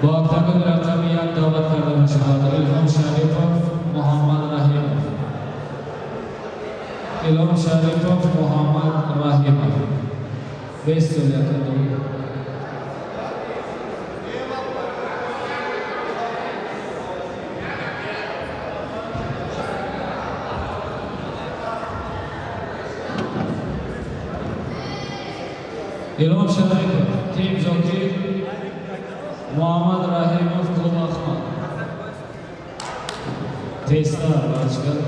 با اکتاگون رقمی یک دعوت کرده میشود الهام شریفوف محمد رحیموف. الهام شریفوف محمد رحیموف. بیست سال یکندو. الهام شریفوف تیم جوکی محمد رحیموف کلوب احمد تیستا راجگر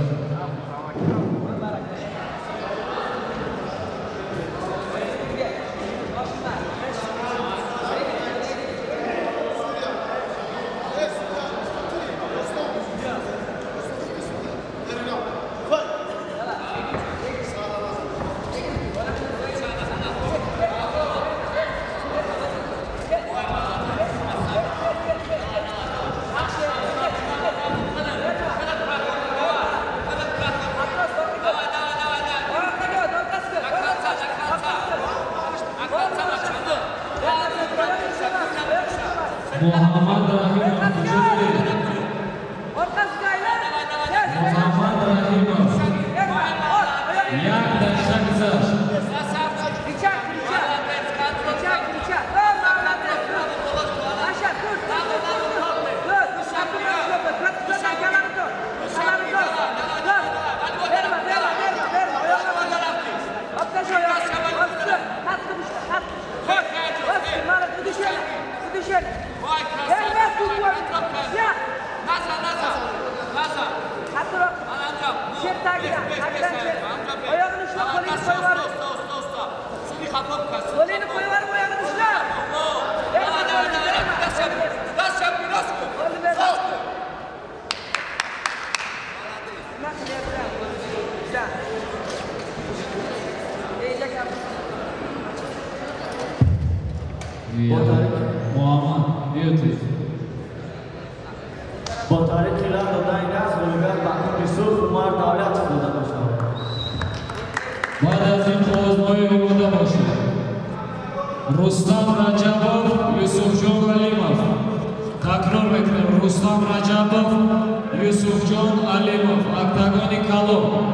محمد رحیموف جولی محمد رحیموف یک دقیقه گذشت محمد بیوتیف با تاریخ خلال دادن نقص بلوگر بخون یوسف عمر دولت بوده باشد. بعد از این آزمایی بوده باشد رستم رجبوف یوسف جان علیموف. تکرار میکنم رستم رجبوف یوسف جان علیموف اکتاگون کلوب.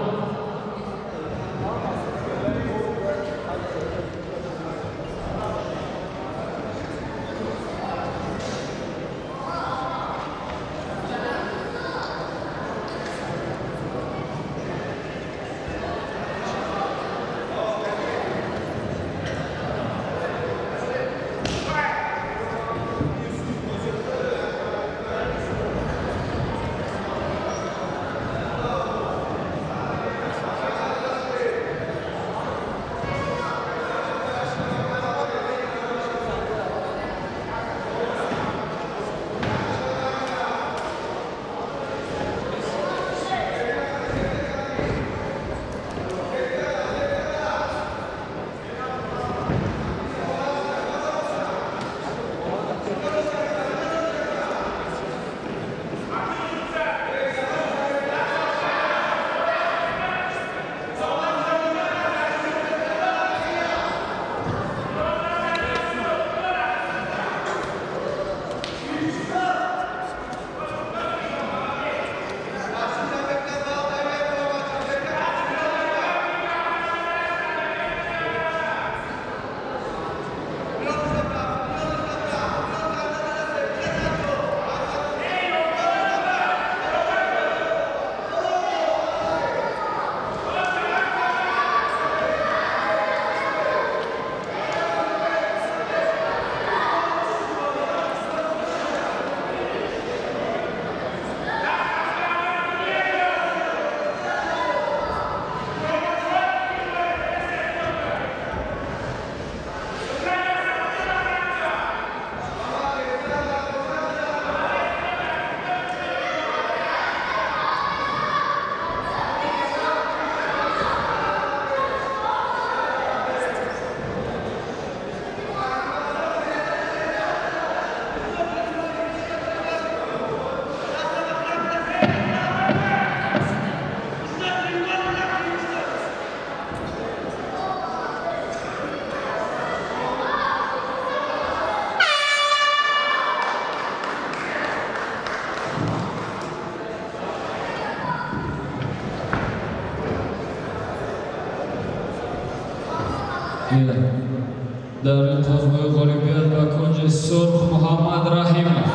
در انتخاب‌های غالبیت به کنج سرخ محمد رحیمov.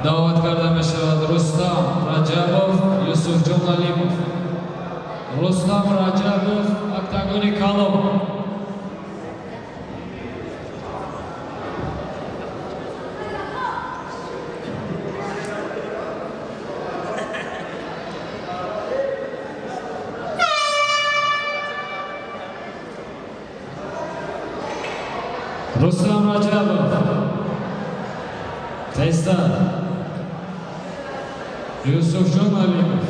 دعوت کرده می شود رستم رجبov، یوسفجان علیمov. رستم رجبov، اکتاگون کالم. Rustam Rajabov, Testa, Yusufjon Alimov.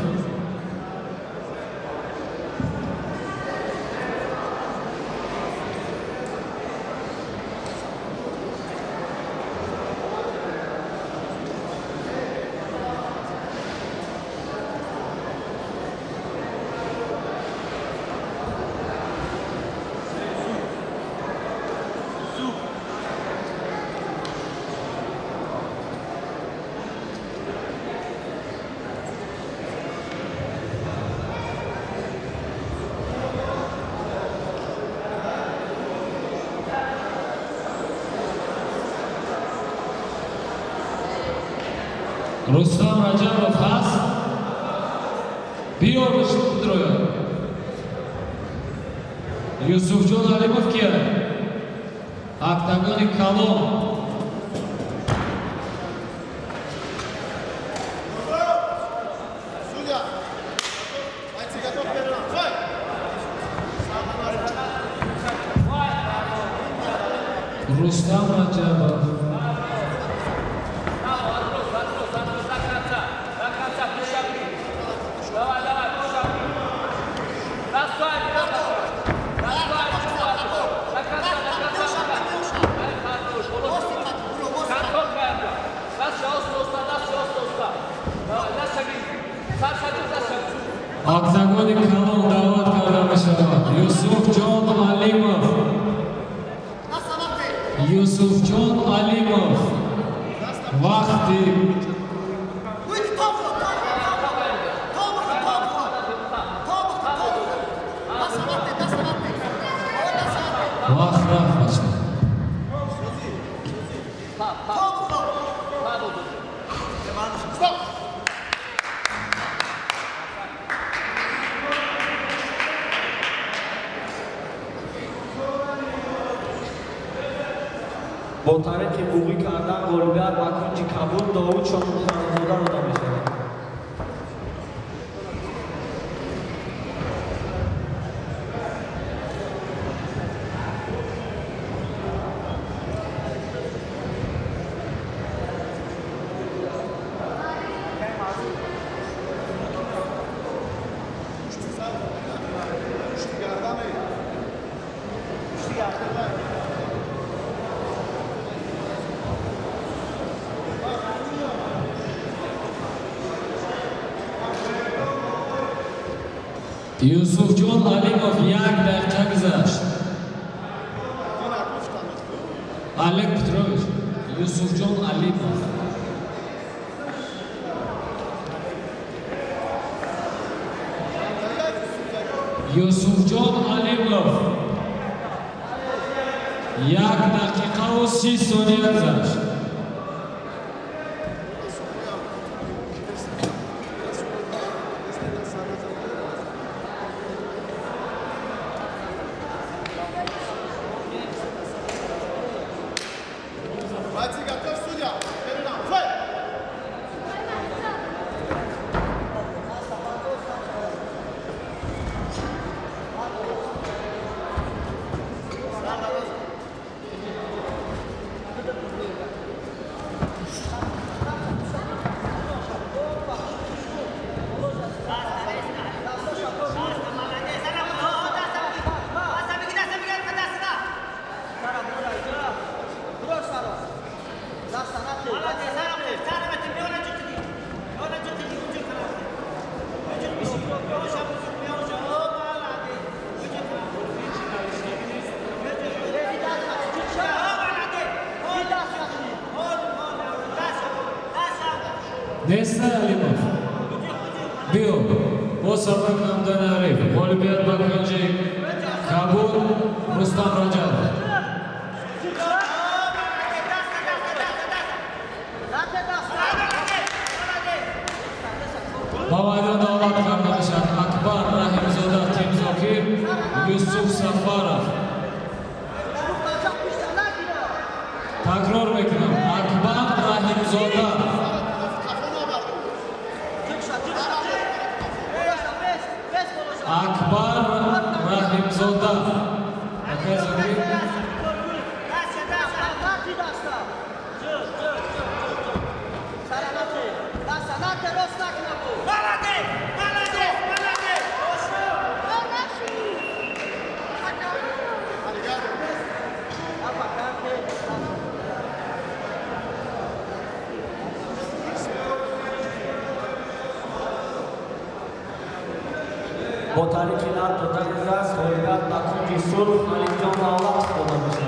Rustam Rajabov hast. Biyor Shudroyo. Yusufjon Alimov kiya. Октагон Колом. Rustam Rajabov. Октагон Колом da'vat karda mi shavad. Yusufjon Alimov. Yusufjon Alimov. Vaqti. Vaqt raft. با طریق بوقی کردن غالبیت و کنج کبود داوود شاملو خانزاده رو داده شد. Yusufjon Alimov 1 daqiqa guzashti. Oleg Petrovich, Yusufjon Alimov. Yusufjon Alimov 1 daqiqa va 30 soniya guzashti. Esay Alimov. Bio. Boz Sabrak Namdan Arif. Olimpiad Bakınci Kabul Rustam Rajab. Bamaydon davlat qardaşlar Akbar Rahimzoda Timzokir Yusuf Safarov. Takror mekanım Akbar Rahimzoda. Akbar Rahimzoda. با تاریخ کنار دادن از هویت نکنی سرخ علیجان دولت خدا بشه.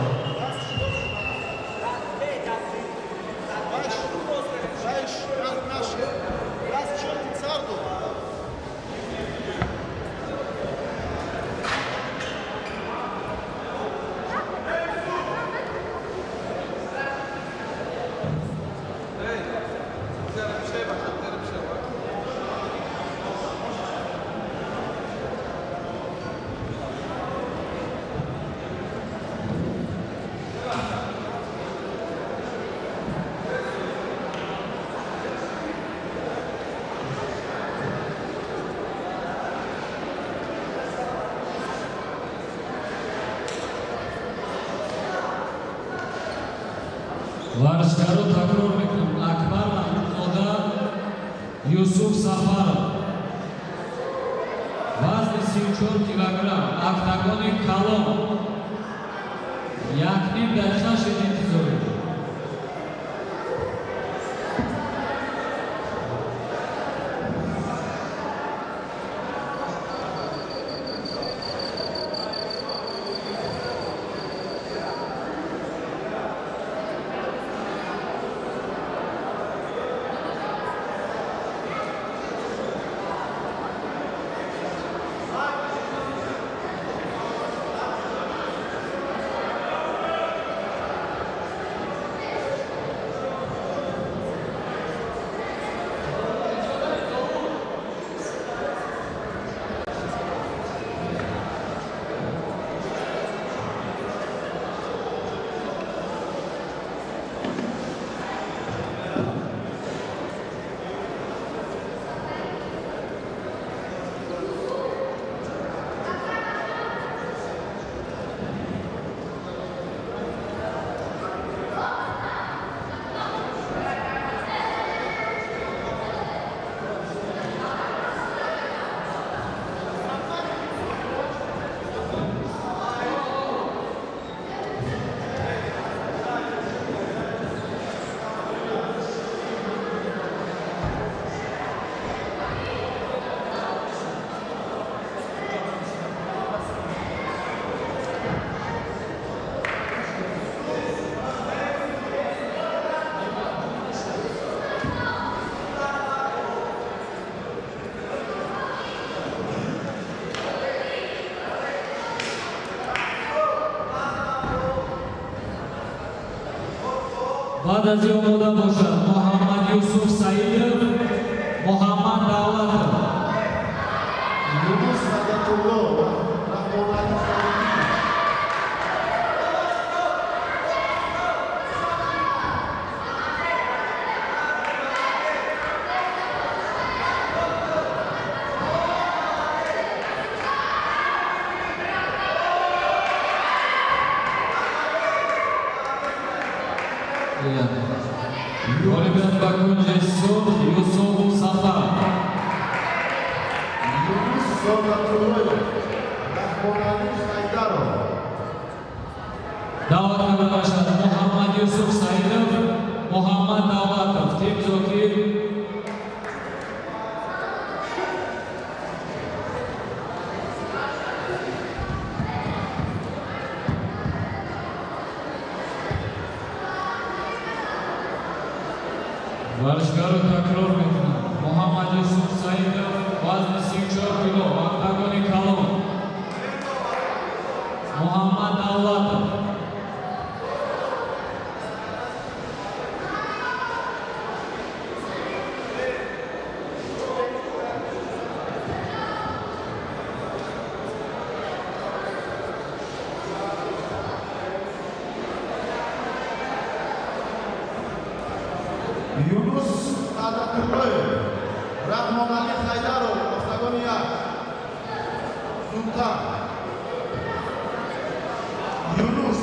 Varışları takror mekanım Akbar Rahimzoda Yusuf Safarov. Vazn 34 kilogram. Oktagoni kalon. Yaknin daşaş intizori. بعد از این آماده باشد محمد یوسف سعیدov محمد دولتov. یونس صدق‌الله رحمانی Olimpiad Bakınci Yusuf Safarov. یونس صدق‌الله رحمانی حیدرov. Davat arkadaşlar Muhammed Yusuf Saidov, Muhammed Davlatov, Timzokir. Varışları takror mekanı. Sultan. Yunus.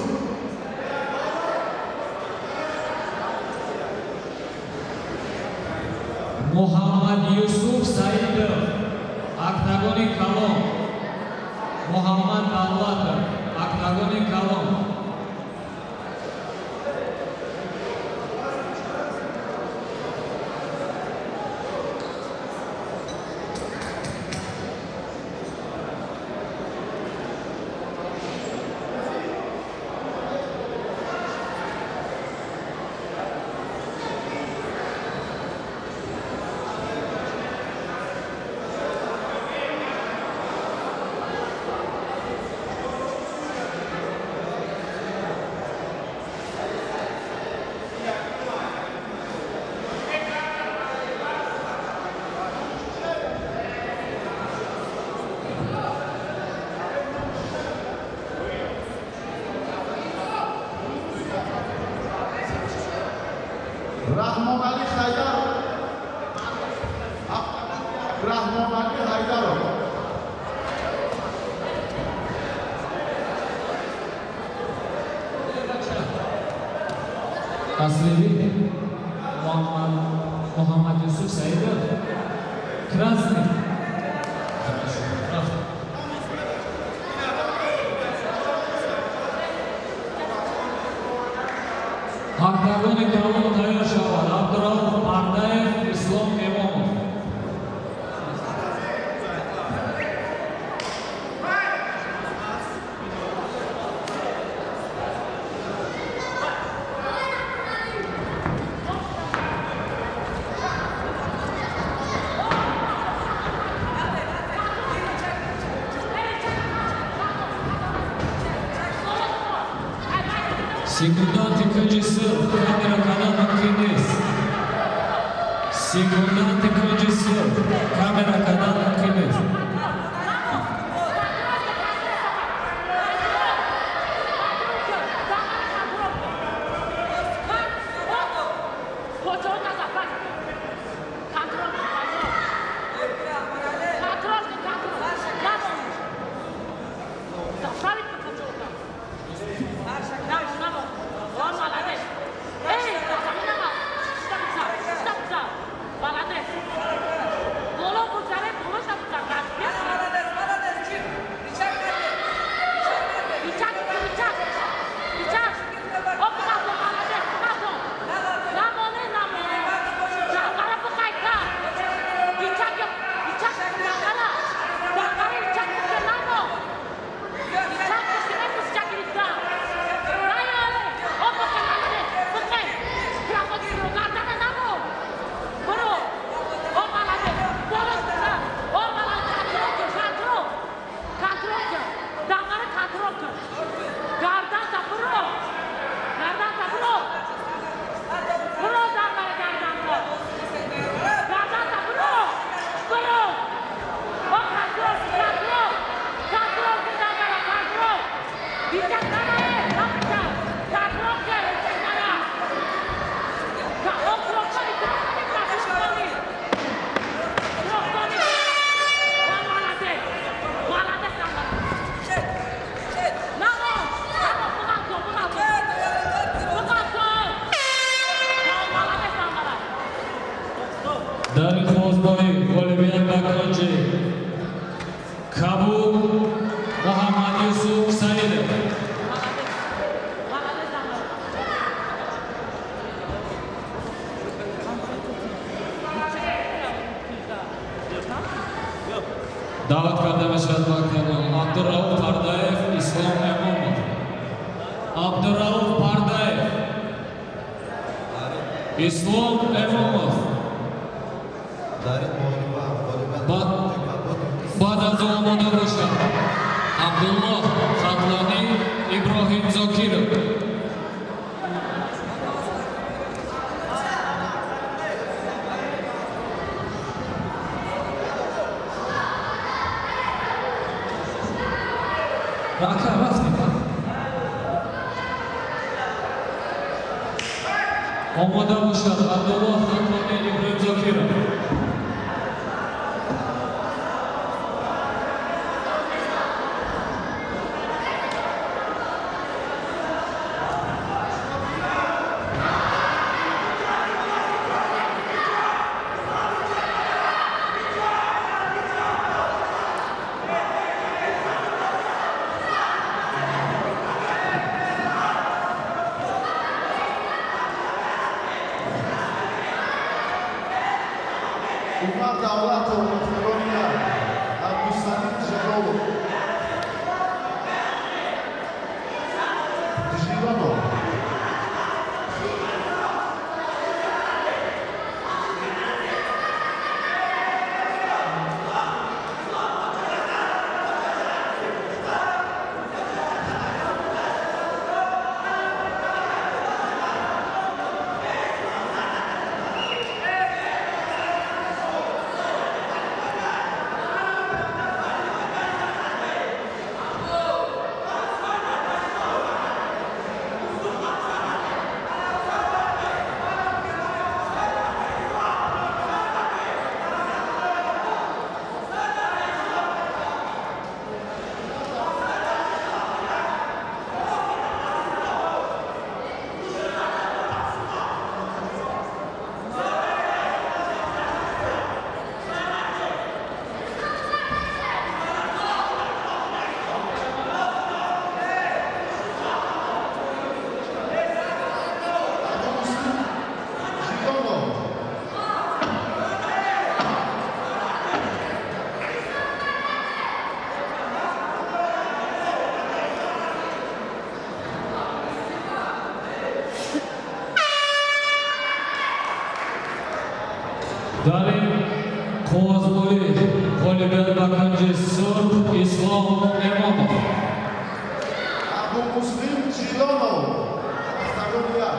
Muhammad Yusuf Saidov, Octagonic Kalon. Muhammad Davlatov, Octagonic Kalon. Rahmon Ali Haydarov. Rahmon Ali Haydarov. Taslivi Muhammad Yusuf Saidov, Krasny. Octagonic Kalon tayyor şavar, Abdurrauf Pardayev, İslam Emomov. Секундантный режиссер, камера канала Кинес. Секундантный режиссер, камера канала Кинес. David Fozboy, Olivier Bakroji, Kabul, Muhammad Yusuf Saidov. Davet Kardeşler Bakroji, Abdurrauf Pardayev, İslam Emomov. Abdurrauf Pardayev, İslam Emomov. Badazı olmadan başla. Abdullah Katlani, İbrahim Zokirov. Raka rafti bak. Olmadan başla. Abdullah Katlani, İbrahim Zokirov. Umar Davlatov, Makedoniya, Abdusalim Jalolov. Jironov. Dalil Qozbo'yi voleybol bakanjisi Islom Emomov. Abu Muslim Jilonov, Makedoniya.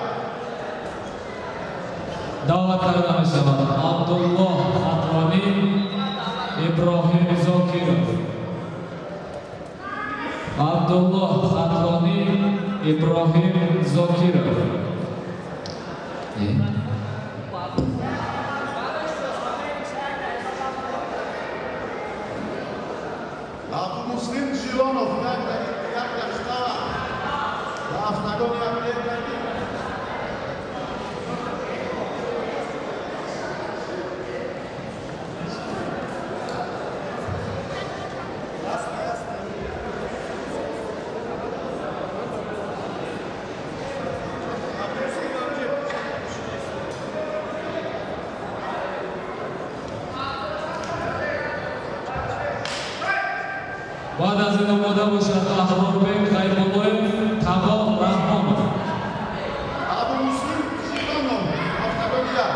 Da'vat qilamiz. Abdulloh Xatvani, Ibrohim Zokirov. Abdulloh Xatvani, Ibrohim Zokirov. Abu Muslim Jilonov, jak stała. Makedoniya bilan. بعد از این آماده باشد احراربek Qaybullayev, Tavo Rahmonov. Abu Muslim Jilonov, Makedoniya.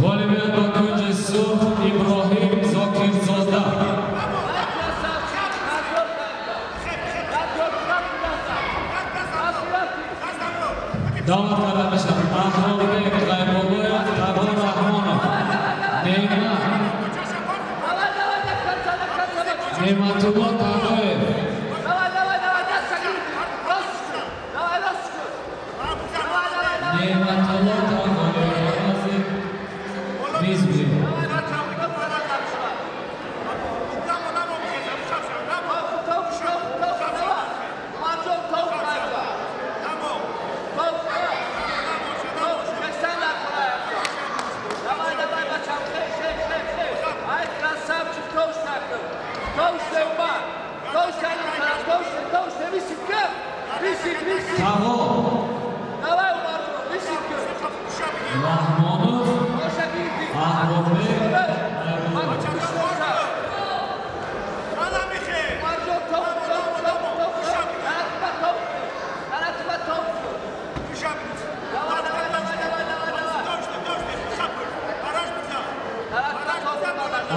Voleybol bakanjisi Ibrohim Zokirzoda. Da'vat qilamiz. Ahrorбек Qaybullayev, Tavo Rahmonov. Ne'matulloh Tavoyev. Ne'matulloh Tavoyev. Mizbri. Tavo Rahmonov, Ahrorбek.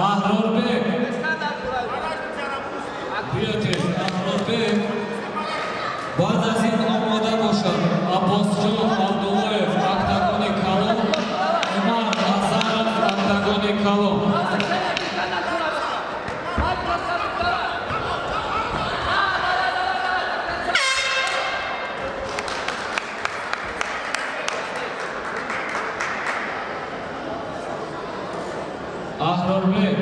Ahrorбek. Biyotesh Ahrorбek. Ba'd az in omoda boshad. Abbosjon Abdullayev, Aktagoni Kalon, Umar Октагони Калон. Ahrorbek.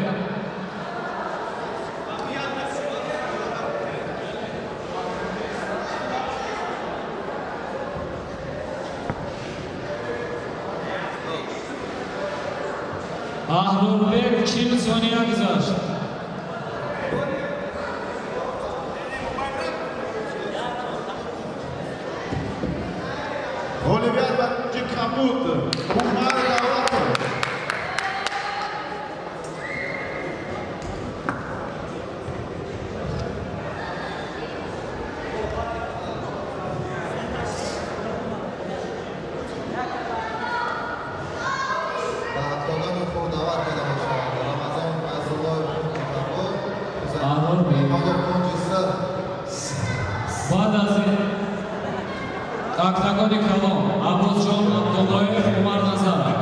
Ahrorbek 40 soniye guzashт. Olimpiad bakıcı Kamut, Umar Davlatov. Баъд аз ин Октагони Калон, Аббосҷон Абдуллоев, Умар Назаров.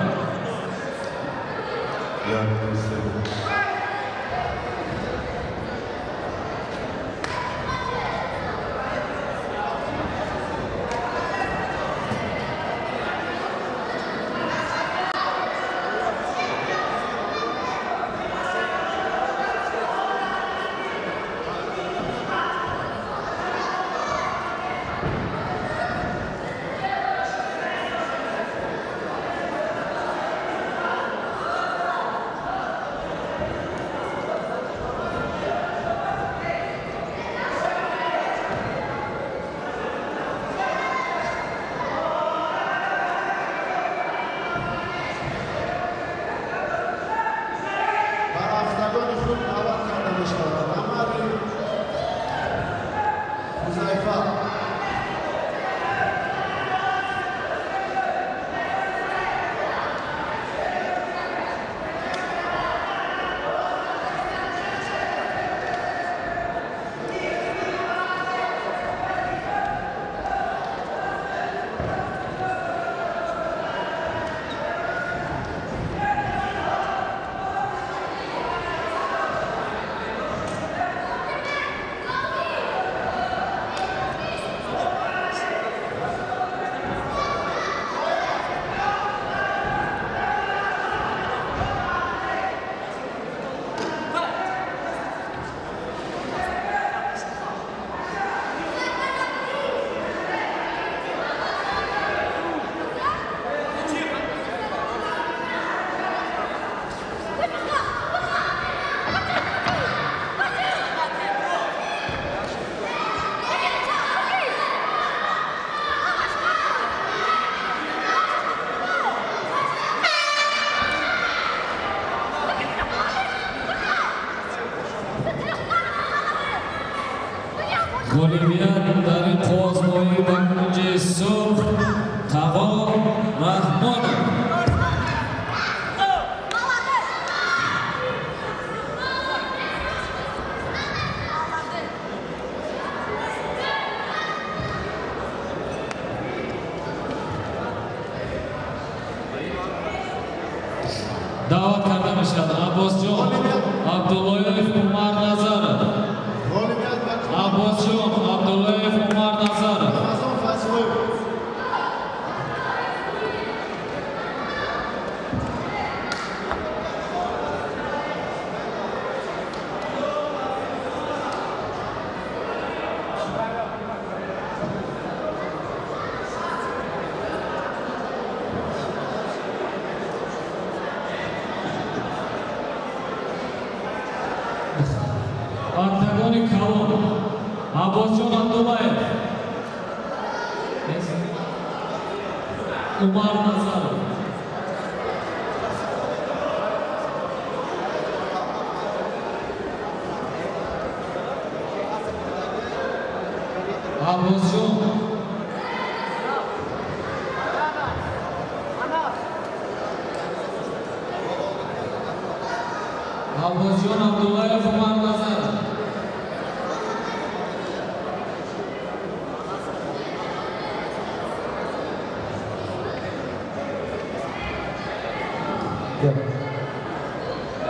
Olimpiad дар ин қувозмоҳӣ ба кунҷи сурх Тавон Раҳмонов. даъват карда мешавад Аббосҷон Абдуллоев, Умар Назаров. Аббосҷон Абдуллоев, Умар Назаров. Октагони Калон, Аббосҷон Абдуллаев, Умар Назаров. Аббосҷон Аббосҷон Абдуллаев, Умар Назаров.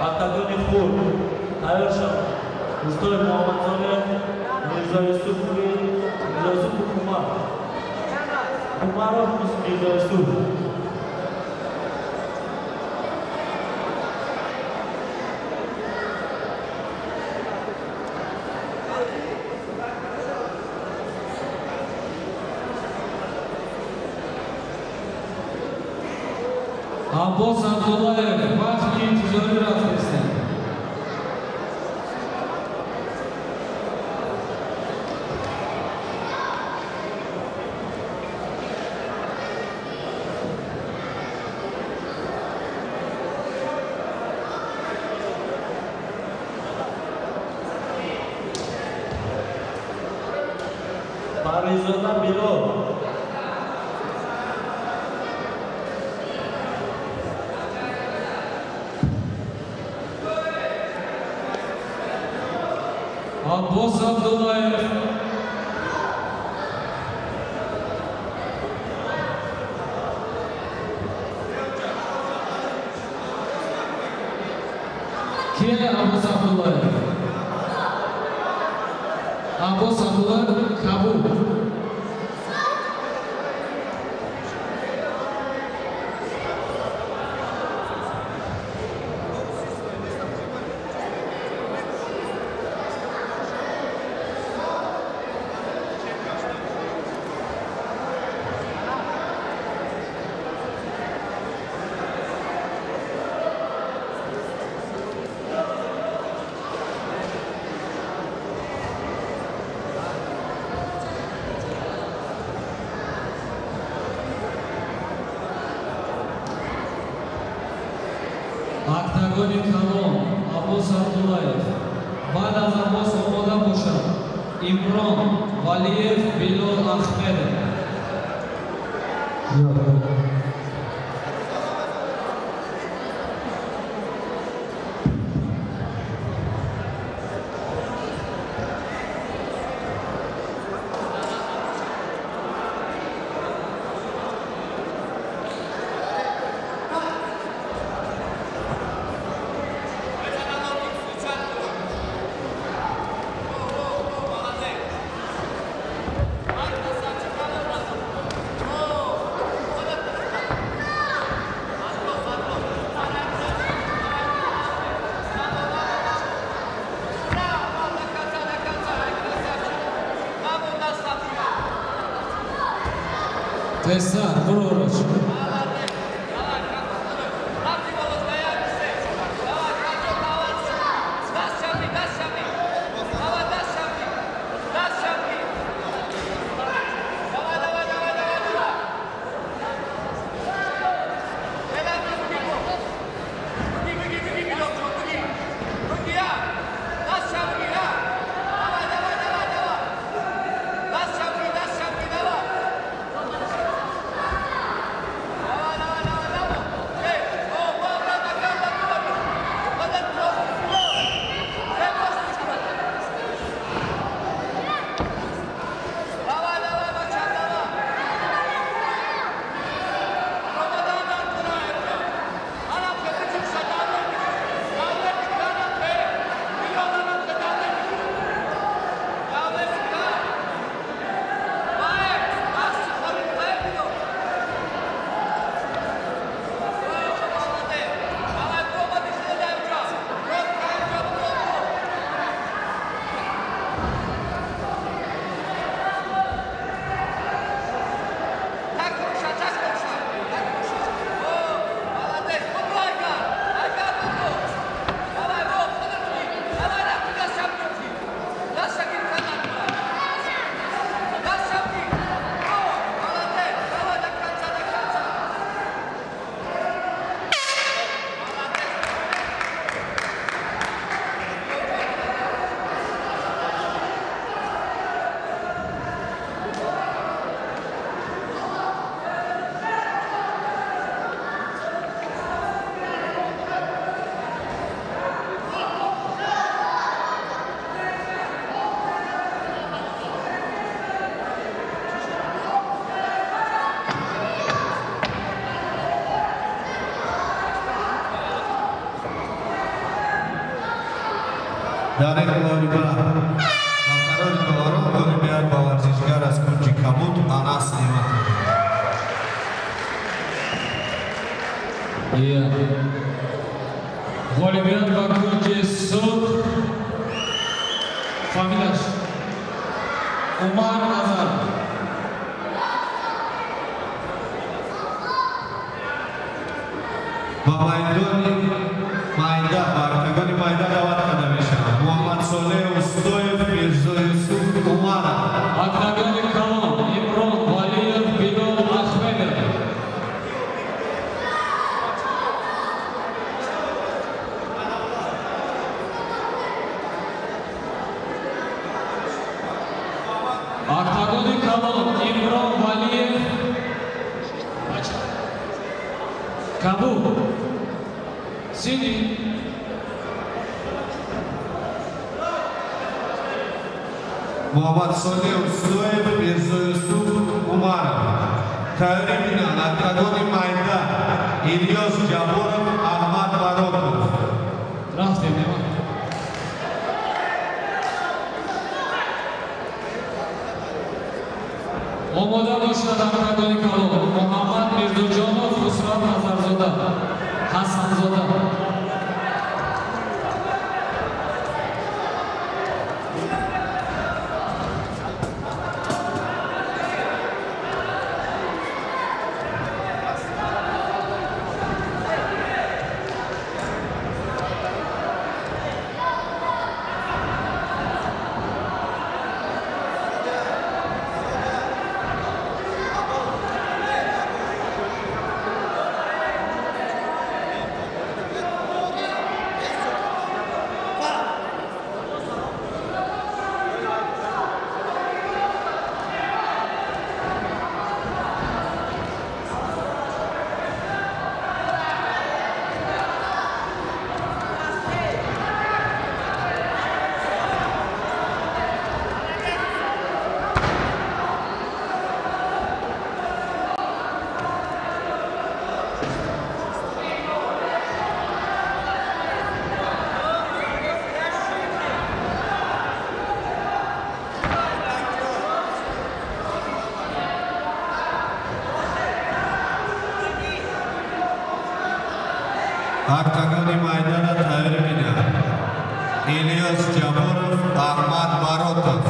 октагони худ тайёр шав. Устои Муҳаммадзоде Мирзо Юсуфови, Мирзо Юсуф Умар. Умаров Мирзо Юсуф. Abbos Abdullayev vaqt intizori raftesin. Паризода Билол. Abbos Abdullayev. Kim Abbos Abdullayev? Abbos Abdullayev Kabul. Октагони Калон, Abbos Abdullayev. Баъд аз Abbos омода бошад. Имрон Валиев Билол Ахмедов. Tesar, Vurovic. дар ин лоиҳа ҳамқарони коварон ғолибият ба варзишгар аз кунҷи Камут Анас Неъматов. ғолибият ба кунҷи суд фамилияш Умар Назар. ба майдони майда бартагони майда даъват карда мешавад Муҳаммад Солеҳ Устоев, Мирзо Юсуф Умаров. Октагони Калон Имрон Валиев, Билол Ахмедов. Октагони Калон Имрон Валиев, Кабул Сиди. Муҳаммад Солеҳ Устоев, Мирзо Юсуф Умаров. Таҳрир бинанд октагони майда Ильёс Ҷаборов, Аҳмад Баротов. Рафтем. Омода бошад октагони Калон Муҳаммад Мирзоҷонов, Хусрав Назарзода, Ҳасанзода. Октагони майдана таҳрир бинанд Ильёс Ҷаборов, Аҳмад Баротов.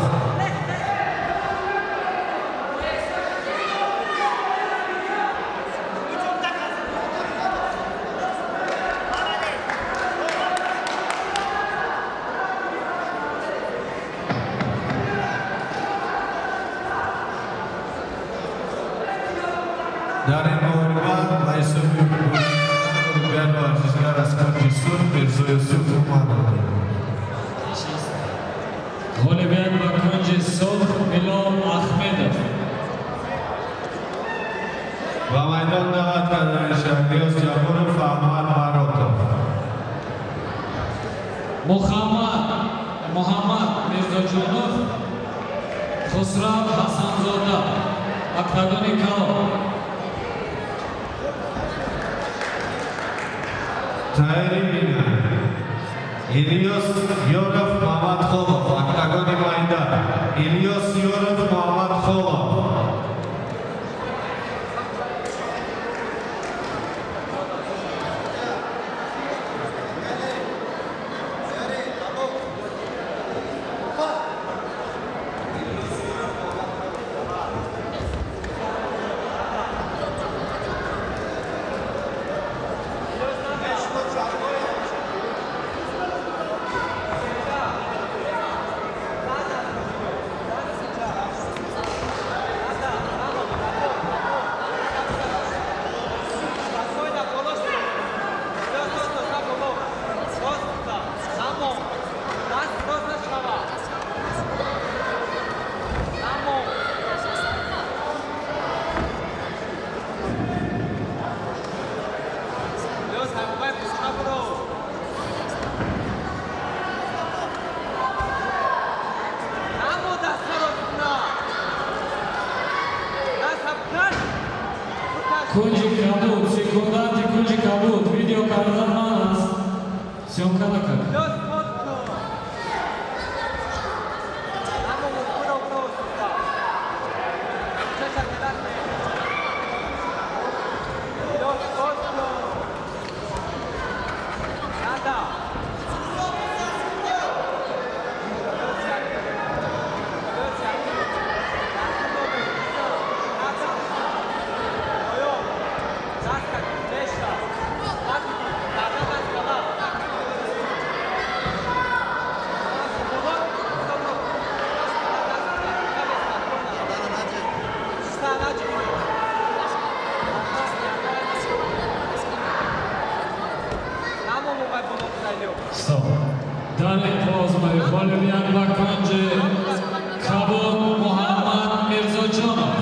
дар ин муҳориба ба ҳисоби ғолибият ба варзишгар аз кунҷи суд Мирзо Юсуф Умаров. ғолибият ба кунҷи суд Билол Ахмедов. ба майдон даъват карда мешавад Ильёс Ҷаборов, Аҳмад Баротов. Муҳаммад Мирзоҷонов, Хусрав Ҳасанзода. Октагони Калон таҳрир бинанд Ильёс Ёров, Муҳаммад Холов. Октагони майда Ильёс Ёров, Муҳаммад Холов. Кунҷи Кабут, секунданти Кунҷи Кабут, видео кардан ҳаст. Сёмка накард. Stop. Dalej pozmaj, Bolivian Bakonji, Kabul Muhammad Mirzojonov.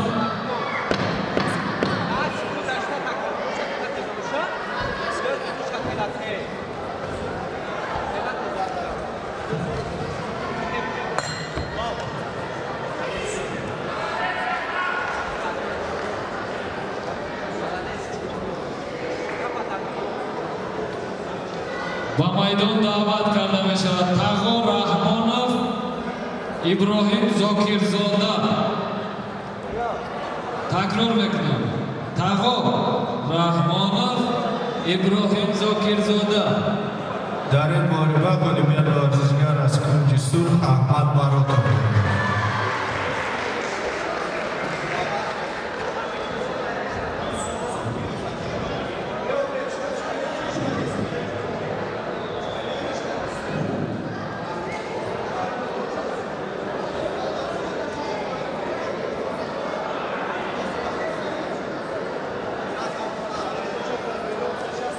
با میدان دعوت کرده می شود تغور رحمانov ابراهیم زاکرزاده. تکرار میکنم تغور رحمانov ابراهیم زاکرزاده. در این معرفه گلمیان ورزشگر از کنج سرخ احمد مراتب.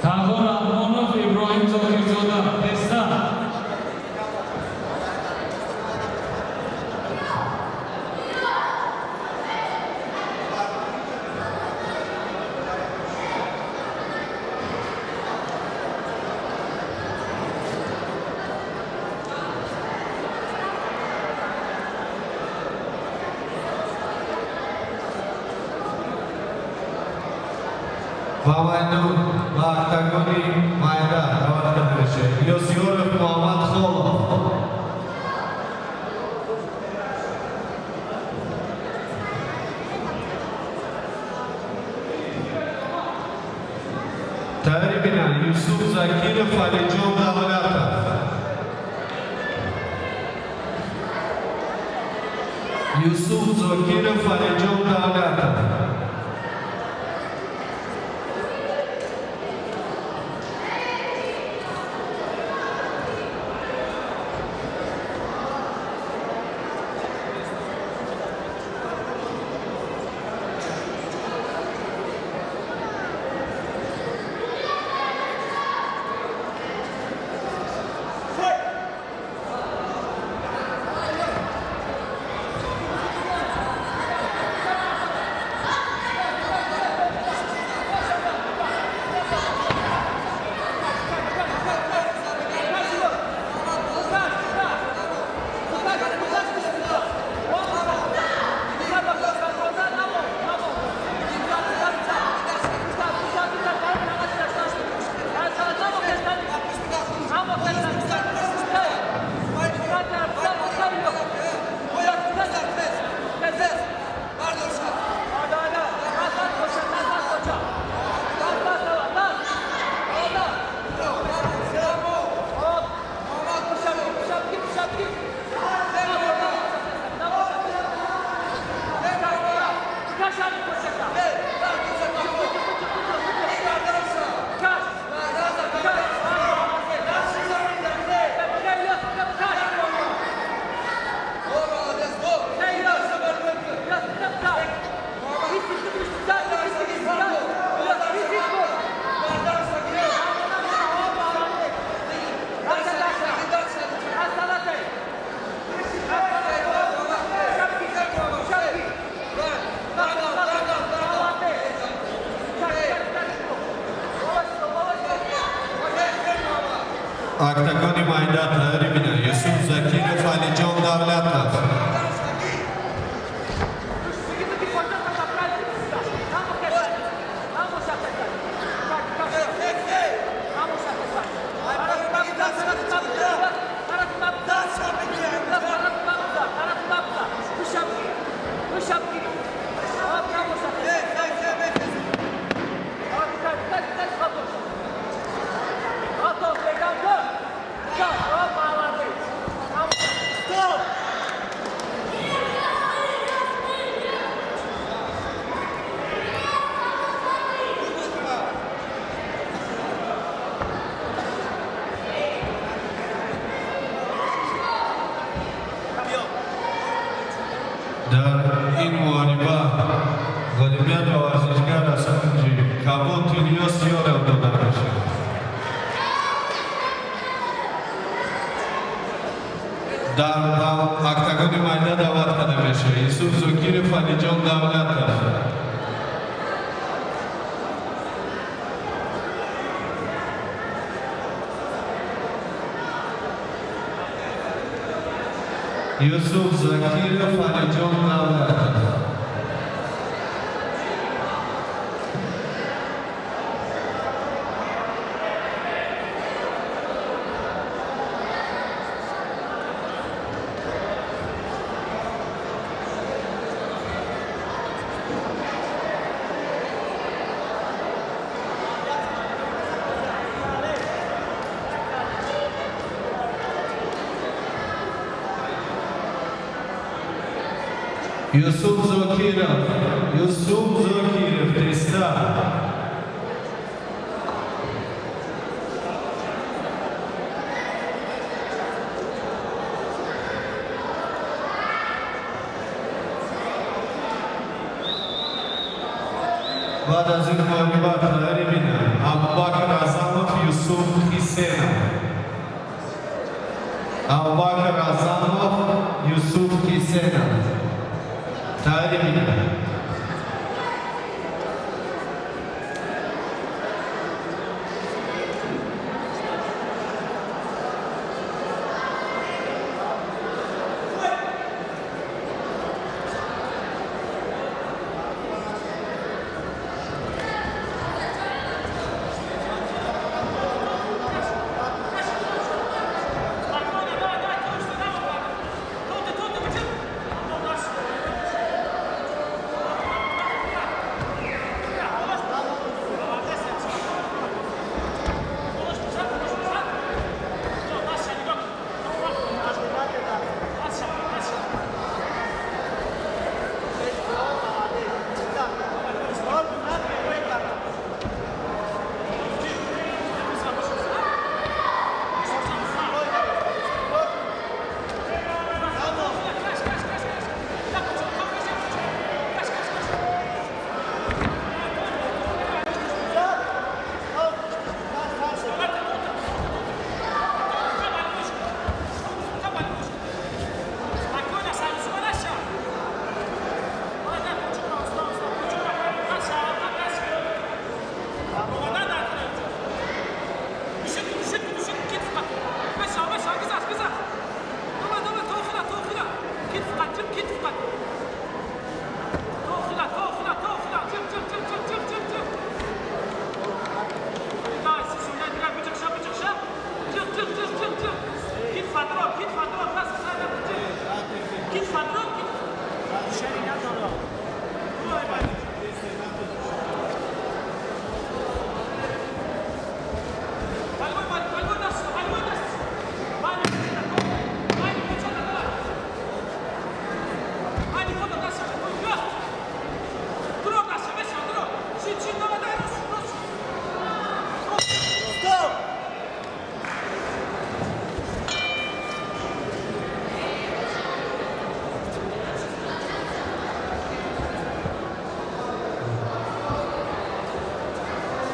تغور رحمانov ابراهیم زاکرزاده. بسته. Вавайну Махтагони Майда Раватадрише Йосиоров Мухаммад Холов. Тарибина Юсуф Закиров Алиджон Давлатов. Юсуф Закиров Алиджон Давлатов. Октагони Майда Тарибина Юсуф Закиров Алиджон Давлатов. در این معرفه غالبیت ورزشگر از کنج کابل تیلیوس یارو داده میشه. Dar octagonul mai dat davat Kadameșa. Yusuf Zokirov, Alijon Davlatov. Yusuf Zakirov, Alijon Davlatov. Yusuf Zokirov, Trista. Badazin Muhammed Arimina, Abubakar Azamov, Yusuf Hisena. Abubakar Azamov, Yusuf Hisena. Tarimina.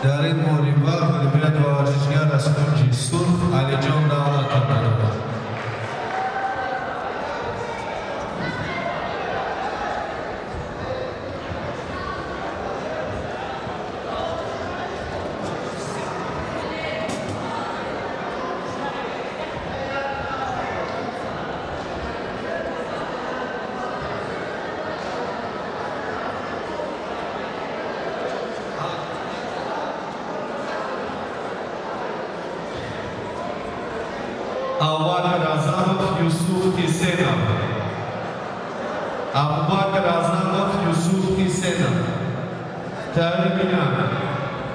Darin Morival, Olimpia Tovarășia, Rascungi Surf, Alijon Davlatov. Abubakar Azamov, Yusuf Hisena. Abubakar Azamov, Yusuf Hisena. Tarimina,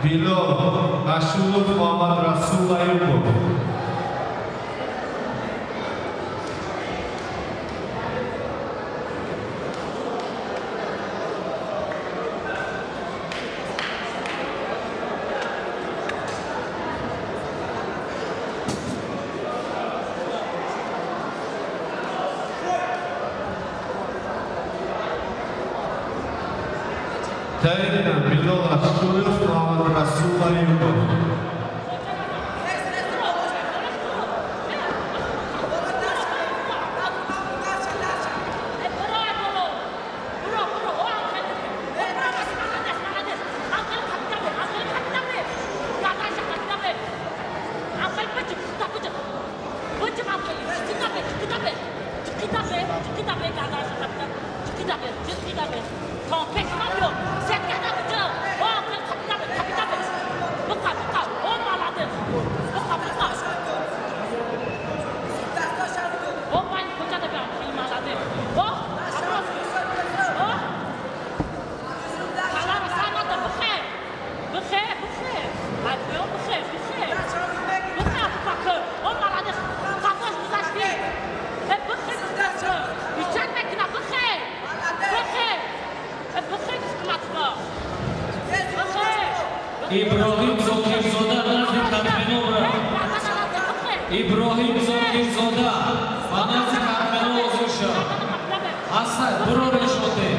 Bilal, Ashulov, Muhammad Rasul Ayubov. Tarimina, Bilal, Ashulov, Muhammad Rasul Ayubov. ابراهیم زاکرزاده نزد کاتمنو ابراهیم زاکرزاده و نزد کاتمنو حاضر شد. حسن برو رشوته.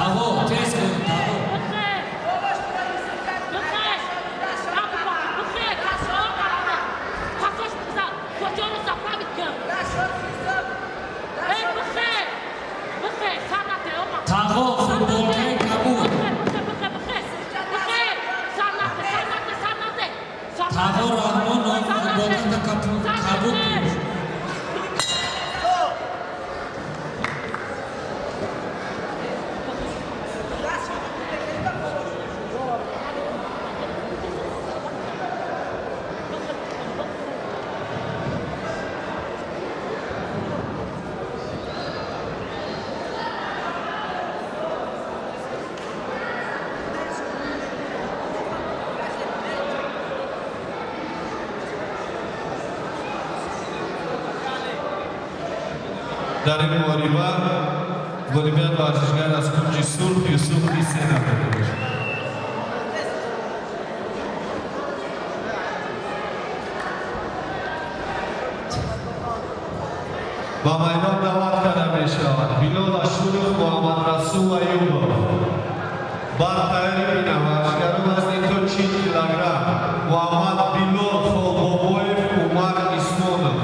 Bravo, tez kıl, bravo. Bravo, futbolkay kabul. Bravo, Rahmonov futbolkayda kabul. در این والیبال ورزشگر از کنج سرخ یوسف حسین آمده باشد. با میدان دعوت کرده میشود بلال اشرف محمد رسول ایوب برتری بینم ورزشگران وزن 40 کیلوگرم محمد بلال فالبابویف عمر اسمانov.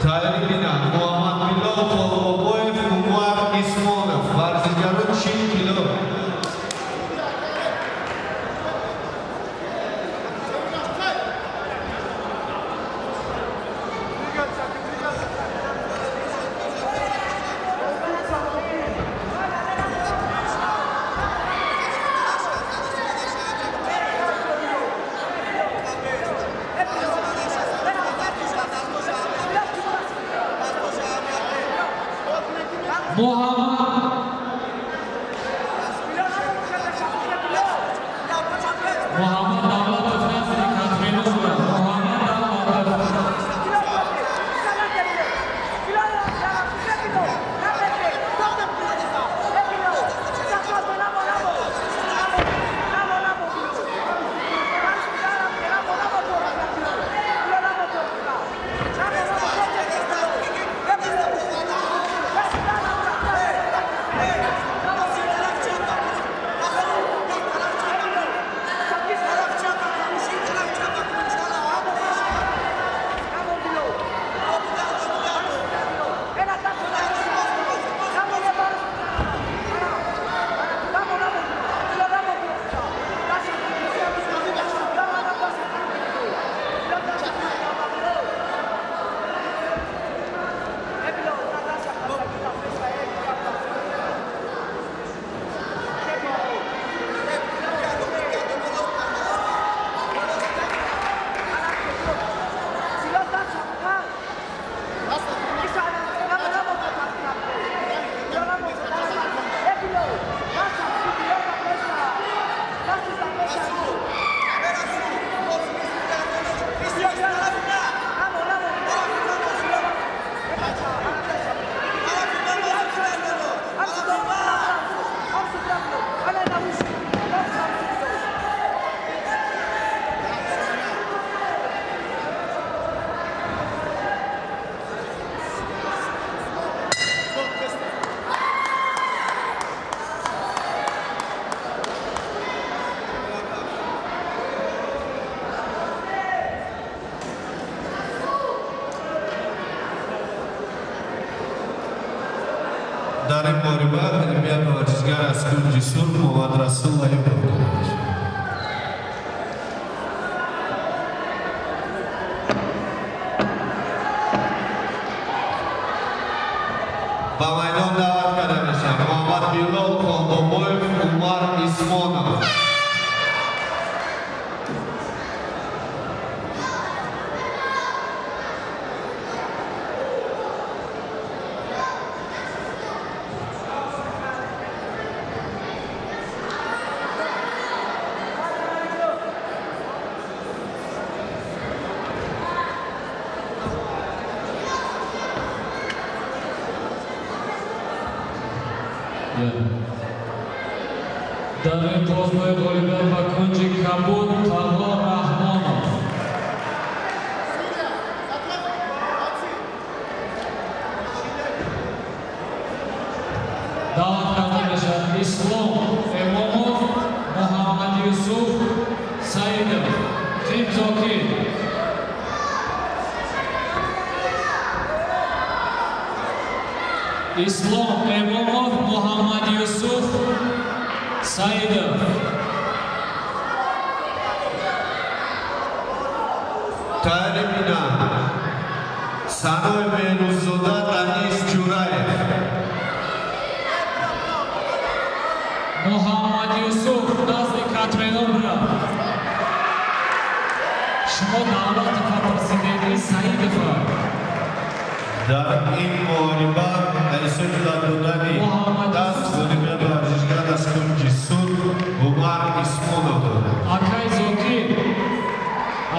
تایری بینم محمد بلال فالبابویف عمر اسمانov ورزشگران 40 کیلو. Muhammed Davlatov nazd Kotmenov Muhammed Davlatov. дар ин мориба хидмат варзишгар аз кунҷи сурх Муҳаммад Расул Айюбов дода мешавад. ба майдон даъват карда мешавад Муҳаммад Билол Холбобоев, Умар Исмонов. дар ин бозбои ғолибият ба кунҷи кабуд Талғо Раҳмонов. даъват карда мешавад Ислом Эмомов, Муҳаммад Юсуф Саидов, Тим Зокир. Ислом Эмомов, Муҳаммад Юсуф Саидов. Тайри бина Саной Беҳрӯззода, Данис Ҷураев. Муҳаммад Юсуф назди Катменов рафт. Шумо давлати фатрасидеди Саидова. дар ин мориба ҳисоб додани даст ғолибият варзишгар аз кунҷи сурх Умар Исмонов дода.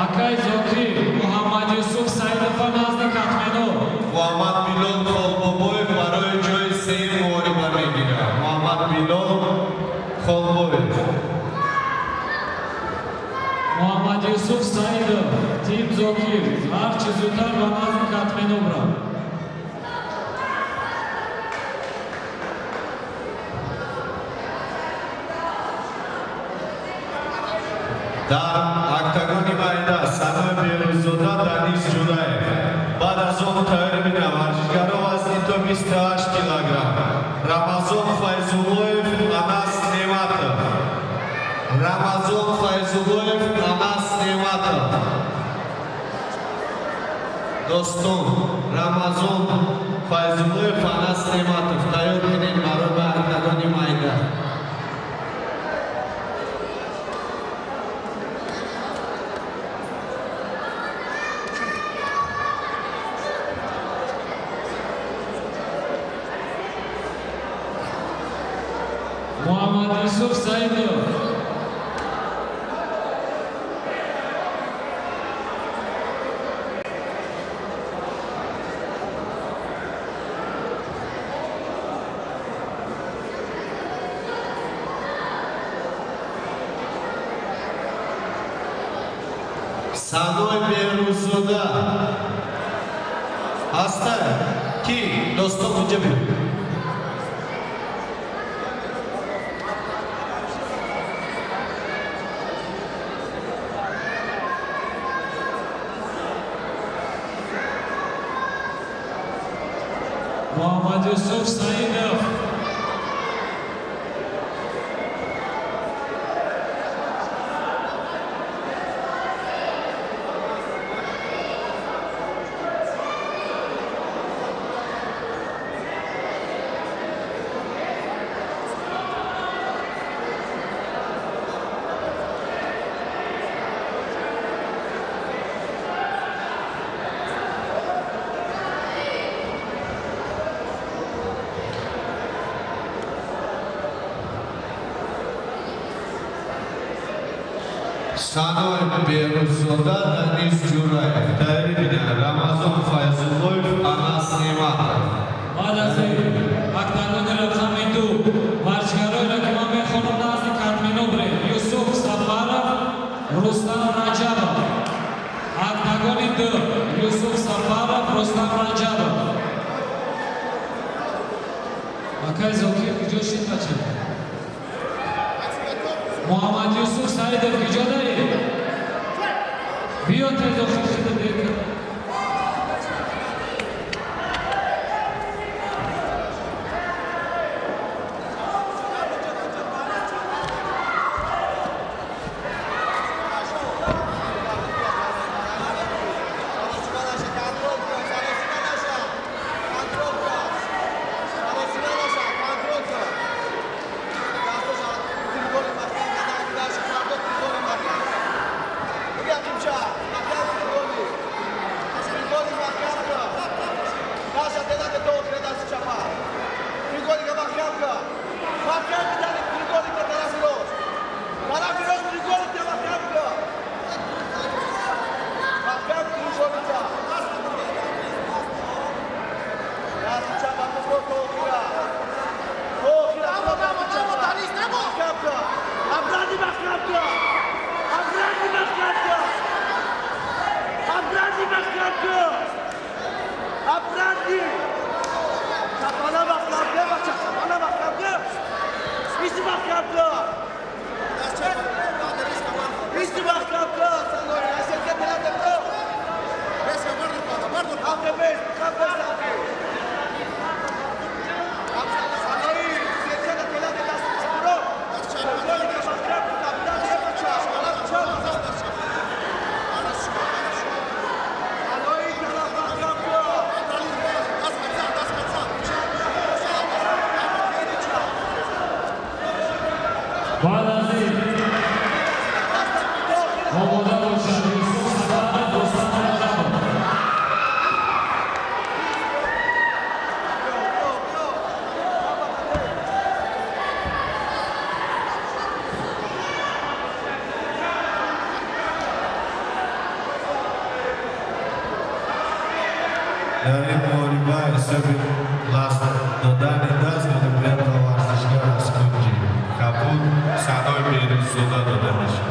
Акай Зокир, Муҳаммад Юсуф Саидова назди Катменов. Муҳаммад Билол Холбобоев барои ҷои сеюм мориба мегирад. Муҳаммад Билол Холбобоев. Муҳаммад Юсуф Саидов, Тим Зокир, ҳарчи зудтар ба назди Катменов рафт. дар октагони майда Саной Беҳрӯззода, Данис Ҷураев. баъд аз он тайёр бинам варзишгаро вазни то 28 килограмм. Рамазон Файзуллоев, Анас Неъматов. Рамазон Файзуллоев, Анас Неъматов. достон Рамазон Файзуллоев, Анас Неъматов тайёр бинем барои ба октагони майда. Муҳаммад Юсуф Саидов. Саной Беҳрӯззода ҳаста ки достон инҷа бир. Муҳаммад Юсуф Саидов. Саной Беҳрӯззода, Данис Ҷураев. Тайёр бинам Рамазон Файзуллоев, Анас Неъматов. баъд аз октагони рақами 2 варзишгароеро ки ман мехонам назди Катменов рафт. Юсуф Сафаров, Рустам Раҷабов. Октагони 2 Юсуф Сафаров, Рустам Раҷабов. Акай Зокир киҷо шид бача? Муҳаммад Юсуф Саидов киҷо дарӣ? биё тез охир шуда дер кар. بعد از این آماده باشد یوسف سفر رستم رجب در این مورد حسابی لاست دادن دست به بیان ورزشگر از کنجی کپود صدای پیروز زودا داده میشه.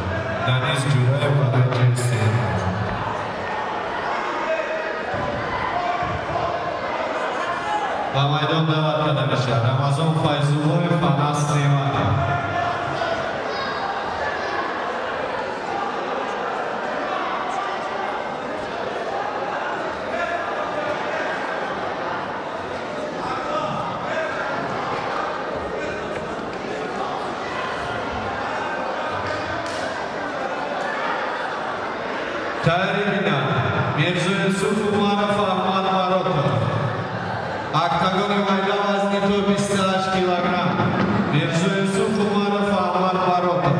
دنیز جورای برای جنسی و میدان دعوت کرده میشه. رمضان فیض‌الله فناس نیمانی Tarihina, Mirzo Yusuf Umarov Ahmad Marotov. Octagon Maydan vazni to 28 kg. Mirzo Yusuf Umarov Ahmad Marotov.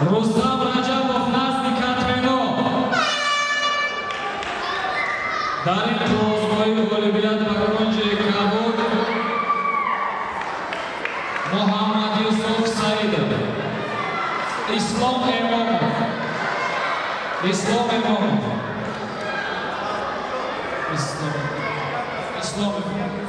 Rustam Rajabov Nazni Katmeno. Dar in rozvoji Olimpiad Magonje Kabul. Mohammad Yusuf Said. Islam Imamov. Islam Imamov. Islam Imamov.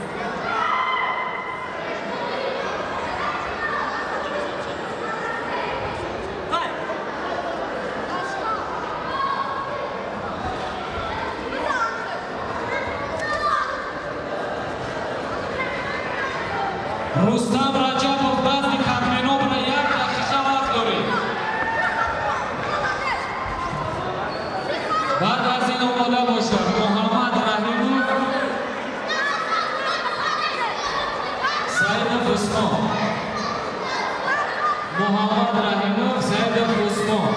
Rustam Rajabov Nazni Katmenov na jak daqiqa vaqt dori. Ba'd az in omada boshan Muhammad Rahimov Saidov Usmon. Muhammad Rahimov Saidov Usmon.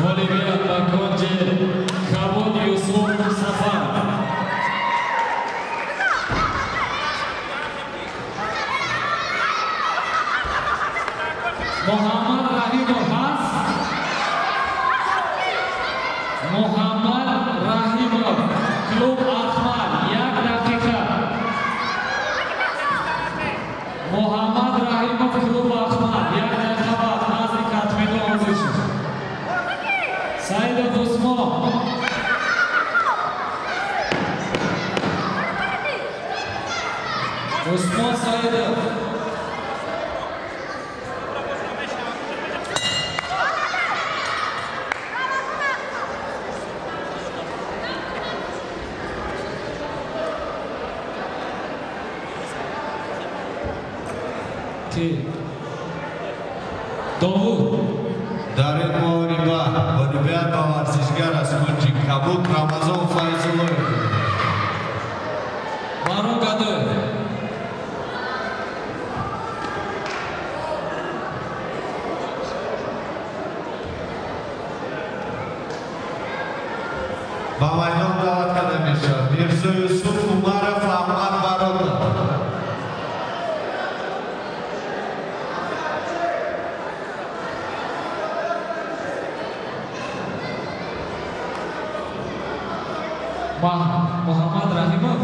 Olimpiad Magonje Kabul Yusuf Safar. Muhammad Rahimov has Muhammad Rahimov Klub Ahmad jak daqiqa. Muhammad Rahimov Klub Ahmad jak daqiqa vaqt nazni Katmenov o'zishi. Saidov Usmon. Usmon Saidov. Dovud. در این مورد Olimpiad ورزشگر از کنجی کپود رمضان فیض‌الله. Baron Gadoyev. Mirzo Yusuf Umarov Ahmad Baroto. Muhammad Rahimov,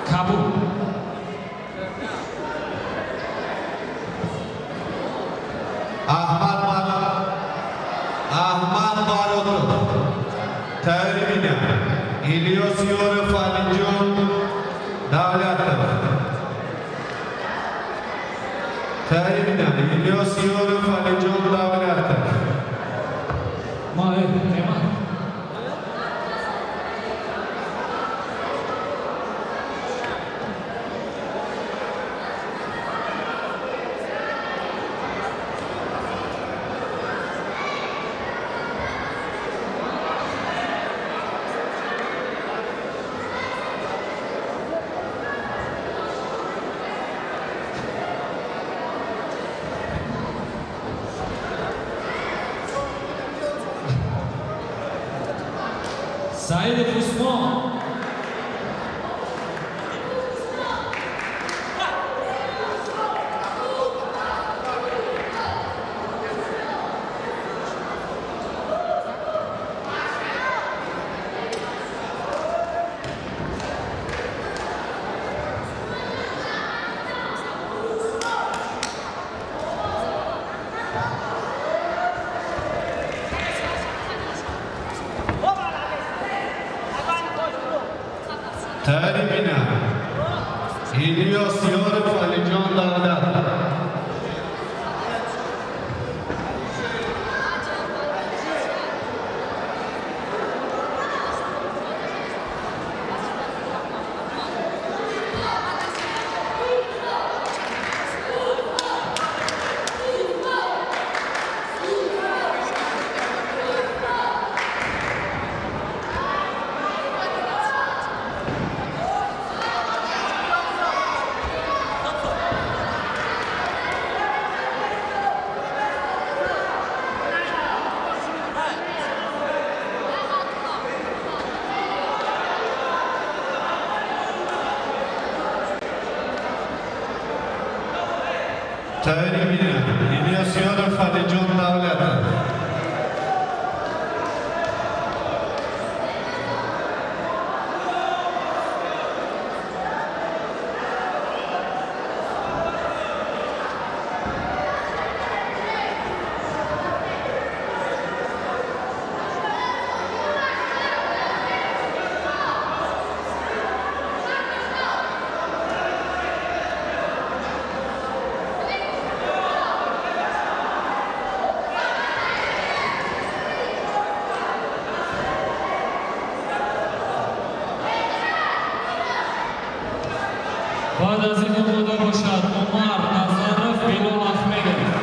Kabul. Ahmad Baroto. Termina. İlyas Yoruf Alican Davlatov. Termina. İlyas Yoruf Alican Davlatov. Mahir Eman. Said Usman. Termina. İlyas Yoruf Alican Davlatov. Termina. İlyas Yoruf Alican Davlatov. بعد از این آماده باشد عمر نظرов Bilal Ahmedov.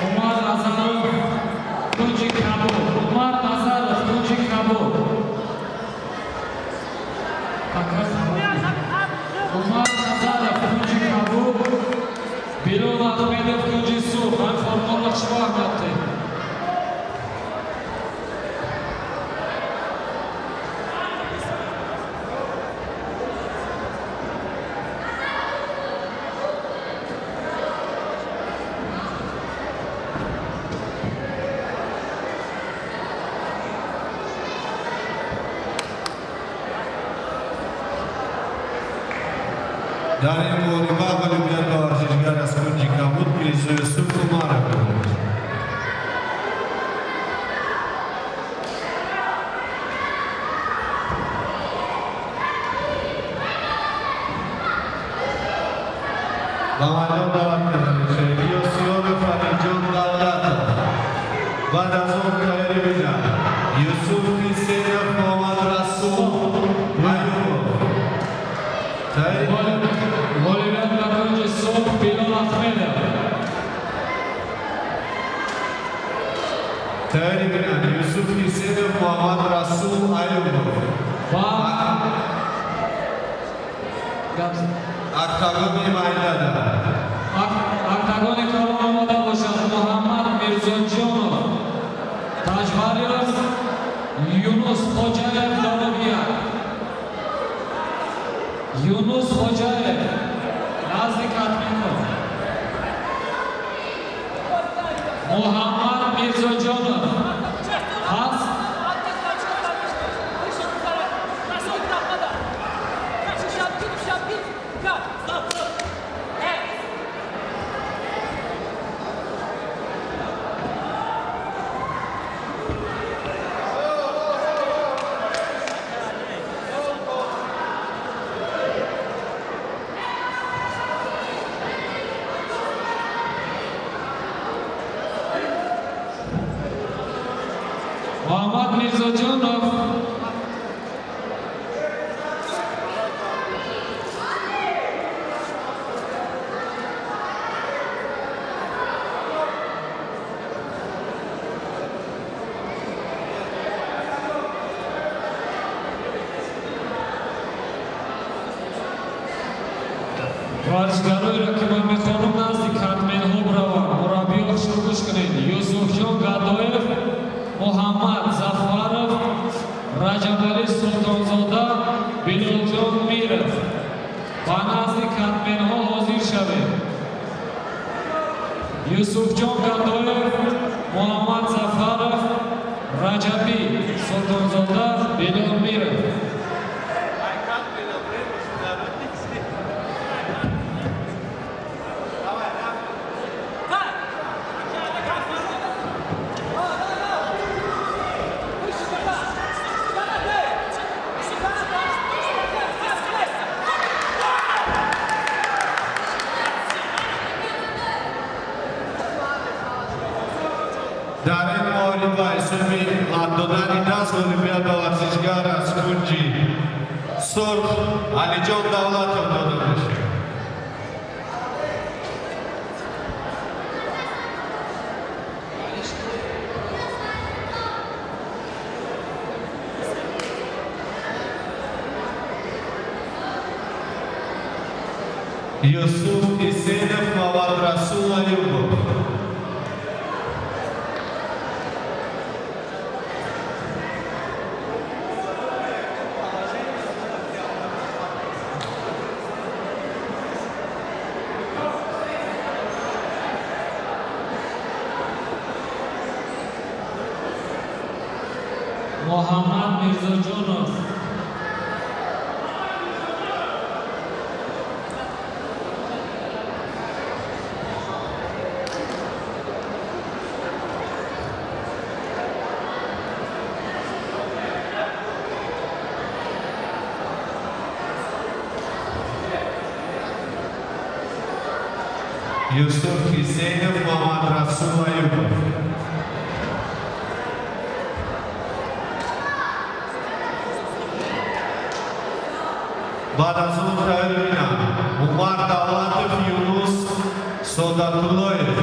Umar Nazarov, Tunji Kabul. Umar Nazarov, Tunji Kabul. Dare împotriva Olimpiada Arșișgarea Scungii Caput, prizul Iusuf Umara. Bamadon Davatlı, Yusuf Alijon Davlatı, Badazon Kaleribina, Yusuf Hüseyin Muhammed Rasul, Ayubov. Olimpiada Sof Bilal Ahmedov. Kaleribina, Yusuf Hüseyin Muhammed Rasul, Ayubov. Aktagomi Maydada. Aktagoni Kalamamada boshad Muhammad Mirzojonov. Tajvariyov Yunus Xo'jayev Davobiya. Yunus Xo'jayev Nazik Atminov. Muhammad Mirzojonov. Has Muhammad Mirzojonov. Варшгарои рақибони хонум назди Катменҳо брава, мураббиён шурӯъ гӯш кунед. Юсуфҷон Гадоев, Муҳаммад Зафаров, Раҷабали Султонзода, Билолҷон Миров. Ба назди Катменҳо ҳозир шавед. Юсуфҷон Гадоев, Муҳаммад Зафаров, Раҷаби Султонзода, Билол Миров. Dare împotriva Isumi la dodani das Olimpiada Arșișgarea Scungii. Surf Alijon Davlatov dodănești. Yusuf Hüseyin Muhammed Rasul Ayubov. Muhammad Mirzojonov. Yusuf Hüseyin Muhammed Rasul Ayubov. Badazon Kaleribina, Umar Davlatov Yunus Sodatulloyev.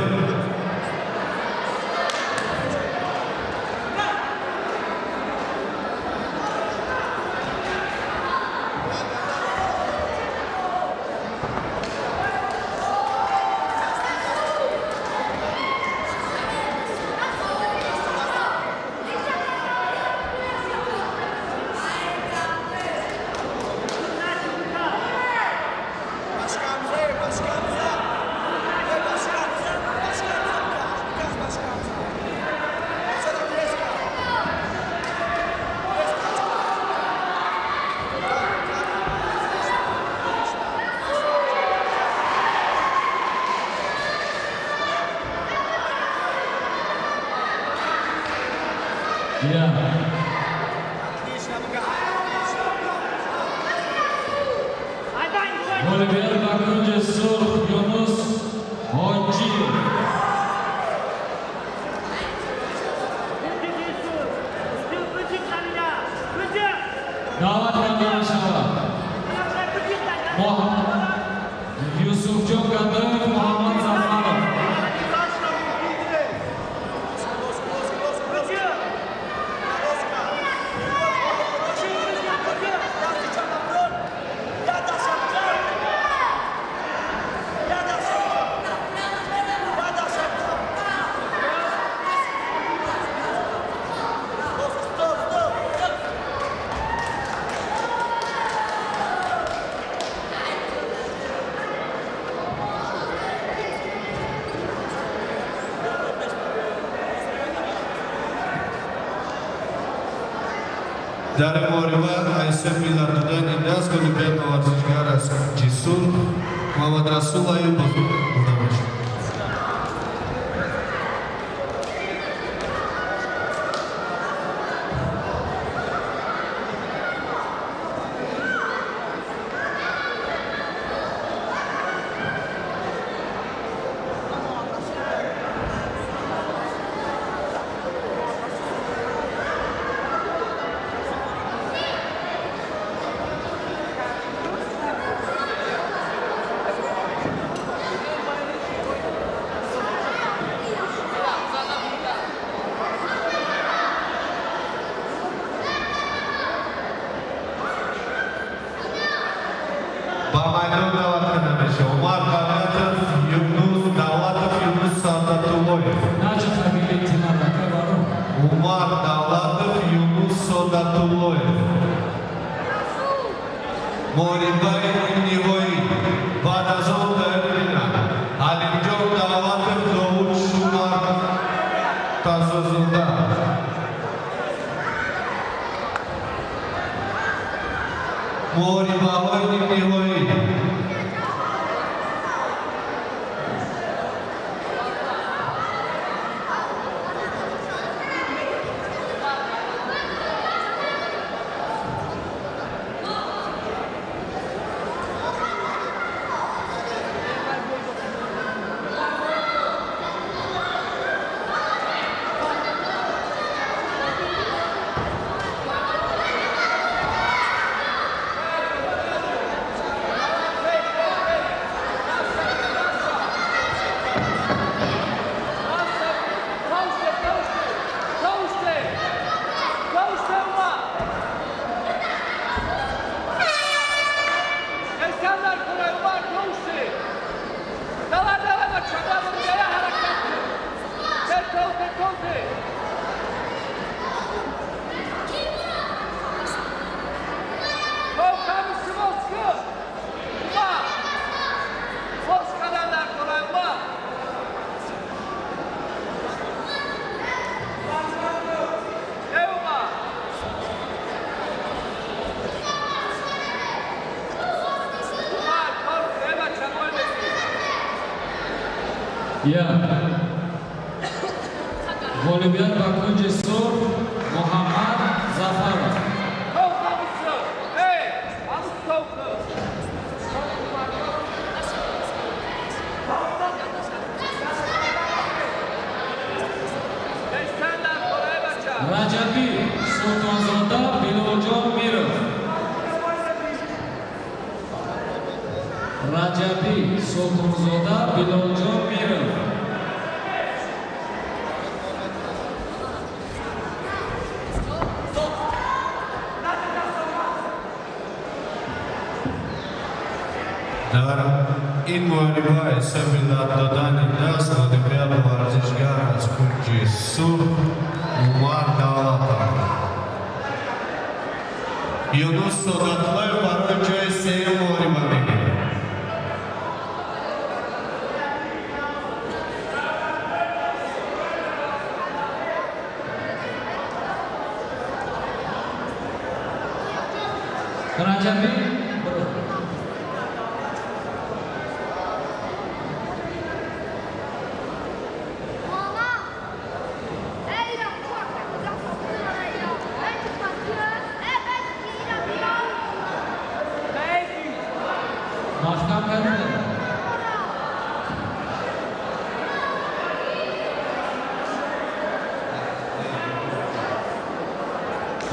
Ya. Olivier Bakırcı Sur Yunus Hoci. Davat Kandan Şahlar. Yusuf Can Kandan Muhammed Zafarov. Dar împotriva ai semnul la Dudani Nească Olimpia Varzișgara Gisul, Mohamed Rasul Ayubov. Bamaydan davat kınamış. Omar Kanatov, Yunus Davatov, Yunus Sadatuloyev. Naci Habilitina Bakavaru. Umar Davatov, Yunus Sadatuloyev. Moribay Nivoi, Badazon Ermina. Alimjon Davatov, Doğuş Şumar Tazozunda. Moribay Nivoi. Ya. Olivier Bakırcı Sur Muhammed Zafarov. Rajabi Sultanzoda Biloljon Mirov. Rajabi Sultanzoda Biloljon Mirov. Dar in Moribay semnul la Dudani Nească Olimpia Varzișgara Gisul, Umar Davatov. Yunus Sadatuloyev, Parolice Seyu Moribay. Rajabi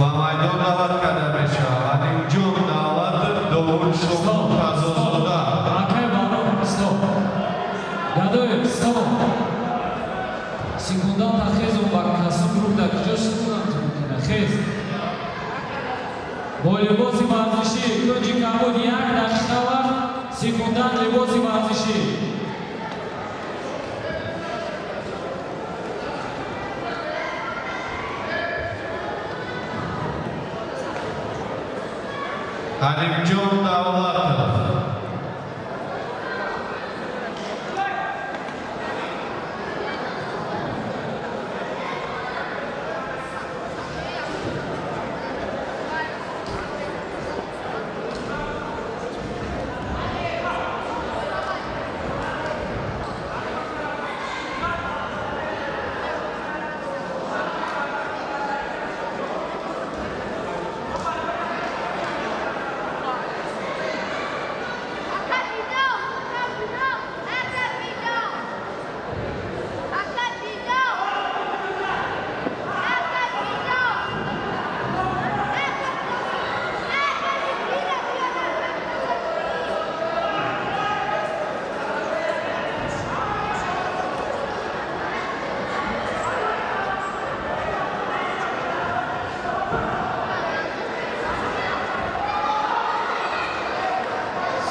Ба майдон дават карда мешавад. Алимҷон Давлатов, Довуд Шомон Тазозода. Акай баром стоп. Гадоев стоп. Секундант Ахезов ба касу груп дар куҷо секундант мумкина хез. Бо либоси варзишӣ кунҷи камбуд 1 дақиқа вақт секундант либоси варзишӣ. Алимҷон Давлатов.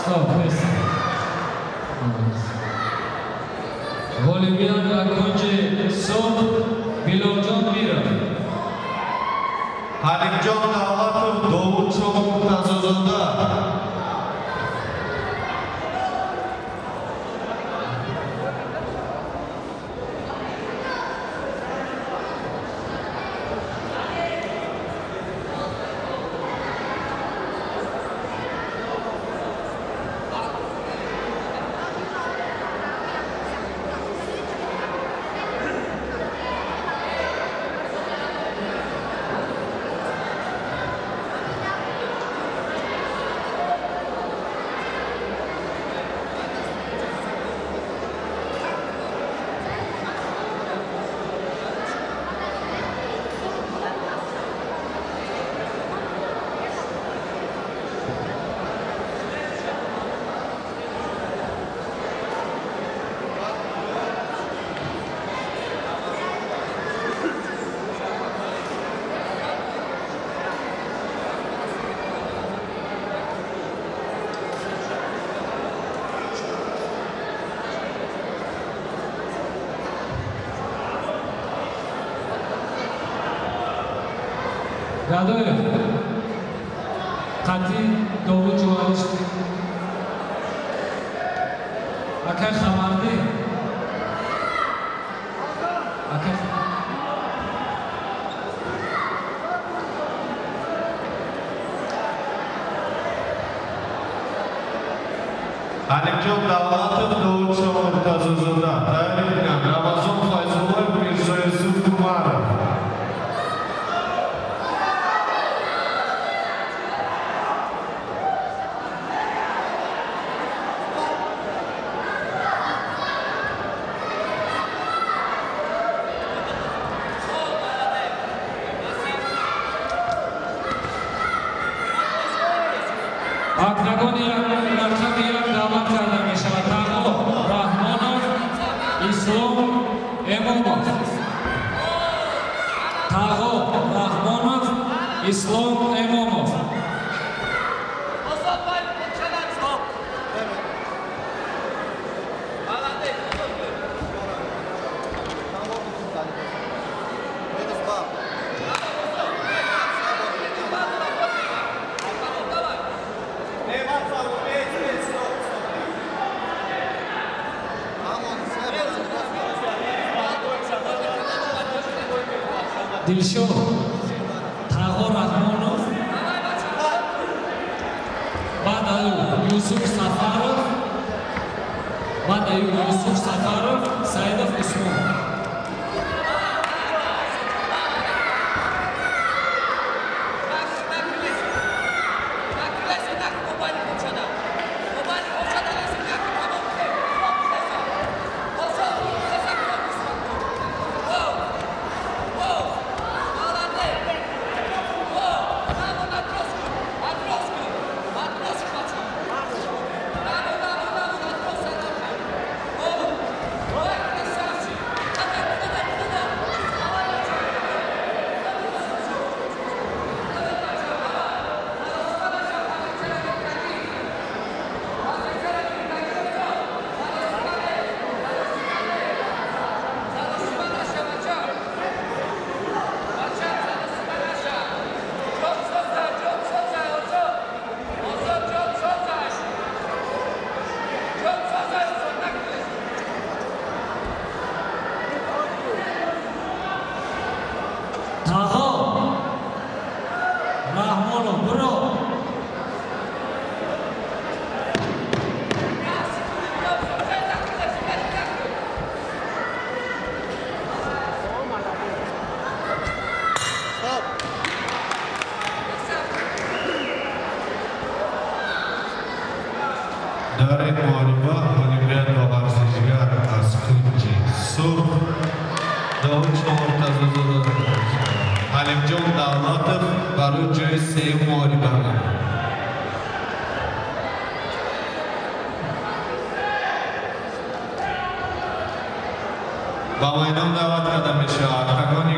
Stop, please. Bolivian Akunji Son Bilorjon Mira. Алимҷон Давлатов, Довуд Шомон Тазозода. Гадоев. Қатӣ Довуд ҷувариш. Акай Хамарди. Акай Алимҷон Давлатов, Довуд Шомон Тазозода. Тайёр Рамазон Файзуллоев, Мирзоюсуф Умаров. Октагони рақами 1 давлат карда мешавад. Таҳо Раҳмонов, Ислом Эмомов. Таҳо Раҳмонов, Ислом Эмомов. Дилшод Таҳо Раҳмонов, баъд Юсуф Сафаров, Саидов Усмон. Tayari muhariba Olimpiada ورزشگر از کنجی سرخ داوود مرتضی حلیم جان دولتov برای جای سه muhariba با میدان دعوت کرده میشه ارتکانی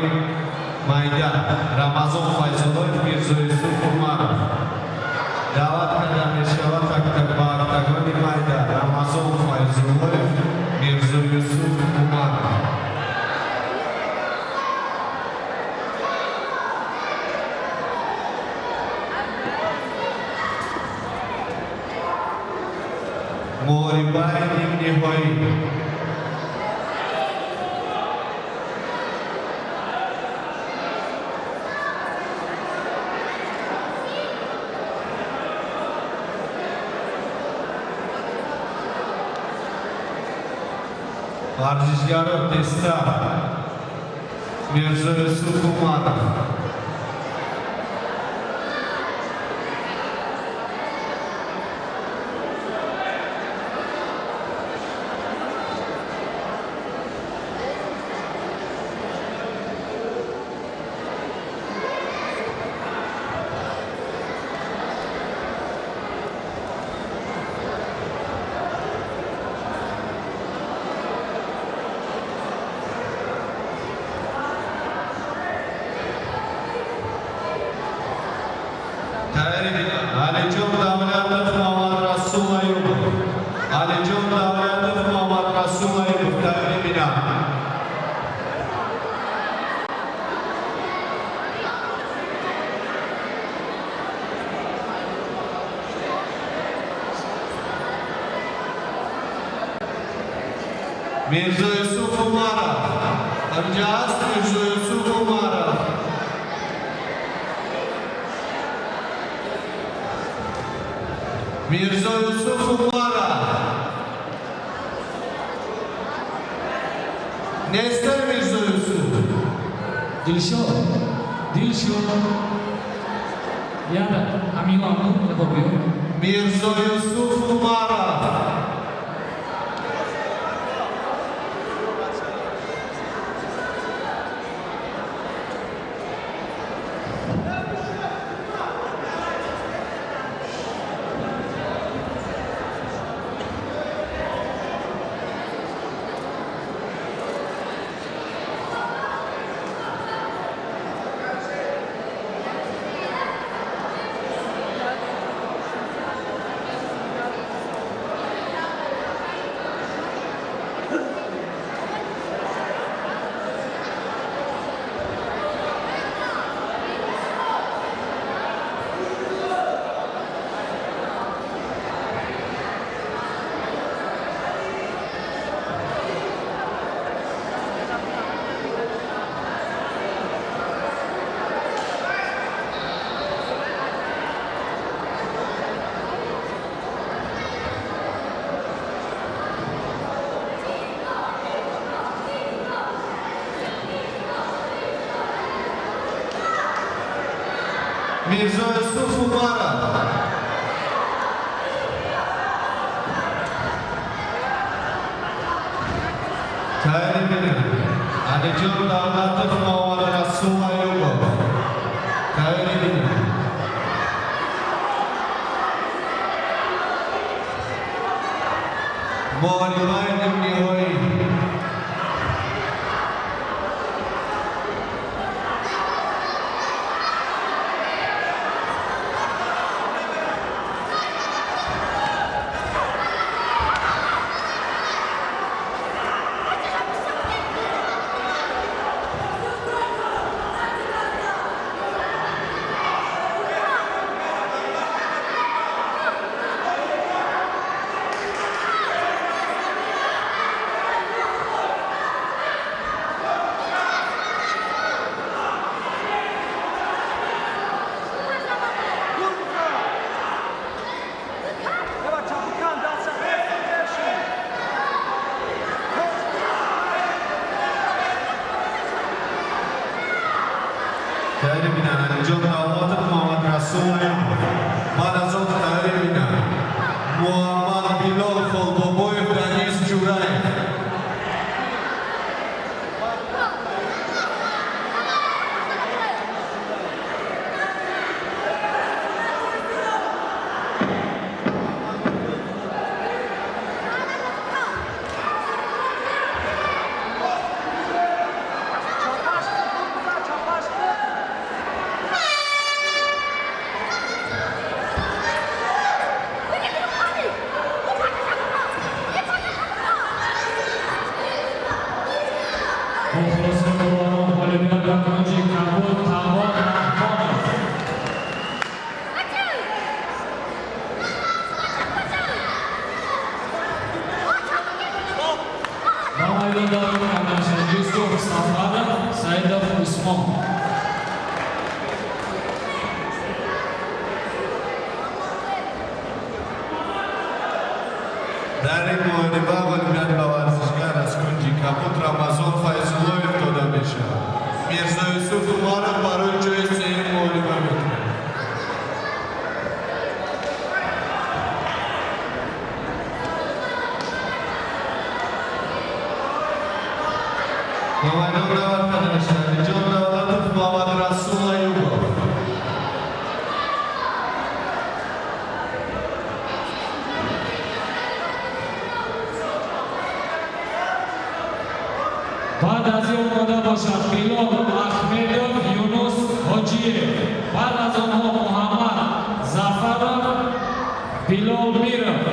میدان رمضان فیض‌الله میرزا یوسف عمرov دعوت کرده میشه با ارتکانی میدان رمضان فیض‌الله میرزا یوسف عمرov muhariba نیم نهایی ورزشگر دسته میرزا یوسف عمرov علیجان دولتov محمد رسول ایوب علیجان دولتov محمد رسول ایوب تبریک میگم میرزا یوسف عمرov اینجا است میرزا یوسف عمرov میرزا یوسف عمرov نستر میرزا یوسف دلشاد یاد همین میرزا یوسف عمرov میرزا یوسف عمرov تایید بینید علیجان دولتov محمد رسول ایوب تایید بینید muhariba نیم نهایی تایید بینن علیجان دولتov محمد رسول ایوب بعد از آن تایید بینن محمد Bilol Xolboboyev, Danis Jurayev. Yusuf Safarov, Saidov Usmon. در این مبارزه اولویت به ورزشکار از کنج کاپوت رمضان فیض‌اللهیف داده می‌شود. میرزا یوسف اومارov برای جای سوم مبارزه می‌کند. به میدان دعوت کرده می‌شود. جان دولتov محمد رسول ایوبov. بعد از این آماده باشد بیلال احمدov، یونس حاجیев. بعد از آنها محمد ظفرov، بیلال میرov.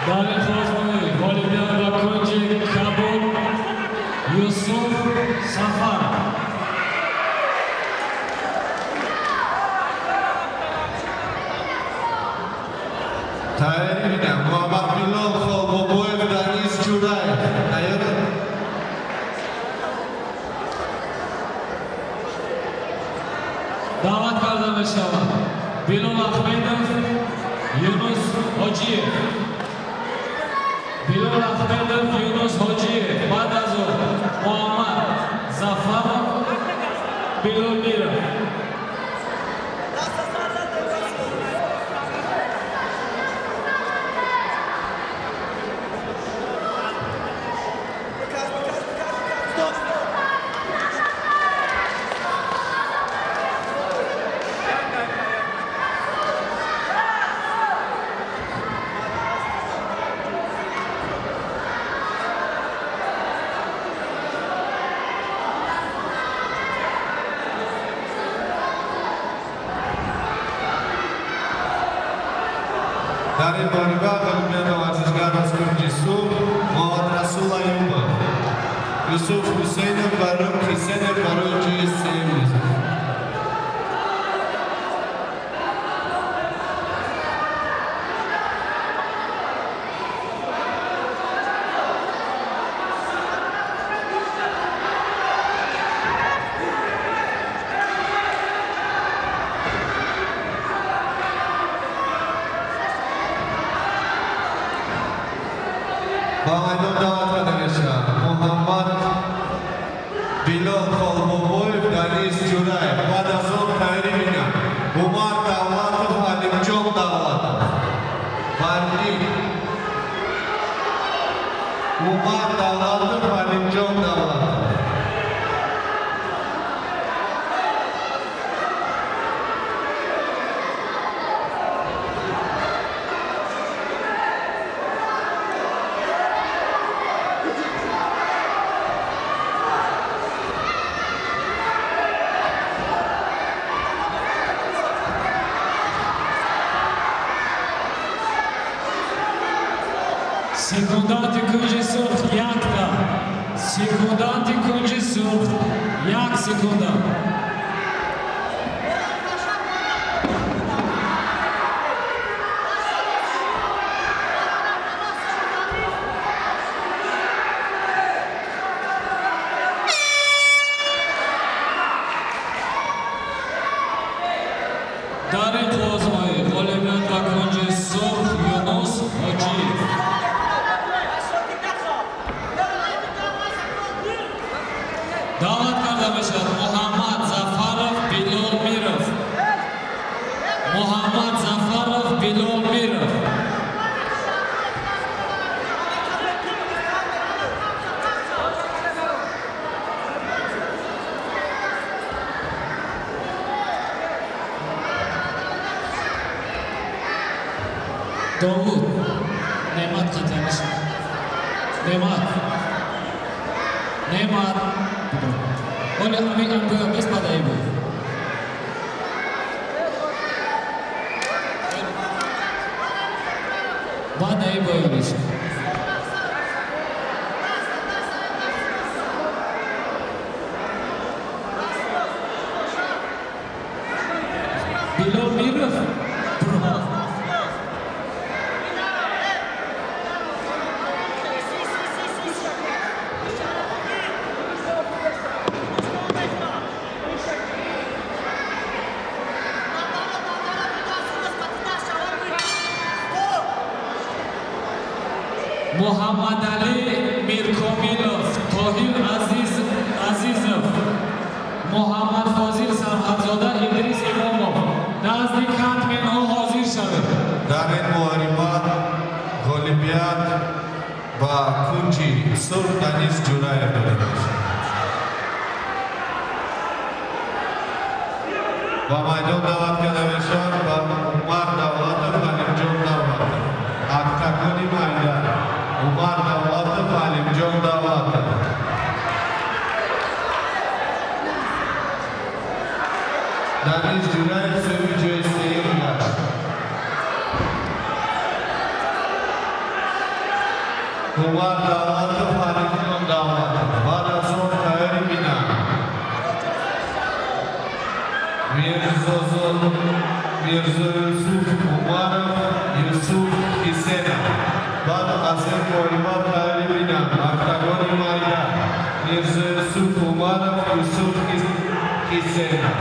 در این خواستگاه والیبال و کنج کابل یوسف سفر. تایید می‌دم محمد بیلال خولبوبویف، دنیس جورایف. تایید. دعوت کرده می‌شود بیلال احمدov، یونس حاجیев. بیلال احمدov، یونس حاجیев. بعد از او محمد ظفرov، بیلال میرov. در این مبارزه والیبال ورزشکار از کنج سوم محمد رسول ایوبov. یوسف حسینov برای کیسنov برای جای سوم می‌زند. با میدان دعوت کرده می‌شود محمد بیلال خولبوبویف، دنیس جورایف. بعد از آن تایید می‌دم عمر دولتov، حلیمجان دولتov. بردی عمر دولتov، حلیمجان دولتov. Секунданти кунҷи сурх 1 та. Секунданти кунҷи сурх 1 секунда. дар ин қозмои ғолибият ба кунҷи сурх Юнус Ҳоҷиев. даъват карда мешавад Муҳаммад Зафаров, Билол Миров. Муҳаммад Зафаров, Билол Миров. Довуд, Немат қатаниш. Немат. Оли амин амгӯям нест падаи буд. Бадаи боёниш. Билол Миров. Muhammad Ali Mirkomilov, Tohir Azizov, Muhammad Fozil Sarhadzoda, Idris Imomov. Nazdi Katmenho hozir шавед. дар ин муҳарибат ғолибият ба кунҷи сурх Данис Ҷураев дода мешавад. ба майдон даъват карда мешавад ба Умар Давлатов, Алимҷон Давлатов. Актакони майдан Умар Давлатов, Алимҷон Давлатов. Данис Ҷураев соҳиби ҷойи сеюм гашт. Умар Давлатов, Алимҷон Давлатов. Баъд аз он тайёри бинанд Мирзо Юсуф Умаров, Юсуф Ҳисенов. Баъд аз ин муҳарибат тайёри бинанд актагони майдан Мирзо Юсуф Умаров, Юсуф Ҳисенов.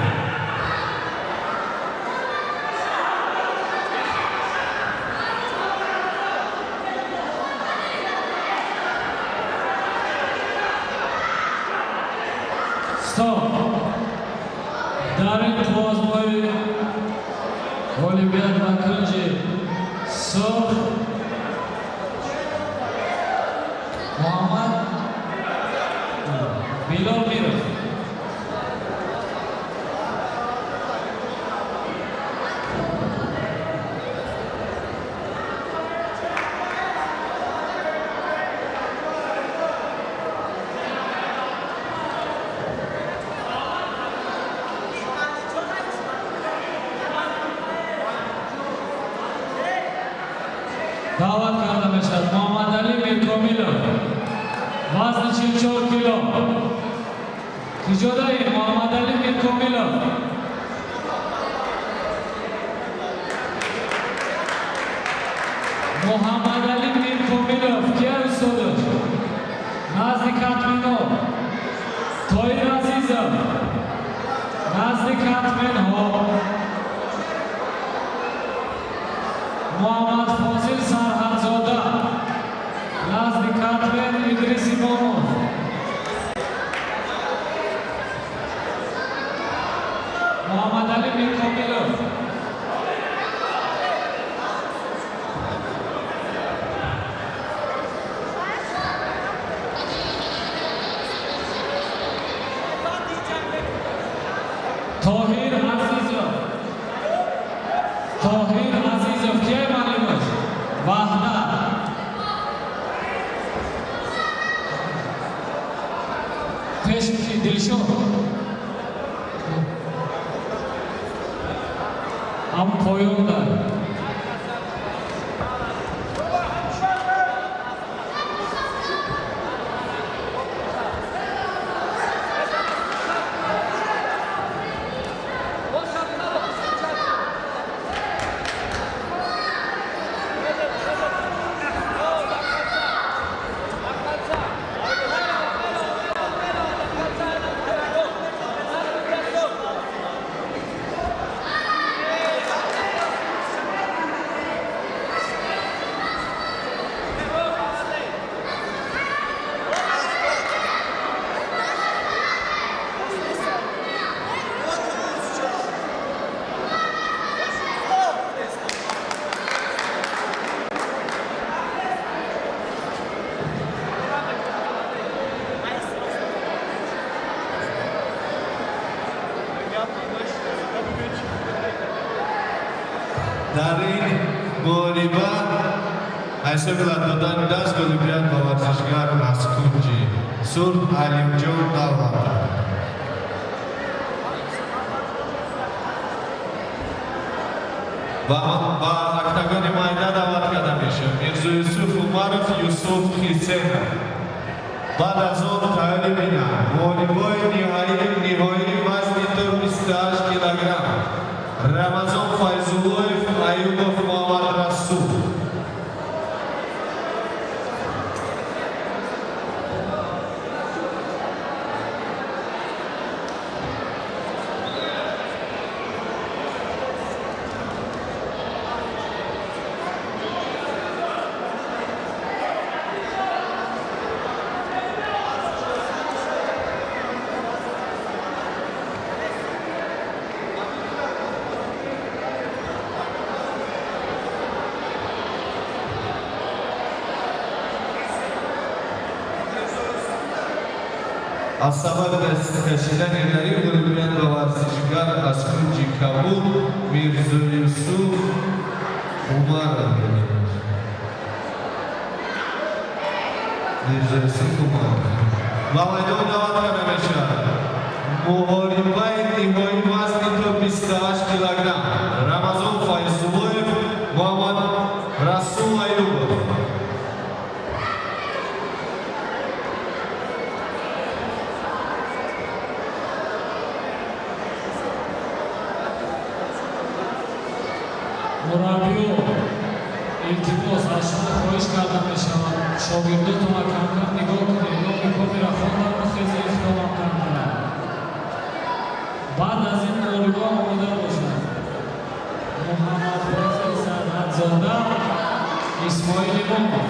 дар ин қозмои ғолибият ба кунҷи сурх Муҳаммад Билол Миров. даъват карда мешавад Муҳаммад Али Миркомилов, вазни 44 кило. Иҷодаи Муҳаммад Али Миркомилов. Муҳаммад Али Миркомилов кия устодош? Назди Катменҳо. Тоир Азизов. Назди Катменҳо. Muhammad Fozil Sarhadzoda, Nazdi Katmen, Idris Imomov. Muhammad Ali Mirkomilov. Tohir Azizov. Tohir Azizov kiyay ma'lumot? Vahda. Peshki Dilshod. Am poyonda. Айсе билан додани даст голи биёд ба варзишгар аз кунҷи Сурх Алимҷон Давлат. Ба актагони майда даъват карда мешавад. Мирзо Юсуф Умаров, Юсуф Хисенов. Баъд аз он таъйин бинанд ғолибои ниҳоии вазни то 28 килограмм Рамазон Файзуллоев, Аюбов Муҳаммад Расул. از سبب دست کشیدن غریب غریبیان و ورزشگر از کنج کابل میرزا یوسف عمر میرزا یوسف عمر و میدان دعوت کرده میشود محاربه نهایی وزن تا 28 کیلوگرم رمضان فیض‌اللهیف محمد رسول ایوبov. مربیو التماس از شما خواهش کرده میشود شاگرداتون را کم کم نگاه کنید نام کافی را خواندن و خیلی احترام کم کنند. بعد از این غالبا آماده باشند. محمد فیض سرحدزاده، اسماعیل امام.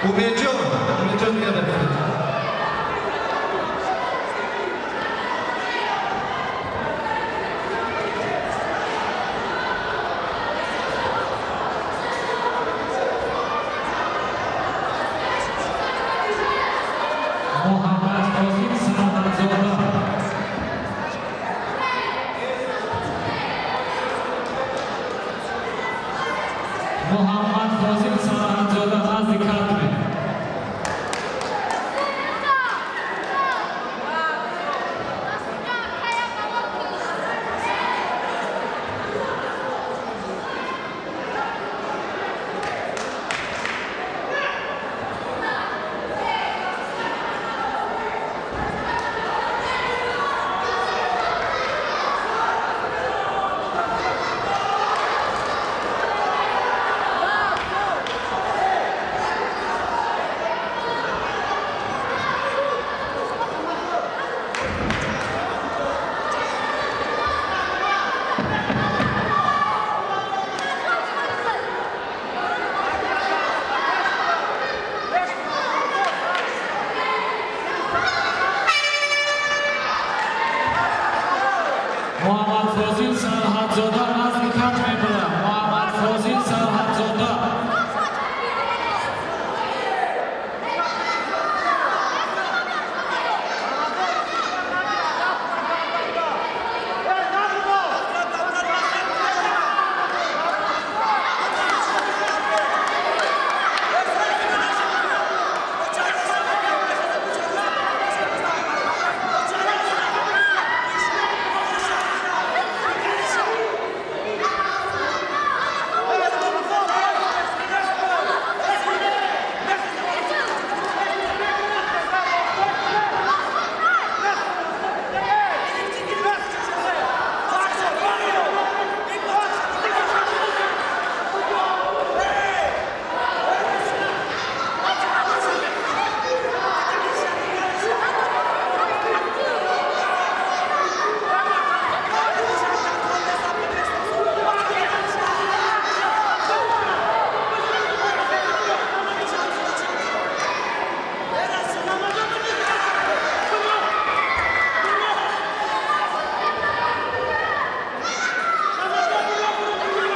Umedjon yada. Muhammad Fozil Sarhadzoda. Muhammad Fozil Sarhadzoda az dikkat. Muhammad Fozil Sarhadzoda az dikkat me'mura. Muhammad Fozil Sarhadzoda.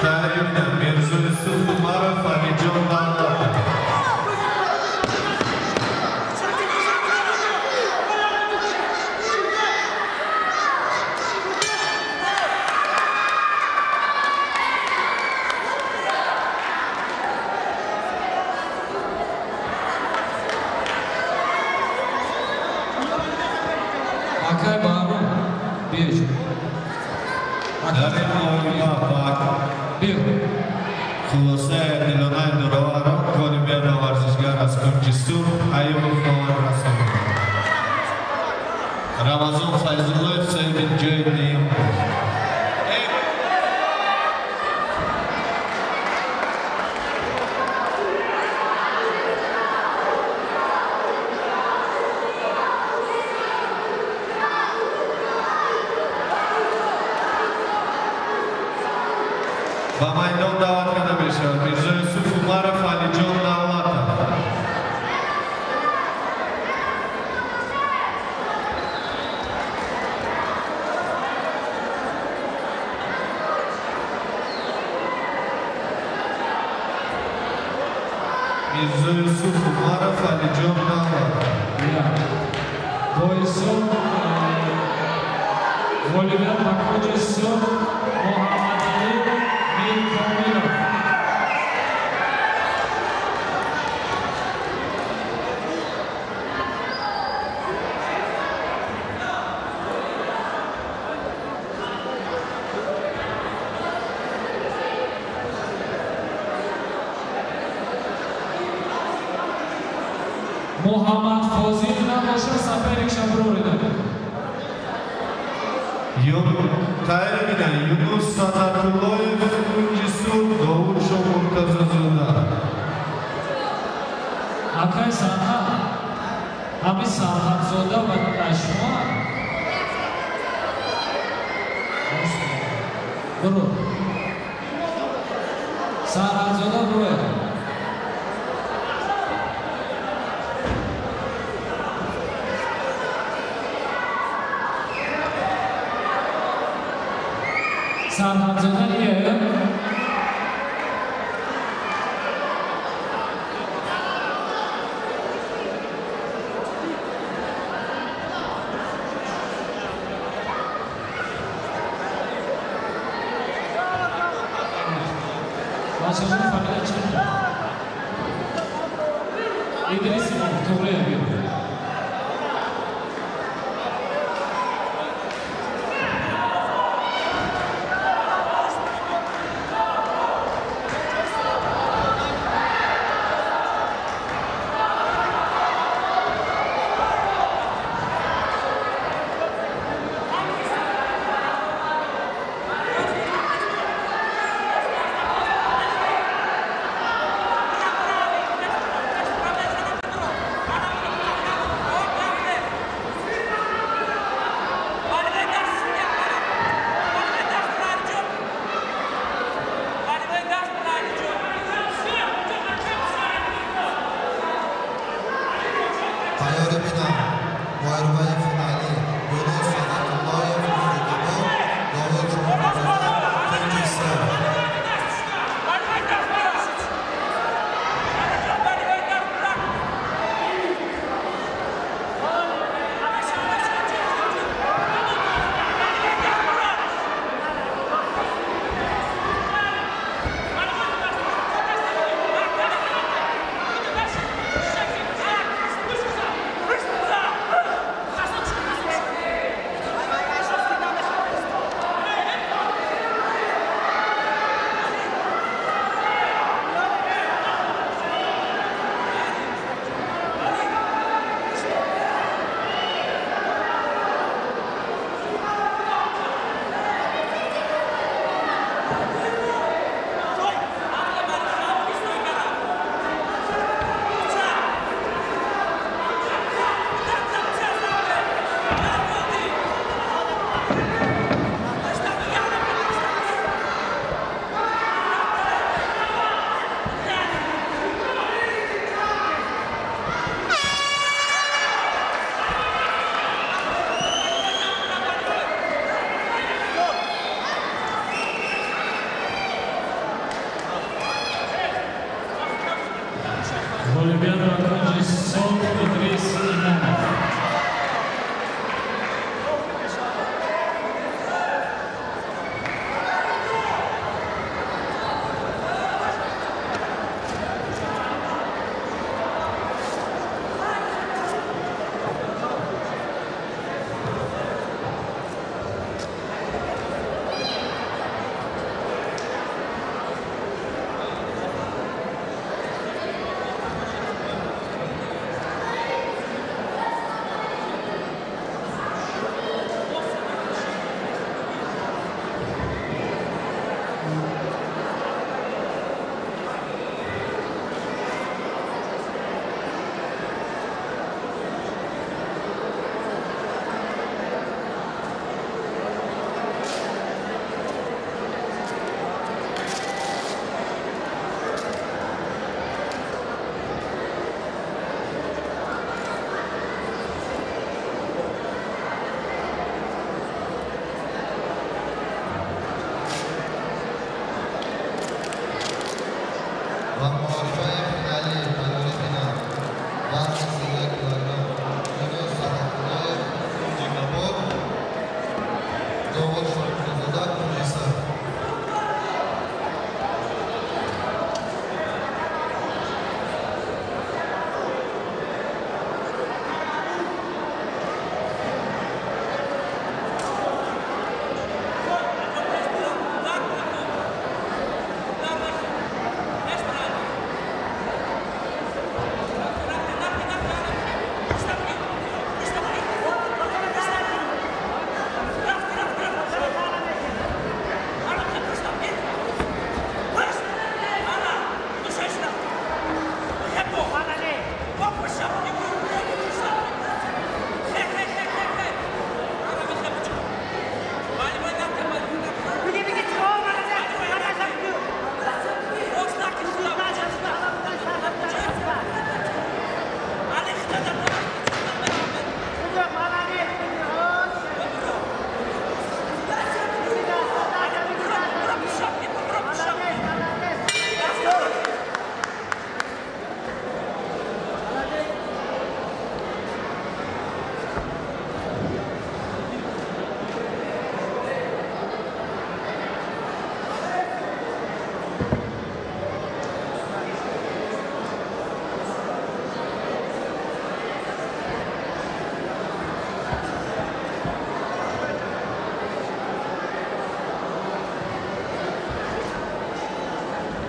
Tarimina, Mirzo Yusuf Umarov, Alijon Davlatov. Akay Barun, bir. Darim Moima Bak, Bir. Xulosai Dilonay Durovarov, Kolibera Varzishgar az Kunjisur, Ayubov Novar Rasamov. Ramazon Fayzullayev, Saidin Joyedin. Ба майдон даъват карда мешавад Мирзо Юсуф Умаров, Алиҷон Давлатов. Мирзо Юсуф Умаров, Алиҷон Давлатов. Boysun, Oliver Makojesun, Muhammad Ali, Mir Komilov. Muhammad Fozil nabosha saperik shabro'rida. Tarimina, Yunus Sanatullayev, Kunjisur, Dovud Murtazazoda. Akay Sarhad, hami Sarhadzoda va Ashma. Buru. Sarhadzoda buru. Sarhadzoda ye. Başarılı familia çıktı. İdris İmam, Tuğrul Emir. Olimpiada Kunji Sol Idris Imamov.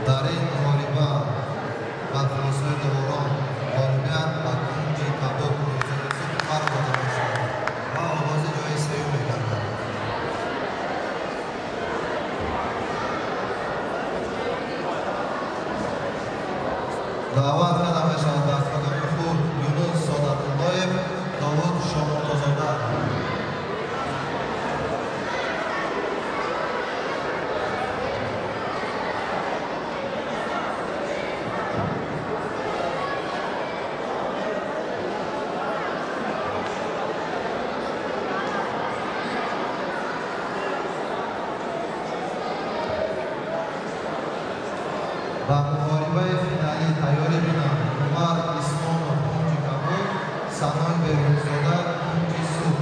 در این مبارزه با فاصله دوران غالبیت با کنجی کباب روزانه فرق داده می‌شود و آغاز جای سیوم می‌گردد. دعوت کرده می‌شود دستگاه خود یونس سادت‌الله‌یف داوود شامرتزاده. و مبارزه فینالی تیاری بینم عمر اسلامov کنجی کباب، سنای بهروززاده کنجی سور.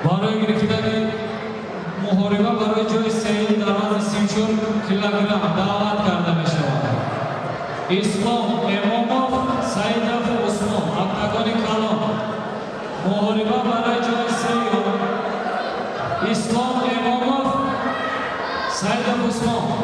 برای گرفتن محاربه برای جای سید در وزن 34 کیلوگرم دعوت کرده می شود. اسلام امامov سیدов عثمان اکتاگون کلان. محاربه برای جای سید اسلام امامov سیدов عثمان.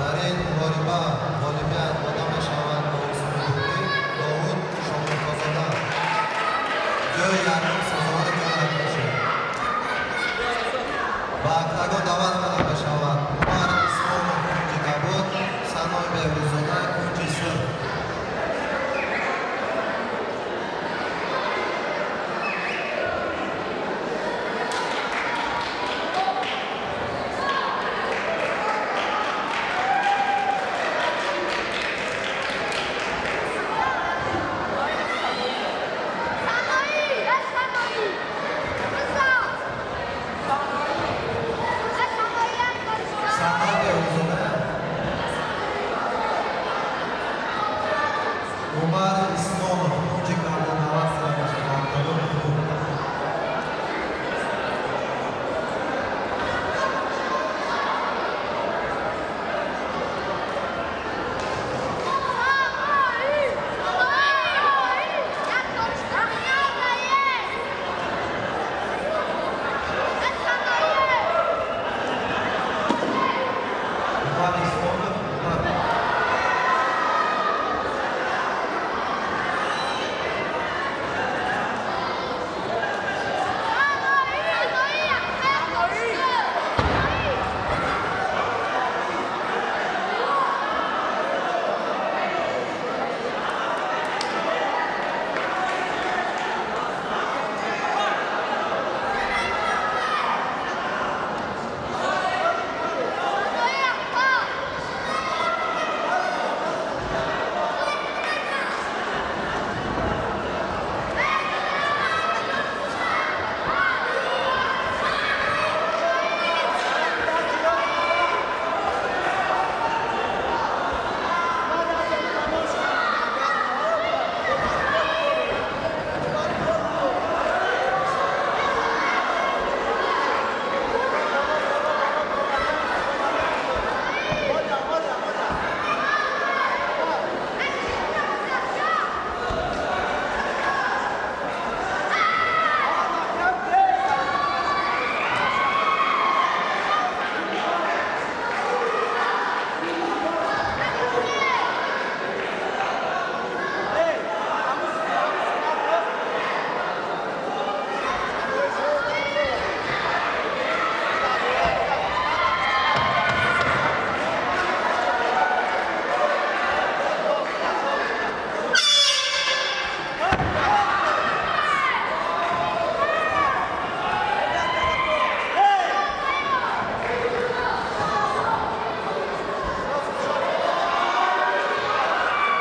در این مبارزه غالبیت داده می‌شود با اسم داوود شامرخزاده جای یکم سزاوار جای میشه و اکتاگون دعوت کرده می‌شود عمر اسمانov کنجی کبود سنای بهروزاده کنجی سر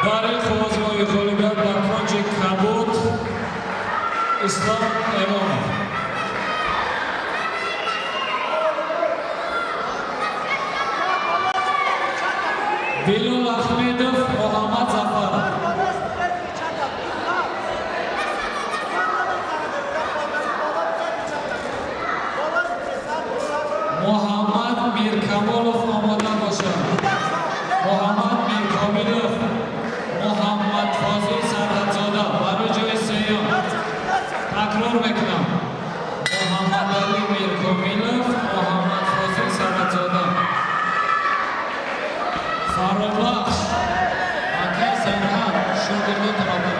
برای خوازهای غالبیت در کنج کبود اسلام امامov Bilal Ahmedov Muhammad Zafarov Muhammad Mirkamolov omoda boshed Muhammad Mirkomilov Muhammad Fozil Sarhatzoda برای جای سیام تکرار میکنم Muhammad Ali Mirkomilov Muhammad Fozil Sarhatzoda Farobakhsh Akay Sarhat shogirdon tarobat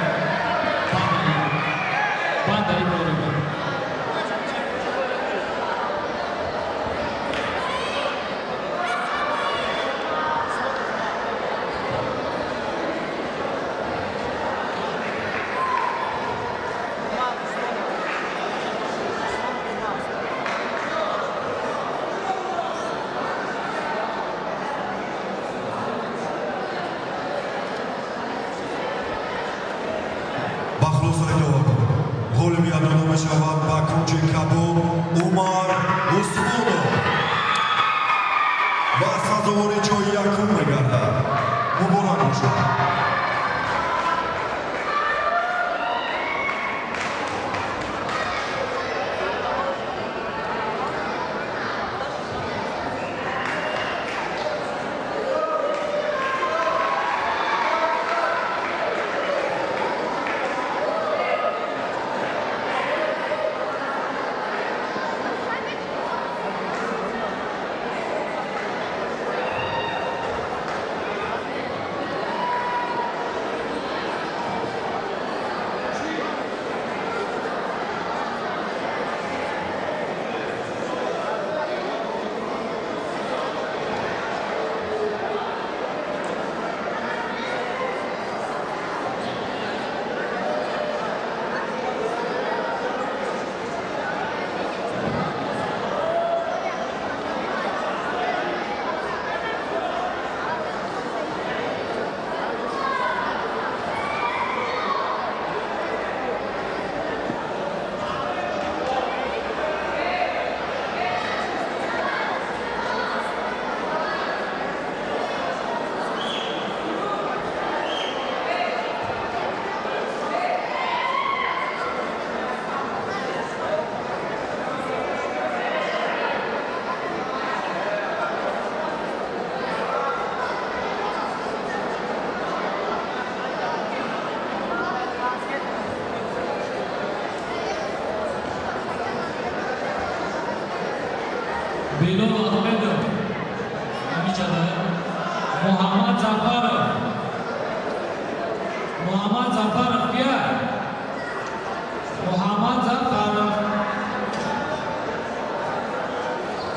bandai borib غالبیت داده می‌شود به کنج کبود عمر عثمانov و سزاوار جای یکم می‌گردد مبارک باشد محمد Zafarov بیا محمد Zafarov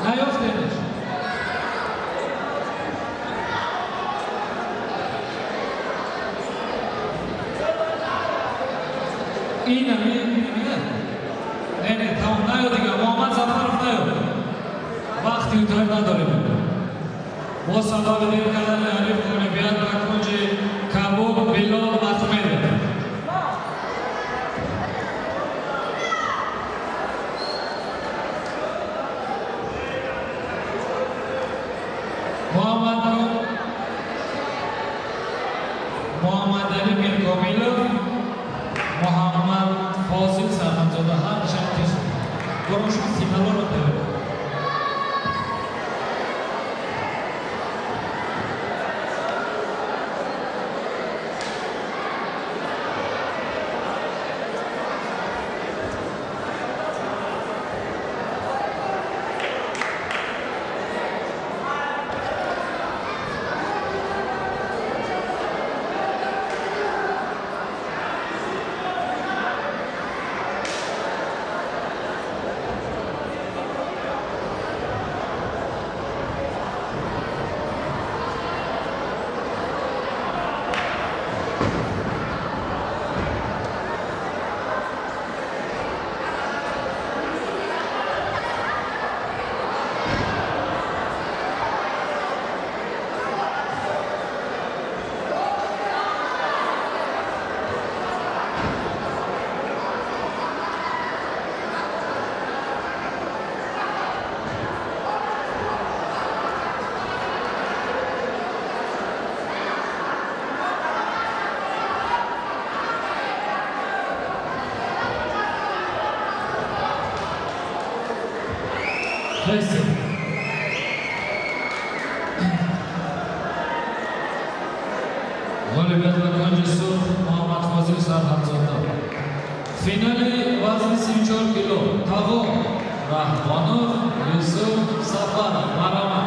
نیافتنش این نه تمام نیاد دیگه محمد Zafarov نیاد وقتی اونطور نداریم با سبب دیر کردن حریف المپیاد و کنج کبوب بلال مخمد محمد علی میرکامیلوف محمد فاضل سرخانزاده هر نشان کسی برامشون فینال رو داره Listen. Olimpiyat koncusu Muhammad Fazil Sarhamzada. Finali vazn 34 kilo. Tavo Rahmonov Yusuf Safarov Marama.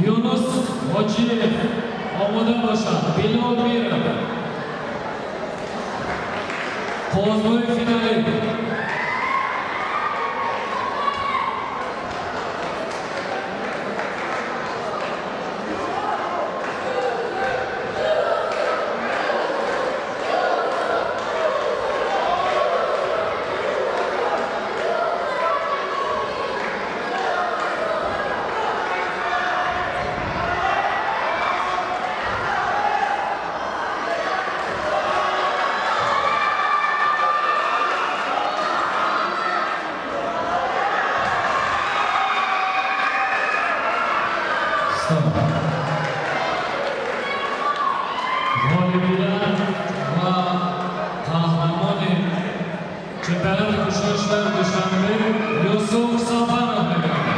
Yunus Hojiyev آماده باشد. بلال میره پازوی فینالی чемпионата кушаевшilар Душанбе Юсуф Сафаров мегардад.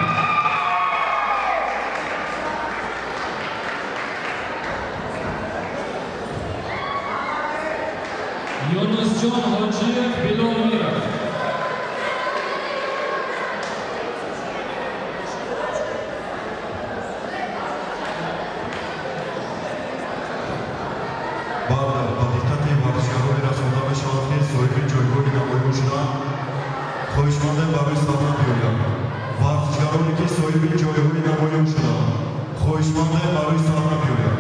Юнусҷон Ҳоҷиев Билол Миров. ба диктати варзишгарони расода мешавад ки соҳиби ҷойгоҳи намоён шуданд хоҳишмандем барои сафар биёяд. Варзишгароне ки соҳиби ҷойгоҳи намоён шуданд хоҳишмандем барои сафар биёяд.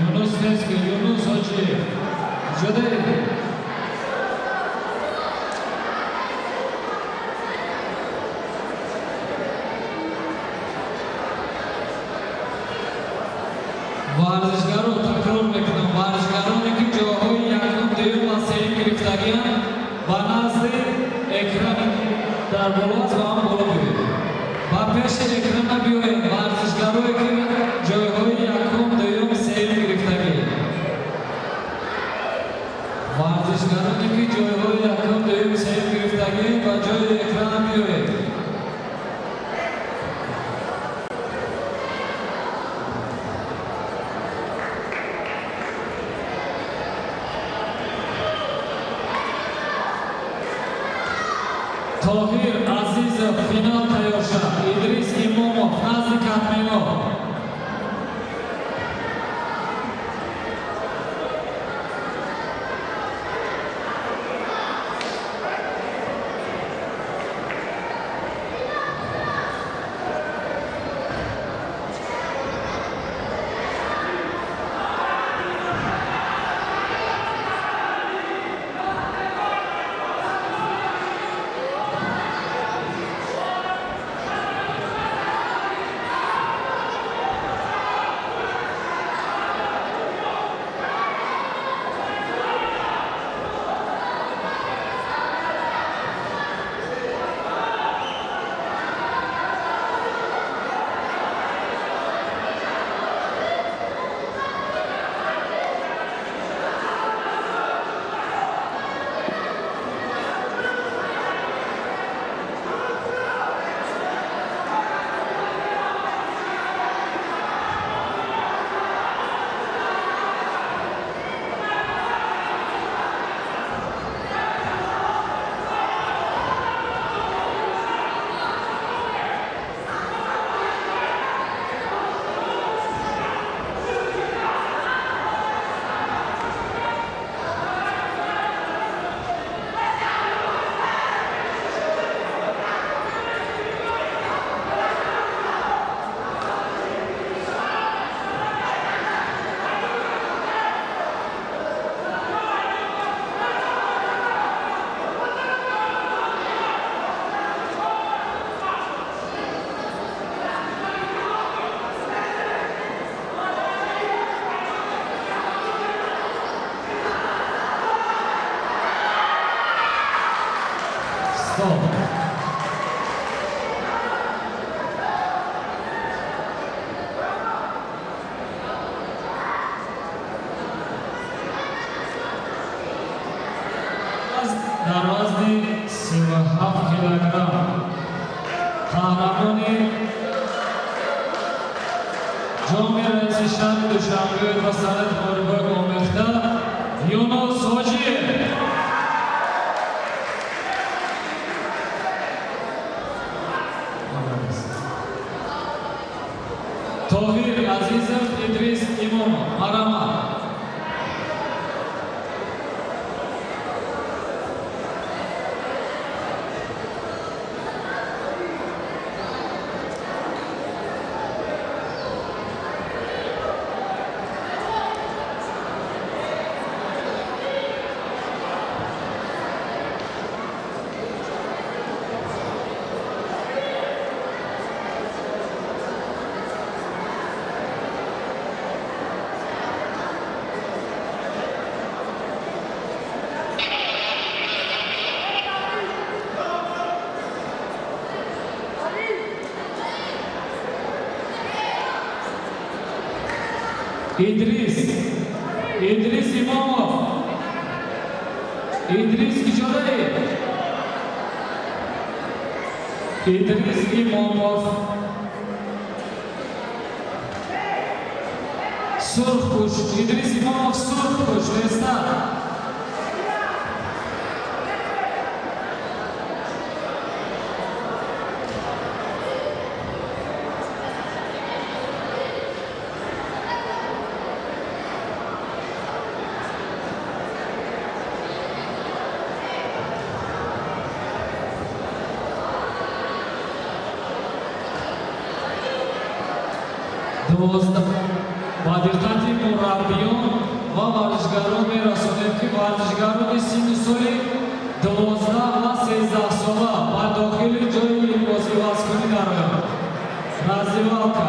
Юнус Тескер, Юнус Ҳоҷиев. Иҷодаед. варзишгаро такрор мекунам, варзишгароне ки ҷойҳои якум, дуюм ва сеюм гирифтагианд ба назди экрани дар боло аст ва ҳам боло биёед. ба пеши экрана биёед варзишгарое ки ҷойҳои якум, дуюм, сеюм гирифтагианд. варзишгароне ки ҷойҳои якум, дуюм, сеюм гирифтагианд ба ҷои экрана биёед. Тоҳир Азизов финал тайёр шуд. Идрис Имомов назди Катменов. Stop. дар вазни 37 килограмм қаҳрамони ҷоми раиси шаҳри Душанбе ба санаи ғорибак омехта Юнус Ҳоҷиев. Тоҳир Азизов, Идрис Имомов, Марама. İdris İmamov. İdris Gijoday. İdris İmamov. Surxkush. İdris İmamov Surxkush. Resta. با دقت مربیان و ورزشکاران می‌رسانیم که ورزشکاران سن سال 12 و 13 ساله با داخل جای بازی کنی دارند. رزیوالکا.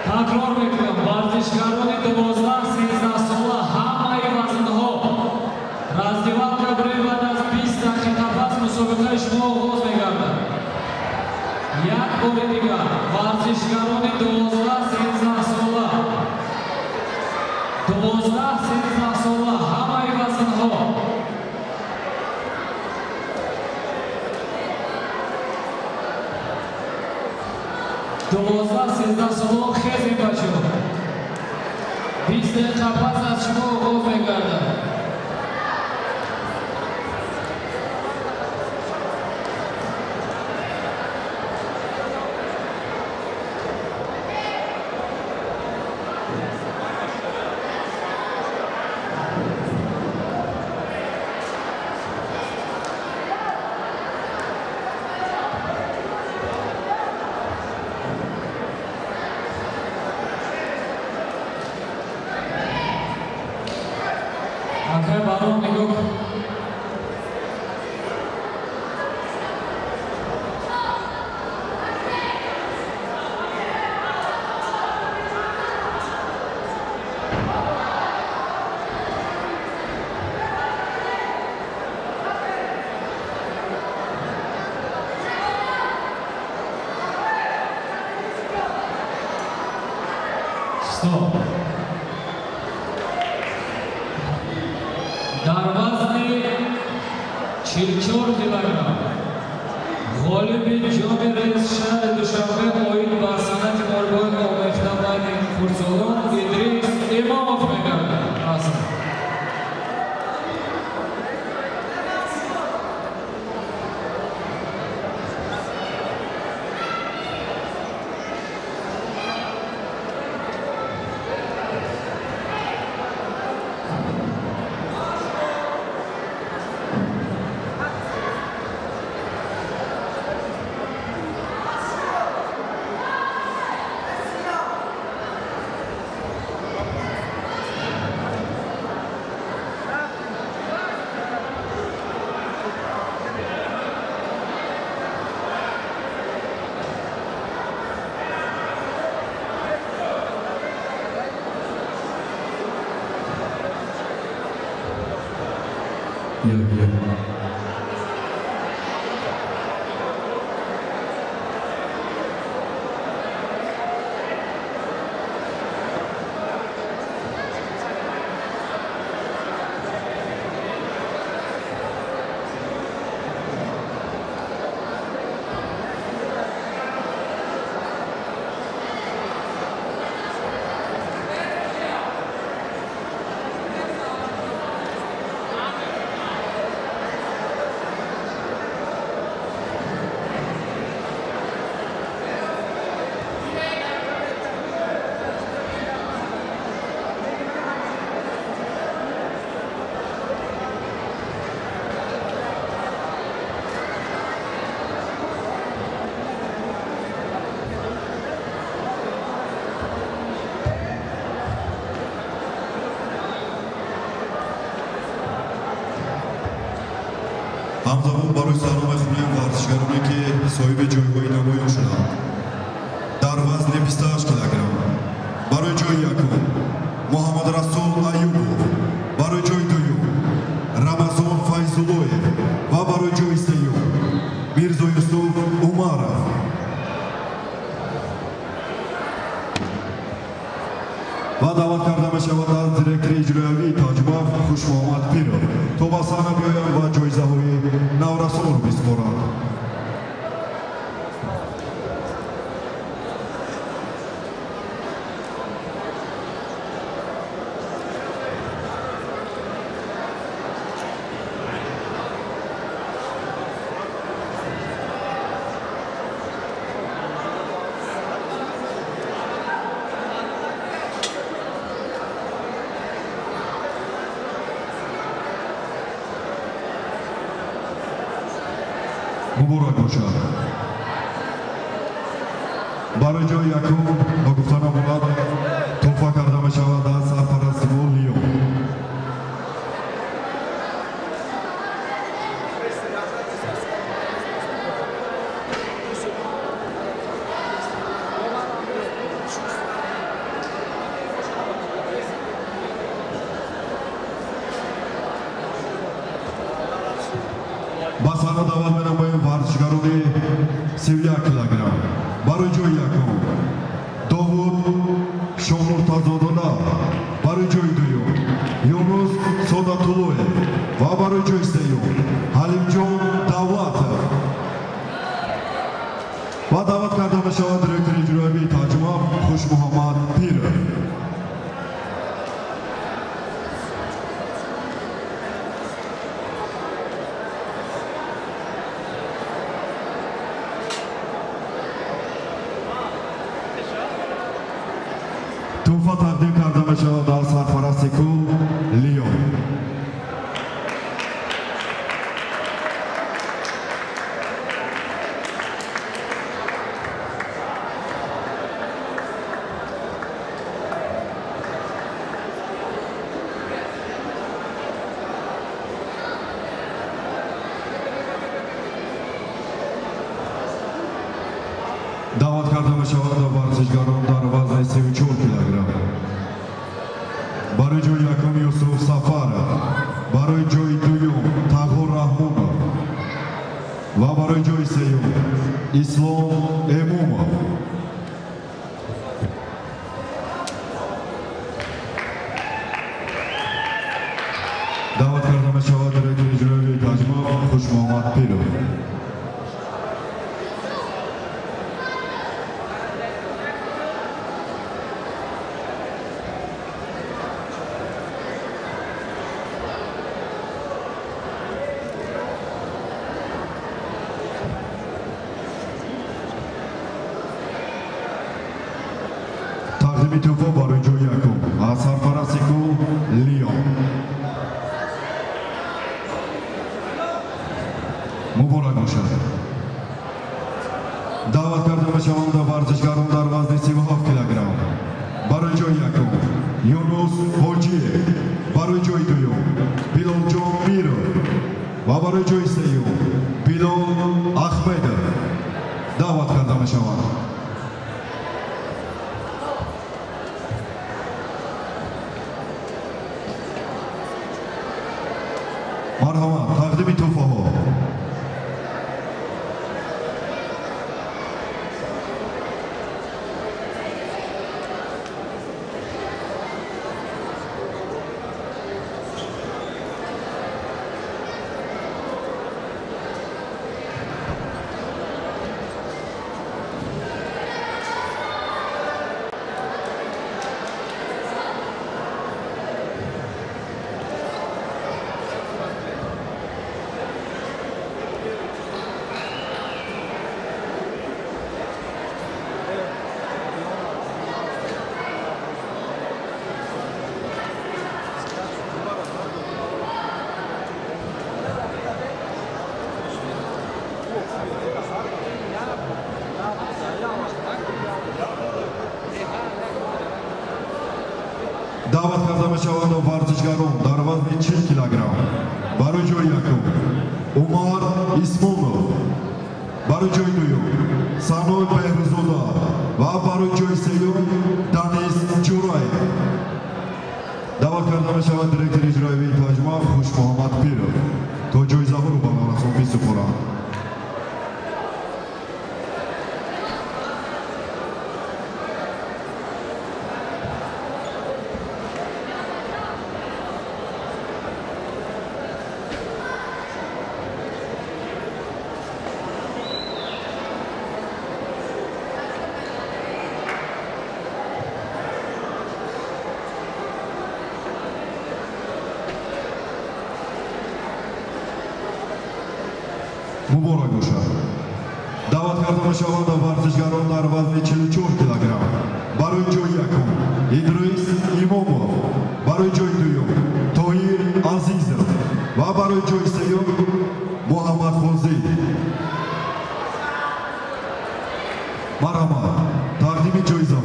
تکرار می‌کنم ورزشکاران 12 13 ساله همه وزن‌ها. رزیوالکا برای بعد از 20 دقیقه پس مسابقه شما آغاز می‌گردد. یک بار دیگر ورزشکاران 12 13 ساله 12 13 ساله همه وزن‌ها دوازده 13 ساله خیلی بچه‌ها 20 دقیقه پس از شما آغاز می‌گردد. آخر بارون نگاه Stop. در وزن 44 کیلوگرم غالب جام رئیس شهر دوشنبه آیین بر سنت مربوط آمیخته بین خردسالان ادریس امامov می‌گردد. همزمان برای سلام خونیم ورزشکارانی که صاحب جایگاه نمایان شدند. در وزن 28 کیلوگرم برای جای یکم محمد رسول ایوبов، برای جای دوم رمضان فیضуллоев و برای جای سوم میرزا یوسف عمرov. و دعوت کرده می شود از دیرکتر اجرایی تاجماف خوش محمد پیرو تا با صحنه بیاید و جایزه های نورسان رو بسپارند. مبارک باشد. برای جای یکم با گفتن بولد توفه کرده می شود از سرپرستگاه لیون. با صحنه دعوت می نماییم ورزشکاران 31 کیلوگرم. برای جای یکم داوود شامرتازادالا، برای جای دوم یونس ساداتولوی و برای جای سیوم حلیم جان دعوت و دعوت کرده می شود دیرکتر اجرایی تاجماف خوش محمد پیر. توفه تقدیم کرده می شود از سرپرستگاه لیون. دعوت کرده می شود ورزشکاران در وزن 34 کیلوگرم. برای جای یکم یوسف سفر، برای جای دوم طاهر رحمان و برای جای سیوم اسلام امومov. دعوت کرده می شود دیرکتر اجرایی تاجماف خوش محمد پیرو. تقدیم توفه برای جای یکم از سرپرستگاه لیون. مبارک باشد. دعوت کرده می شوند ورزشکاران در وزن 37 کیلوگرم. برای جای یکم یونس حاجی، برای جای دوم بیلال جان میرو و برای جای سیوم بیلال احمد دعوت کرده می شوند. مرحبا، تقدیم توفه ها. دعوت کرده می شود ورزشکاران در وزن 40 کیلوگرم. برای جای یکم عمر اسمانov، برای جای دوم سانوی بهروزода و برای جای سیوم دانیس جورای. دعوت کرده می شود دیرکتر اجرایی تاجماف خوش محمد پیرو تا جایزه ها رو به مراسم بسپارند. مبارک باشد. دعوت کردم شوند ورزشکاران در وزن 44 کیلوگرم برای جای یکم ادریس امامov، برای جای دوم طاهر عزیزov و برای جای سوم محمد خونزی. مرحبا، تقدیم جایزه ها.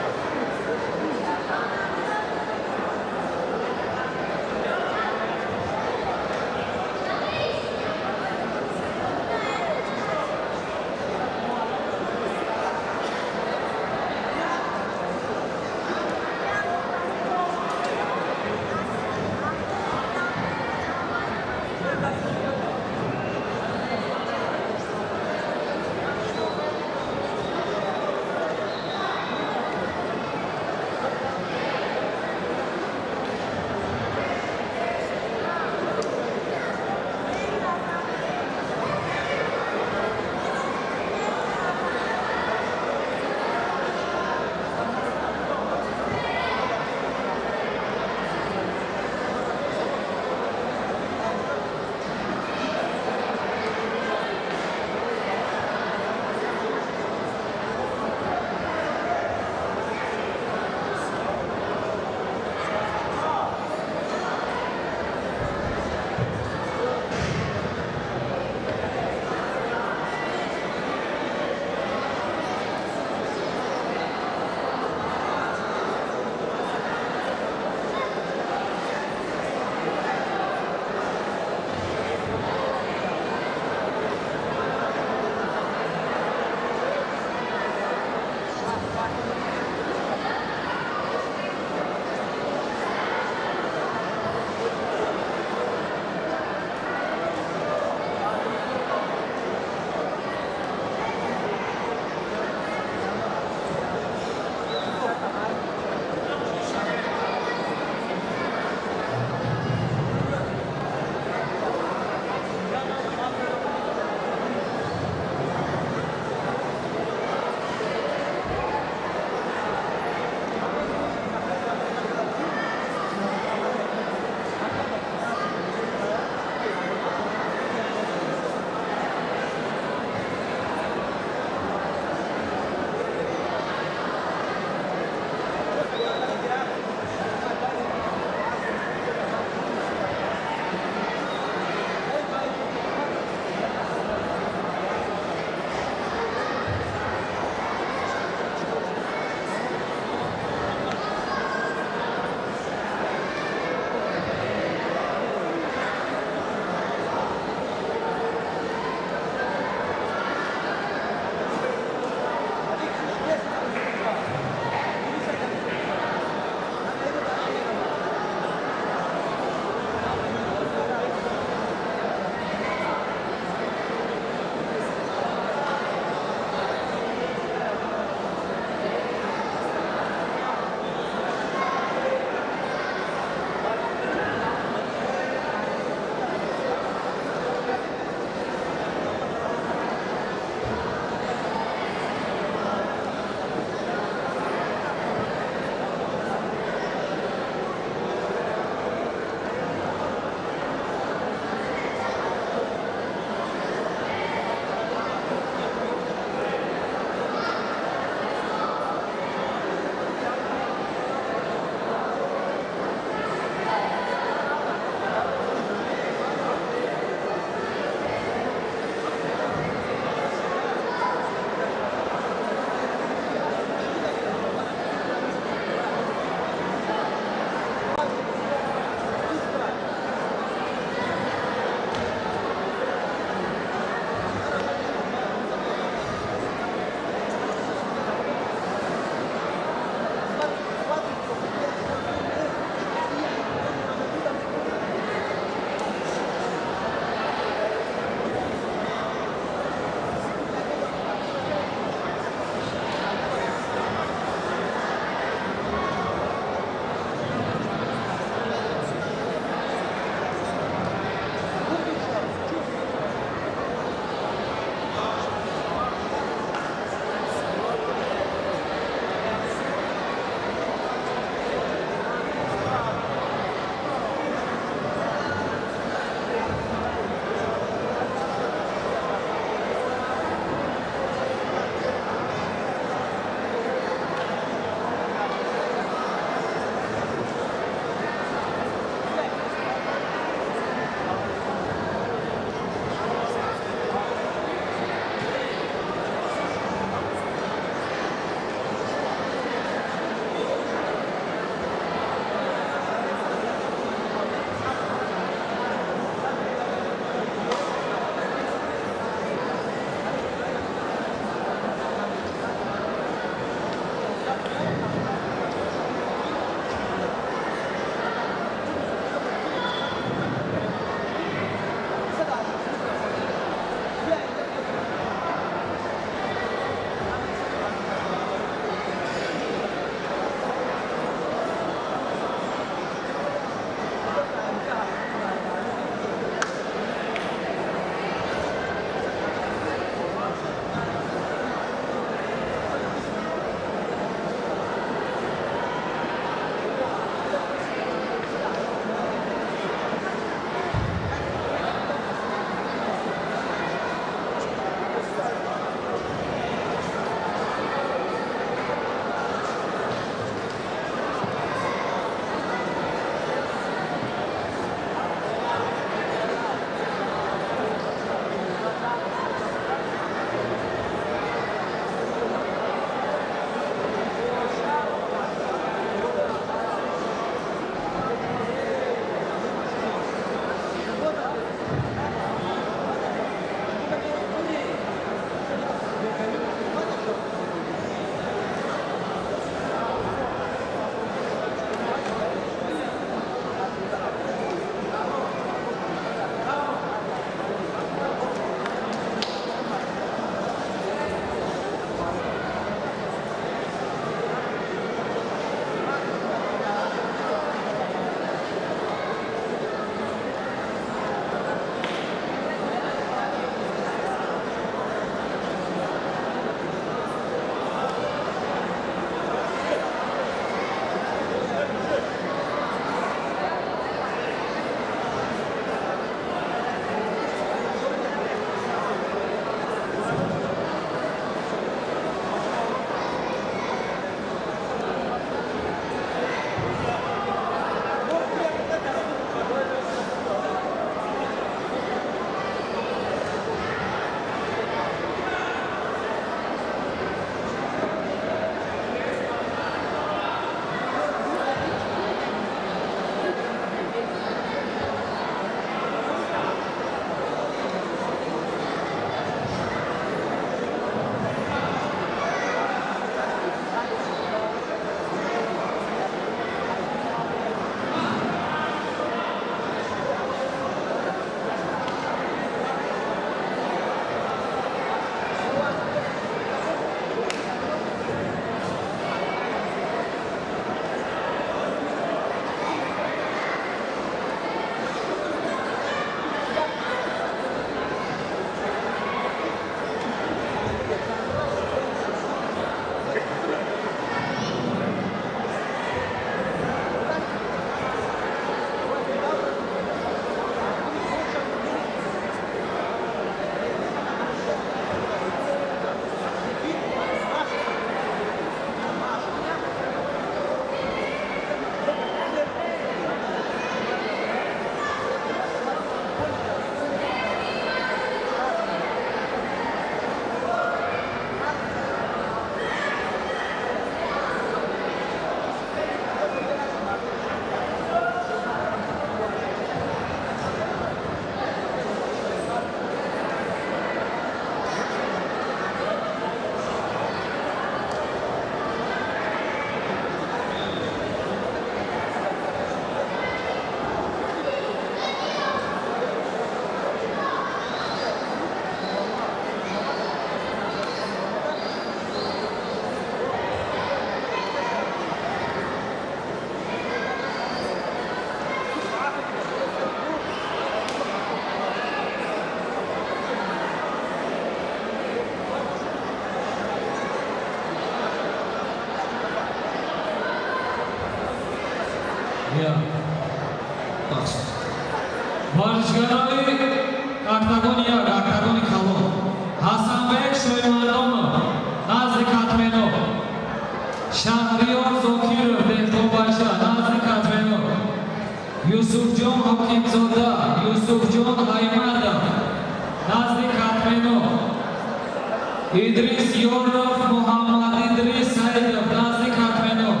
Idris Yorov, Muhammad Idris Saidov, Nazlik Hatmenov,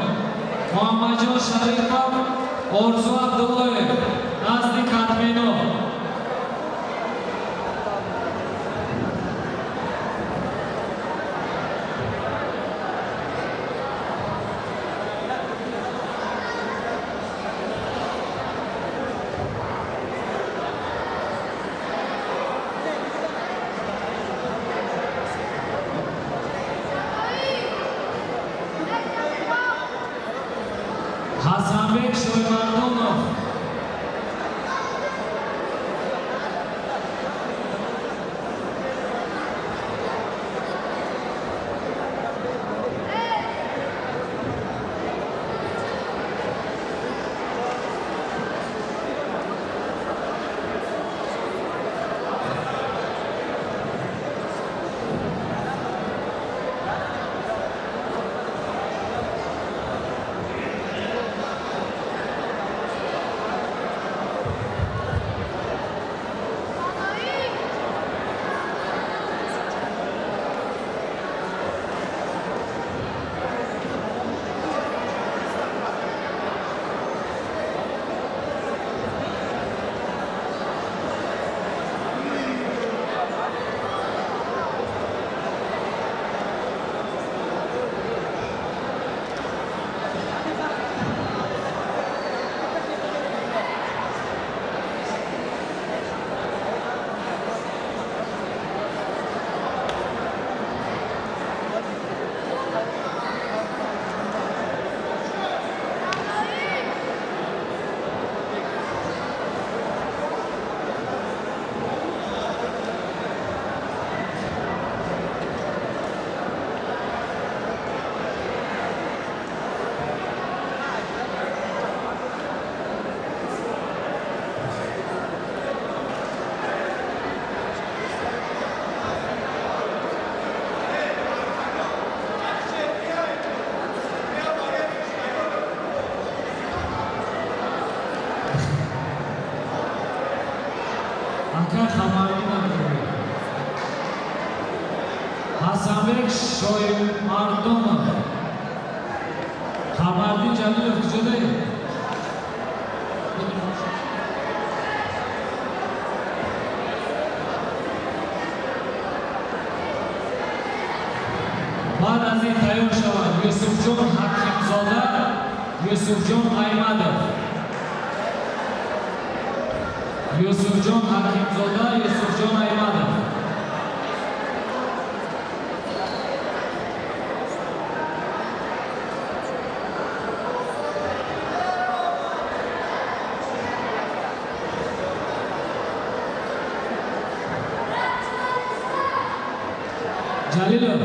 Muhammadjon Sharifov, Orzu Abdullayev, Nazlik Hatmenov. Hasanbek Shoymardonov. Hasanbek Shoymardonov. Xabardi Jalilov kuzoda. Ba'd az in tayyor shavad Yusufjon Hakimzoda, Yusufjon Aymadov. Yusufjon Hakimzoda, Yusufjon Aymadov. Jalilov.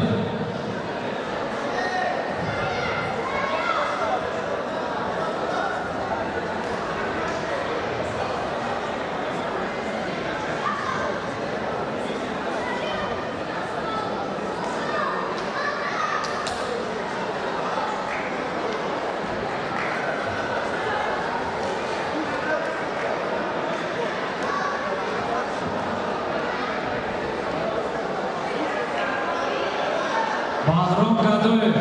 Bahrom Gadoyev.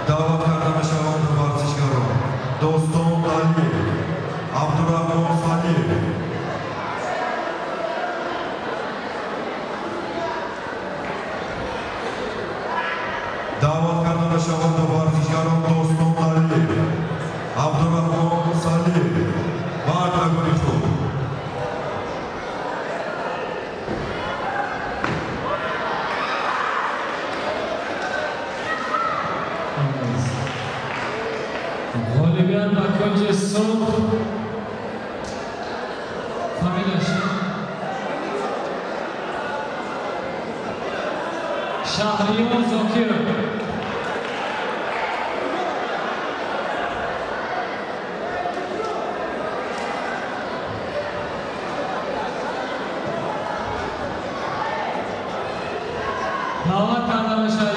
Davat kardana şavandı varzişgaro. Dostum Aliyev, Abdurrahman Salih. Davat kardana şavandı varzişgaro. Dostum Aliyev, Abdurrahman Salih. Marta Gülüşov. G'olibiyat Bakonji So'q. Familiyasi Shahriyor Zokirov.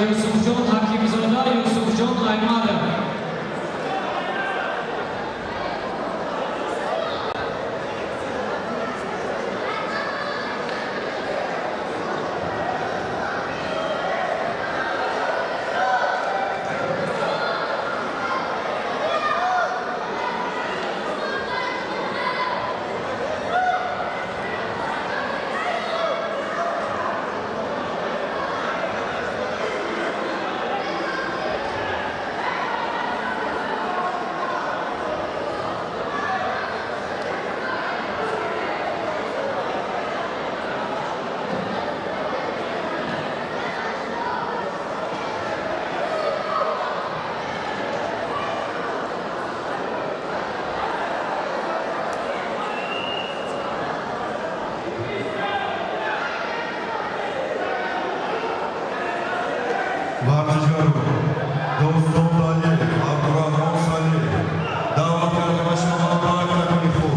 Yusufjon Hakimzoda, Yusufjon Aymarov. Vartıcılar Dostum Dali, Abdurrahman Salih, davat arkadaşlarına bağırına konuşuyor.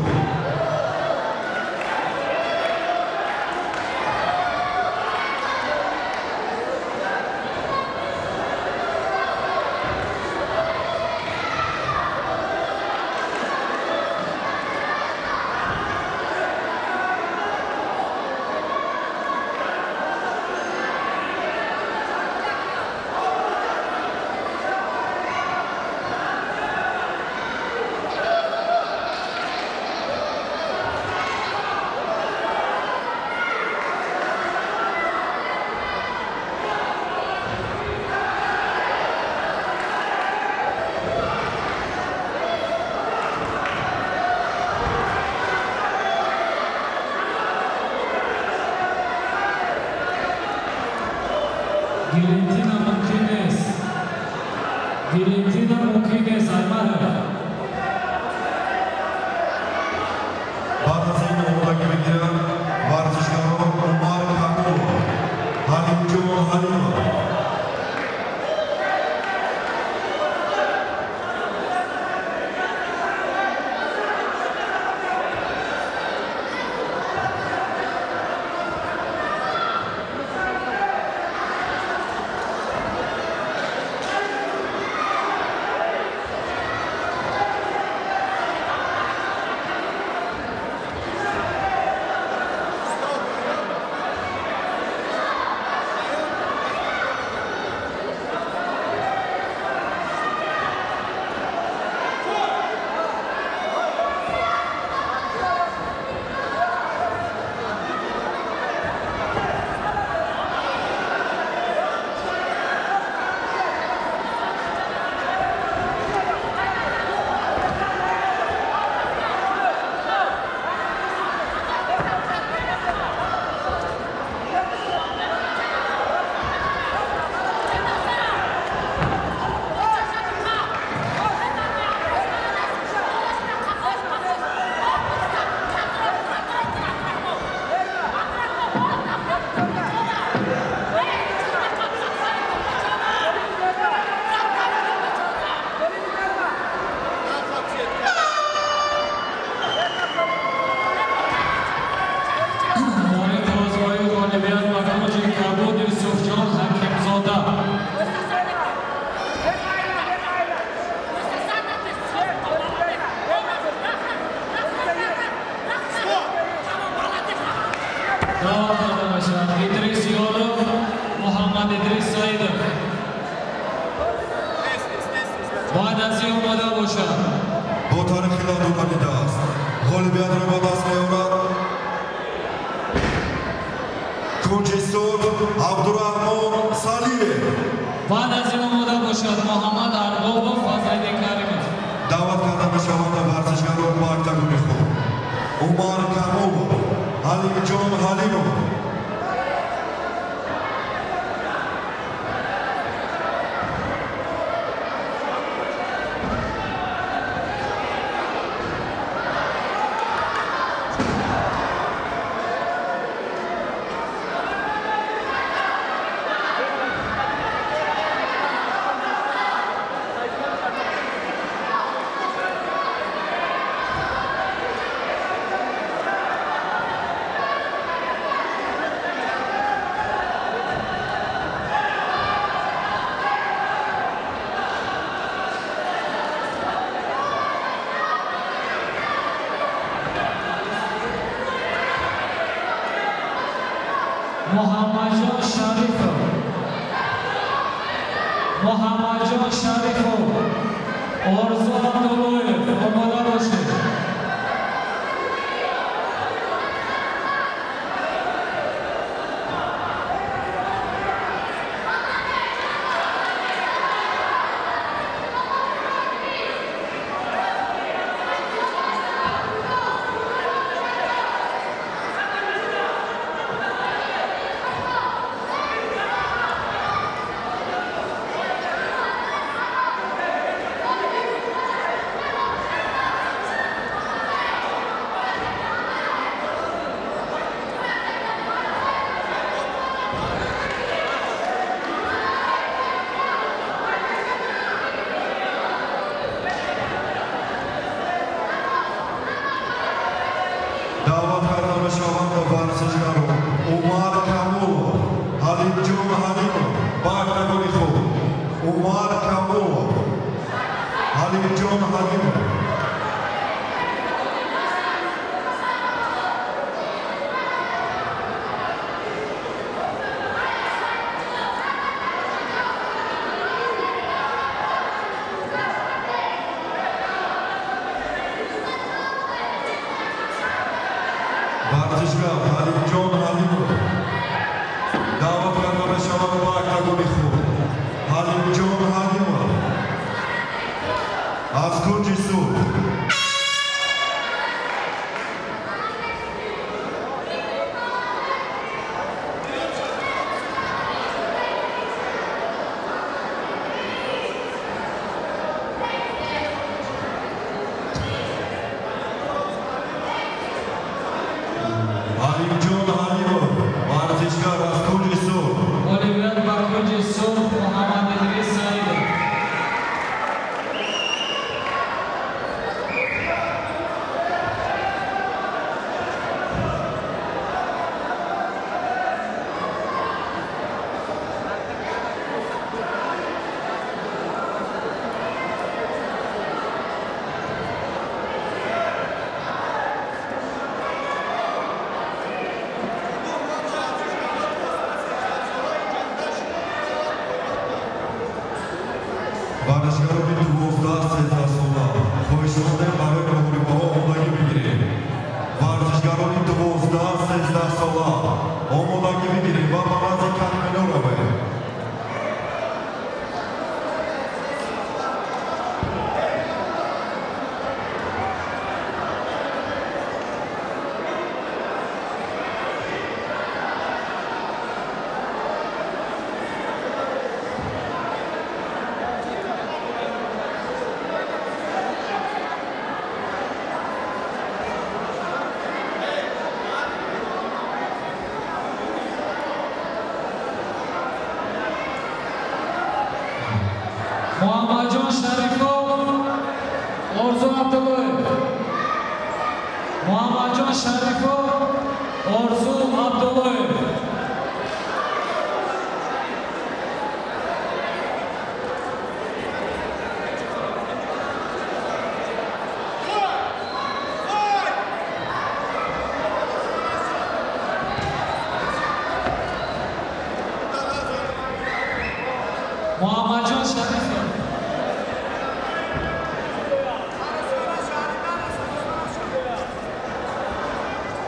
Valentina Mukines Aymarov. Batısı'nın oradaki giren Vartıcılar Umar Kamil, Halimjon Halimov. İdris Yorov, Muhammad İdris Saidov. Vadasi omada boshad. Bu tarixiy lavhalarda g'olibiyat ro'yxatasiga yo'rab Kunjisur Abdurrahman Saliyev. Vadasi omada boshad. Muhammad Arbobov, Fazliddin Karimov. Da'vat qadami shavonda Vartishkar Umar Umar Kamilov, Halimjon Halimov. محمدجان شریفov محمدجان شریفov آرزو عبداللهev آماده باشید دعوت کرده بشوند و ورزشکاران عمر کاملov حلیمجان حلیمov با اکتگانی خود عمر کاملov حلیمجان حلیمov ورزشگاه حلیمجان حلیمov دعوت کرده بشوند با اکتگانی خود حلیمجان حلیمov از کنج صلح حلیمجان حلیمov ورزشکار از کنج صلح الیویت با کنج صلح محمد ادریس سعیدov ورزشکاران 12-13 ساله خواهشمند برای مهاجم‌ها آمادگی بگیرید. ورزشکاران 12-13 ساله آمادگی بگیرید و به مرز کتمنو روید. محمدجان شریفov آرزو عبداللهev محمدجان شریفov آرزو عبداللهev محمدجان شریفov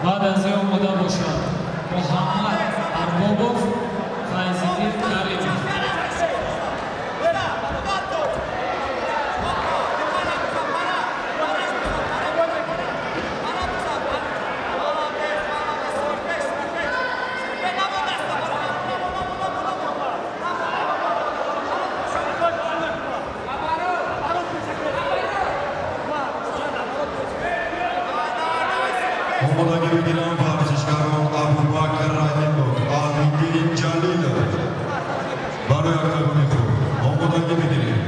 بعد از این آماده باشد محمد اربابov فیض‌الدین کریمov آمادگی بگیرند ورزشکاران ابوبکر رحیمov علیدین جلیلov برای اکتگانی خود آمادگی بگیرید.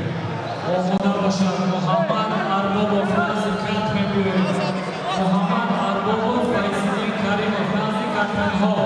آماده باشد محمد اربابov نزد کتم بیایید محمد اربابov فیض‌الدین کریمov نزد کتمن‌ها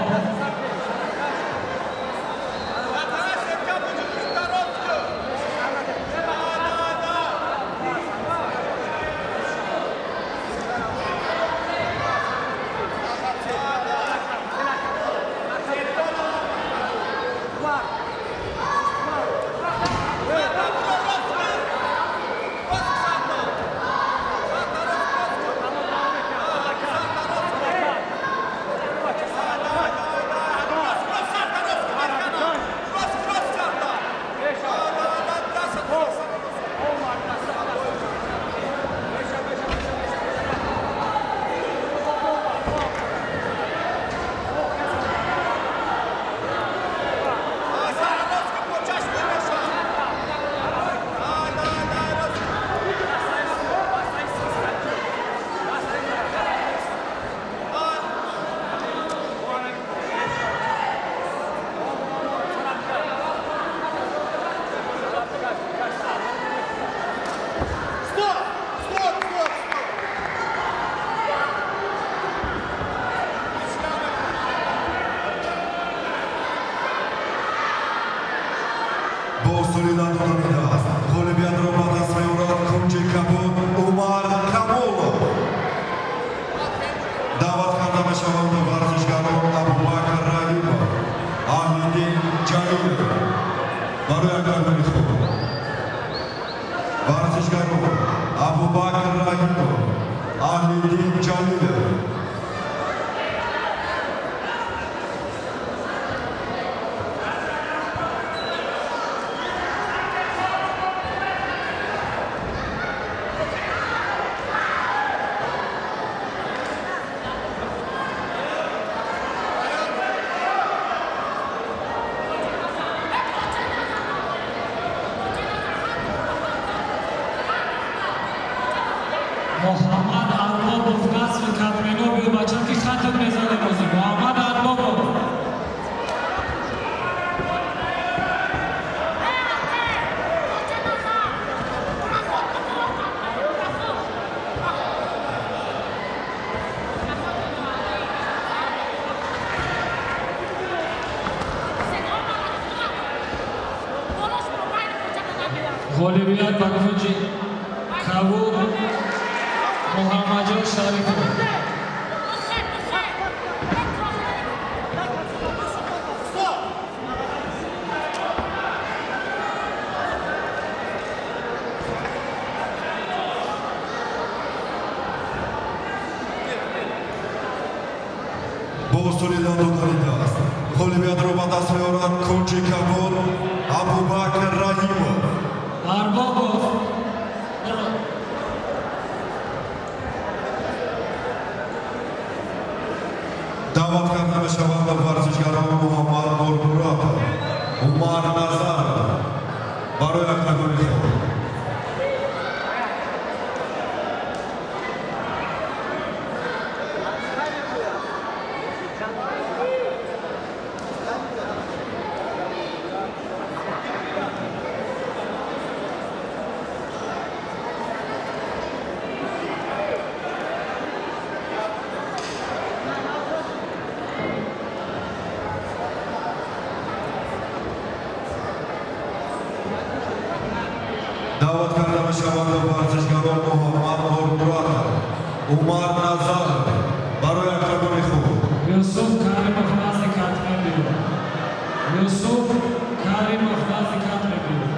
Varshgarov, Abubakr Rahimov, Ahliddin Jalilov. Mohammad Arbobov Nasr Katmenov iyo bachaki khatam mezane bozi Mohammad Arbobov G'olibiyat Bakfuji Kabul Muhammadjon Sharipov Bo'suridan dodaridas. G'olibiyatro ba dast meorad Kunji Kabul, Abubakr Rahimov. Arbobov Da'vat karda meshavad varshgaron Muhammad Nurmuratov, Umar Nazarov. Baroy kategoriya khod. Da'vat karda meshavad varshgaron Muhammad Nurmuratov, Umar Nazarov. Baroy kategoriya khod. Yusuf Karimov Nazi Katmenov Yusuf Karimov Nazi Katmenov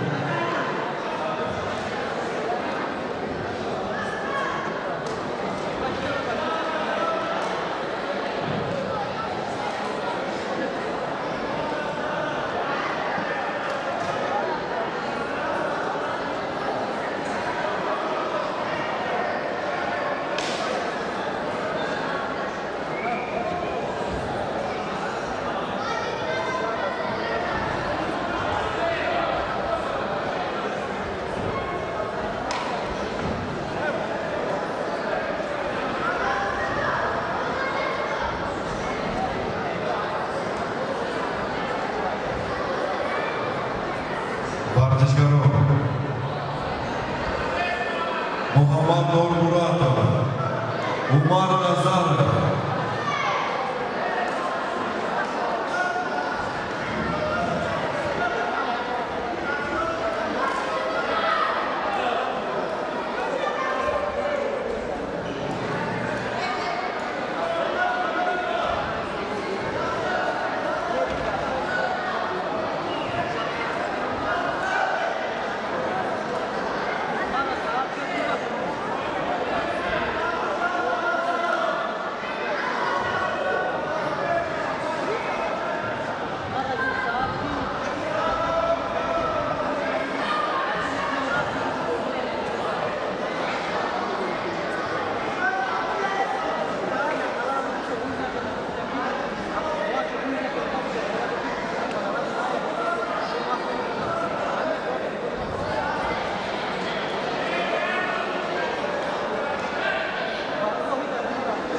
Varshgarov Muhammad Nurmuratov, Umar Nazarov.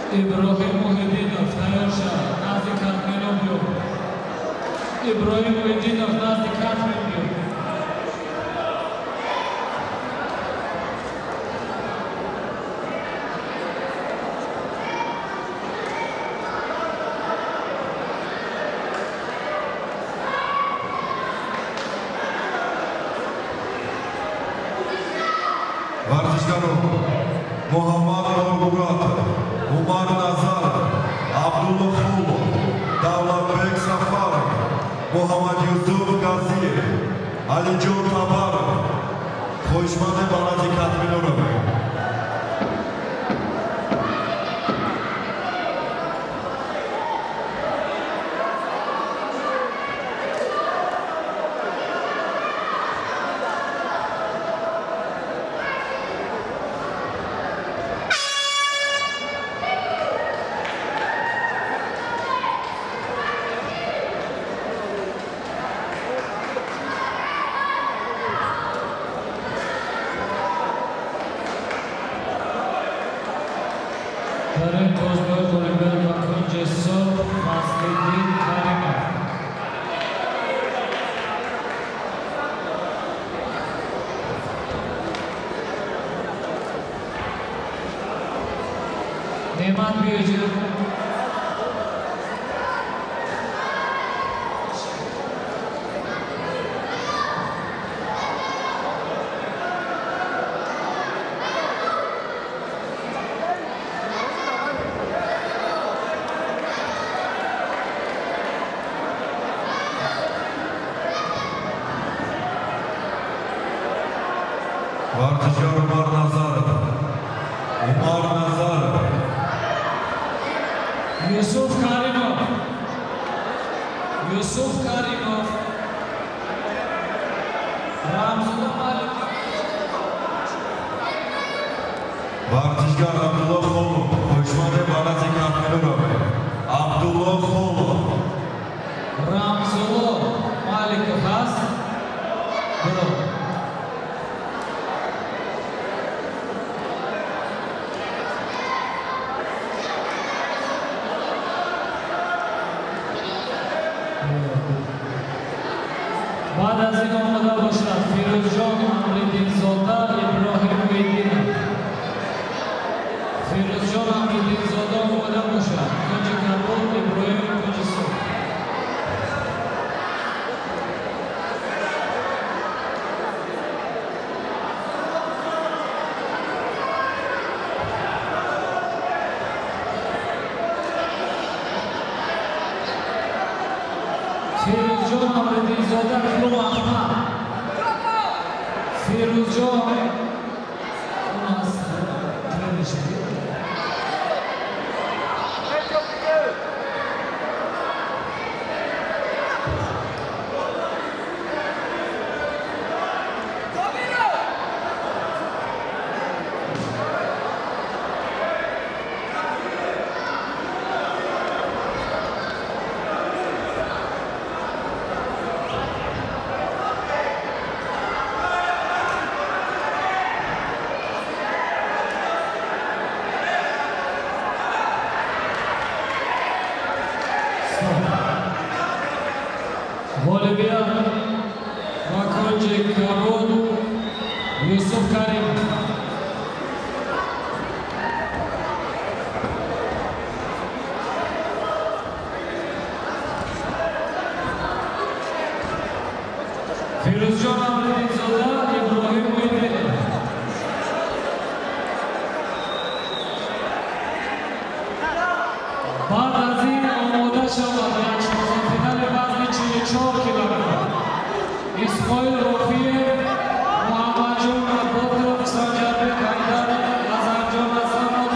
Ibrohim Muhedinov Tayorsha Nazi Katmenov Ibrohim Muhedinov Nazi Katmenov Varshgarov Muhammad Nurmuratov, Umar Nazarov, Abdullah Xulov, Davlatbek Safarov, Muhammad Yusuf Gaziyev, Alijon Tabarov. خواهشمند بلد کتمینوروف در این توزیع والیبال و کنج صلح فضل‌الدین کریمov نعمت بیجی ورزشکار عمر نظرov یوسف کریمov رمزالله مالک ورزشکار عبدالله خولو خواهشمند بلد کتمینوروف عبدالله خولو رمزالله مالکov هست برو بعد از این آمده باشد فیروزجان امریدین‌زاده ابراهیم ویدینov فیروزجان امریدین‌زاده آمده باشد کنج کبود ابراهیم کنج صلح فیروزجان امریدین‌زاده خلو احمد فیروزجان اون از ترنش والیبال و کنج کبود یوسف کریمov فیروزجان امریدین‌زاده ابراهیم ویدینov بعد از این آماده شود یک فینال وزن 44 کیلوگرم اسماعیل رفیع محمد جان عبادov سنجربek حیدر اظهرجان حسنov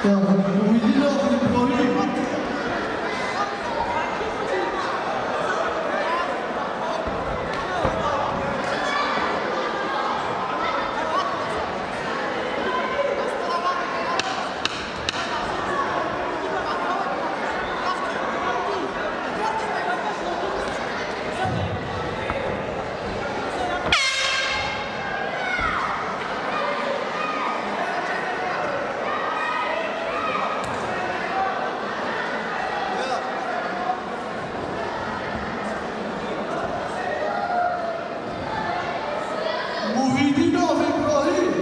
Muhyiddinov İbrahim. Muhyiddinov İbrahim.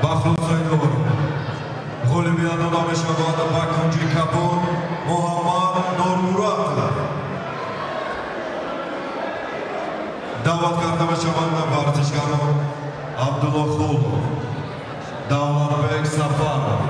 Бахром Сайдовар. Ғолиби дода мешавад ба кунҷи капур Муҳаммад Нурмуратов. даъват карда мешаванд варзишгарон Абдулло Хулов, Давлатбек Сафаров.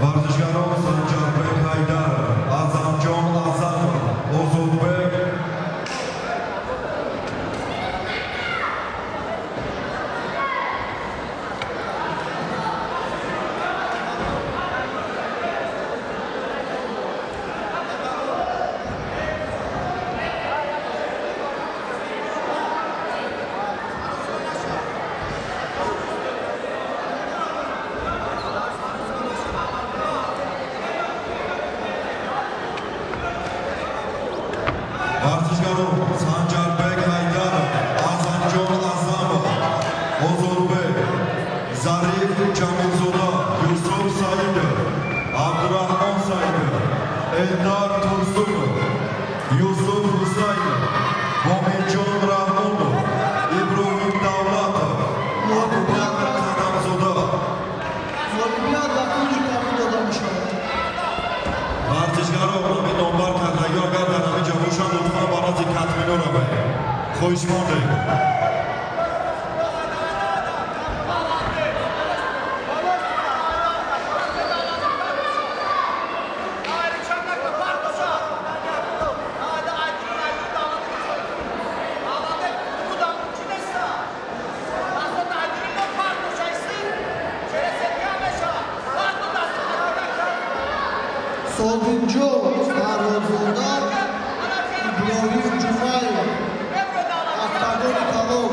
Варзишгарон Санҷарбек Ҳайдаров, Азамҷон Азамов, Озодбек Варзишгарон Санҷарбек Ҳайдаров, Азамҷон Азамов, Озодбек, Зариф Ҷамилзода, Юсуф Саидов, Абдураҳмон Саидов, Элдар Турсунов, Юсуф Ҳусайнов, Моминҷон Раҳмонов, Иброҳим Давлатов, Абубакр Қадамзода. Olimpiya da kuyucu kapıda damışlar. варзишгарон номи номбар тайёр гарданд ҳаминҷа бошанд лутфан ба нази катминора баед. хоҳишмондем. Soldinco Farrozoda İbrahim Cumayev. Aktagoni Kalov.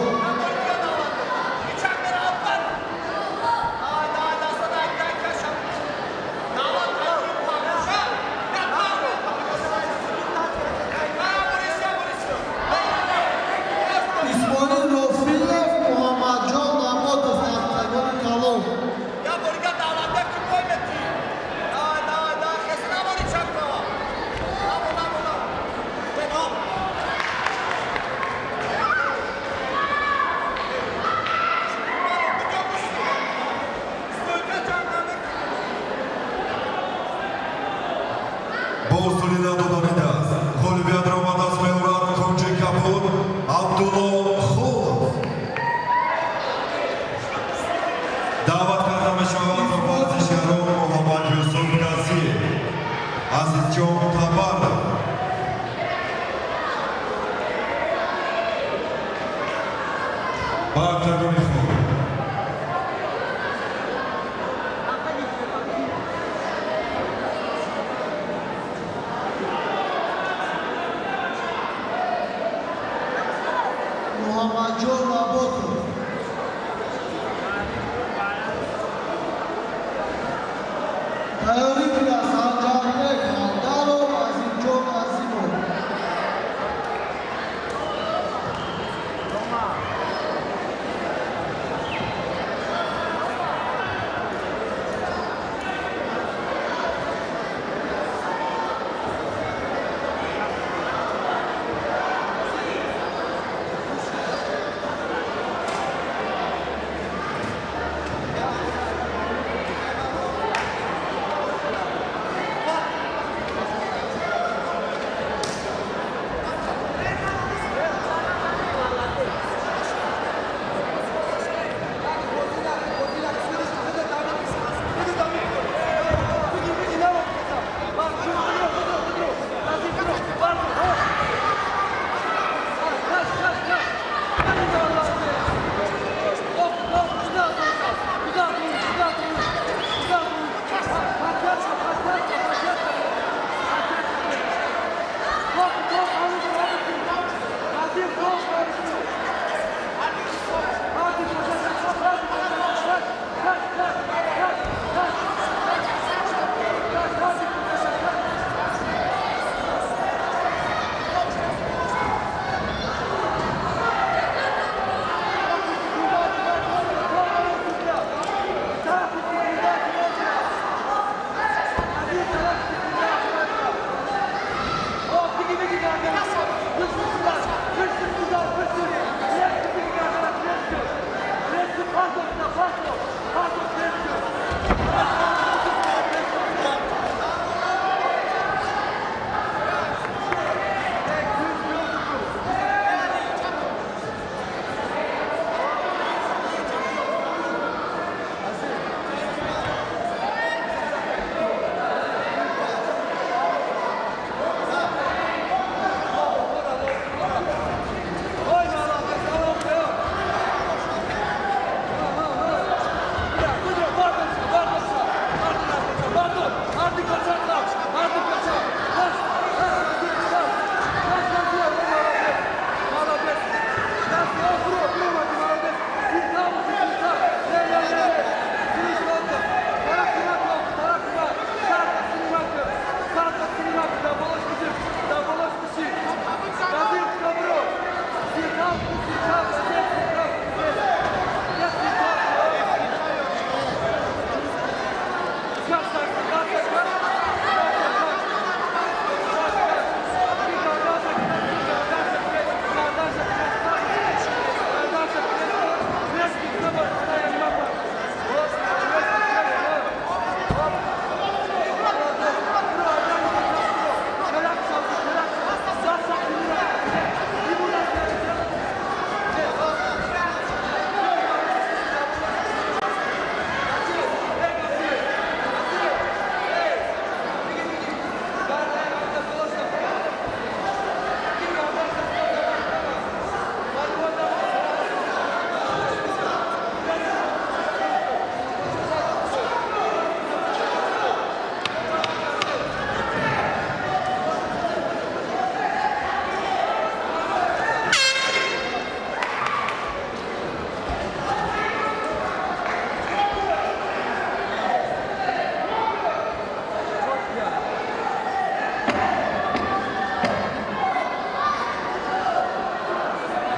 İsmail Rofilev, Muhammadcan Namodov. Aktagoni Kalov. Borsuli dodanidas. Ғолибиятро ба даст меорад кунҷи капур Абдулло Хулов. даъват карда мешаванд варзишгарон Муҳаммад Юсуф Казиев, Азизҷон Табаров, ба октагони худ. Muhammadcan Namodov. Tayyorlikla Sanjarbek Haydarov, Azimjon Azimov.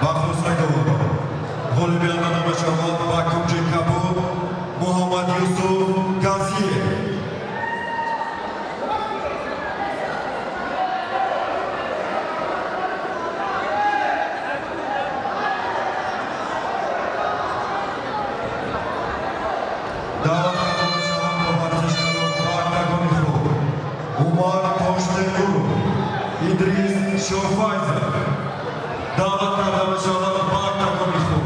Baxrosay Dovoro. G'olibiyadan Abashavod Bakumji Kabul Muhammad Yusuf Gaziyev. Umar Toshtenurov, İdris Shofayzer. Davet kardeşler Bakta Komikho.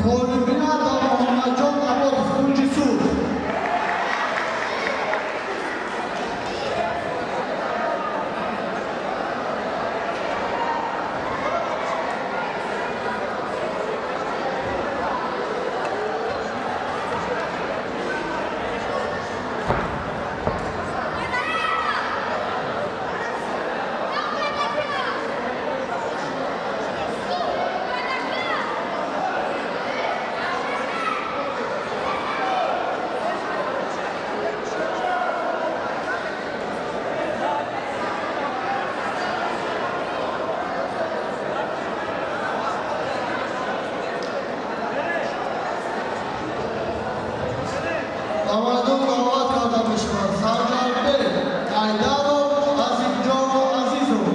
G'olibiyat Muhammadjon Abodov Kunjisuv. Damadon davat kardeşler. Sarcar Bey, Aydarov, Azimjon Azizov.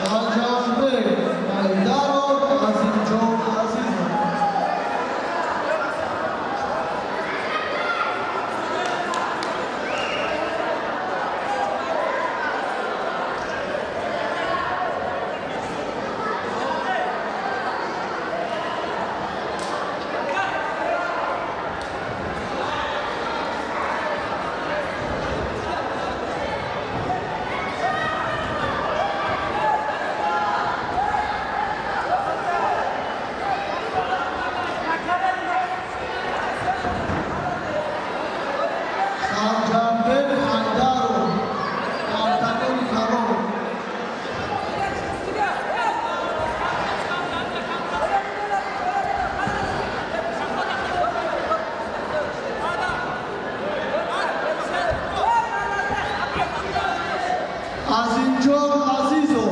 Sarcar Bey, Aydarov, Azimjon Azizov. Sarcar Bey, Aydarov, Artagon Karol. Azimjon Azizov.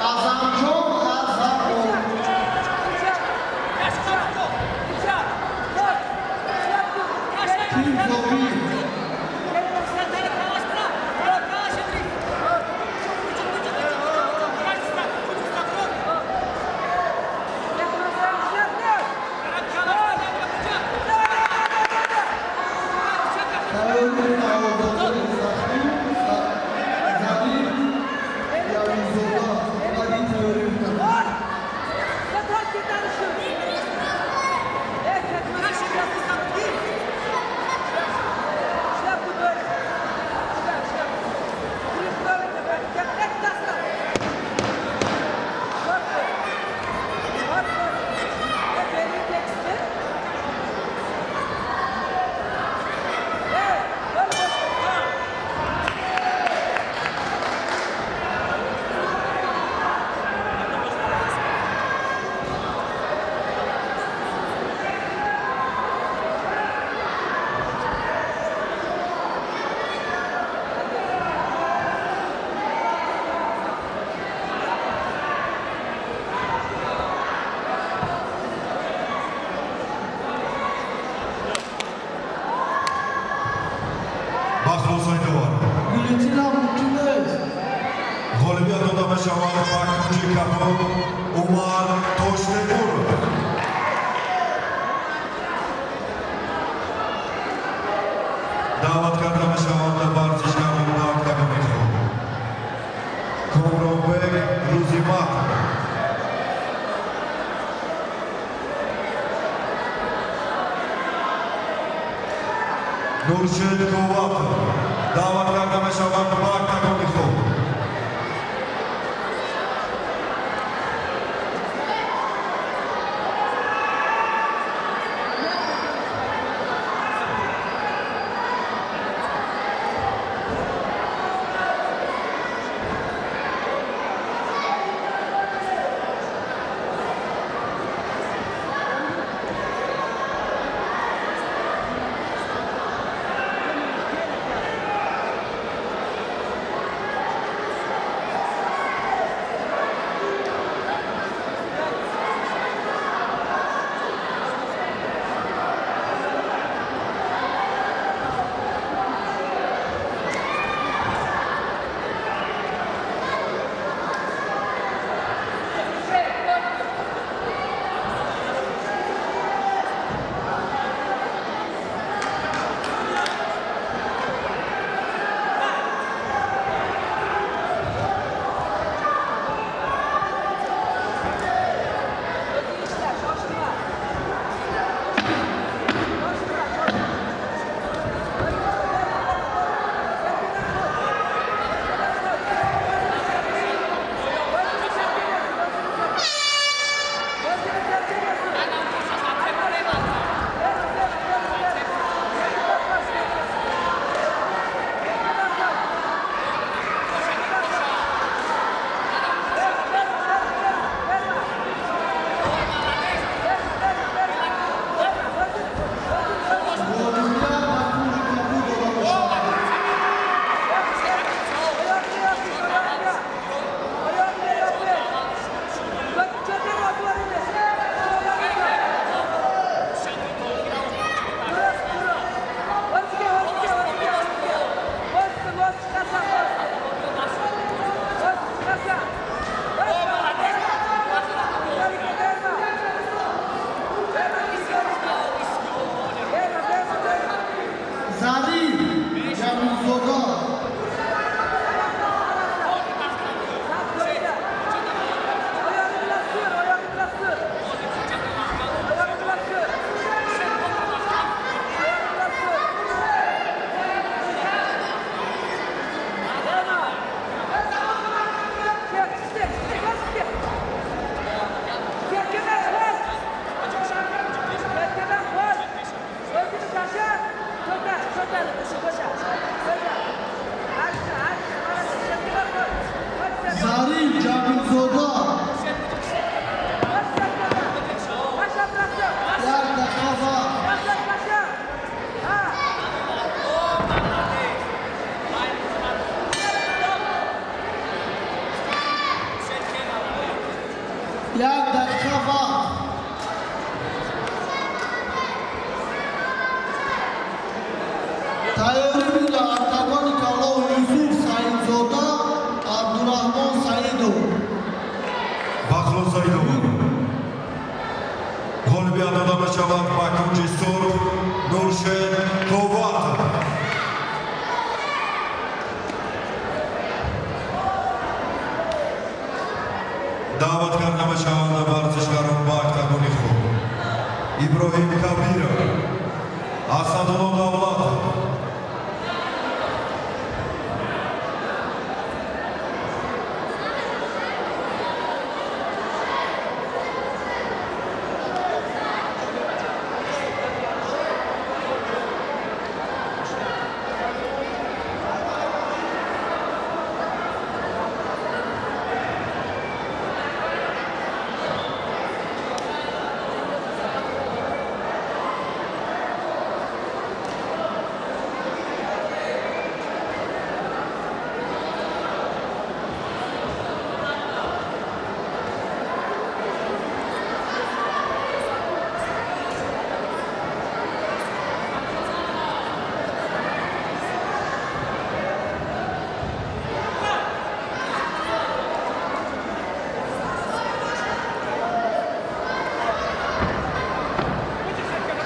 Azamjon Azamov. Timzoviy. Tayyorlik avozlari Zahir, Zalil, Yavizoda, Vadi tayyorlik qiladi. Baxrosay Dovoro. Gulitina Mutunes. G'olibiyadan Abashavod Bakumji Kabul Umar Toshtenurov. Davet kardeşler Bartishkanov Bakta Komikho. Komronbek Ruzimatov. Nurşen Kovatov. Davet kardam şavat bu oktagoni xo'p. İbrahim Kabirov, Asadullah Davlatov.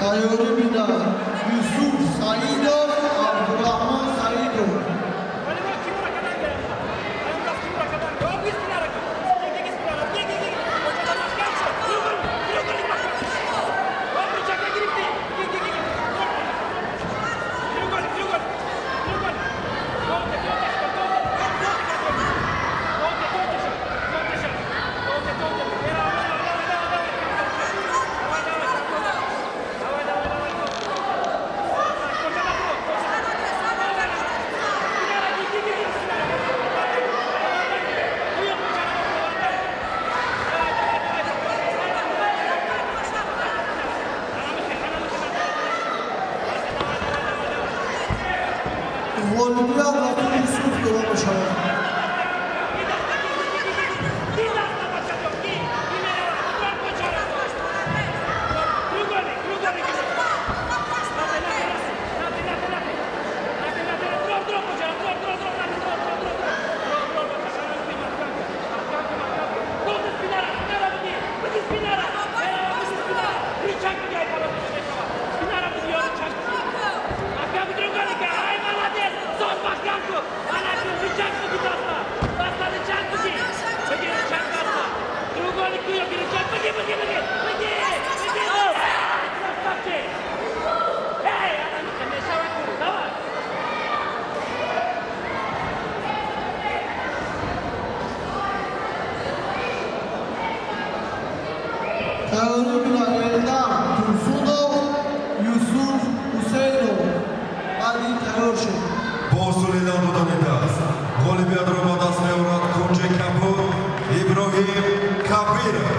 Sayori Bina, Yusuf Saidov, Abdurrahman Saidov. Volibya Bakın Yusuf yola başarı. Teori bina Eldar Tursunov, Yusuf Hüseyinov. Hadi terör şey. Bosul e'lon dodon etamiz. G'olibiyat ro'yxatini Murod Kunji Kapur, Ibrohim Kabirov.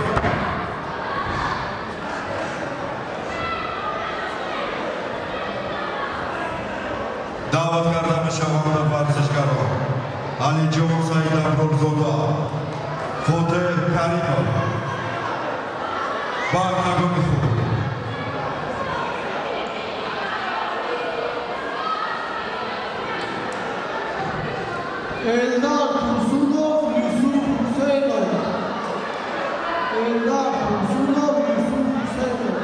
Da'vat kardamiz shavonda varzishgarlar. Alijon Said Abdulzoda, Fotih Karimov. Bag'dag'ov. Eldar Tursunov, Yusuf Hüseyinov. Eldar Tursunov, Yusuf Hüseyinov.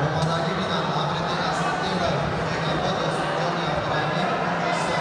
Omadagi bina Amriddin Asliddinov, Bekobod Sulton Abdurahimov Kunjisi.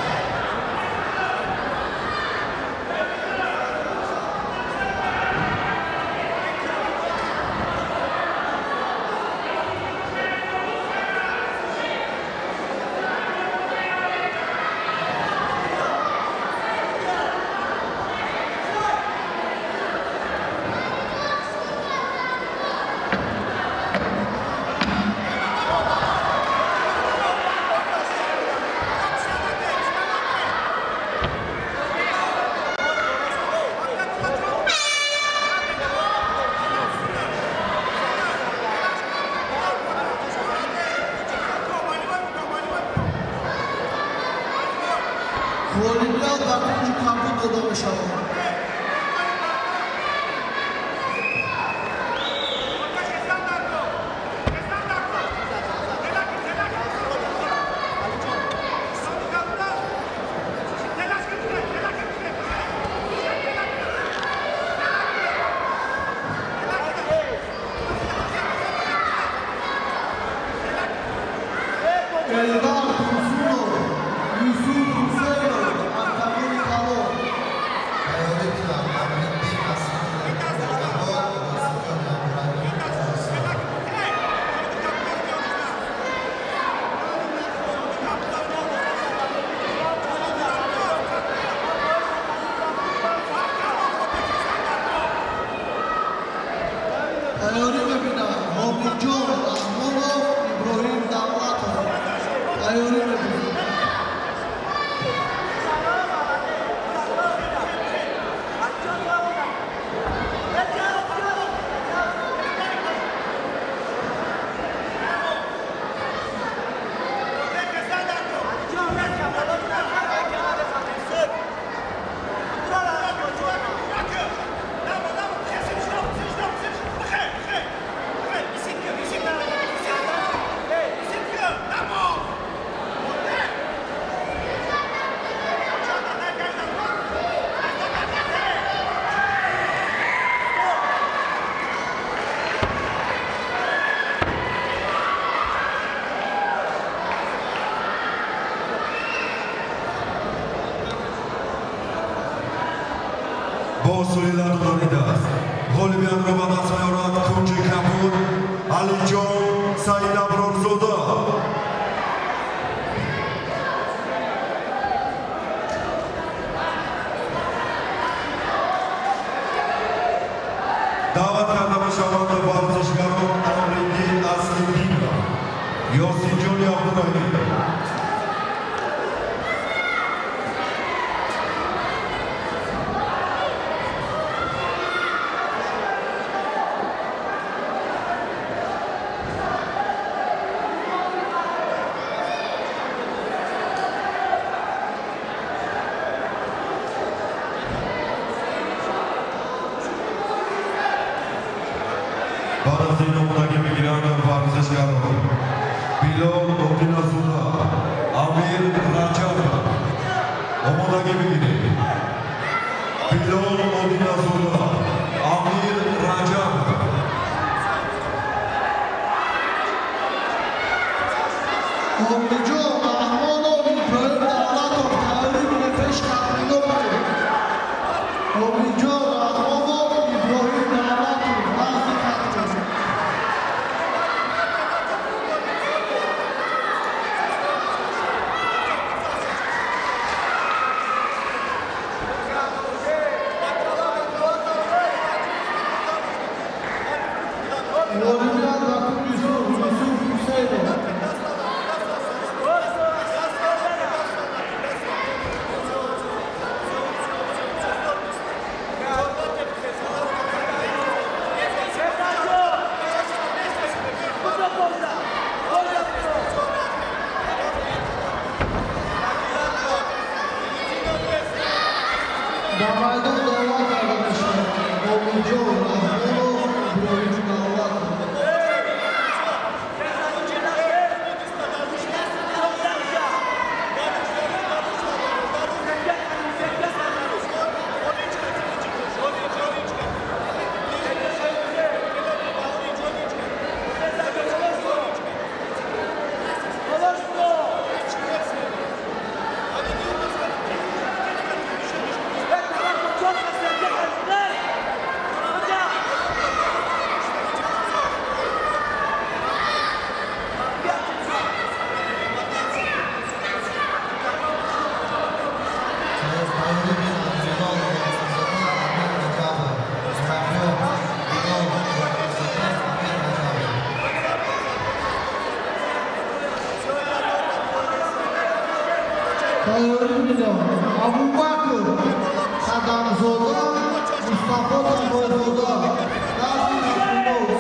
Volibya Bakın Kapur yola başarı. Eldar Tursunov, Yusuf Hüseyinov, Aktamir Kalov. Teori bina Amriddin Asliddinov, Bekobod Sulton Abdurahimov Kunjisi. Teori bina Mobijon Ahmedov, İbrahim Davlatov. Teori bina. Ici, مسئولیت دارید است. غالبیت را به دست می‌آورد کنج کپور علی جان سعید ابرارزاده. دعوت کرده می‌شوند ورزشکاران آمریکی اصلی تیم را یاسین جان عبدالرحیمی. بعد از این نمونگی میگیرند ورزشکاران بیلال عبدالعزیز امیر رجب نمونگی میگیرند بیلال عبدالعزیز امیر رجب Omijo Rahmonov Ibrahim Davlatov tahrim nefesh Katminov. Omijo Rahmonov Ibrahim Davlatov Nazi Katminov. Olimpiyan Rakım Yusuf Hüseyinov. Damaydan davlat arkadaşlar. Omijo Rahmonov Ibrahim Davlatov. Abu Bakr Sadamzoda, Mustafa Tambozoda, Nazi Katminov,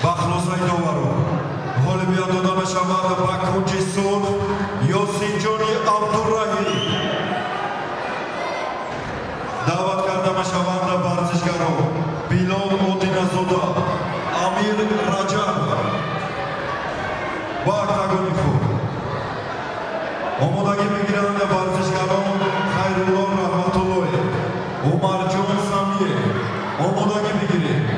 بخلوصای داورو غالبیت داده می‌شود به کنج صلح یاسین جان عبدالرحیمی. دعوت کرده می‌شوند ورزشکاران بیلال عبدالعزیز امیر رجب با اکتاگون خود. آمادگی می‌گیرند ورزشکاران خیرالله رحمت‌الله عمر جان سمیه. آمادگی می‌گیرند.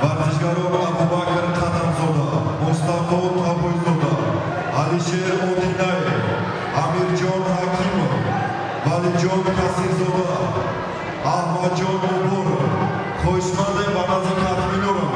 ورزشکاران ابوبکر قدمزاده، مصطفی تابویزاده Valijon Kasirzoda, Ahmadjon Muborov, Xo'ishmand Banazi Katminova.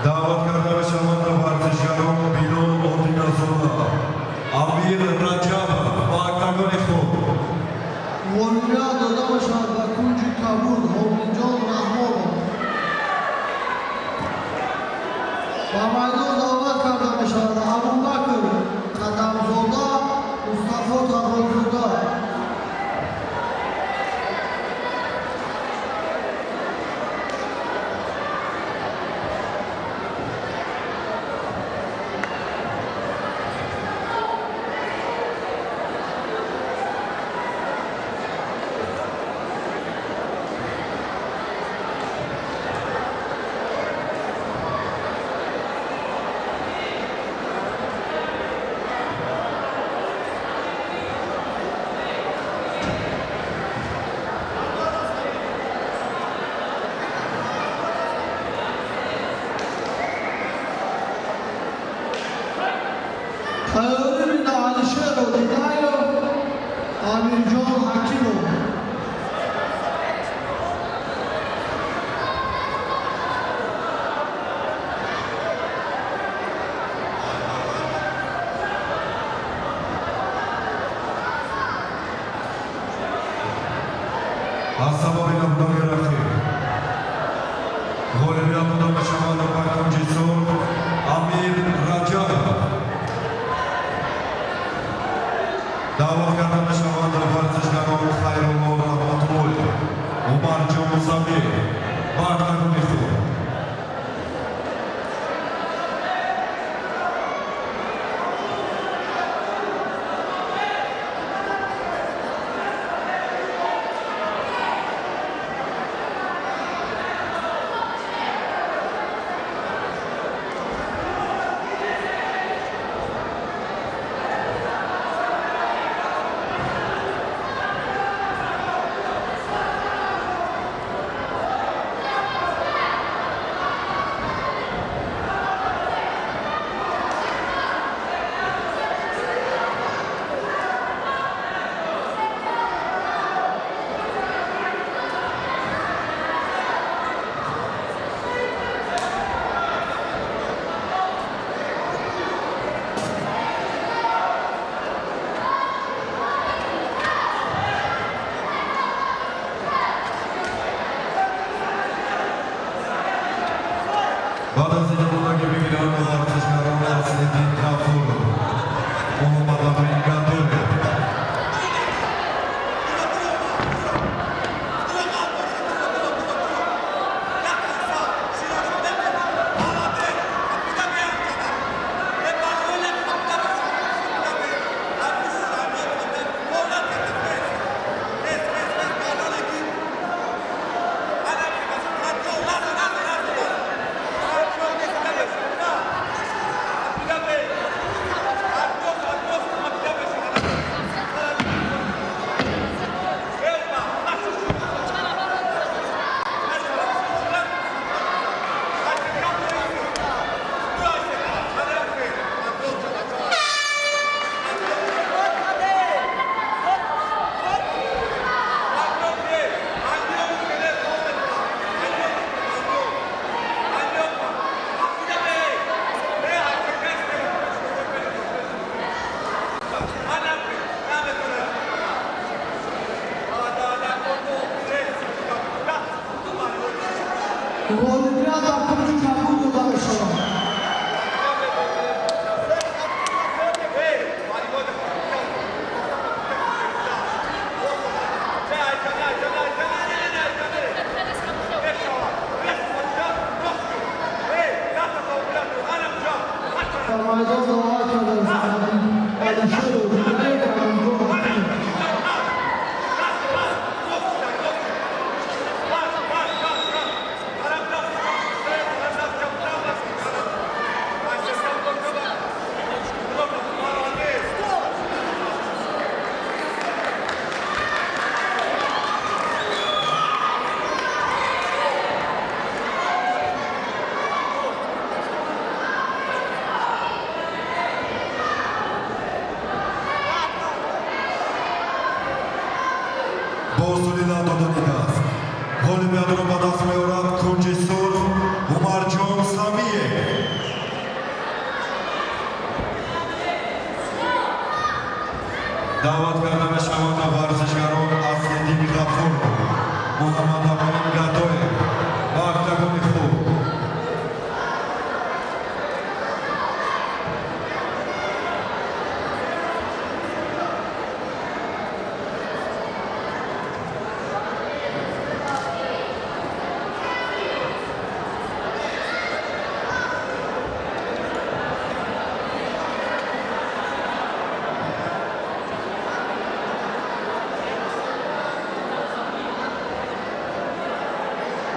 Da'vat kardani shamanda vartishgaron Bilol Odinazoda, Amir Rajabov va oktagoni xud. Volga dada bashad va kunji kabul Homijon Rahmonov. Ba maydon da'vat karda bashad Abu Bakr Qadamzoda, Mustafo Tabrokzoda. Hayalini de Alişer Odinayo, Amirjon Hakimov. Asababin Abdullah Rakhim. G'olibi Abdullah Shamanov Parkamjitso, Amir Rajabov. Da'vat kardani shamanda vartishgaron Xayrullo Rahmatulloyev, Umarjon Musammil va oktagoni xud. بعد از اینکه بودن که بگیرن و ورزشکاران اصلیدین کافور محمد امین گندوری Olimpiada kunji kabul dada bashad. босулила додани даст. Олимпиадро ба даст меорад кунҷи сурх Умарҷон Самиев. даъват карда мешаванд варзишгарон Асдин Ғафур, Муҳаммад Амин Гадоев ва октагони хуб.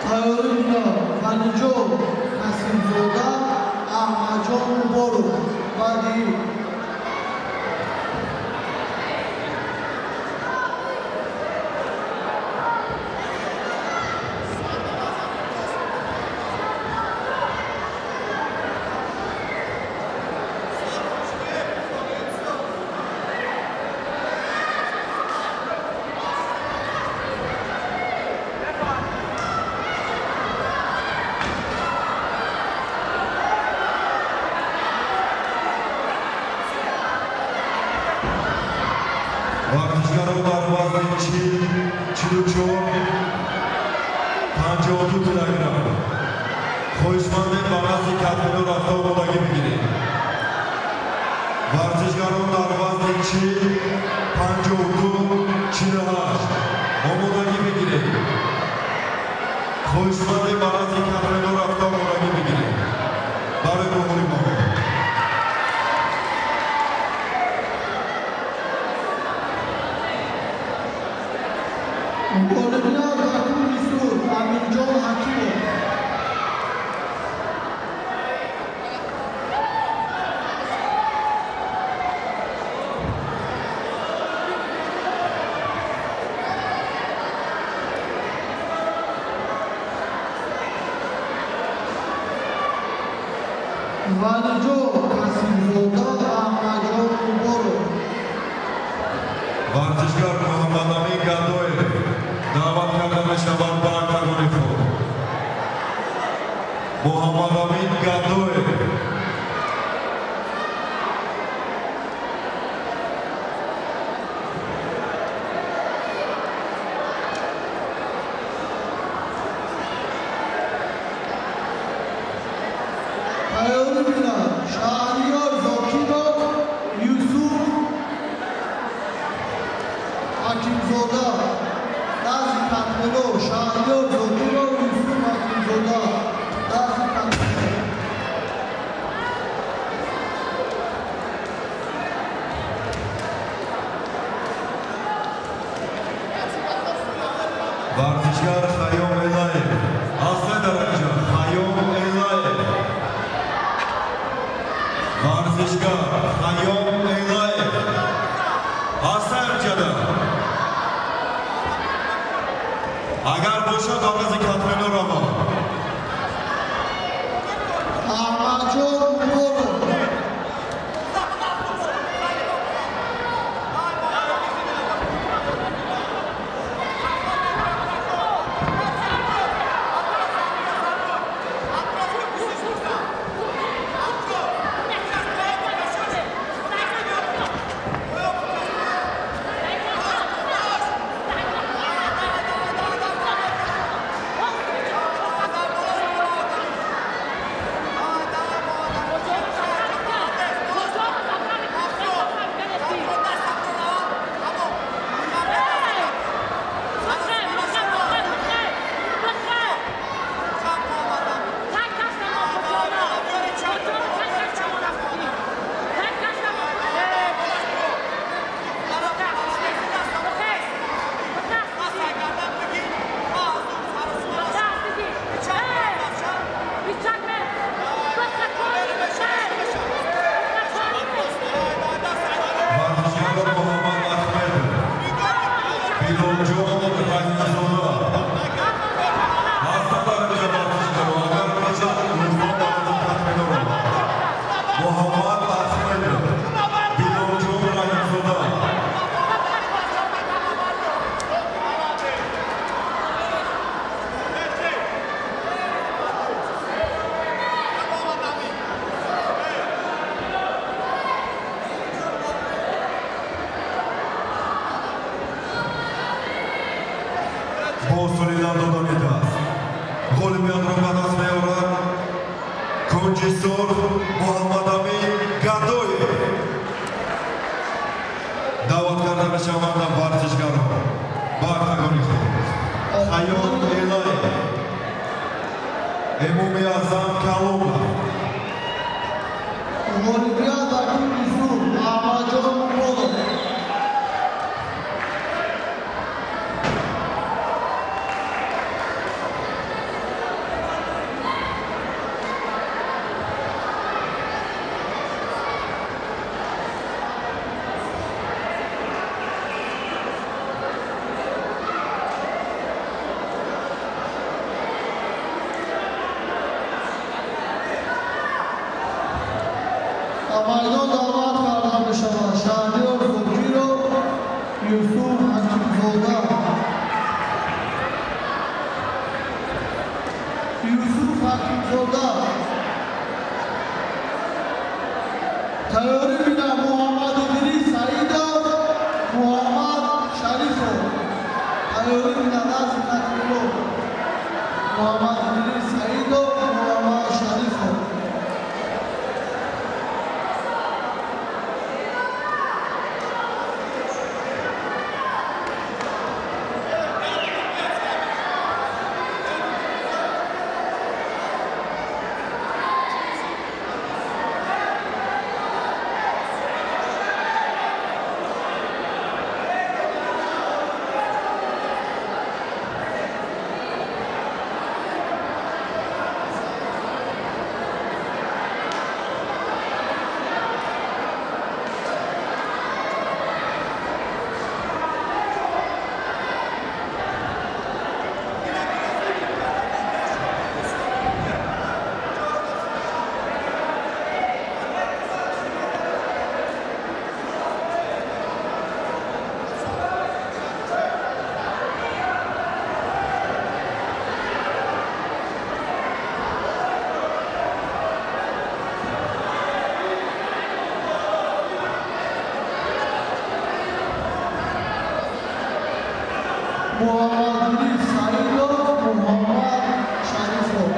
Tayyorina Valijon Kasimzoda Ahmadjon Muborov Vali вартишгарон дар вазни 44 52 килограмм хоҳишманде ба назди катмино рафта омодагӣ бигиред. вартишгарон дар вазни 52 48 омодагӣ бигиред. хоҳишманде ба назди катмино рафта омодагӣ бигиред. барои муҳоли мо Olivia Bakuri Sur Aminjon Hakimov Valijon Kasimzoda Ahmadjon Muborov вартишгар Муҳаммад Амин Гадоев даъват карда мешавад ба октагони хуб. Муҳаммад Амин Гадоев Tayyorina Shahriyor Zokirov Yusuf Hakimzoda Nazli Katmilo Shahriyor Zokirov Yusuf Hakimzoda Nazli Katmilo вартишгар Хайём Элаев ҳаста дараҷа Хайём Элаев вартишгар Хайём Элаев ҳаста дараҷада агар бошад авази катмино равад. Ahmadjon Muborov دادن دست غالبیت را به دست می‌آورد کنجیسور محمد امین گردویی دعوت کرده می‌شوند ورزشکاران با اکتگانی خود خیاط الهی امام اعظم کلومه Olimpiya takım Yusuf Ahmacan Molo. Amaydan damat kardan Beşama, Şahriyor Zokiro, Yusuf Hakimzoda. Yusuf Hakimzoda. Tayori bina Muhammed İdris Saidov, Muhammed Sharifov. Tayori bina Nazım Hakimov. Muhammed İdris Saidov, Muhammed Sharifov. Muhammed İdris Saidov, Muhammed Sharifov.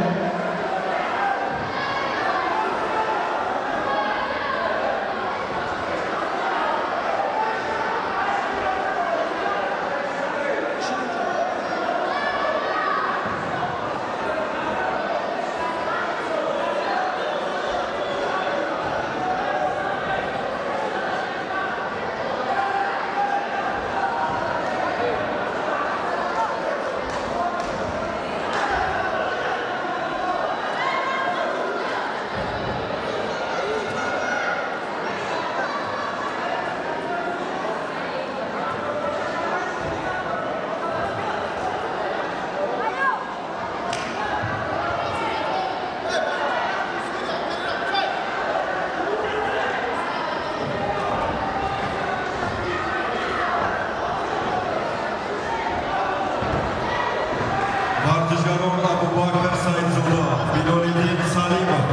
ورزشکاران ابوبکر سعیدزاده بلال‌الدین سلیمov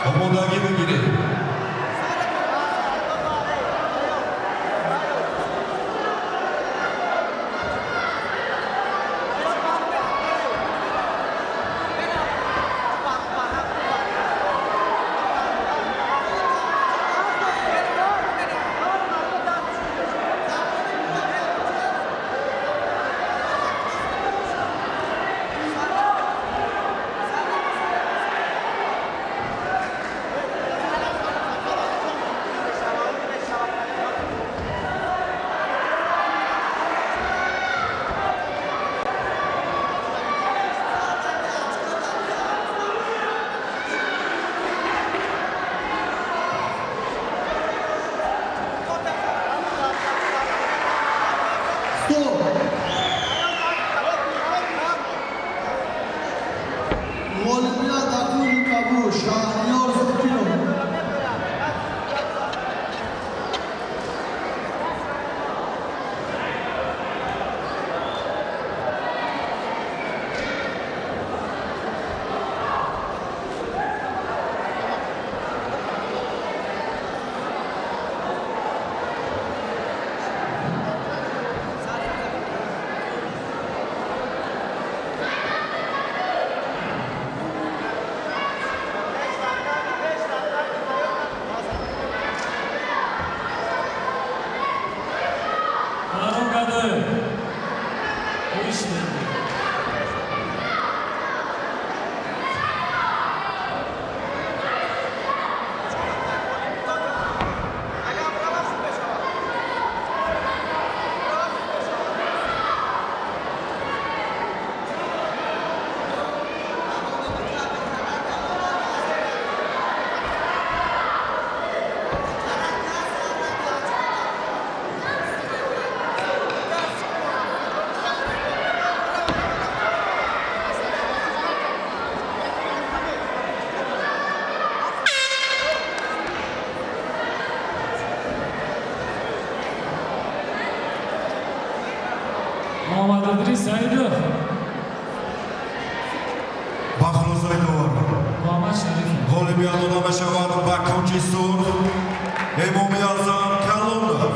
آمادگی بگیرید Olimpiya takım Kabul, Şahriyor Zokiro. محمد ادریس سعیدов бахрӯзои довар محمد شریف ғолиби анода мешавад ба кунҷи сурх эмоми аъзам калонов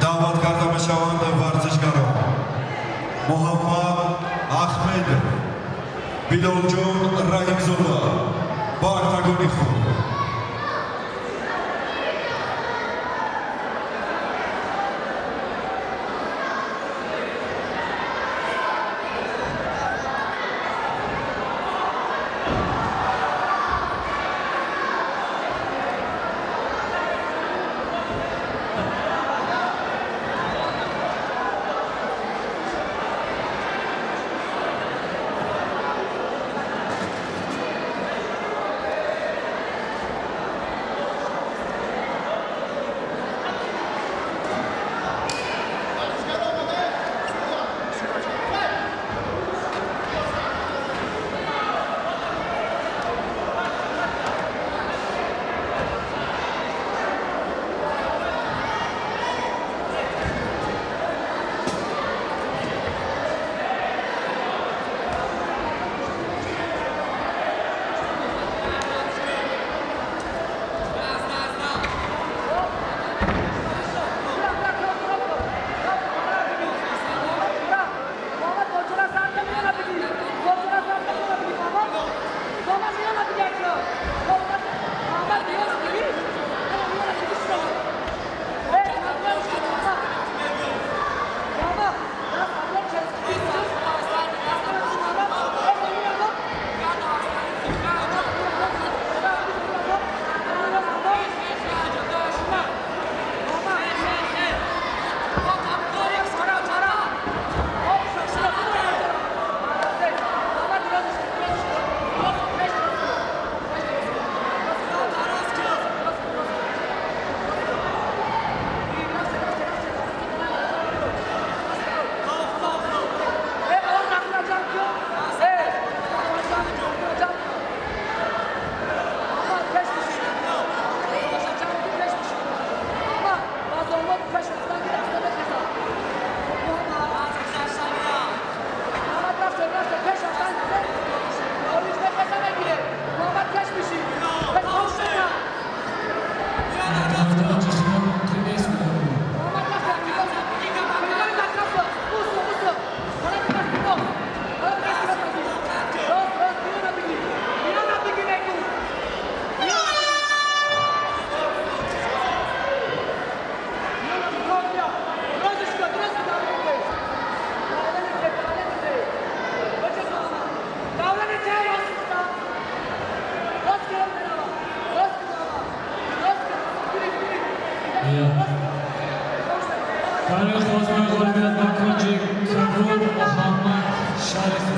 даъват карда мешаванд варзишгарон муҳаммад ахмедов бидолҷон раҳимзода ба актагони худ برای خواستن غالبیت با کنجی کبور محمد شریف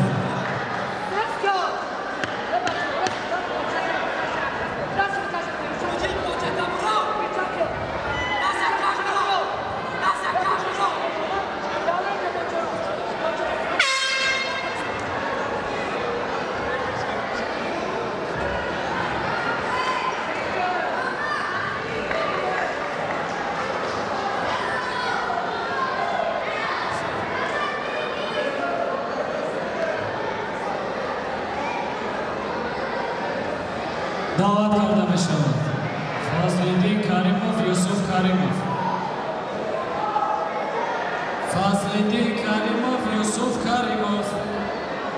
دعوت کرده میشود. فضل‌الدین کریمов یوسف کریمов. فضل‌الدین کریمов یوسف کریمов.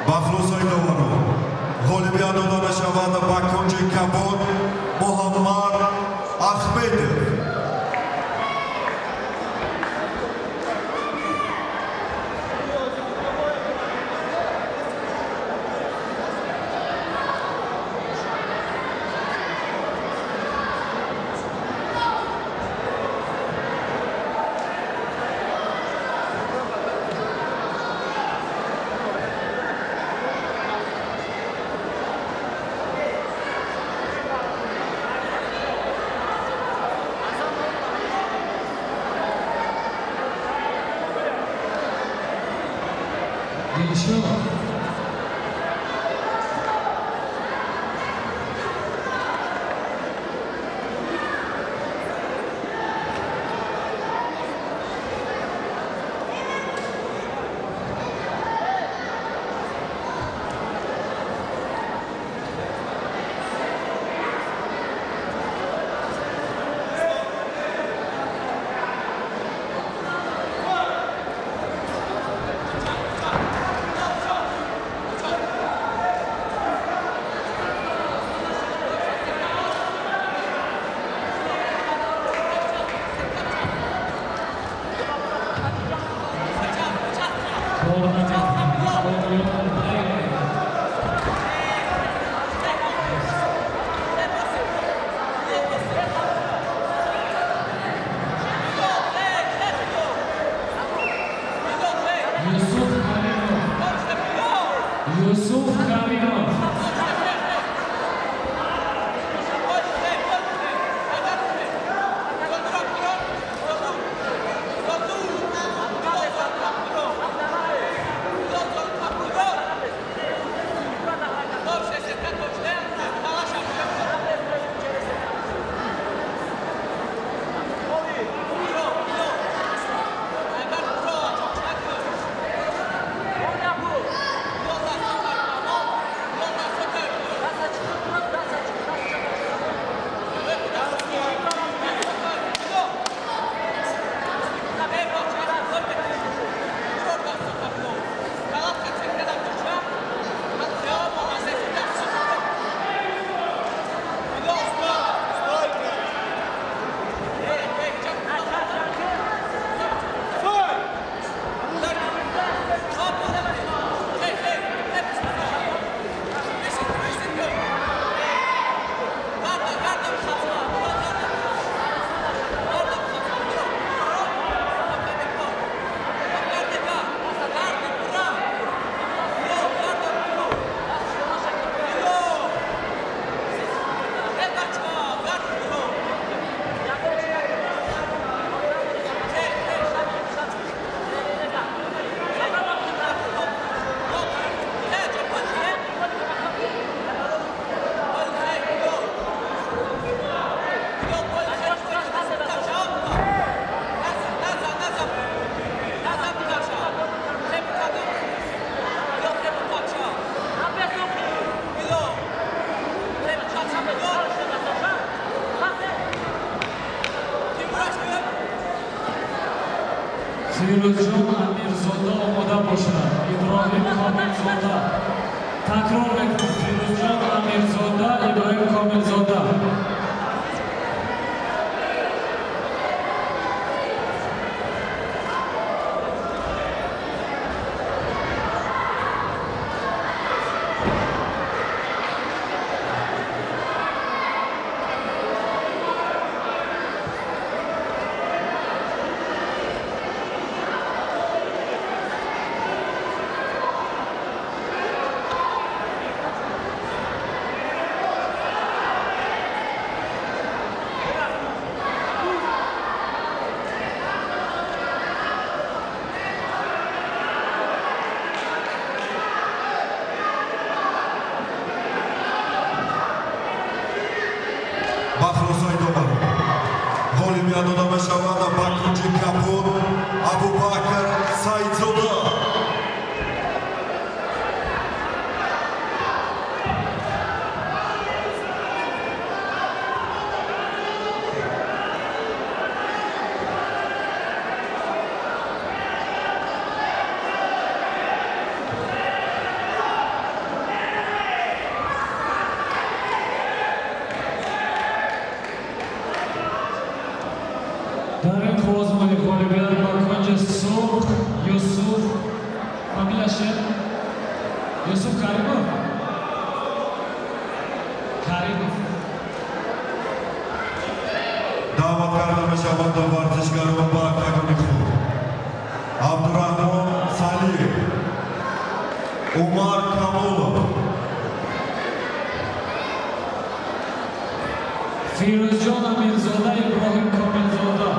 бахрӯзои доварон ғолиби анода мешавад ба кунҷи кабуд муҳаммад ахмедов Dilşah. Yusuf Karimov. Firuzjon Amirzoda omoda boshladi. Ibrohim Komilzoda. Takror etdim. Firuzjon Amirzoda, Ibrohim Komilzoda. Бахросай Домар. Голи миадода мешавада Бакунҷи Капур, Абубакр Саидзода. Дарем хозмони ғолибият ба кунҷи сурх Юсуф фамилияше Юсуф Каримов. Каримов. даъват карда мешаванд варзишгарон ба октагони худ. Абдураҳмон Салиев, Умар Камолов, Firuzjon Amirzoda, Ibrohim Komilzoda.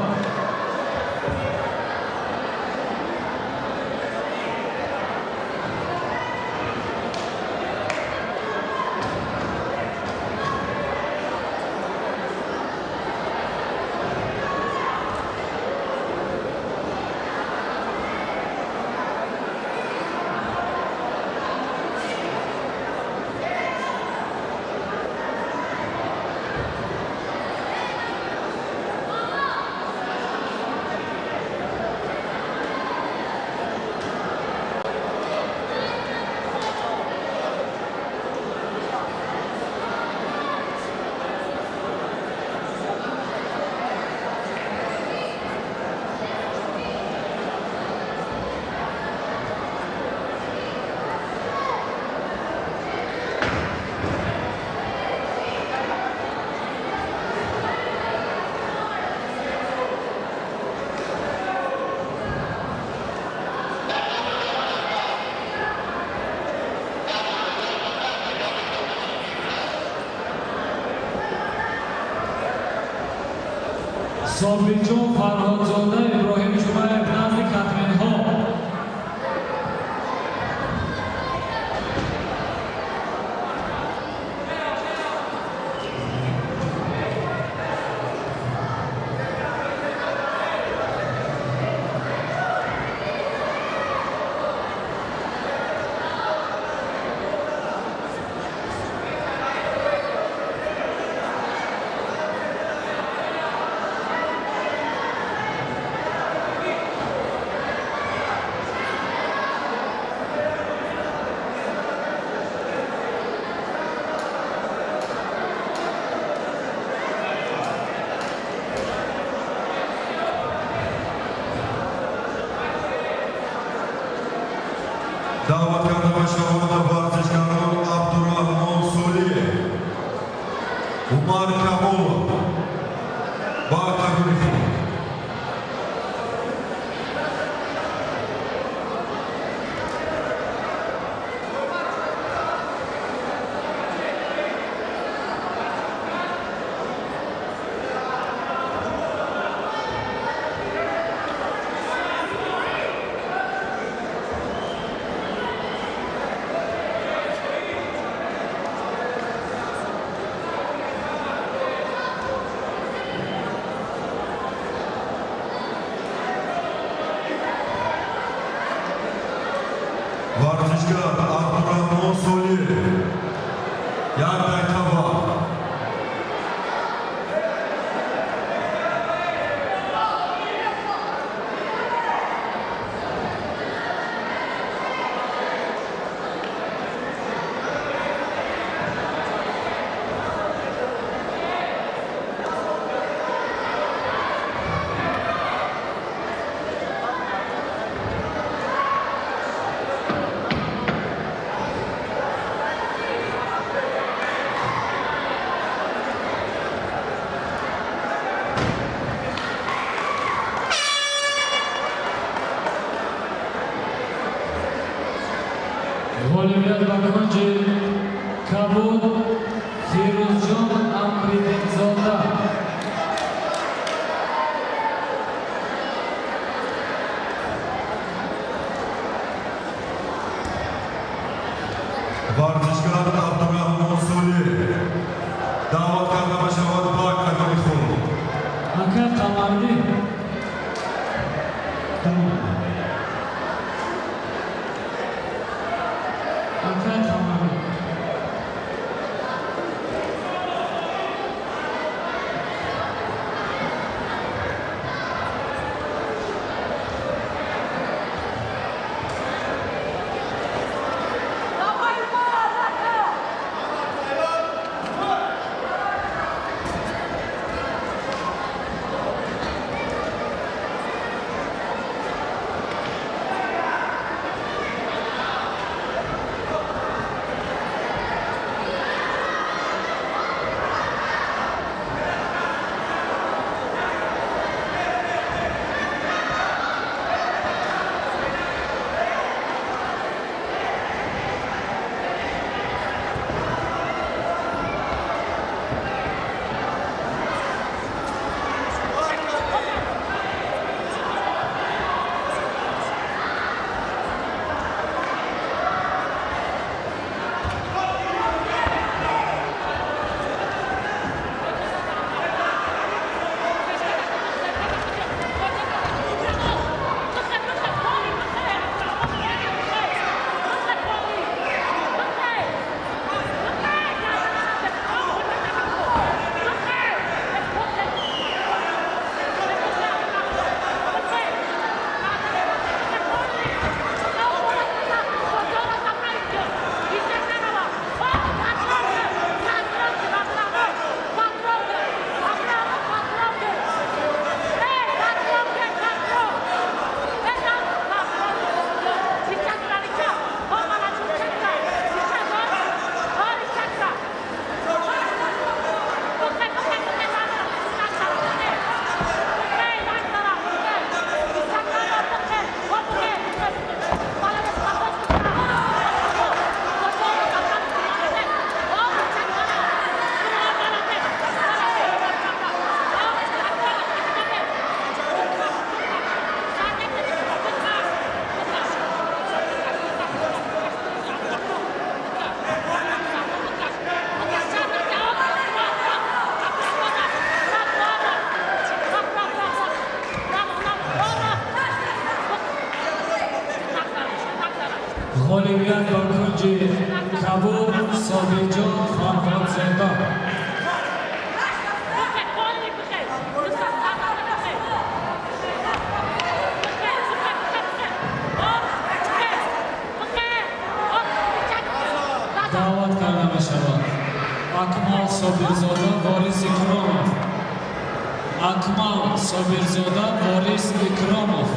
Sobirjon Farhodzoda Ibrohim Jumayev nazdi Katmenho. Da'vat karda başlamada ورزشکاران عبدالرحمن سولیه عمر کمول با کاغوری خود ورزشکار عبدالرحمن سولیه یک دقیقه Olimpiad Bakonji Kabul Firuzjon Amridinzoda. ورزشکار عبدالرحمن سولیه دعوت کرده بشود با کاغوری خود Aka Qamardi. Aka Qamardi. غالبیت با کنج کبور صابرجان فرهاد زنده دعوت کرده می شود. اکمال صابرزاده وارث اکرامов. اکمال صابرزاده وارث اکرامов.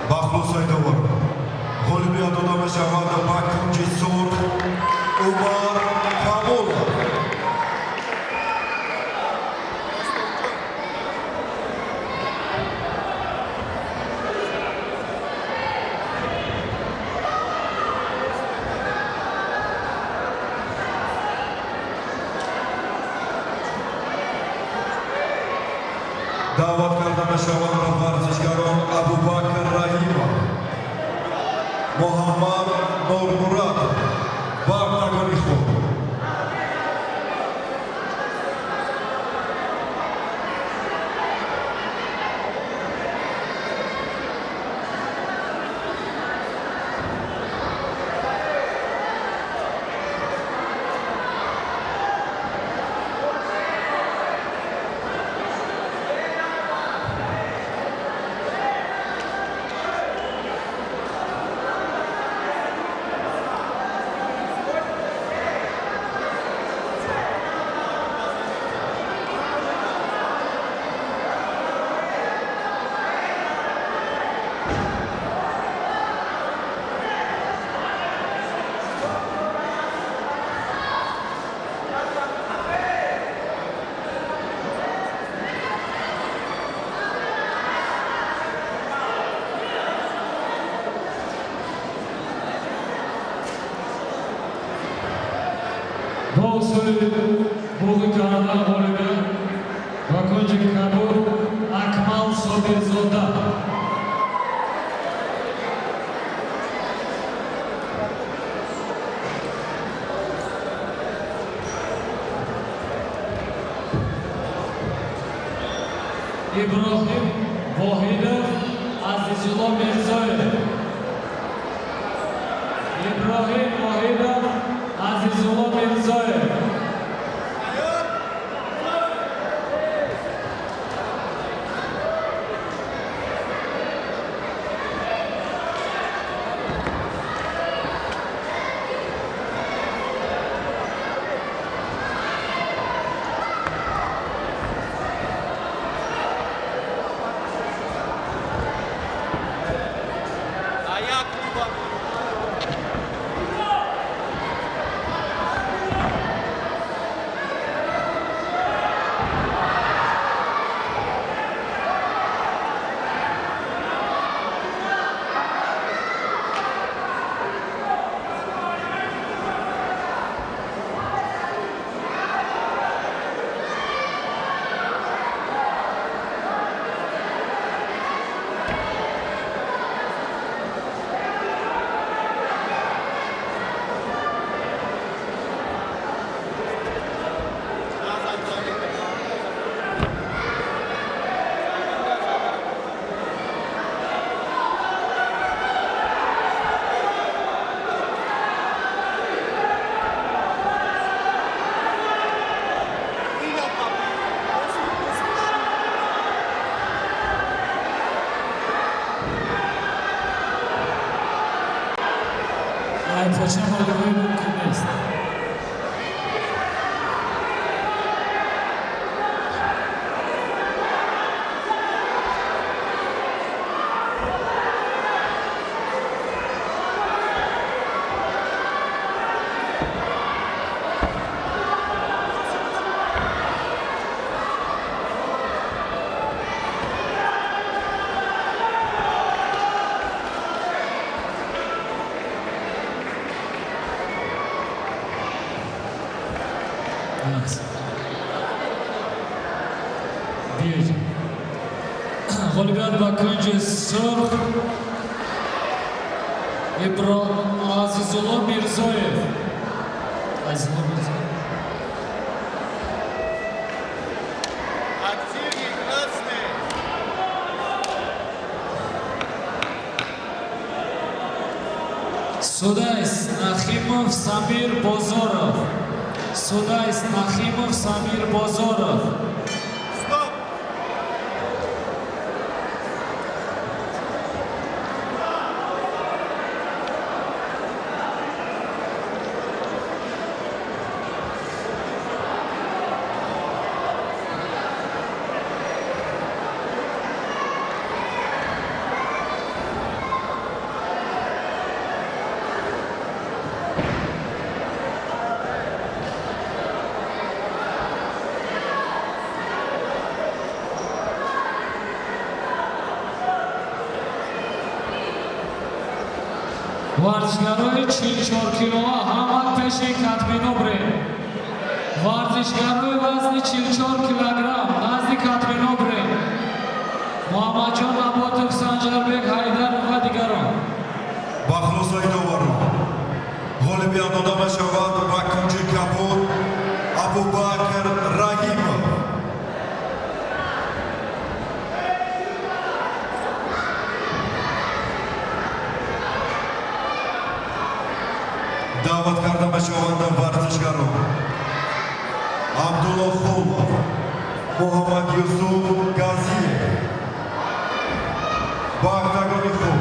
Бахлус Айдавар. Голубия дада мешавад ба кунҷи сурх Умар Камолов. даъват карда мешаванд варзишгарон Абубакр Раҳимов, Муҳаммад Нурмурод, бартагони худ. Буғи Канада ғолиби ва кунҷи кабур Акмал Собирзода. Иброҳим Воҳидов Азизулло Мирзоев. Иброҳим Воҳидов Азизулло Мирзоев. Почему вы мумкин есть? Yaxshi. Buyur. G'olibiyat va kunji Surx Azizullo Mirzoyev. Azizullo Mirzoyev. Судайс Нахимов Самир Бозоров. Судайс Нахимов Самир Бозоров. Стоп! ورزشگرای 44 کیلوها Hamad Peshi Katminobre. ورزشگرای وزن 44 کیلوگرم نزد کاتمینوبره محمدجان عباتov Sanjarbek Haydarov و دیگران. با خلاصای دوباره غالبیت داده می شود و کنجی کپور ابوبکر رحیمov. دعوت کرده می شوند ورزشگران عبدالله خولov، محمد یوسف غازیев، بختگانی خوب.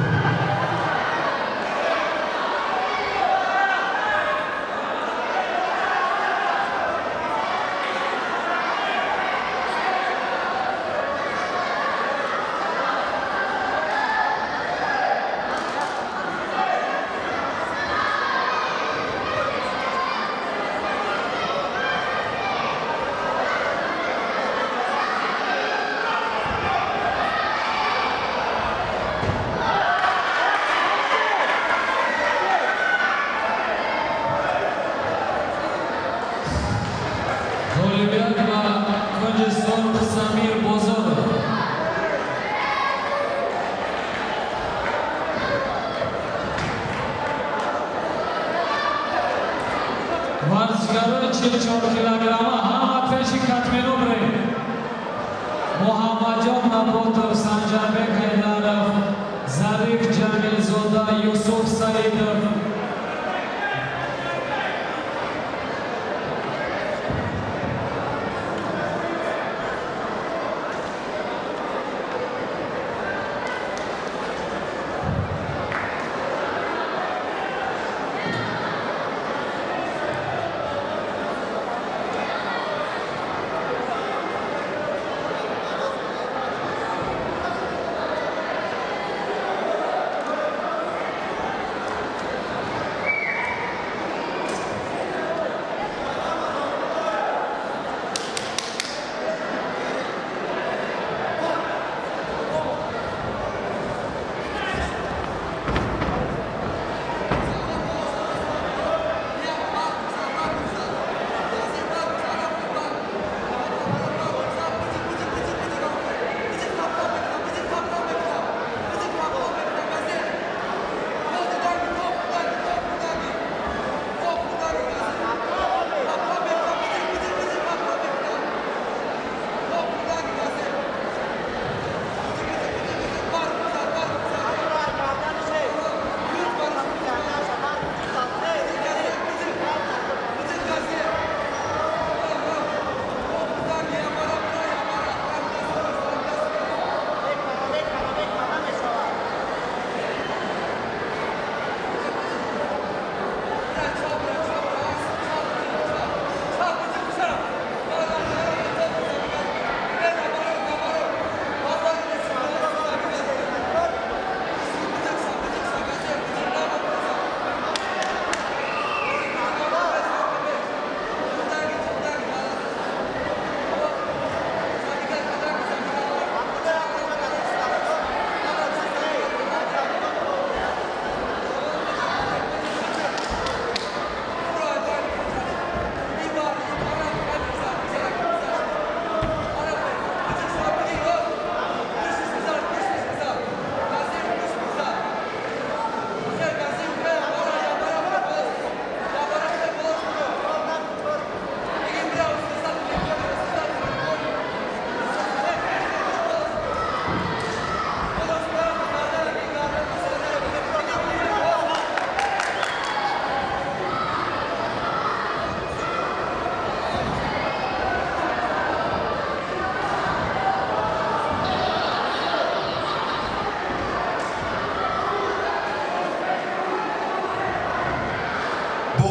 غالبیت و کنج سرخ سمیر بزرگ. ورزشگرای 44 کیلوگرم Hamad Peshi Katminobre. محمدجان عباتov Sanjarbek Haydarov، Zarif Jamilzoda، Yusuf Saidov.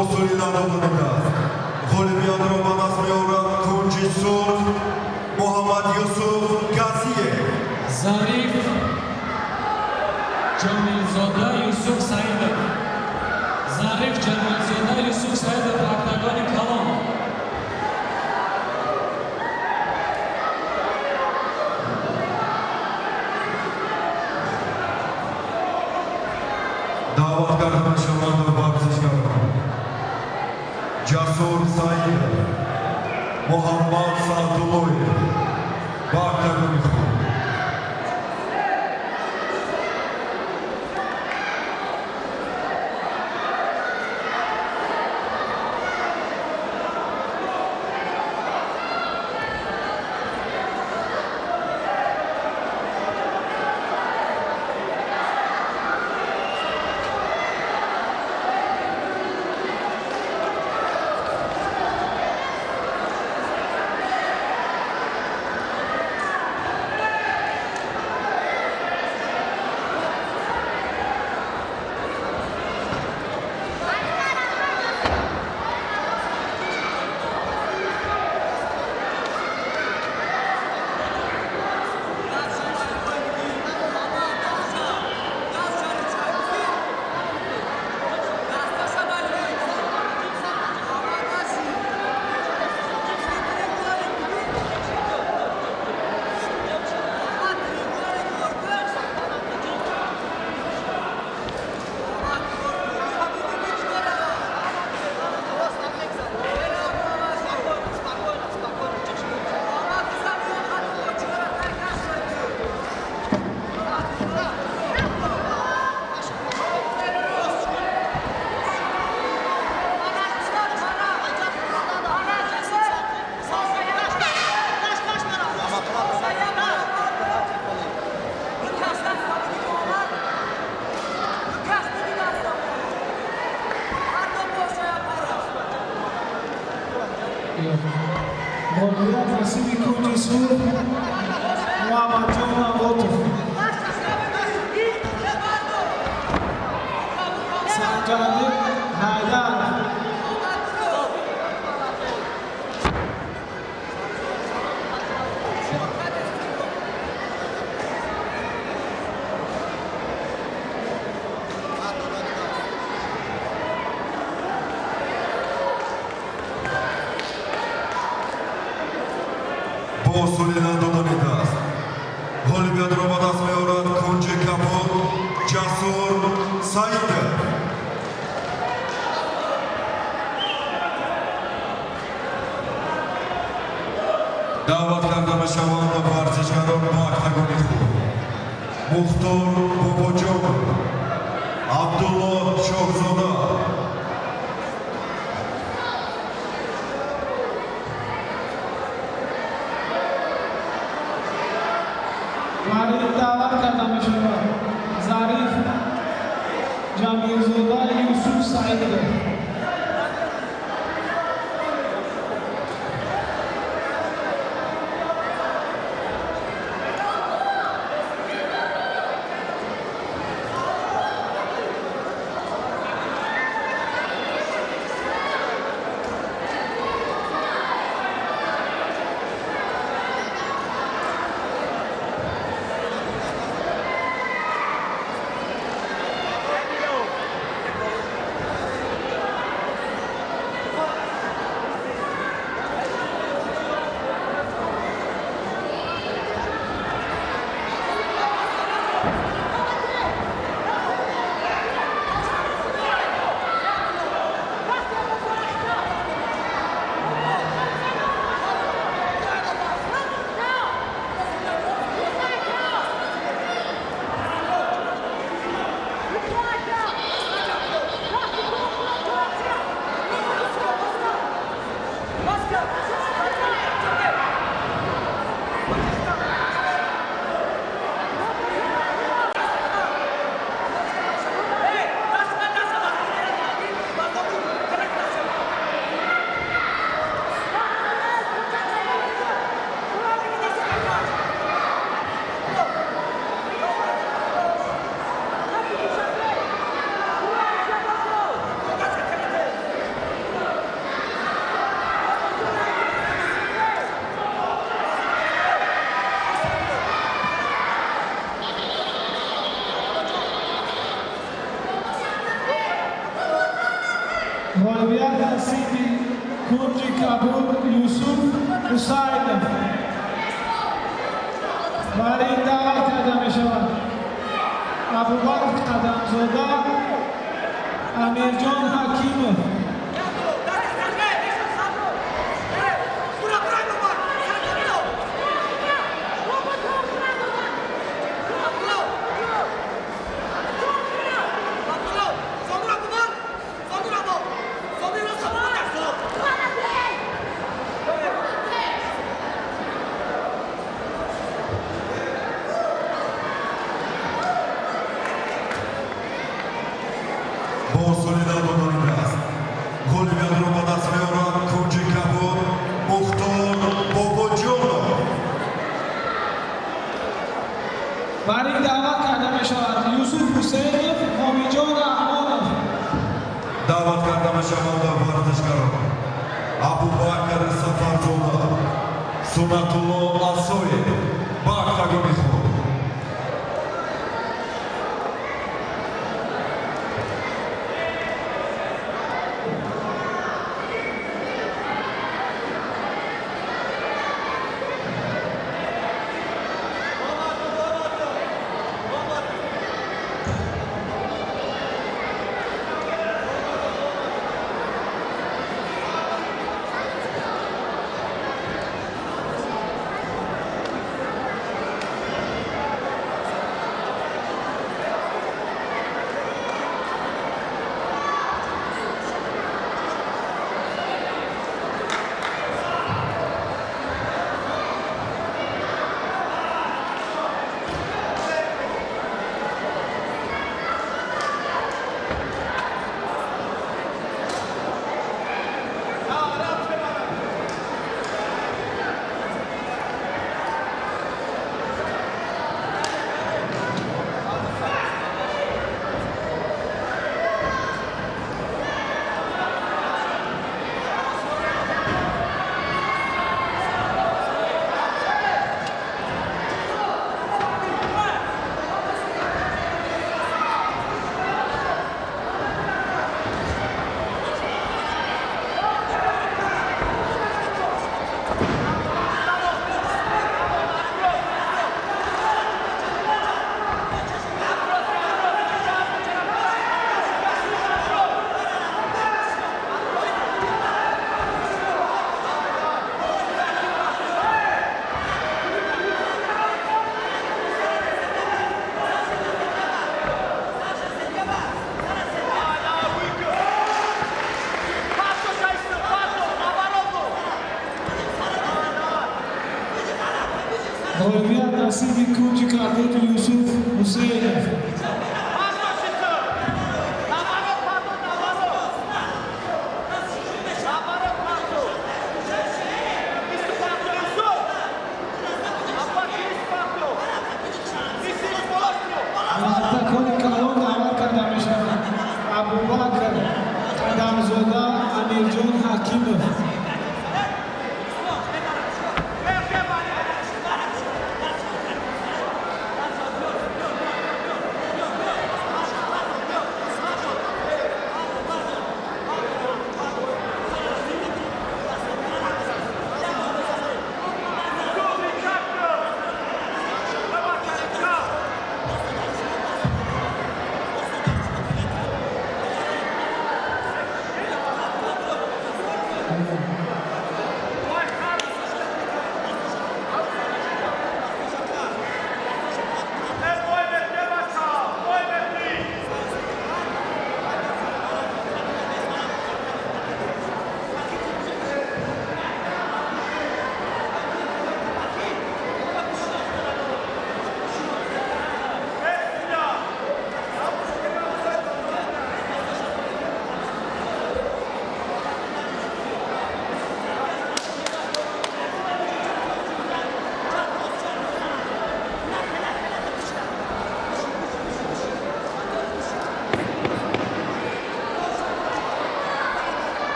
بوسولیدن دادن است. غالبیت را به دست می‌آورد کنجی سرخ محمد یوسف گازیه. ظریف ҷамилзода Юсуф Саидов. ظریف ҷамилзода Юсуф Саидов вақтагони Калон. دعوت کردن شما در ورزشکاران جسور سعید محمد سعداللوی وقتگانی خود Молодец, Василий Кутисур, Муаммад Ботов. Саджади Хайдар. بوسولیدن دادن است. غالبیت را به دست می‌آورد کنجی کپور جسور سعید. دعوت کرده شوند ورزشکاران وقتگانی خود مختار باباجان عبدالله شاهزاده وارد دعوت کرده می شود ظریف ҷамилзода Юсуф Саидов. Volviat Nasimi Kunji Kabul Yusuf Husainov. برای این دعوت کرده می شود ابوبکر قدمزاده امیرجان حکیمov. با سولیداد و دانیده است گل بیاد رو با دست میارد کنجی کبور مختار باباجانov. برای این دعوت کرده می شود یوسف حسینov حامیجان احمدov. دعوت کرده می شود ورزشکاران ابوبکر سفرزاده سنتالله асоев ба октагони худ. volviat Nasimi Kunji Kabul Yusuf Husainov. تکون کلون دعوت کرده می شود ابوبکر قدمزاده امیرجان حکیمov.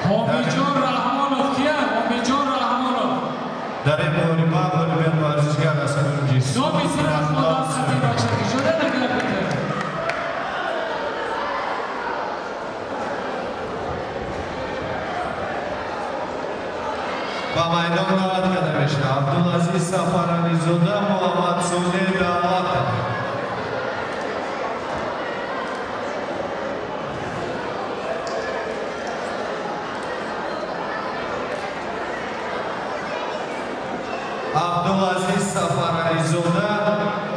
Homijon Rahmonov kiya? Homijon Rahmonov. در این موربا غالبیت ورزشگر از کنجی Nomi sraz modan Xatibachev. Shode nagapite. با میدان دعوت کرده میشه عبدالعزیز سفرانی زاده محمد صالح دعوت عبدالعزیز سفرانی زاده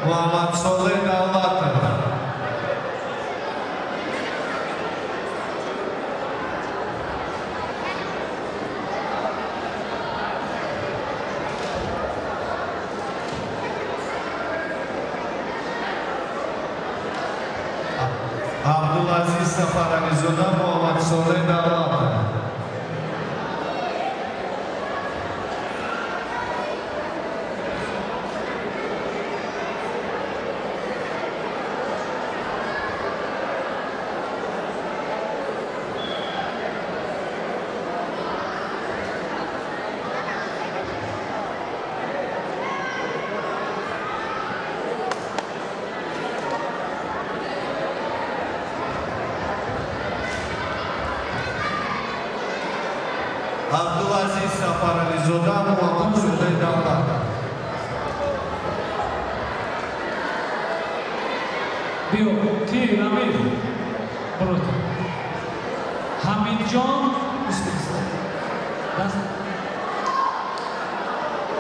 محمد صالح دعوت Abdulaziz Safaranizoda Muhammed Soleh Dağlar. Abdulaziz Safaranizoda Muhammed Soleh Dağlar. Bio, ki Ramil. Pronto. Hamidjon.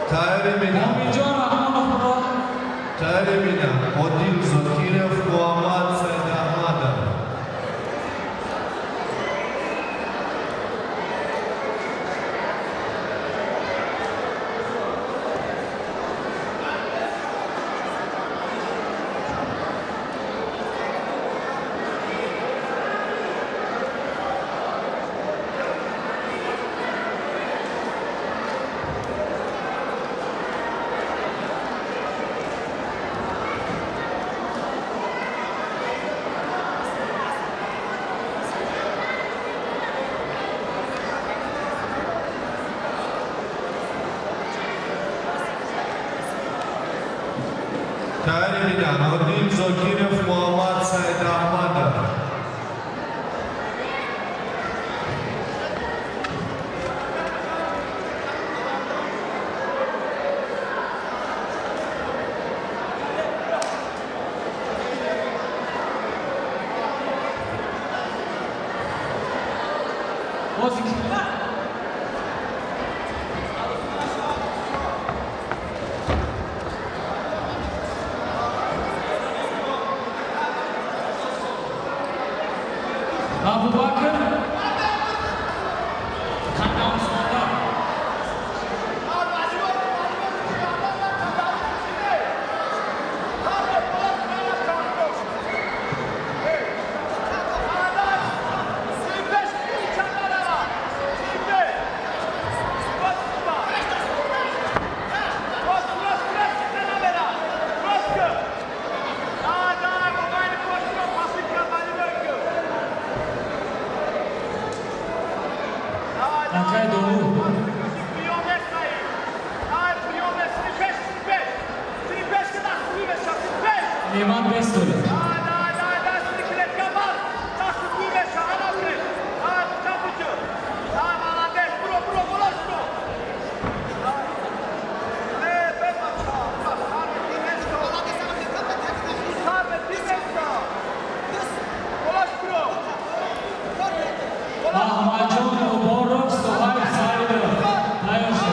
Tahir Homijon Rahmonov bro. Tahir Odil Zokirov Muhammed Said Ahmadov. Tahir Odil Zokirov Muhammed Said Ahmadov. Ozik. Abu Bakr. Kanal sonunda. Nakaj Dolu. Neman Bestoli. Ahmadjon Muborov Sohail Saidov. Ayoshe.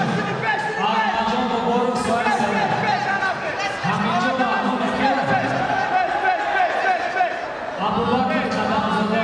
Ahmadjon Muborov Sohail Saidov. Hamidjon Rahmonov kiya? Abu Bakr Kadamzoda.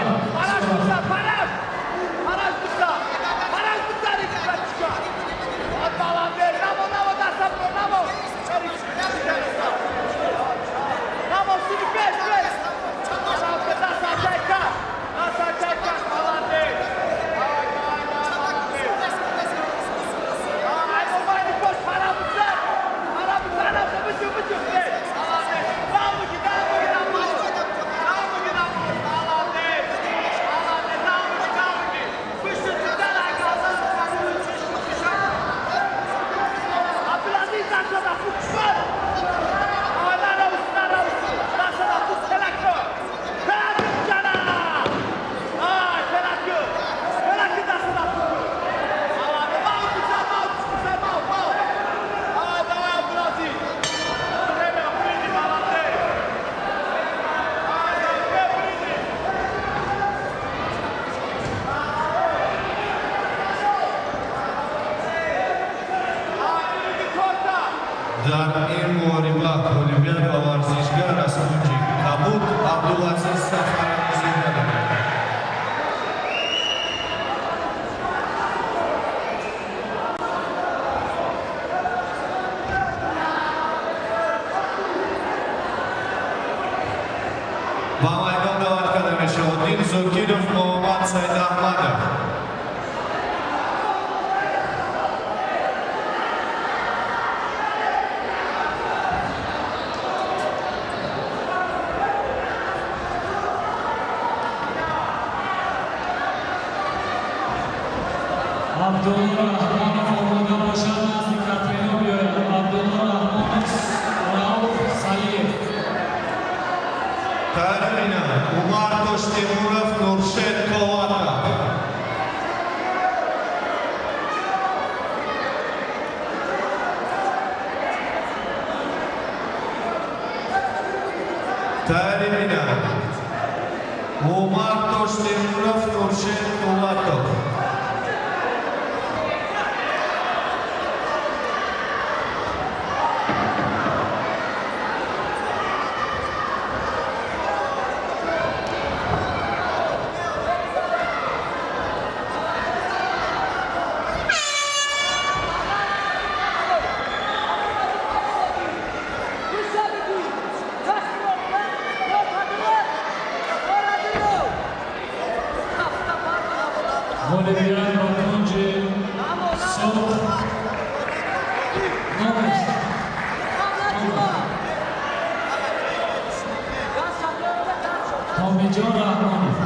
با میدان دعوت کرده می شود دین زوکیرов محمد سید احمدov. Abdullah Rahmonov ovoda boshlab nazdi Katrinov yo'l. Abdullah Rahmonov, Rauf Saliyev. Tayyormina Umar Toshtemurov, Nurshed Po'atov. Tayyormina Umar Toshtemurov, Nurshed Po'atov. Bolivian Bakunji, Sof, Nomes, Tomijon Rahmonov.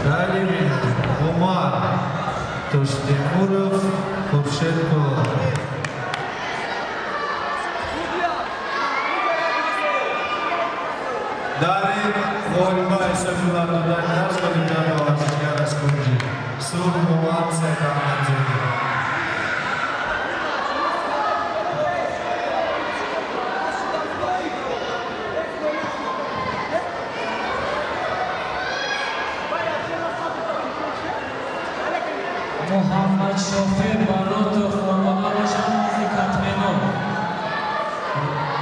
Tayyormina Umar Toshtemurov, Nurshed Po'atov. Dar این غالبا حسابی بردادن دست بودیم یا ورزشگر از کنجی سرخ محمد سید احمدزاده. Muhammad Shofi Banotov ovoda boshlab nazdi Katrinov.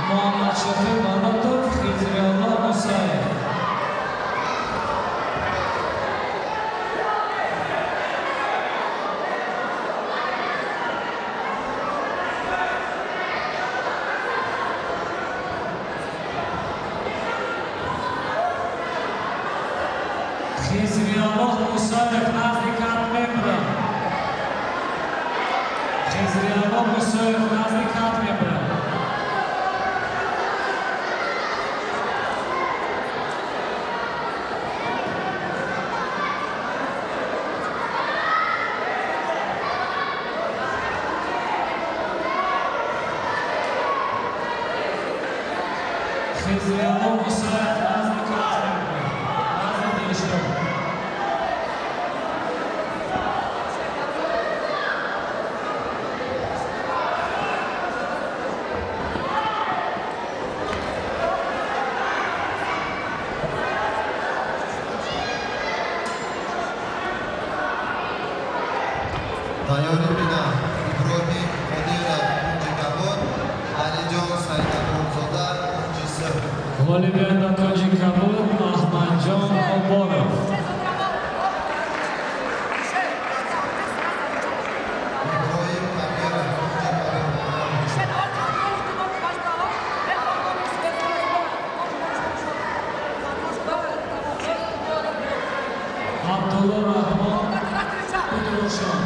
Muhammad Shofi Banotov, Xizriyullo Musayev. Xizriyullo Musayev nazdi Katrinov. Xizriyullo Musayev nazdi Katrinov. Xizriyullo Musayev nazdi Katrinov. Nazdi Dilshod. Tayyormina Ibrohim Qodirov, kunji kabul. Alijon Saidabonzoda, kunji sir. Bolivian Bakunji Kabul, Ahmadjon Oborov. Ibrohim Kabirov, kunji kabul. Abdullah Rahmon, Kudrushan.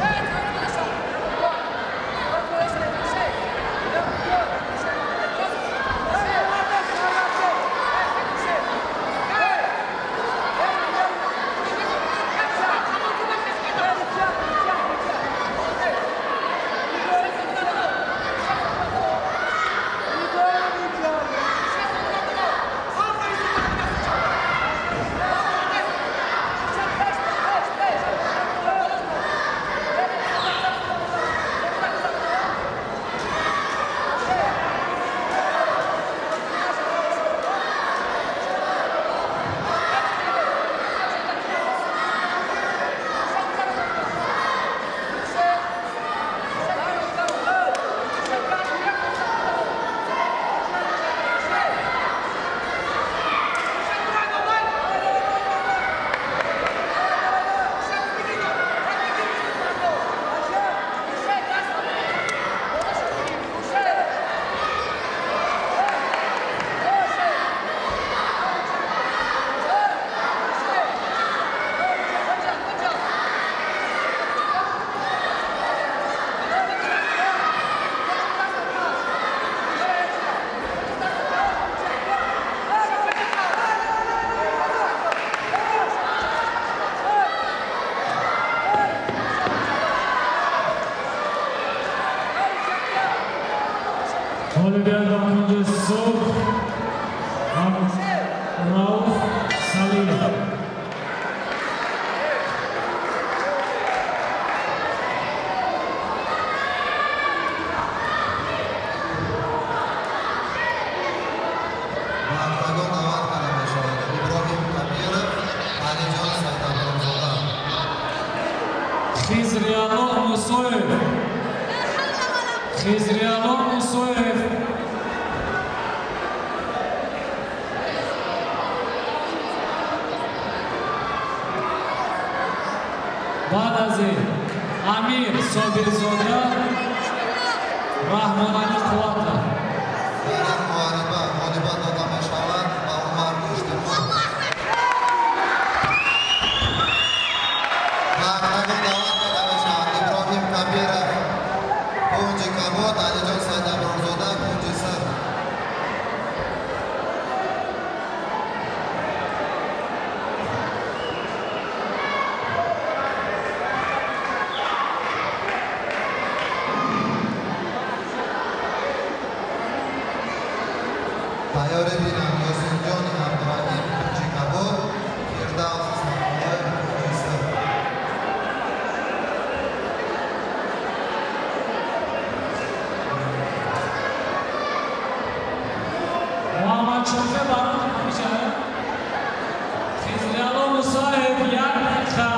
Olivier Dakunji Souk, Rauf Salih. Khizrialon Musoev. بعد از این امیر صابرزاده رحمانانی قوات Tayyor ebilen Yosunjon Abdurrahim ikinci kabul, Firdavs İsmail ikincisi. Muhammed Çofe Baran Kuşağı Khizrialon Musoev Yakha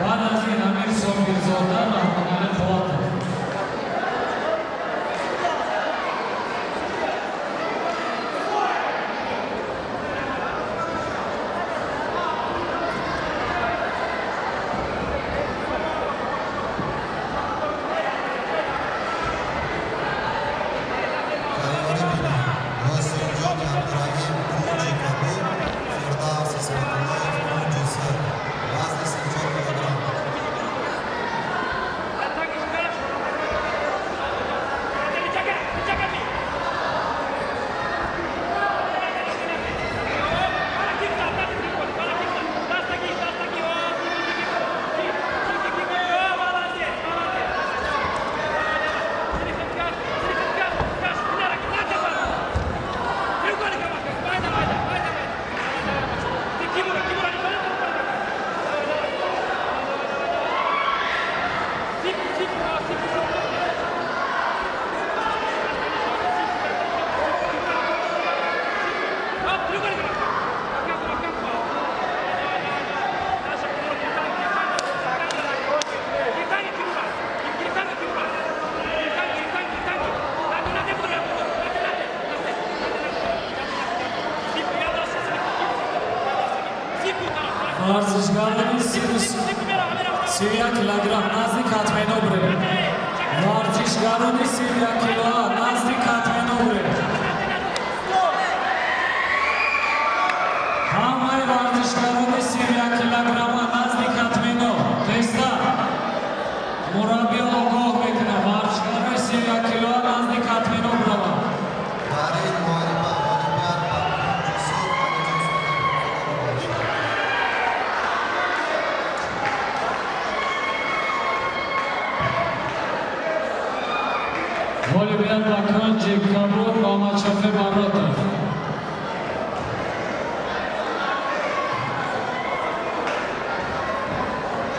بعد از این امیر صابرزاده رحمانانی قوات Tayyor ebilen Yosunjon Abdurrahim ikinci kabul, Firdavs İsmail ikincisi. Vazn 84 kilogram. ورزشکارانی 31 کیلوگرم نزدیک کاتمنوبره ورزشکارانی 31 کیلو نزدیک کاتمنوبره همه ورزشکارانی 31 کیلوگرم نزدیک کاتمنو تستا مربی آگاه میکنه ورزشکارانی 31 کیلو نزدیک کاتمنوبره Tarih muharebe olimpiyat ikincisi Olivier Dakunji Kabul Muhammed Çofe Baratov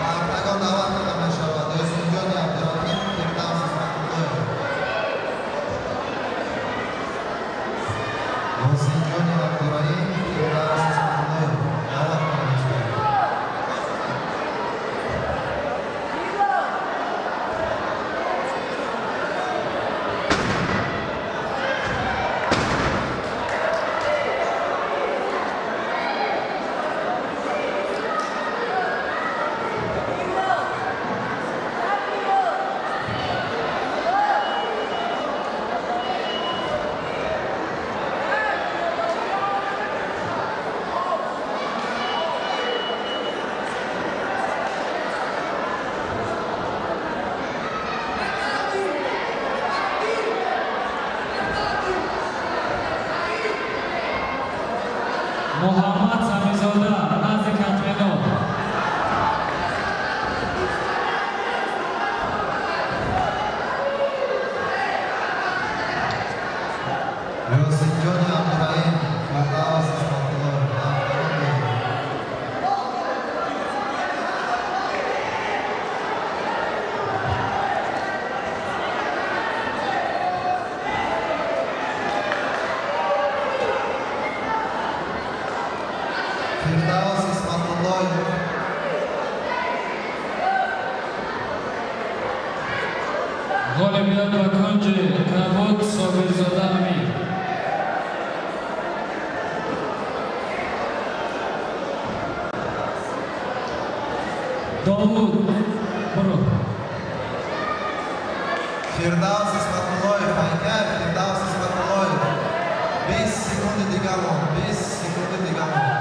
Mardagon da'vat qilib meşavat. Yosunjon Abdurrahim Firdavs İsmail. Yosunjon Abdurrahim Firdavs İsmail. Da'vat qilib meşavat. غالبیت و کنج کبود صابرزاده امیر. داوود برو. Firdavs Ismatulloyev, haykal Firdavs Ismatulloyev. 20 sekund دیگر مون، 20 sekund دیگر مون.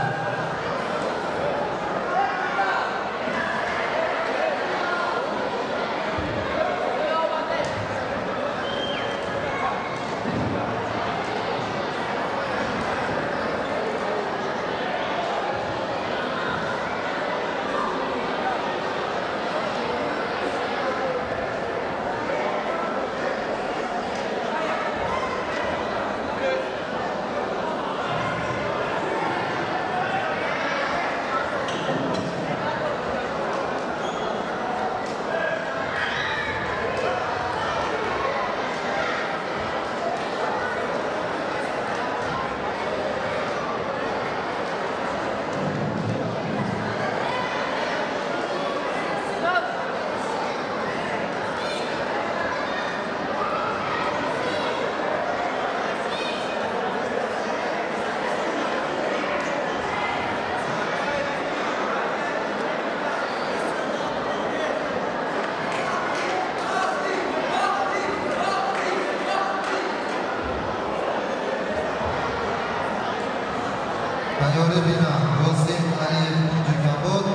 Tayyorı bina, Rosim Aliyev kuncu kabut,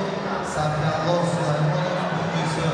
Safiyallah Süleymanov kuncusu.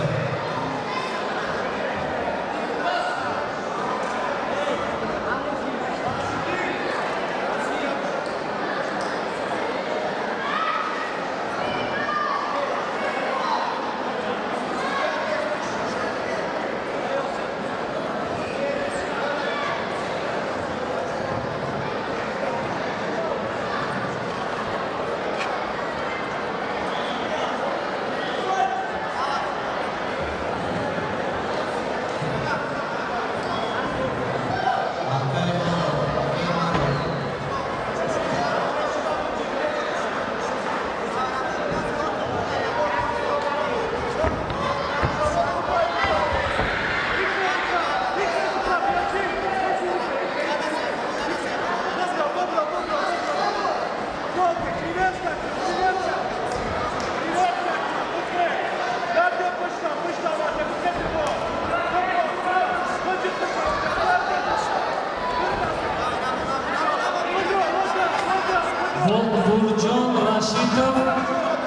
Burjon Rashidov,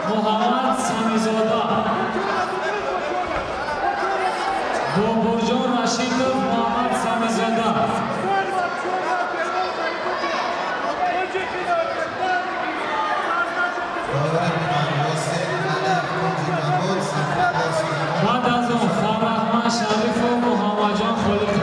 Muhammad Samizoda. Burjon Rashidov, Muhammad Samizoda. Tayyorı bina, Rosim Aliyev kuncu kabut, Safiyallah Süleymanov. بعد از اون فرحمان شریف و محمد جان خلیفه.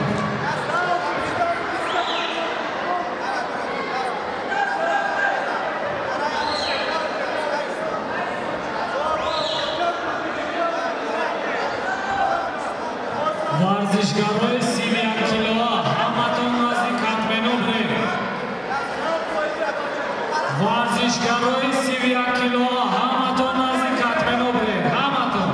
ورزشکارای 31 کیلوها همتون نزدیک کاتمنوبره. ورزشکارای 31 کیلوها همتون نزدیک کاتمنوبره. همتون.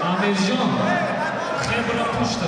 امیر جان خیلی را پشت.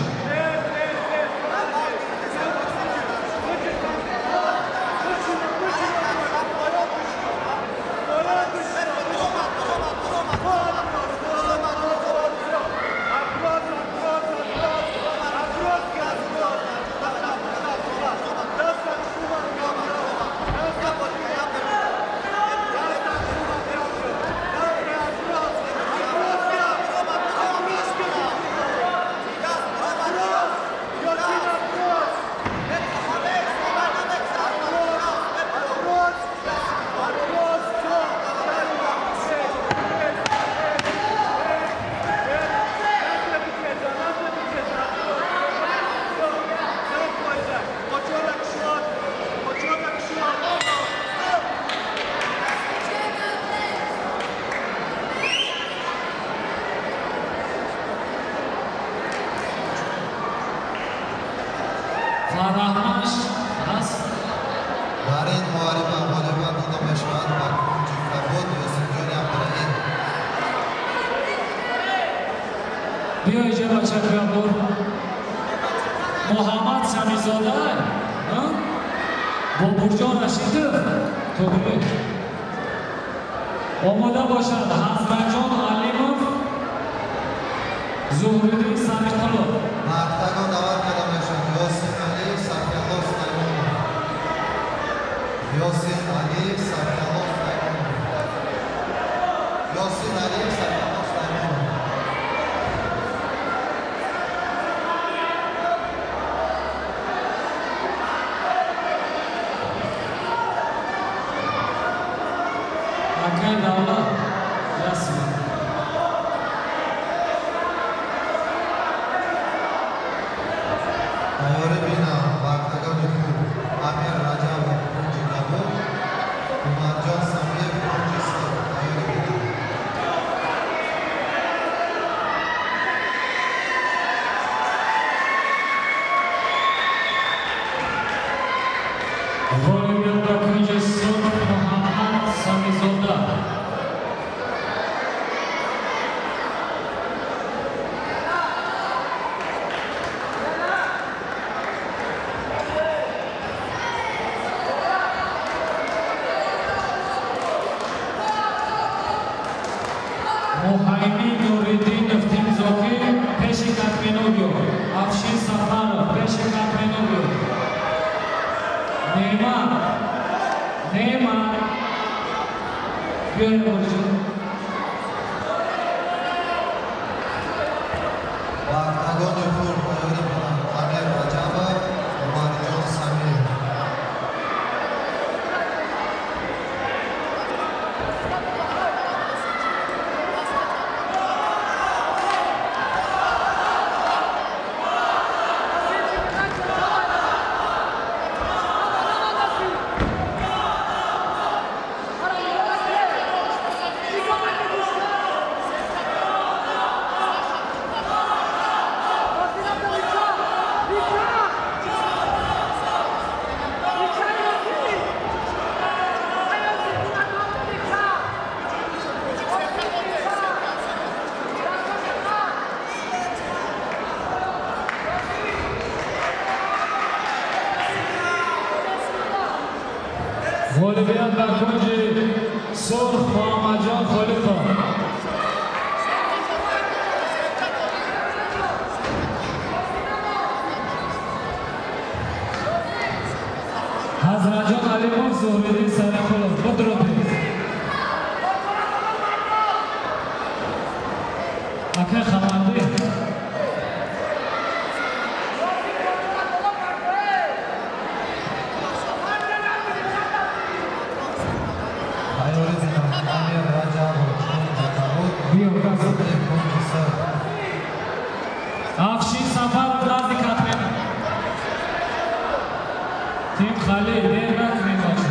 ویژه بچه بیابور محمد سمیزاده با برجان رشیدov توبه آماده باشد حضرتجان علیمov زهرالدین سمیقلو مقطعان دعوت کرده میشن یاسین علی سفیالله سلیمانov یاسین علی سفیالله سلیمانov یاسین علی سفیالله سلیمانov Akay Davla Yasin تیاری بینا مقطعان خوب امیر رجب کنجی کبو عمرجان سمیه کنجی سر تیاری بینا Volumia Bakunja Sur Muhammad Samizoda Muhaymin Nuruddinov Timzoki Peshi Katmenovyo Afshin Safarov Peshi Katmenovyo Neymar Björn Olsson مقطعان خوب تیاری بینا امیر رجب عمرجان سمیه Volumia Bakunja Sur Muhammadjon Khalifa Hazratjon Alimov Zuhriddin Samiqulov Budrubli Akay Khamandi تیاری بینا امیر رجب کنجی کبو عمرجان کنجی سر Afshin Safarov Nazik Katmenov Tim Khalil Nevrat Minosh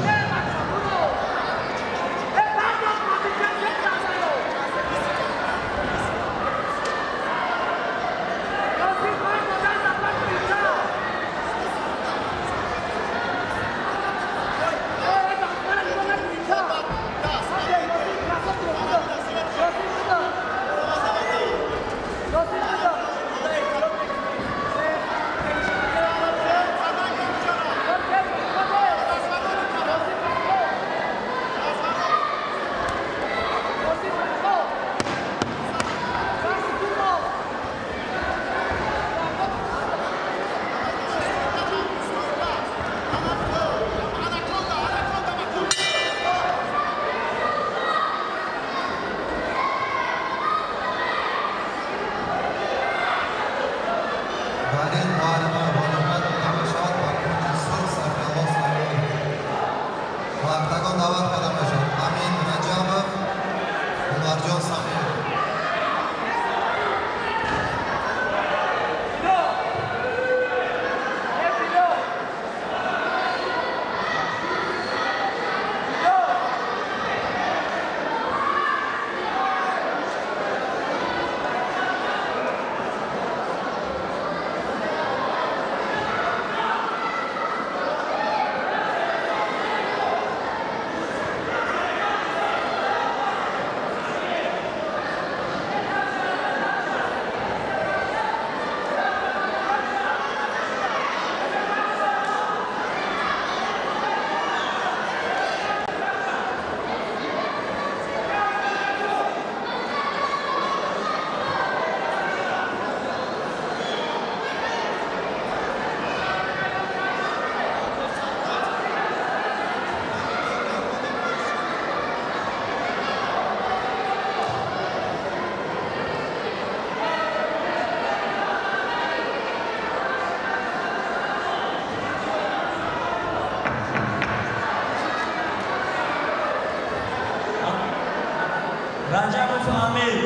Rajabov Amir.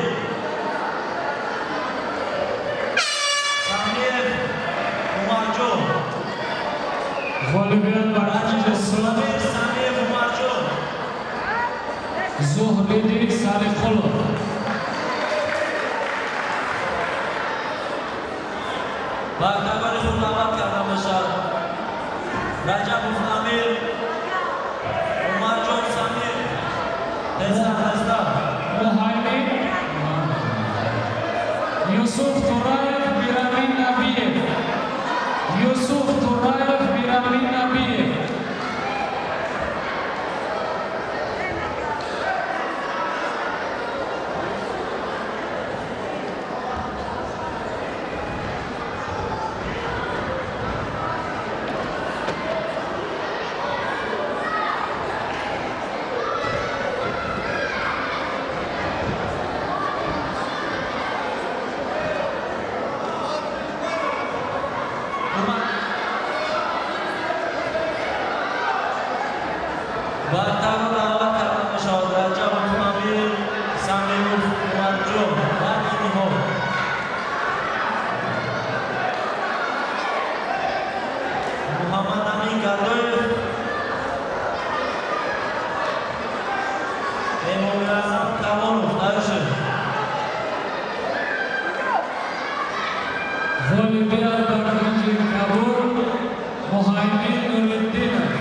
Samir Umarjo. G'olibiyat va Rajabov ikkinchisi Amir, Samir Umarjo. Zuhriddin Sariqulov. Bartabari khub da'vat kardam bashar. Rajabov Amir, Umarjon Samir. Tezda. Muhaymin Yusuf Turayev, Miramin Nabiyev. Yusuf Turayev, Miramin Nabiyev. Bartabari da'vat kardam bashar. Rajabov Amir, Samir Umarjo. Bartabari Muhammad Amin Gadoyev. Emomir Azam Kalonov. Dayushi. G'olibiyat va ikkinchi Kabul Muhaymin Nuriddinov.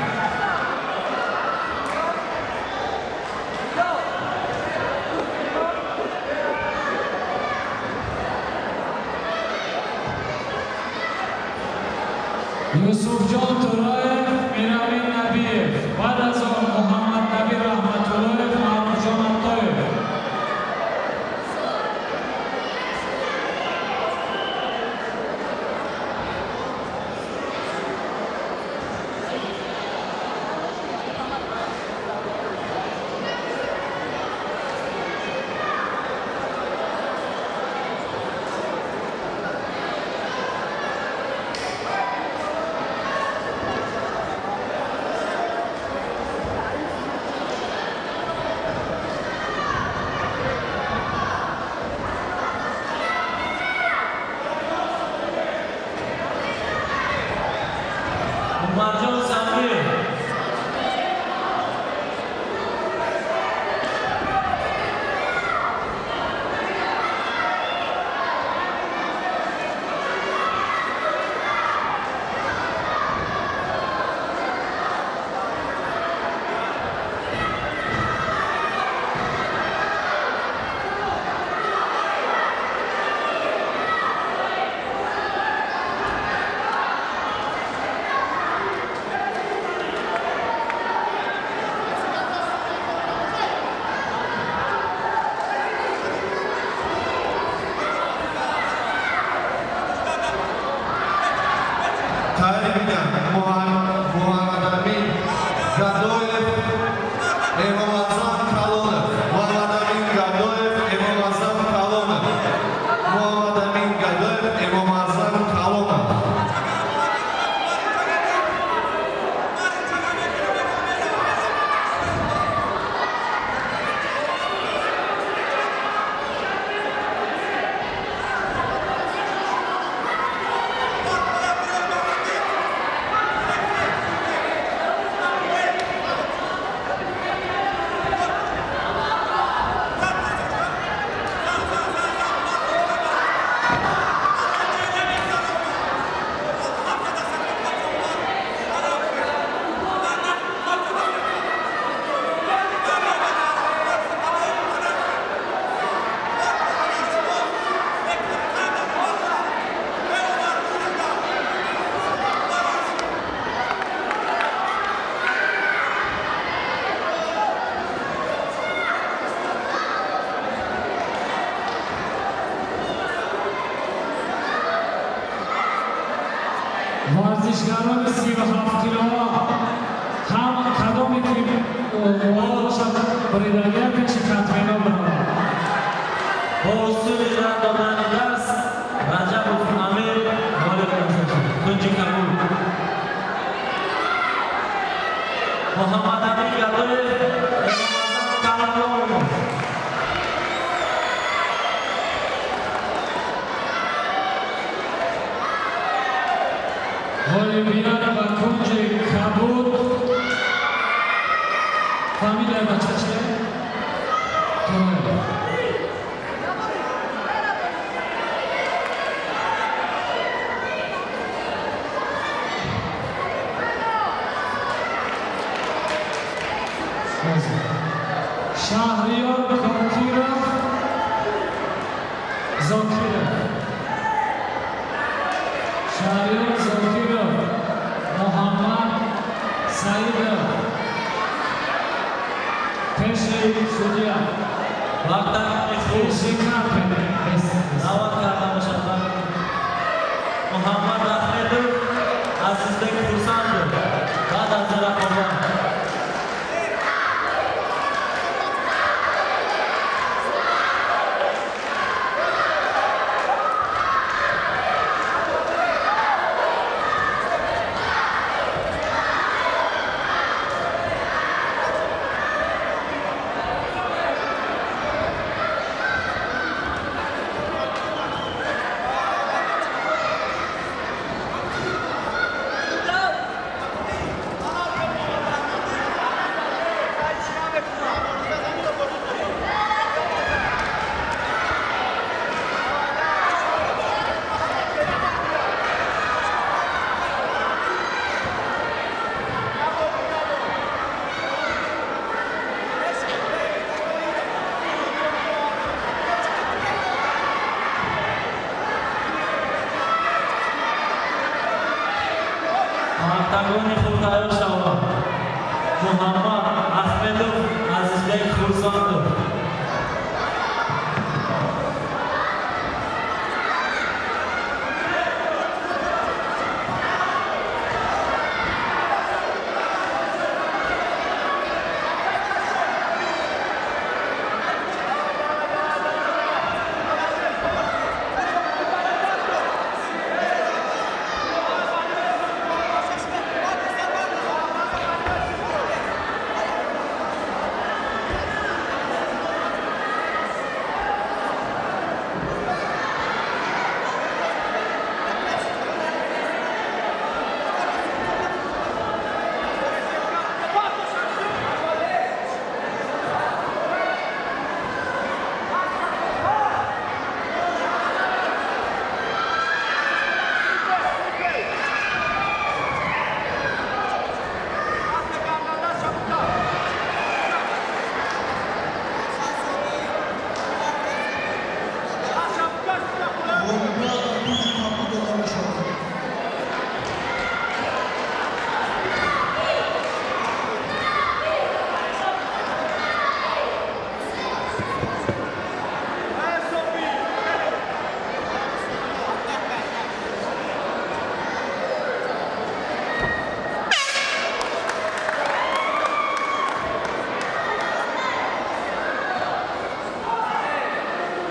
Yusufjon Turayev, Miramin Nabiyev. Ba'd az on Muhammad Nabi Rahmatullayev, Ma'rufjon Attoyev. Umarjon Samir. Tayyibidan Muhammad Amin Gadoyev, Emomazam Kalonov. Muhammad Amin Gadoyev, Emomazam Kalonov. Muhammad Amin Gadoyev, Emomazam Kalonov. ورزشکاران 37 کیلوها هم کدامی که باشد بریدگیت چی کتمینا برای با اصول ایران دادن دست رجبوف امیر غالب کنجی کبول محمد امیر گدای امامزم کلانون Olimpiyan va kunji kabul. Familiya bachcha chiye? To'g'ri. Shahriyor Kokirov Zokirov. Shahriyor Zokirov Muhammad Saidov. Peshri sudya. Vaqtdan Shikapen. da'vat kardan boshlagan Muhammad Ahmedov Azizbek Xursandov va Nazira Qurbon. Octagon Khultayo Shahwa Muhammad Ahmedov Azizbek Xursandov.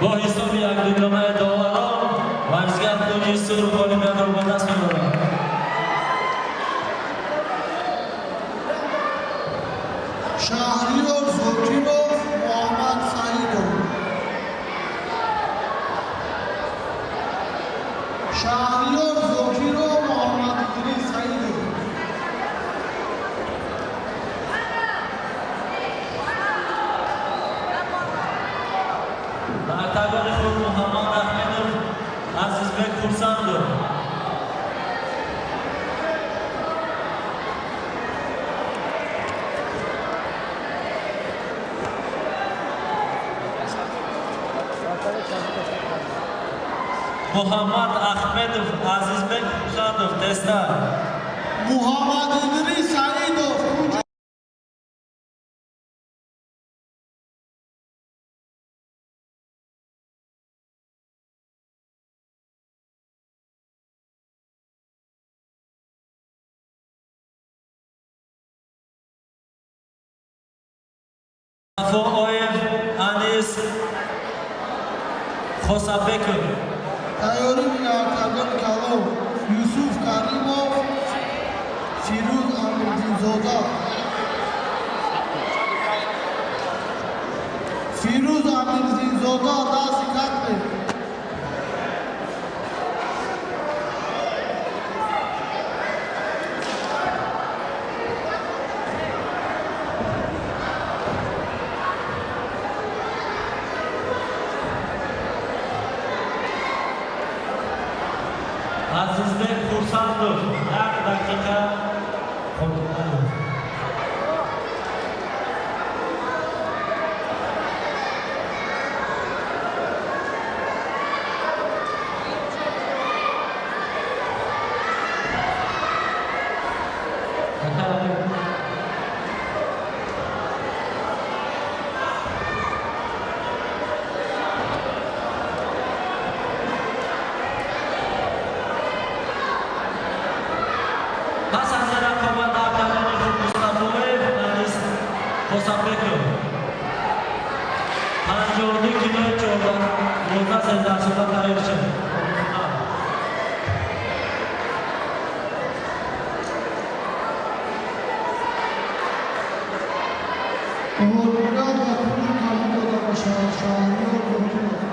با حساب یک دوگانه داوران ورزشگر کنی سر کنی میادر به دست میبرد. Shahriyor Zokirov Muhammad Saidov. Shahriyor Zokirov Muhammad İdris Saidov. Octagon خود محمد احمدov Azizbek Xursandov. Muhammad Ahmedov Azizbek Xursandov testa. Muhammad İdris Saidov. Safoyev Anis Khosabekov. Tayori Octagon Kalov Yusuf Karimov Firuz Amirdinzoda. Firuz Amirdinzoda Dasi Katbe. غربیت و کنج کبود داده باشد شهری و غربیت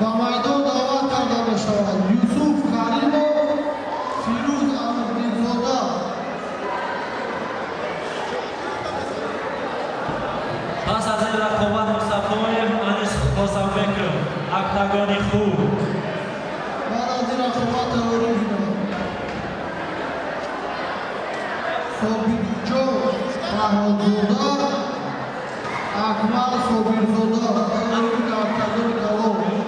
به میدان دعوت کرده بشود یوسف کریمov فیروز امیرزاده پس از این رقابت مصطفی انیس حسنبکر اکتاگانی خوب بعد از این رقابت اوریجینال صابرجو فرهادزاده اکمل صابرزاده اوریجینال اکتاگانی کلام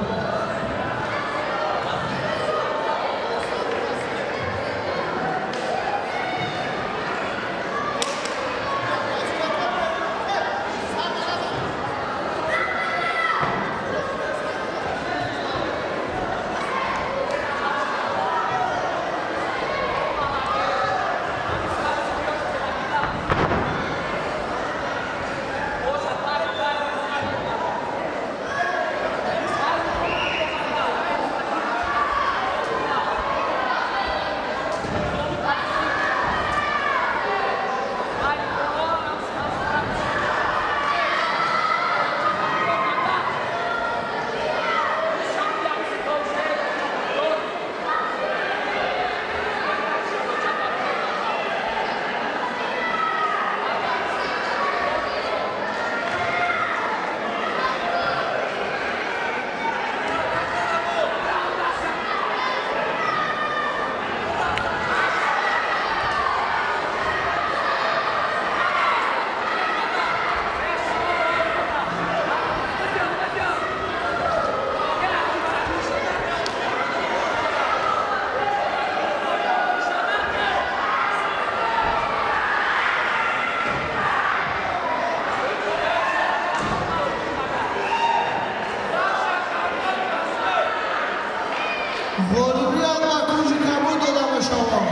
غربیت و کنج کبود داده بشود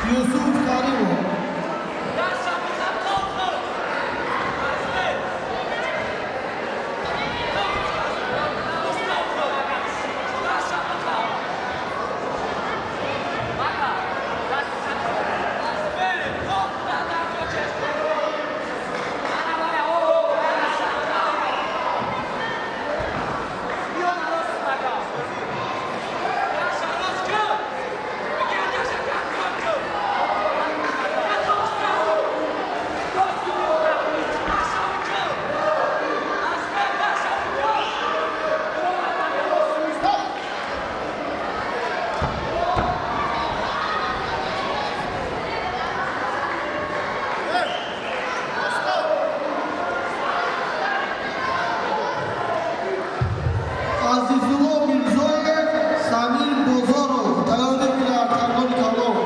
یوسف کریمov عزیزالله میرزاyev سمیر بازارov تیاری میرد ترگان کلام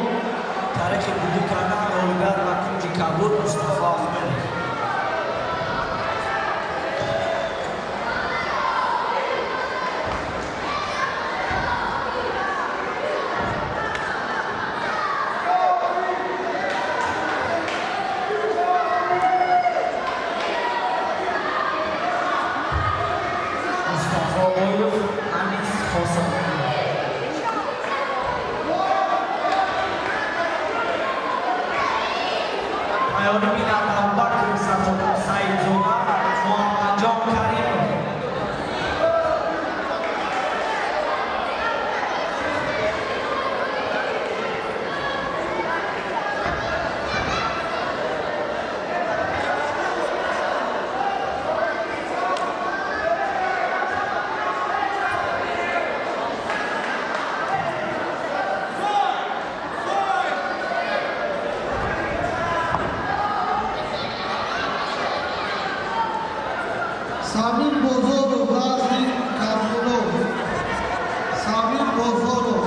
ترک بودی کردن غربیت و کنج کبود مصطفی احمد مصطفی اویف انیس حسنبکر پایان میدن ابوبکر سعیدزاده محمد جان کریمov سمیر بازارov رازی کرمانov سمیر بازارov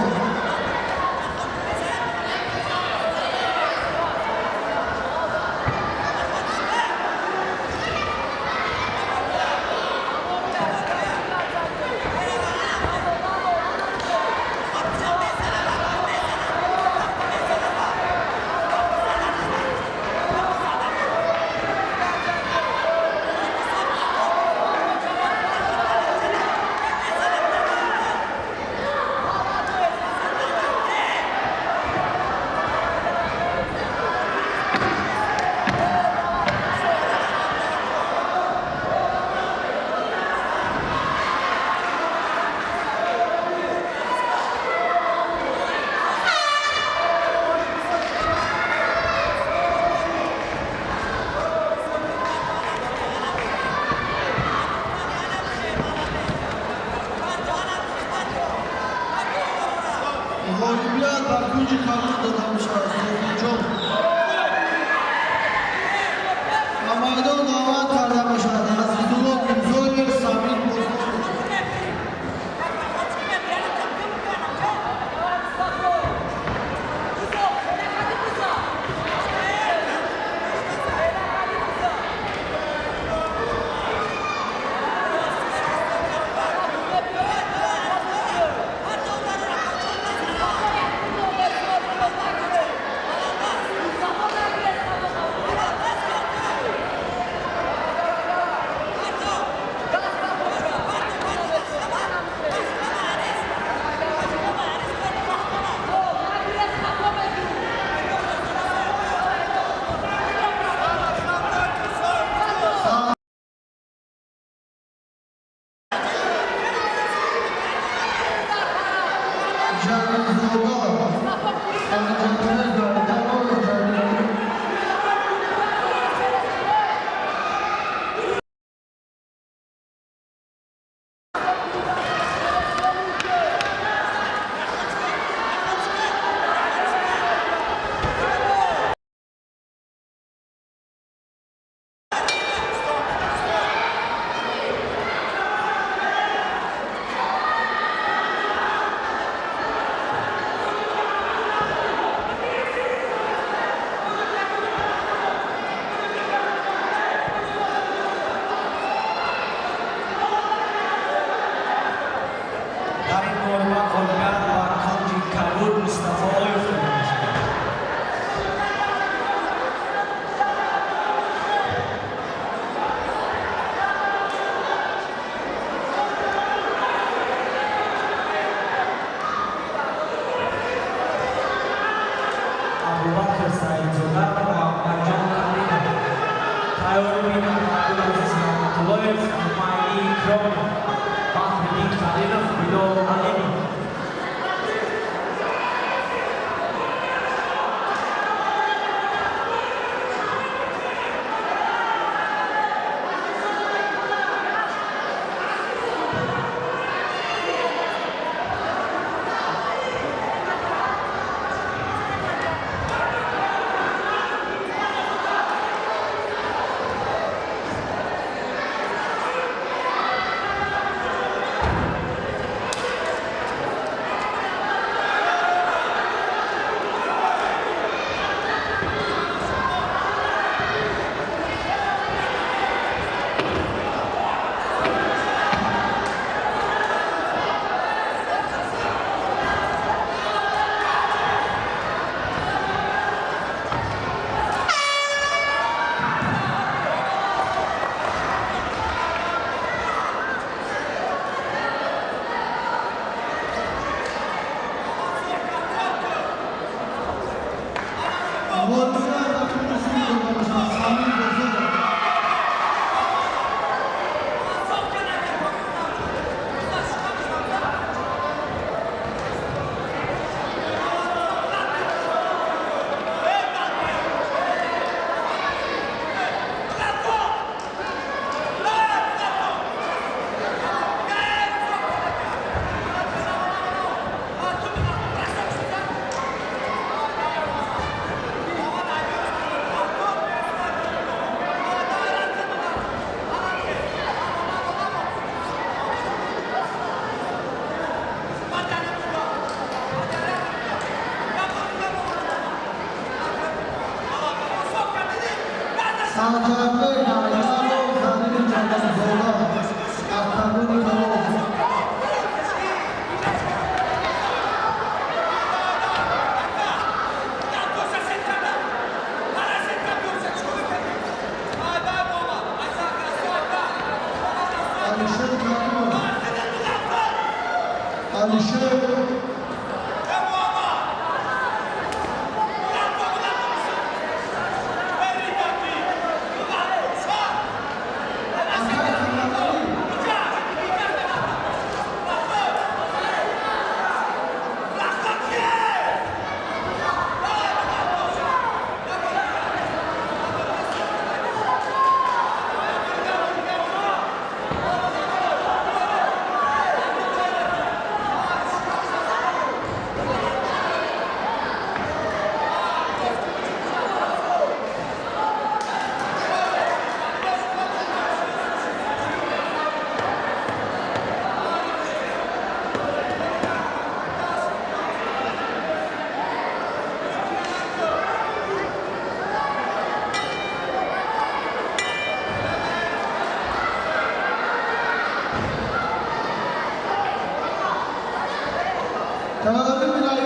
میدان دعوت کرده باشد از حضور بزرگ سمین بزرگ در این مورد قلبیت و کنجی کبود مصطفی آیوف داده می شود. ابوبکر سعیدزاده و محمد جان کمیل تایوربین عبدالعزیز رحمت‌اللهیف نماینده اکرام فخرالدین خلیلوف بلال علیمی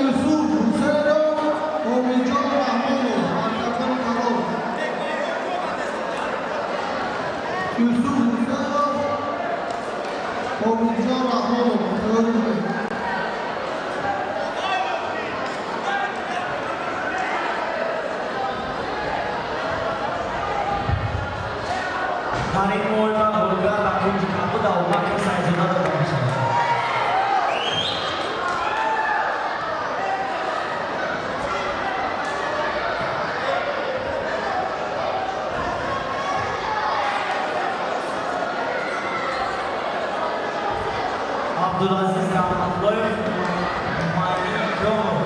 یوسف حسینov امینجان رحمانov ارتکان کلام یوسف حسینov امینجان رحمانov در این مورد هولگر و کنج کبود ابوبکر سیدزاده داده می‌شود. عبدالعزیز رحمت‌الله معنی اکرامov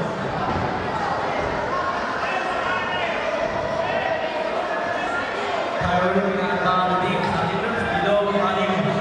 تیاری بینندگی خلیل بلال علیمov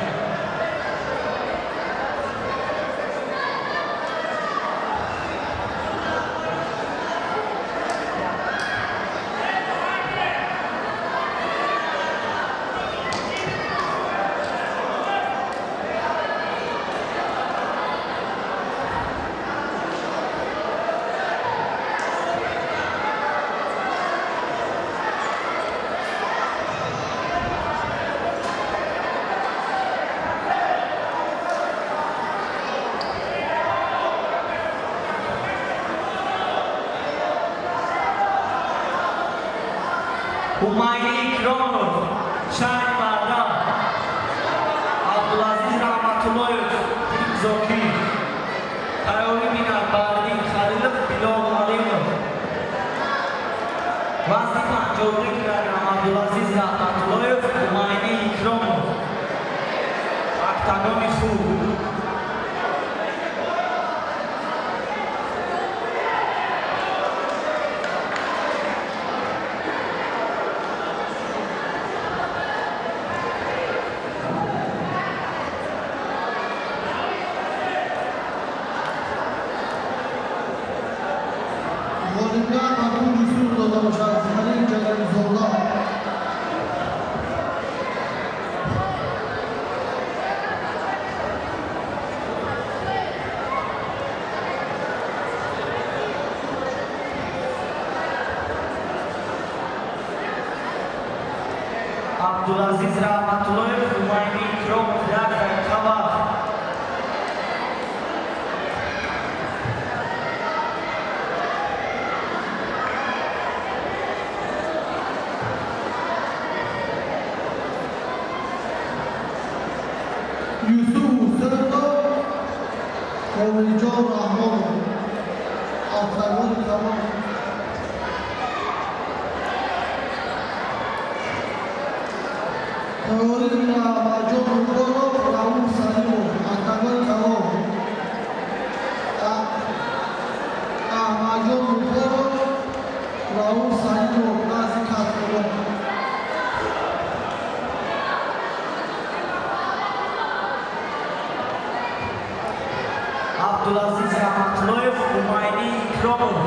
Humayni Ikramov, Shah Barda, Abdulaziz Rahmatullayev, Zoki, Tayori Minar Bardi, Khalilov Bilal Alimov. Vazdi panjovlik kardam Abdulaziz Rahmatullayev, Humayni Ikramov, Aktagoni Khub. غالبیان و کنج سور داده باشد خلیل جلالی زولا Abdulaziz Rahmatullayev, Humayni Ikramov, Yakar Kabak. یوسف حسینov امینجان رحمانov ارتکان کلام تیاری مرجان مقبولov راول سلیمov ارتکان کلام مرجان مقبولov راول سلیمov نزدیک کلام Abdulaziz Rahmatullayev, Humayni Ikramov.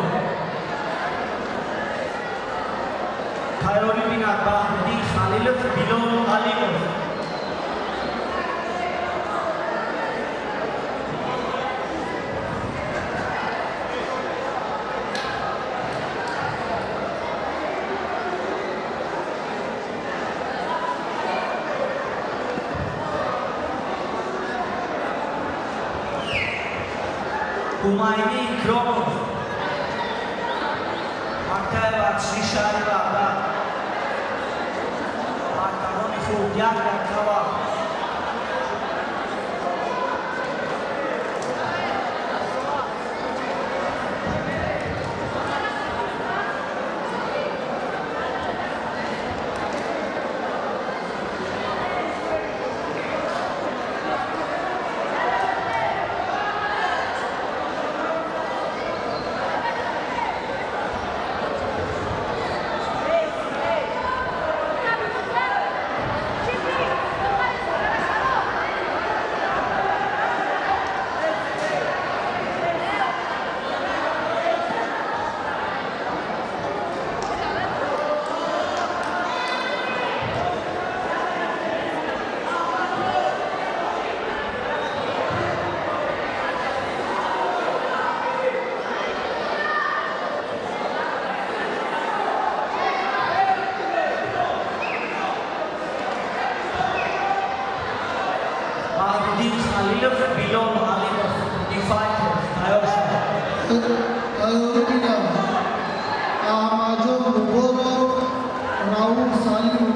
Tayori Minar Bardi, Khalilov Bilal Alimov. Humayni Ikramov, Maktab Atshi Shahri Baghdad, Maktaboni Khub, Yakar Kabak. Salilov Bilal Alimov, the fighter, Tayoshi. Ayurveda, Amajo Buboro, Raul Salim.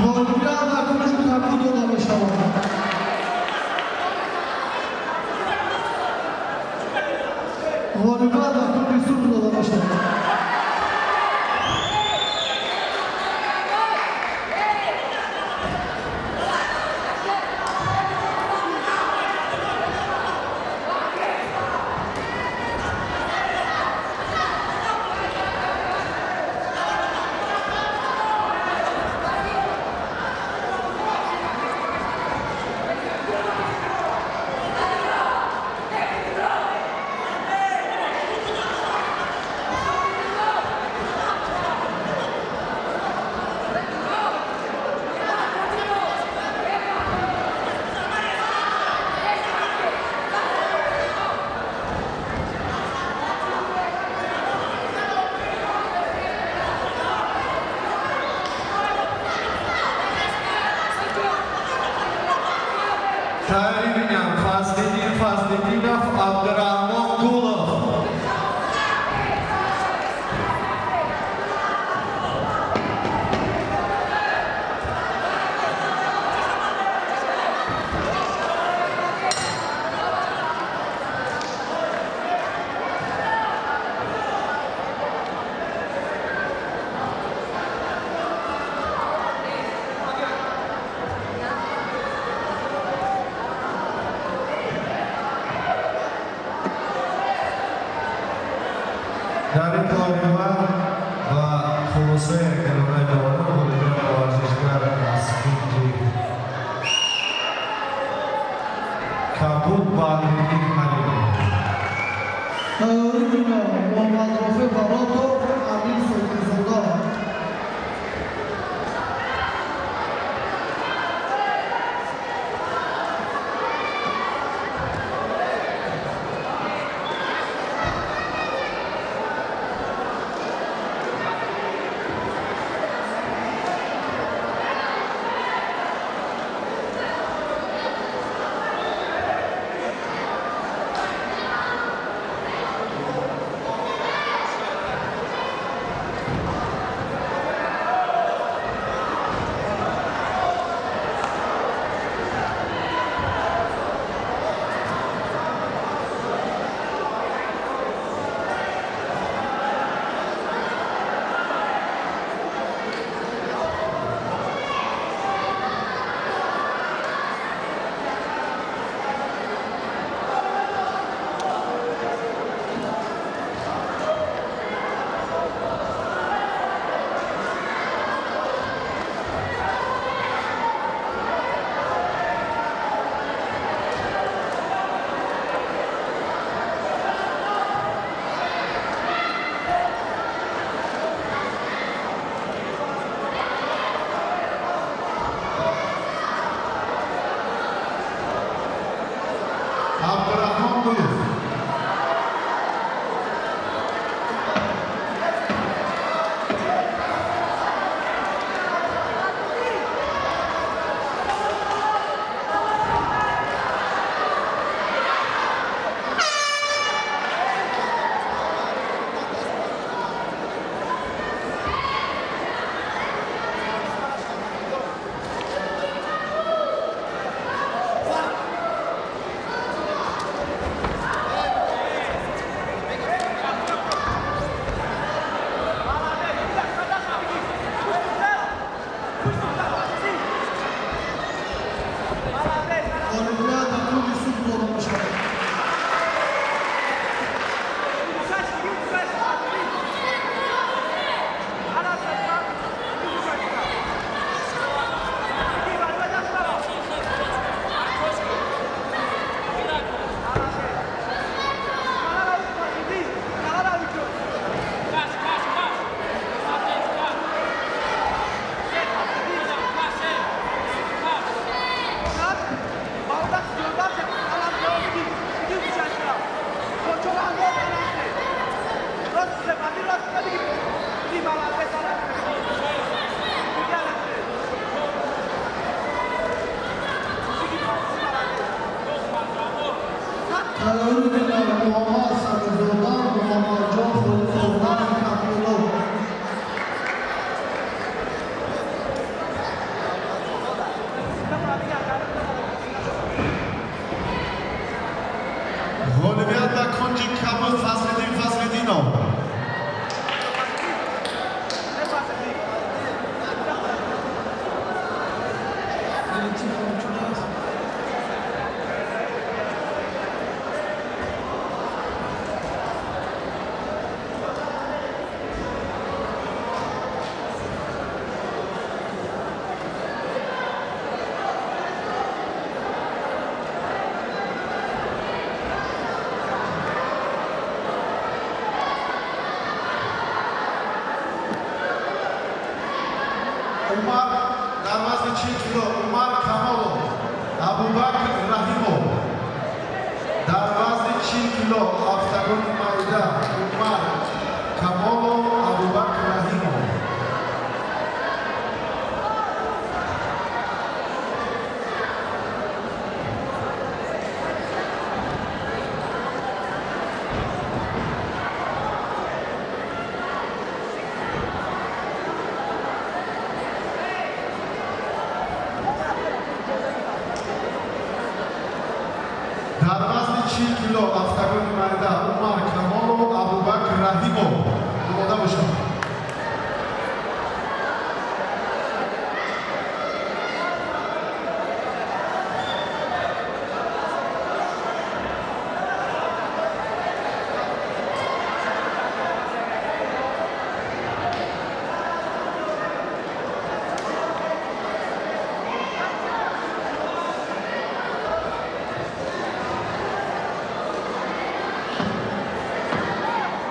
غالبیان اکنون کبود داده می شود. غالبیان اکنون سود داده می شود. Тайвинян Фазлидинов Абдурахмон Гулов. در این پایان و خلاصه کلمه دوام بودن ورزشگر از کنجی کابود باقری حلیمی تیاری بنا محمد رفیع براتو امیر سلطانزاده дар вазни 40 кило октагони марда Умар Камолов, Абубакр Раҳимов омода бошанд.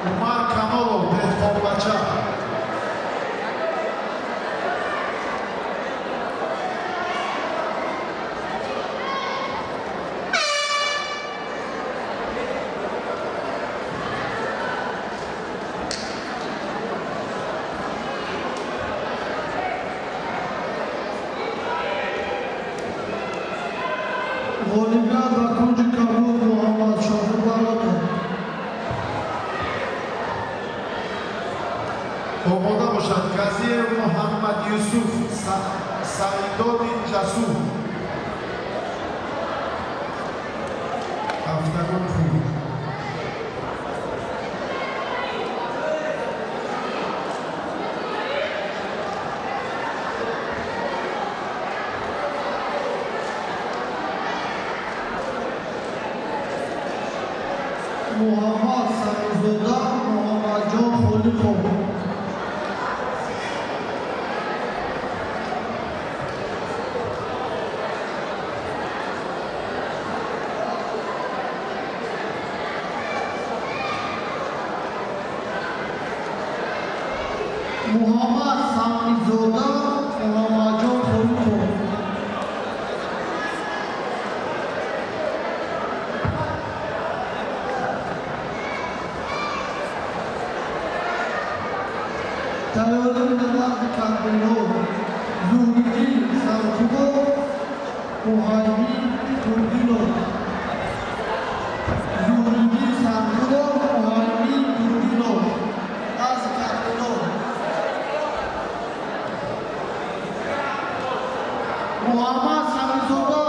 Умар Камолов, Дехтонбача. غالبیت و کنج کابل محمد شاهد برادر. آماده باشد قضیه محمد یوسف سعیداد جسور هفتگان خوب محمد سمیزاده محمد جان خلیقov محمد سمیزاده محمد جان خلیقov تیاری نماز کردنو زوری سرکوبو مهایمی دورگینو زوری سرکوبو مهایمی دورگینو از کردنو محمد سمیزاده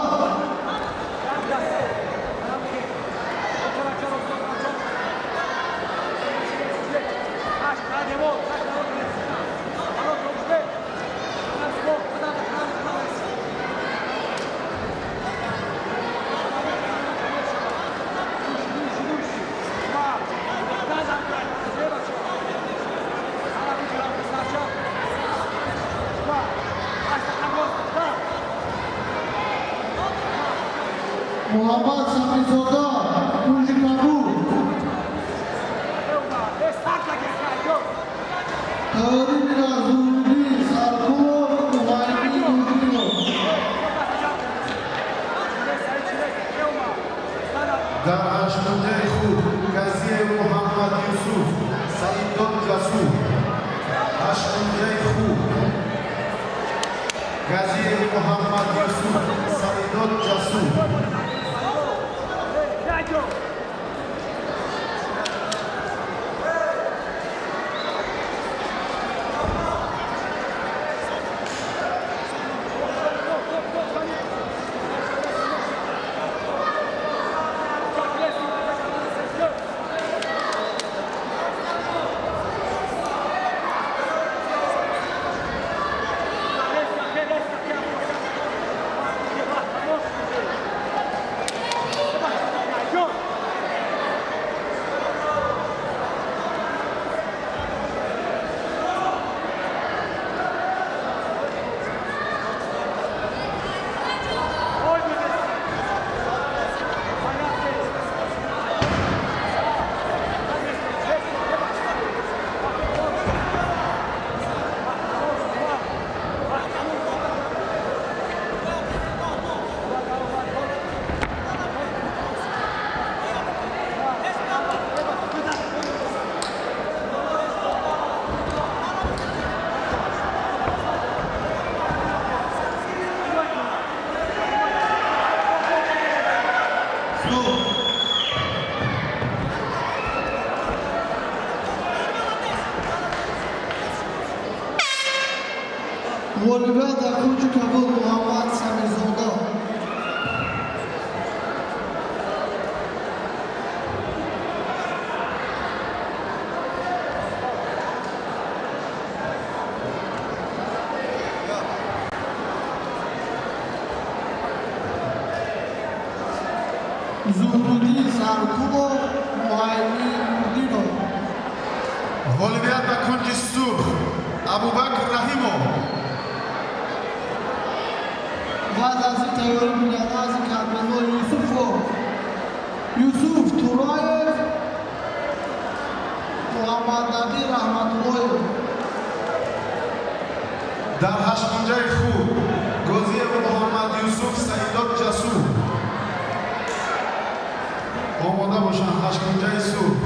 محمد سمیزاده کنج کابل تیاری میرا زوری سرکوب مهایمی دورگینو در هشتمده خوب قضیه محمد یوسف سعیداد جسور هشتمده خوب قضیه محمد یوسف سعیداد جسور Zuhrudi Sarkulov, Muaymin Mudinov. غالبیت به کنج سرخ ابوبکر رحیمov. بعد از این تیاری می‌دهد از کارمندان یوسف تورایف، محمد نبی رحمت‌الله. در هشت‌پنجه خوب گزیه محمد یوسف سعیدات جسور. آماده باشند هشت‌پنجه سور.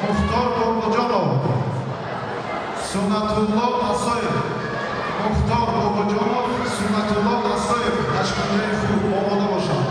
مختار باباجانov، سنت‌الله اساyev. مختار باباجانov، سنت‌الله اساyev. هشت‌پنجه خوب آماده باشند.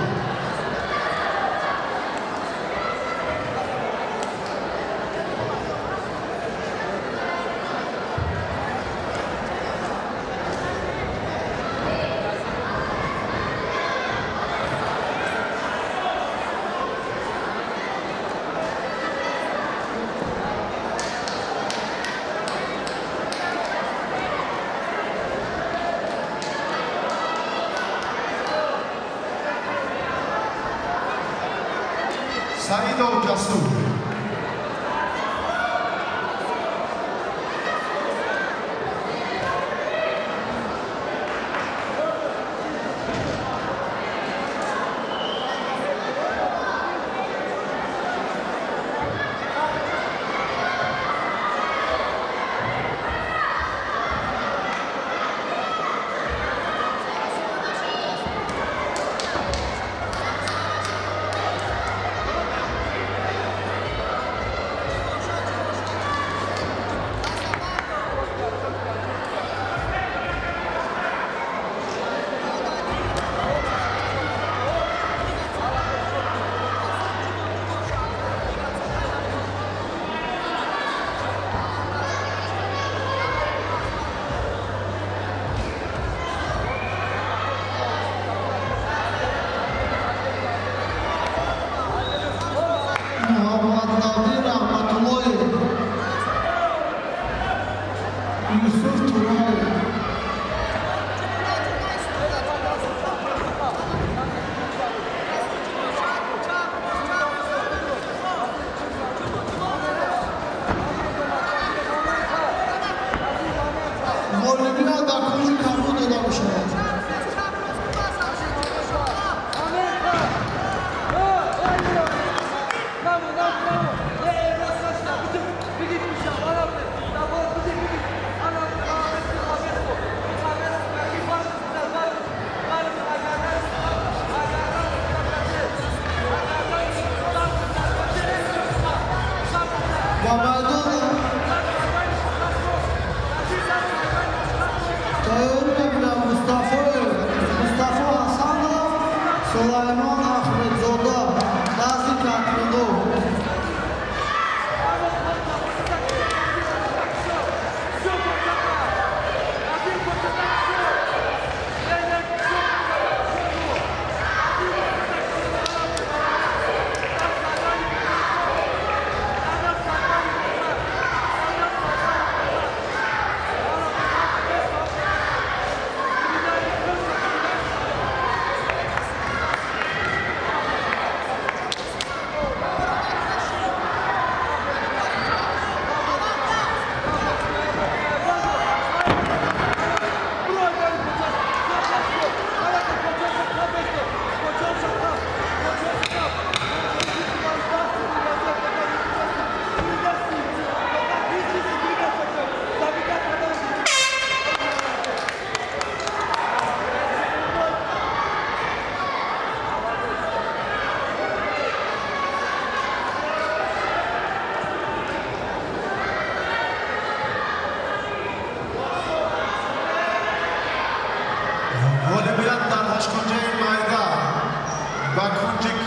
سعیدات جسور. محمد نبی رحمت‌الله. یوسف تورایف. غالبیت در کنج کمرون داده باشد. و مردم تیاری می‌بینم مصطفی حسنov، سلیمان احمدزاده، بعضی کارمندان.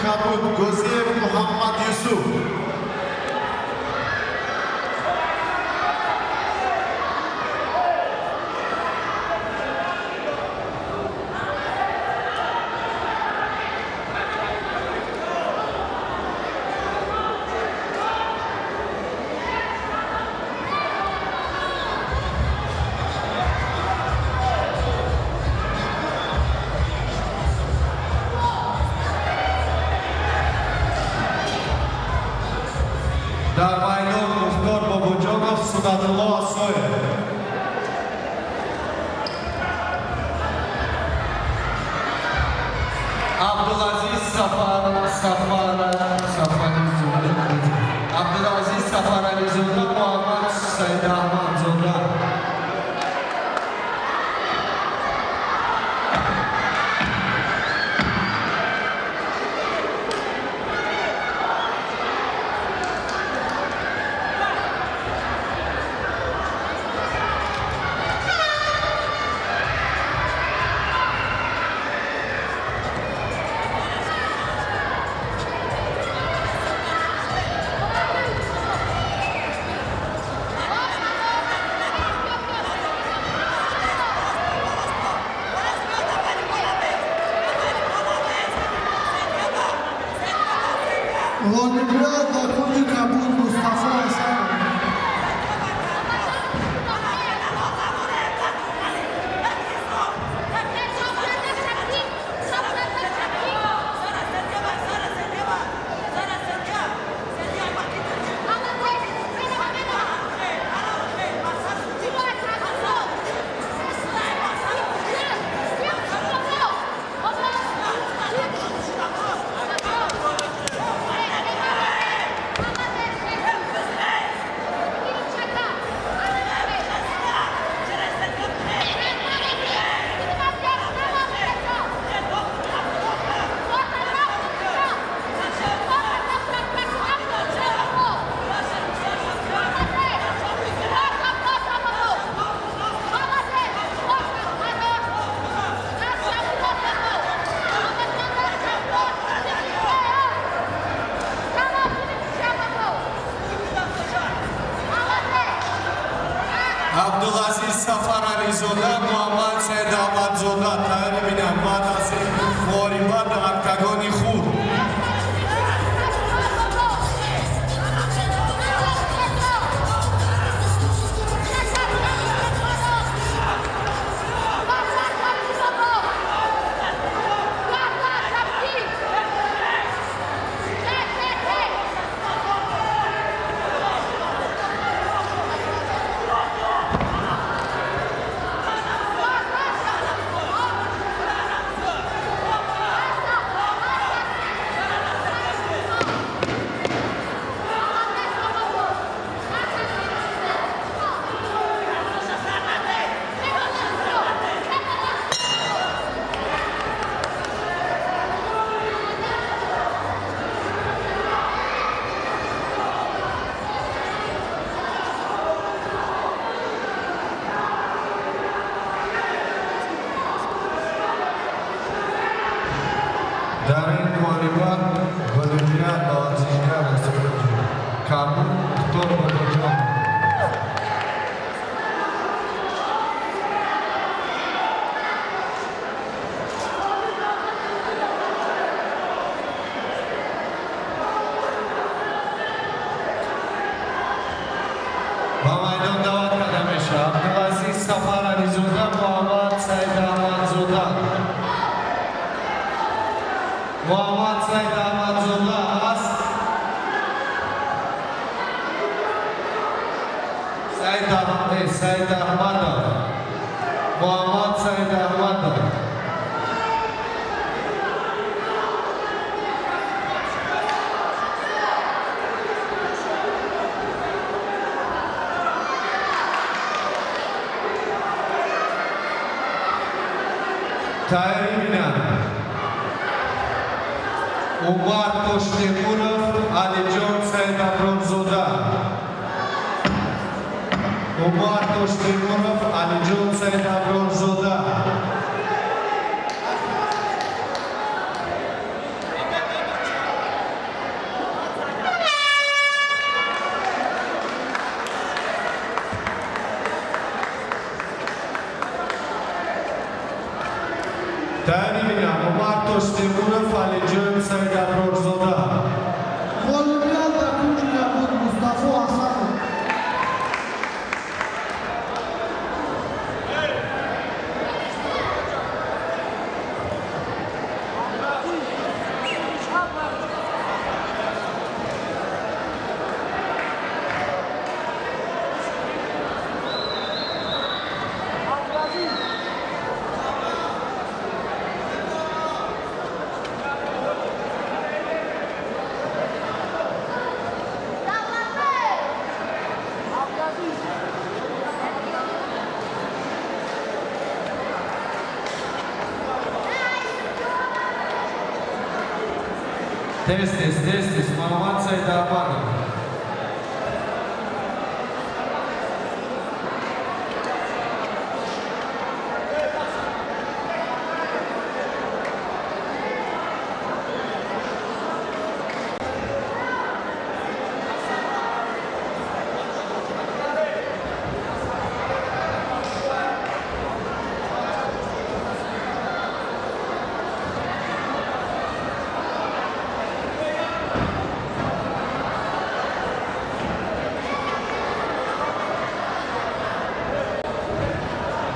کبود گزیر محمد یوسف. Sunatullo Asoyev. Abdulaziz Safaralizovda, Muhammad Saidahmadzovda. Volleyball Bakunji Kabul Mustafa Hasan. Abdulaziz Safaralizovda, Muhammad Saidahmadzovda. Tayyor bina badasi Voribad Octagoni Khur. Dar în Voribad, Vălânia, Lăzijgar, Răsăpăciu. Kabul, tot Vălânia. Va maidan davat qadamesha. Abdulaziz Safaralizovda, Muhammad Saidahmadzovda. Muhammad Saidahmadzovda ast. Saidahmadov. Muhammad Saidahmadov. Tayyor bina Umar Toshtemurov, Alijon Saidabronzoda. Umar Toshtemurov, Alijon Saidabronzoda. Tayyor bina Umar Toshtemurov, Alijon Saidabronzoda. Volleyball Bakunji Kabul Mustafa Hasan. Testis, Mamad Saidabad.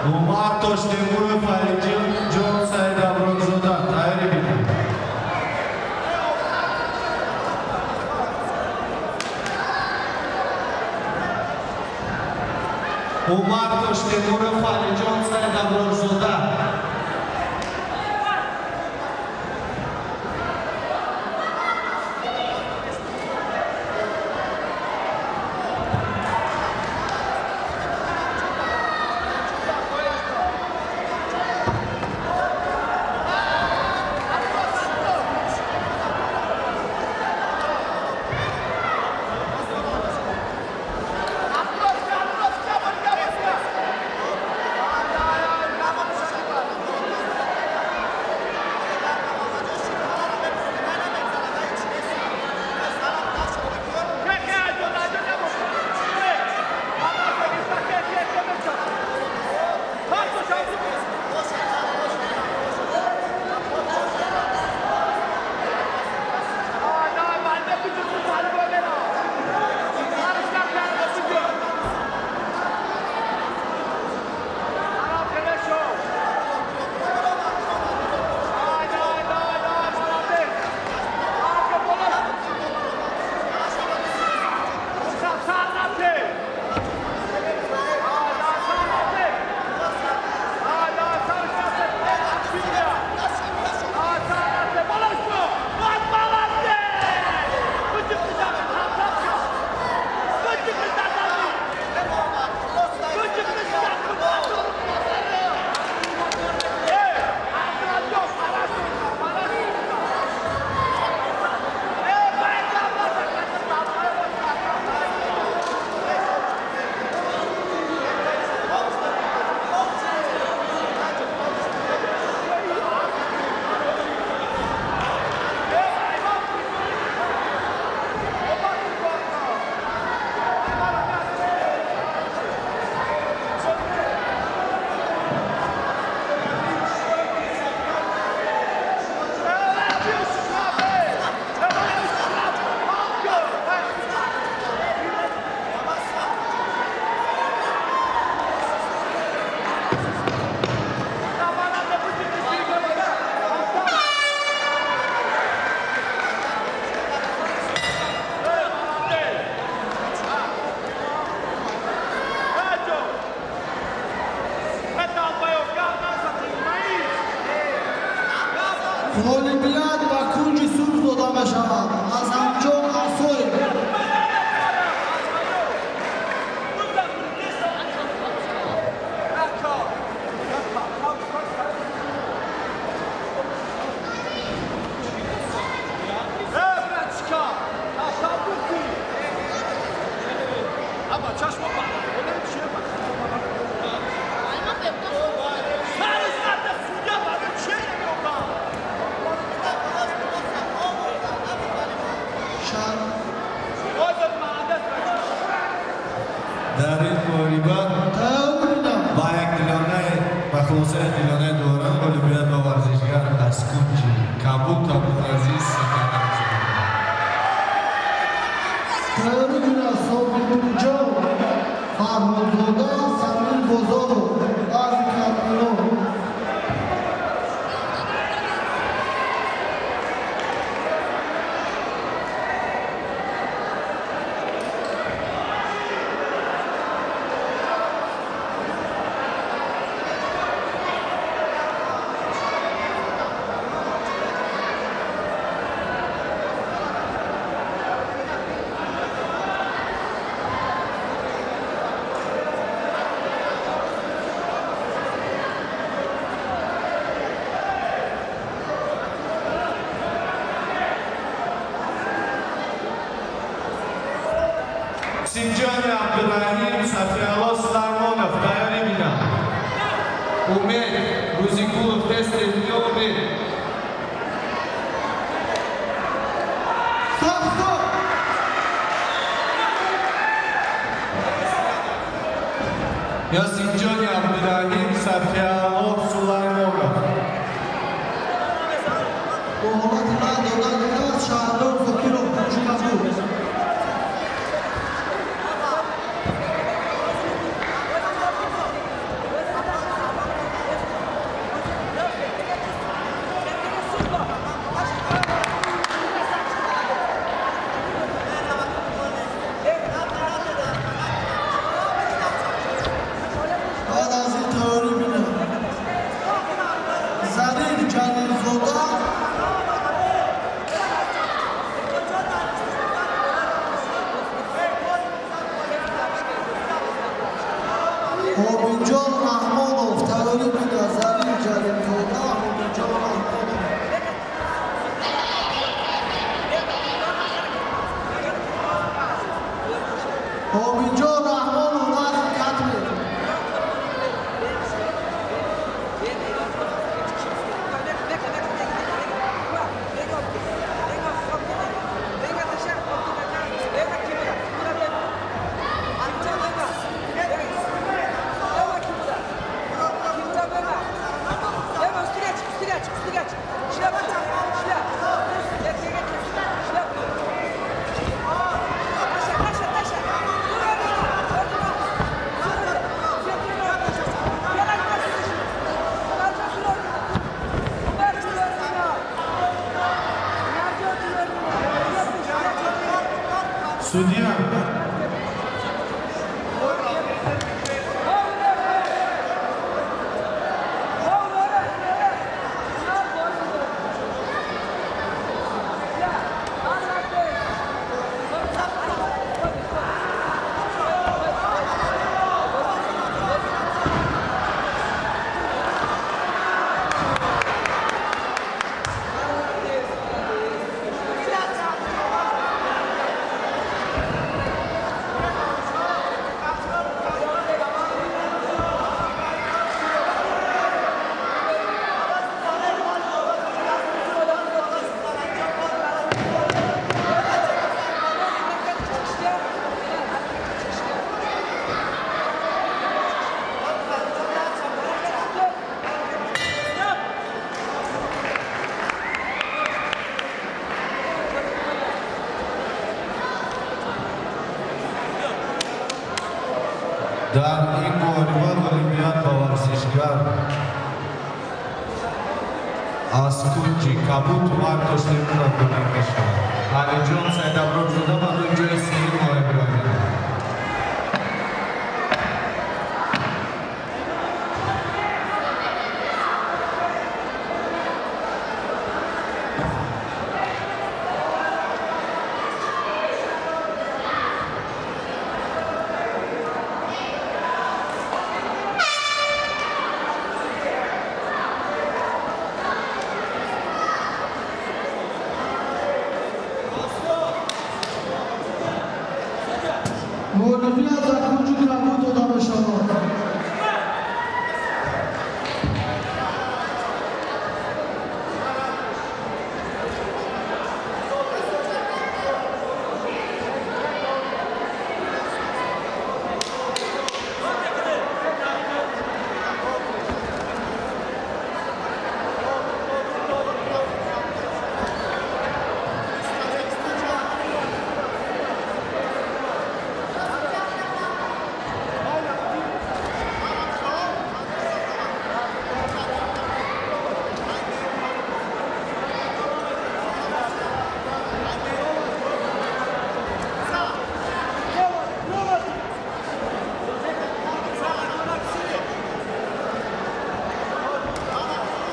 Umar Toshtemurov, Alijon Jon Saidabrozoda tayyor etildi. Umar Toshtemurov, Alijon Saidabrozoda. Olimpiad Bakunji sulh doda meshavad. Az anjom asoy. در این مبارزات با یک دیلانه و خلاصه دیلانه دوران اولمپیاد با ورزشگر از کنج کابل تا عبدالعزیز سفر Termina Sobrinjo, Farhozoda, Samir Bozoro, Gazi Karpino. Ҷони Абдураҳим, Сафиялло Сулаймонов тайёрӣ бинанд. Умед Рӯзигулов тести меомед. Ясинҷони Абдураҳим, Сафиялло Сулаймонов. Бо ҳолати рад додани даст Шаҳрзод Зокиров хурӯши қабул. Баъд аз ин тайёрӣ бинем. Зариф Ҷалилзода Ҳомидҷон Раҳмонов тайёрӣ бинад. Зариф Ҷалилзода, Ҳомидҷон Раҳмонов. Ҳомидҷон Раҳмонов нахи катмед. Судья. дар ин муҳориба олимпиад ба варзишгар аз кунҷи Кабут Умар Тоштемуров кӯмак мешавад. Алиҷон Сайдаброкзода ба ду ҷои сеюм муҳориба мекунад. Олимпиад дар кунҷи Кабут дода мешавад.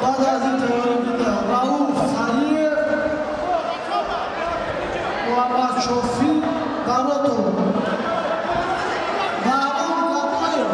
Баъд аз ин тайёрӣ бинем. Рауф Салиев, Муҳаммад Шофӣ Давлатов, Баҳром Габаев.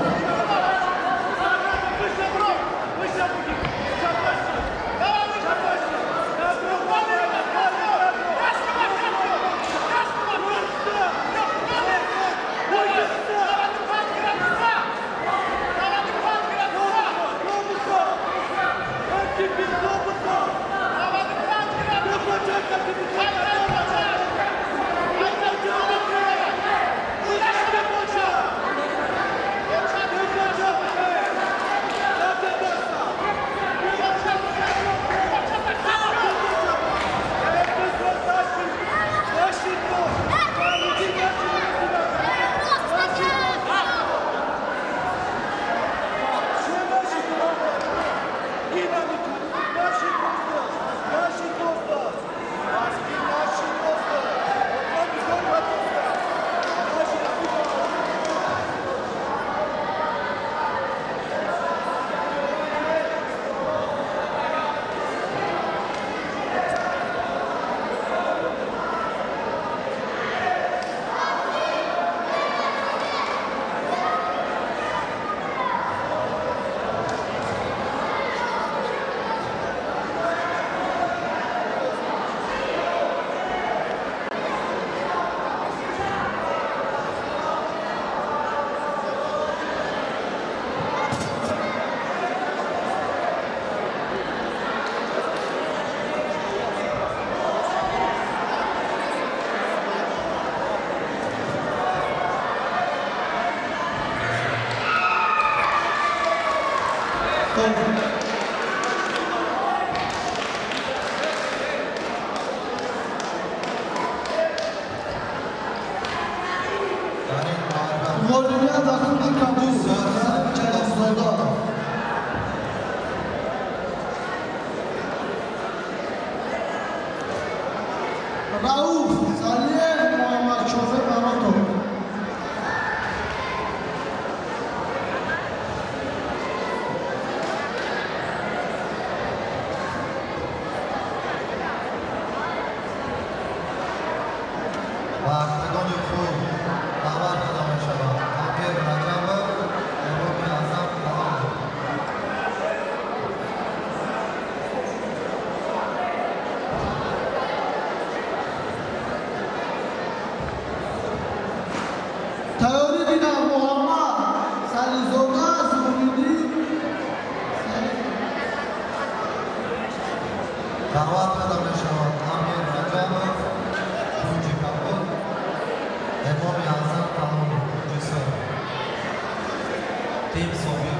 Rauf Saliev Muhammad Shofer Maratov. وقتگان خوب دعوت داده می شود. امیر رجبov امام اعظم کلام. تیاری دینا محمد سلیزاده زوریدی. دعوت داده می شود. امیر رجبov کنجی کابل امام اعظم کلام کنجی سر. تیم صوبی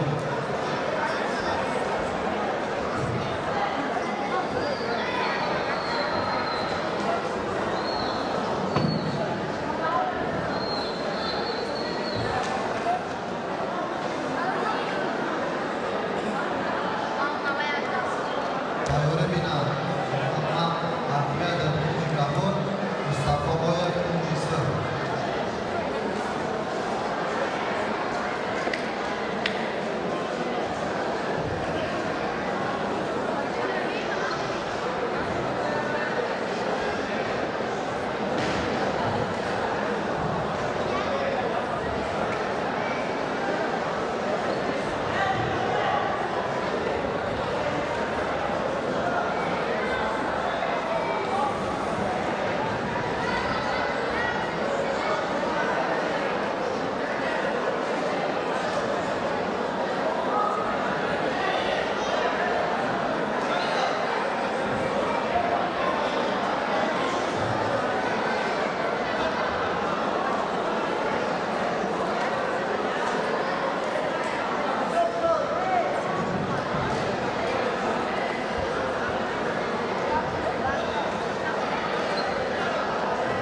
تیاری بینا محمد احمد کنجی کابل مصطفی باید کنجی سر.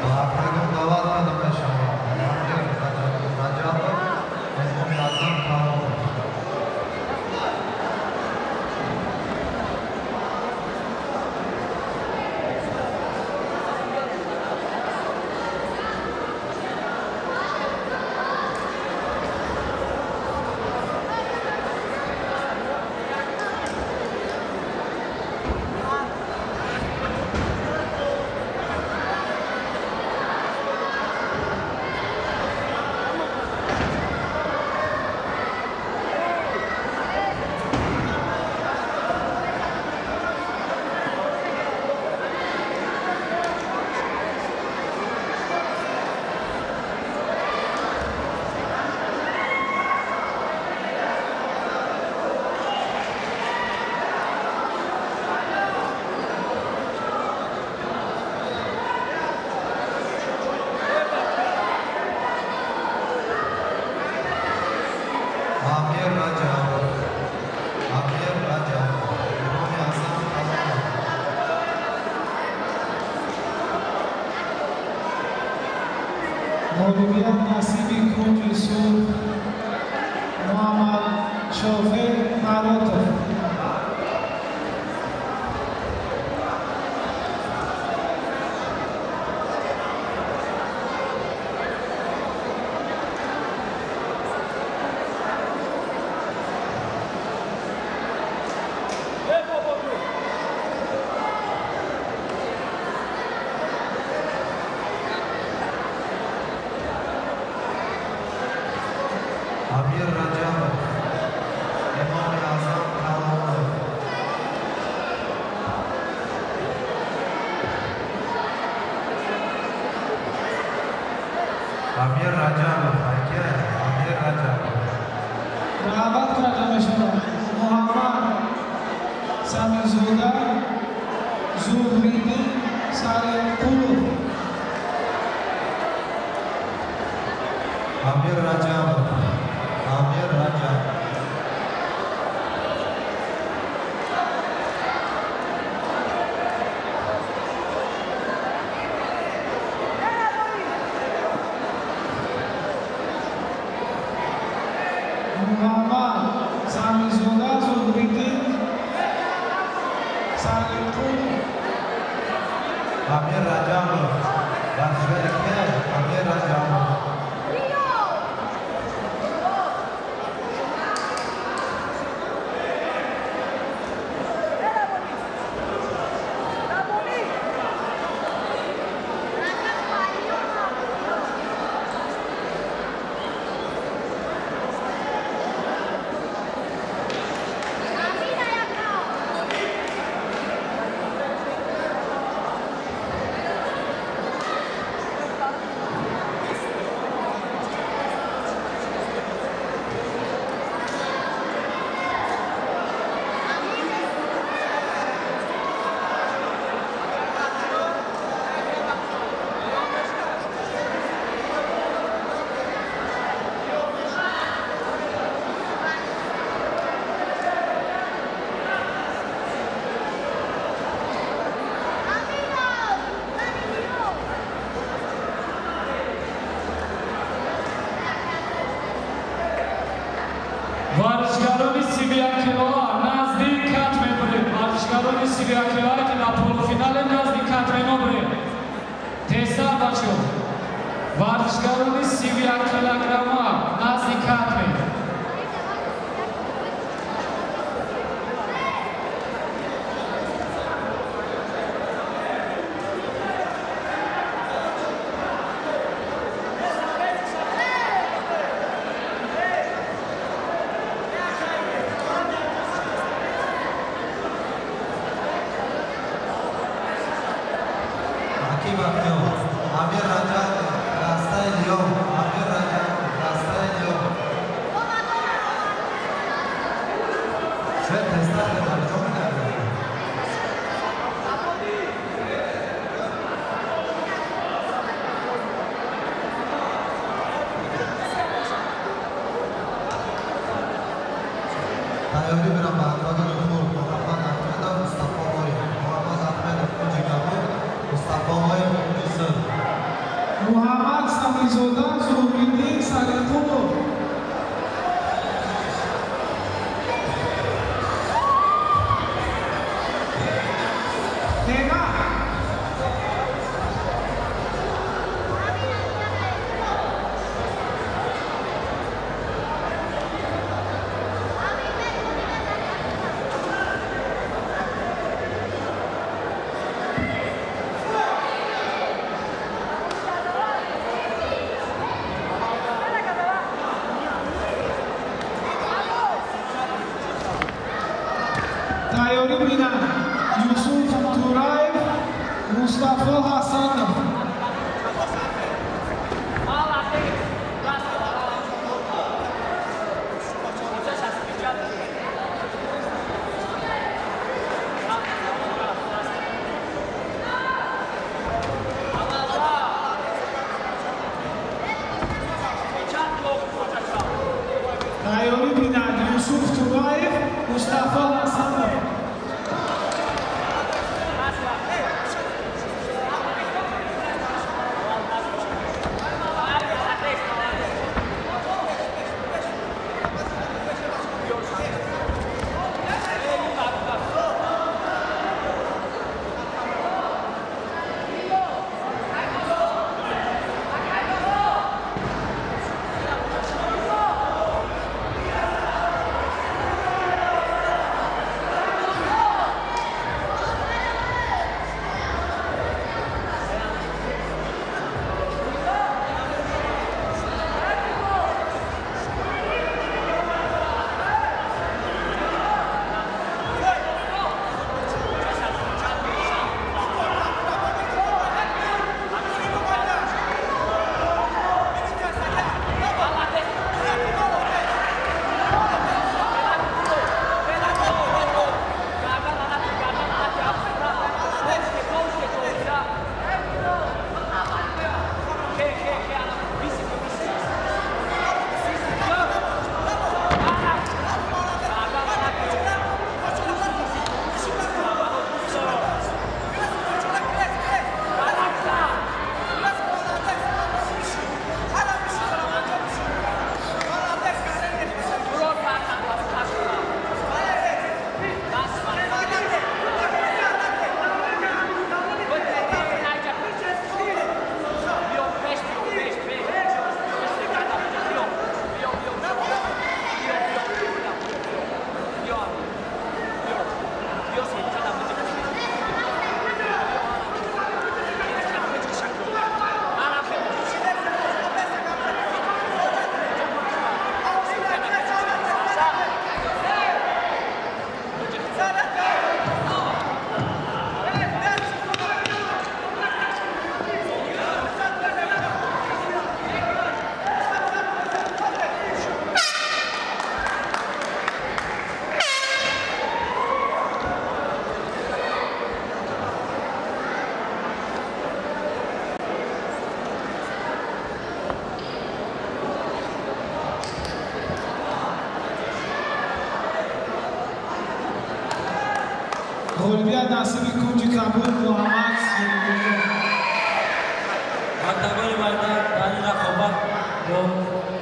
وقتگان دعوت داده می شود. امیر رجبov امام اعظم کلام. امیر رجبov امام اعظم کلام. مولویان نصیبی کنجی سر محمد شوفر مراتov. امیر رجبov امام اعظم کلام. امیر رجبov امیر رجبov دعوت کرده می شود. محمد سمیزاده زوریدی سلیمپور. امیر رجبov محمد سمیزاده زوریدی سلیمپور. Amir Rajamov. Varshgar Kiev, Amir Rajamov. Varishgaroni Sibiakilova nazdik katmebre. Varishgaroni Sibiakilova ke na polufinale nazdik katmenobre. Tesar bacho. Varishgaroni Sibiakilograma nazdik katme. Akib Akimov, Amir Rajamov, Rastai Lyov, Amir Rajamov, Rastai Lyov. Şöyle testler de var, çok önemli. Tayori bilan Bag'dodda Umur, Muhammad Ahmedov, Mustafa G'oyev, Muhammad Ahmedov, Kunji Kabul, Mustafa G'oyev, Yusuf. Muhammad Samizoda, Zuhriddin Salihulov. Tema. Tayori Minan, Yusuf Turayev, Mustafa Hasanov. Tayori Minan, Yusuf Turayev, Mustafa Hasanov. غالبیت نصیب کنجی کبود محمد مکتبای بردر در این رقابت با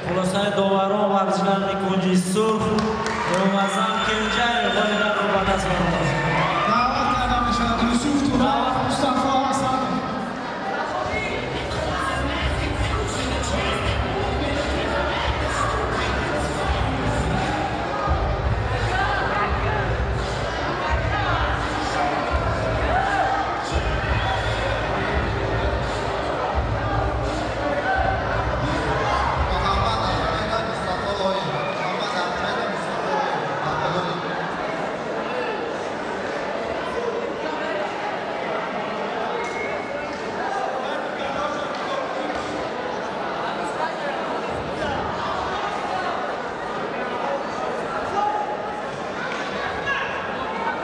خلاصه داوران و ورزشگران کنجی سرخ رومزن کنجای غالبیت رو به دست برد. دعوت کردم میشود یوسف توراب مصطفی حسن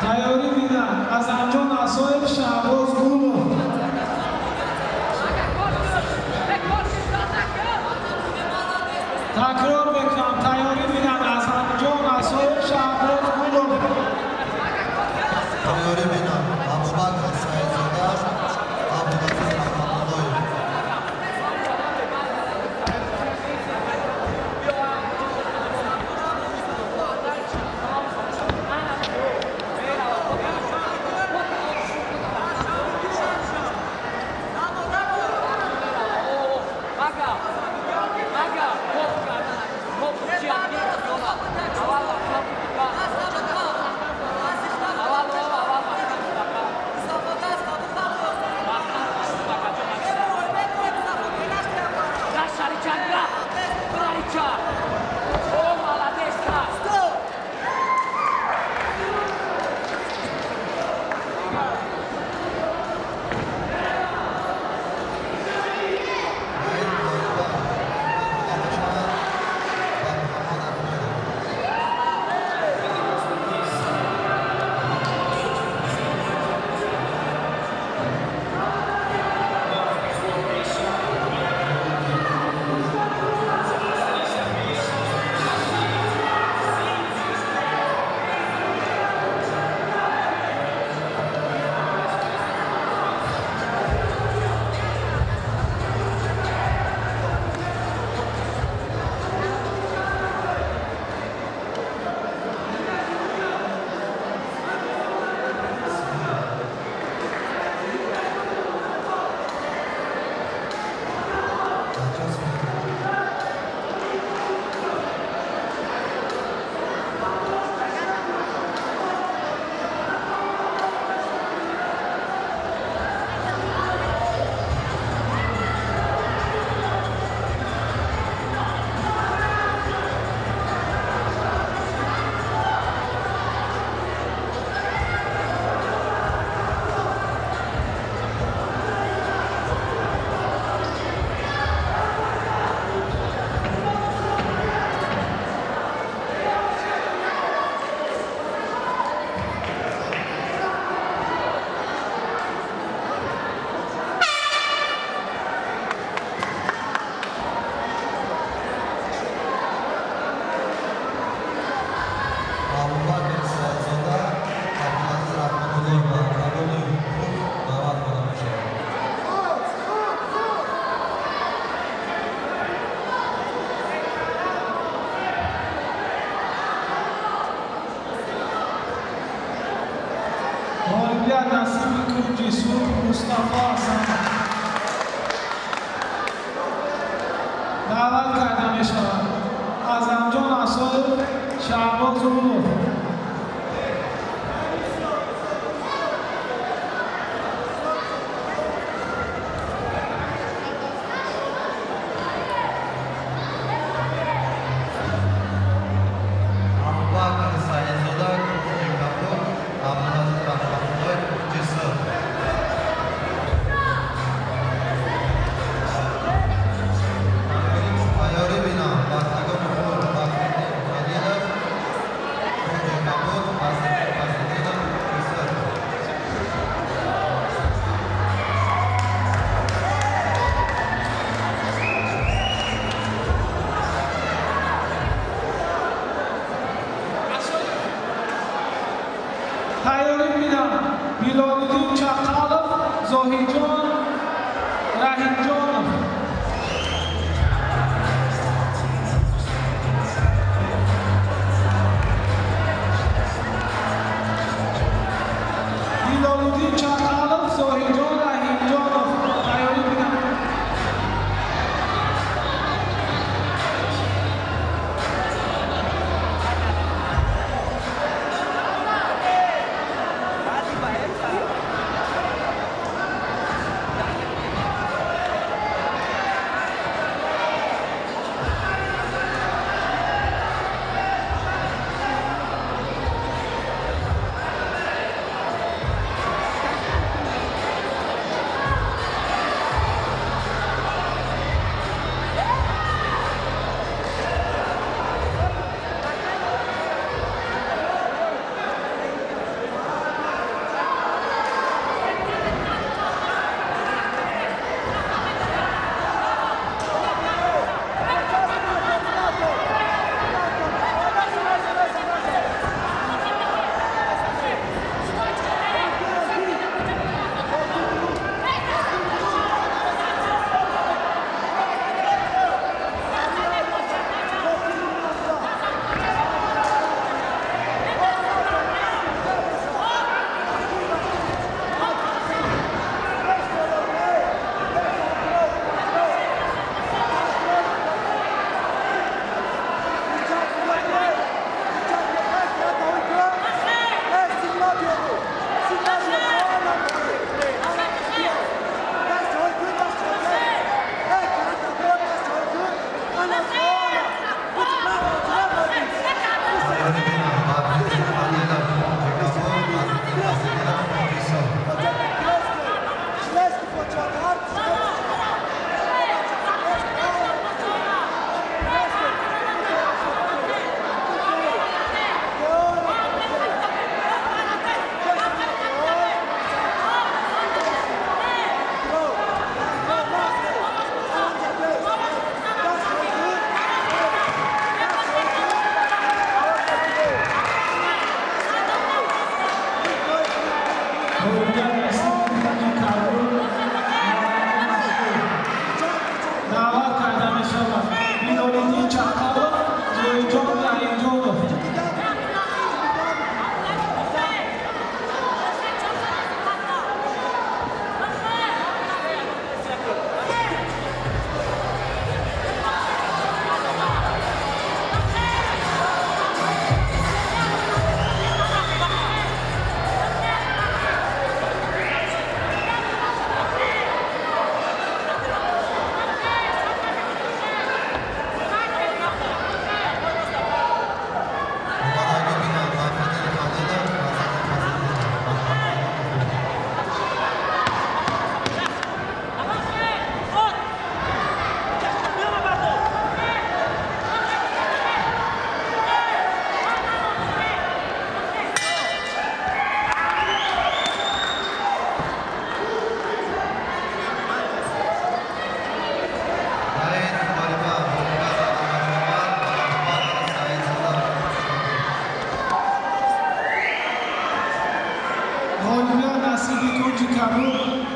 تیاری میدن از انجام اصایب شعباز گولو تکرار بکنم تیاری میدن از انجام اصایب شعباز گولو تیاری بینم ابوبکر سعیدزاده عبدالعزیز رحمت‌اللهی غالبیت نصیب کنجی سرخ مصطفی حسن دعوت کردم میشود از انجام اصایب شعباز گولو ابوبکر سعیدزاده کنجی کبود عبدالعزیز رحمت‌اللهی کنجی سرخ تیاری بینم بردگان خود بخیدین علیلف کنجی Biloliddin Chaqalov, Zohidjon Rahimjonov. Biloliddin Chaqalov, Zohidjon Rahimjonov. Tayyorlik bilan.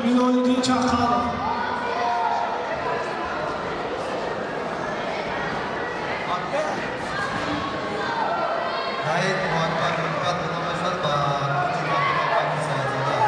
Biloliddin Chaqalov. Baik, Muhammad Rifat nomor 4 Pak Haji Sayyidullah.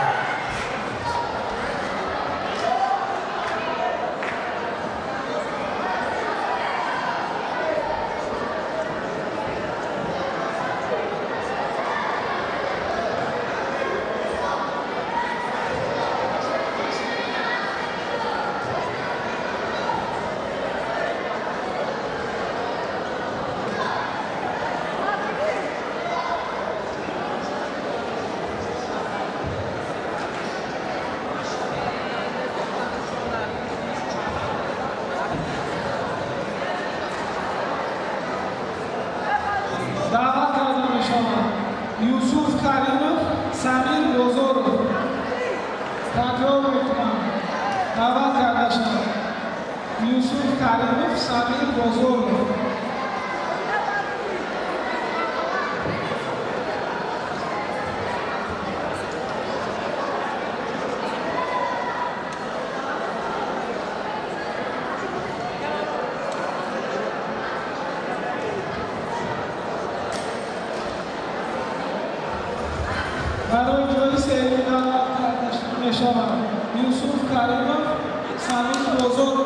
Da'vat kardam shoma Yusuf Karimov, Samir Bozorov. Takror etaman. Da'vat kardashlar Yusuf Karimov, Samir Bozorov. мешавад. Юсуф Каримов, Самин Бозор.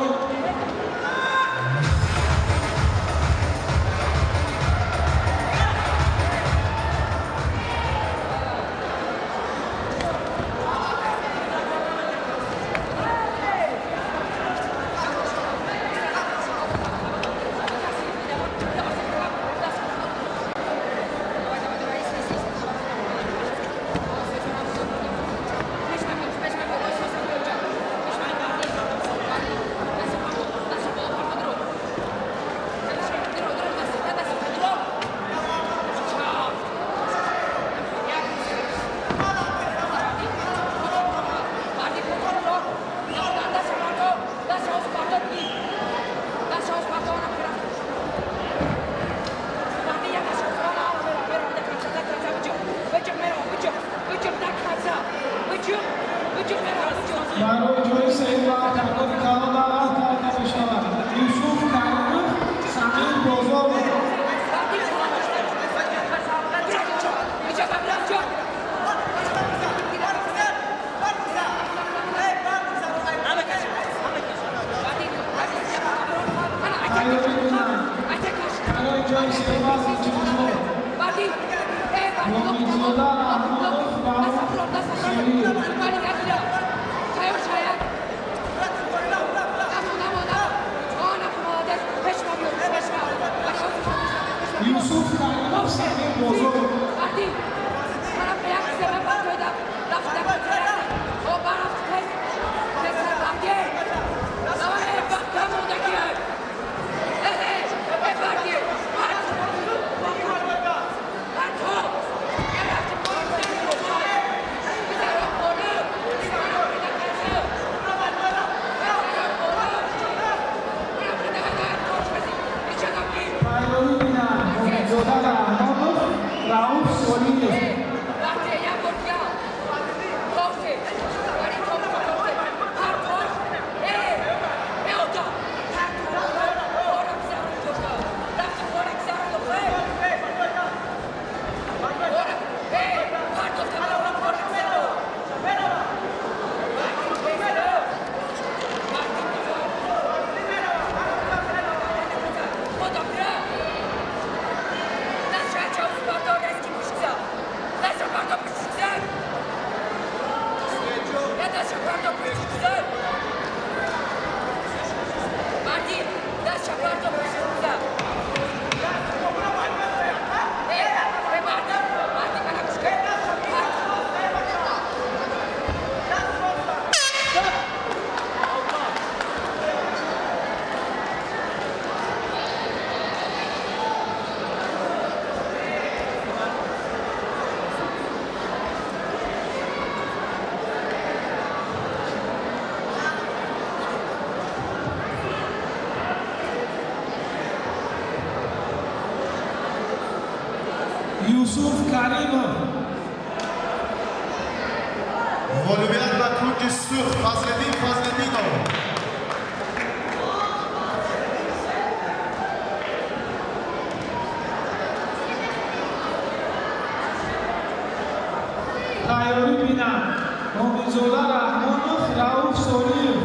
Барои ҷои сеюм тарҳои калон давад карда мешавад. Юсуф Каримов, Самин Бозор. Барои ҷои сеюм чизмо. Момидзода Раҳмонов, Раuf Солиев. Юсуф Каримов, Самин Бозор. Rauf Soliyev. Юсуф Каримов. Ғолибият ба кунҷи сух Фазлиддин Фазлиддинов. Тайёрӣ бинанд. Момидзода Раҳмонов, Рауф Солиев.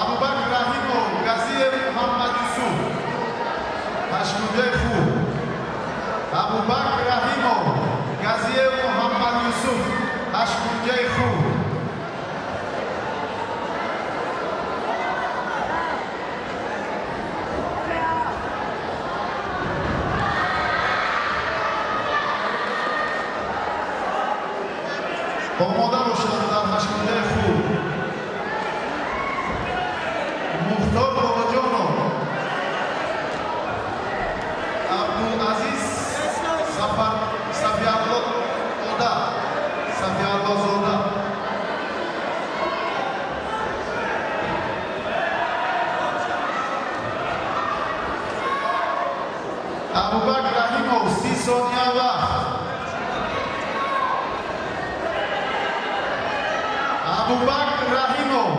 Абубакр Раҳимов, Газиев Муҳаммад Юсуф. Ҳашмуҷаи Худ. Абубакр Раҳимов, Газиев Муҳаммад Юсуф. Ҳашмуҷаи Худ. Омода бошанд дар ҳашмуҷаи Худ. Мухтор Бобоҷонов, Абдулазиз Сафиялло ثانیه وقت. ابوبکر رحیمov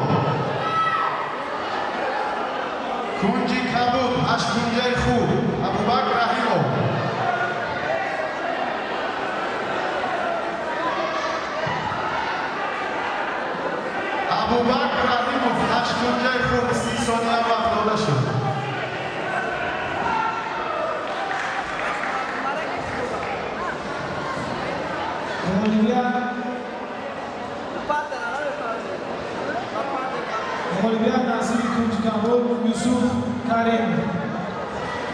کنجی کبود 8 کنجه خوب. ابوبکر رحیمov ابوبکر رحیمov 8 کنجه خوب. 30 ثانیه وقت داده شد. غالبیت نصیب کنج کبود یوسف کریم.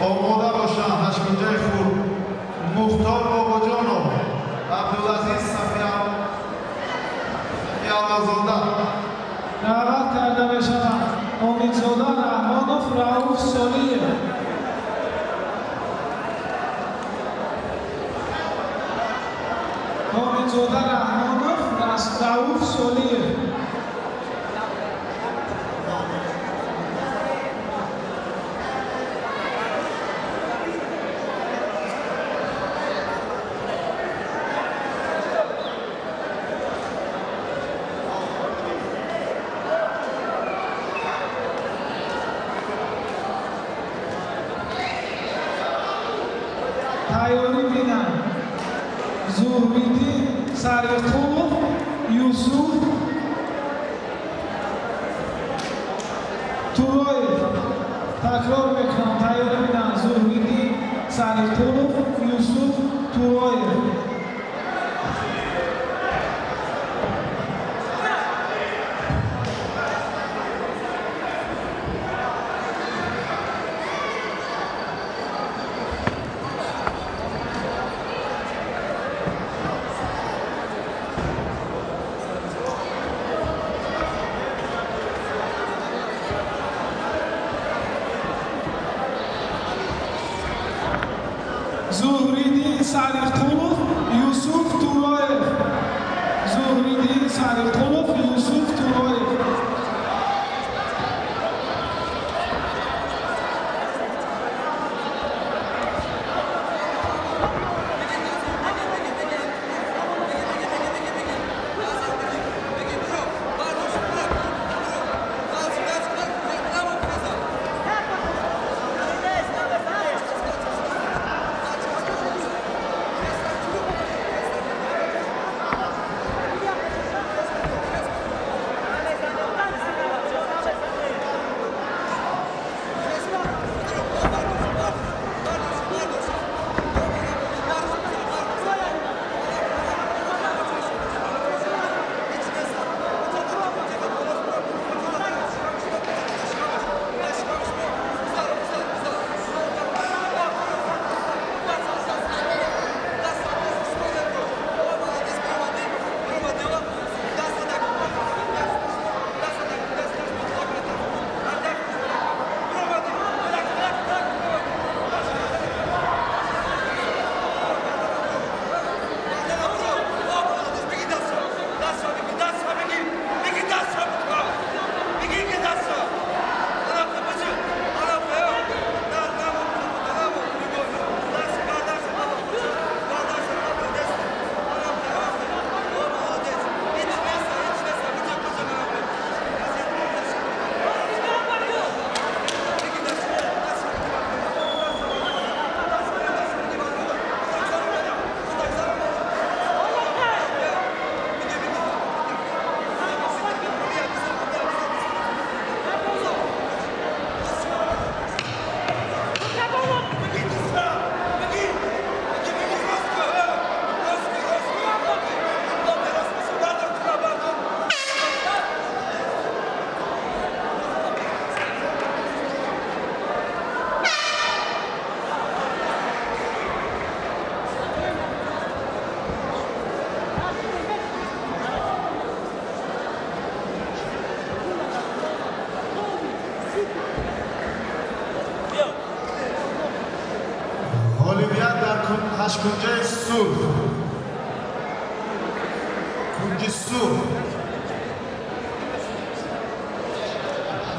آماده باشن 8 کنجه خوب. مختار باباجانov عبدالعزیز صفی‌الله‌زاده. دعوت کرده بشوند امیدزاده رحمانوف رئوف سالیه. امیدزاده رحمانوف رئوف سالیه. تیاری بینن زهریدین سریقلوف یوسف تورایف. تکرار میکنم تیاری بینن زهریدین سریقلوف یوسف تورایف. زهریدین سریقلوف یوسف تورایف. زهریدین سریقلوف یوسف تورایف. کنجه سرخ. کنجه سرخ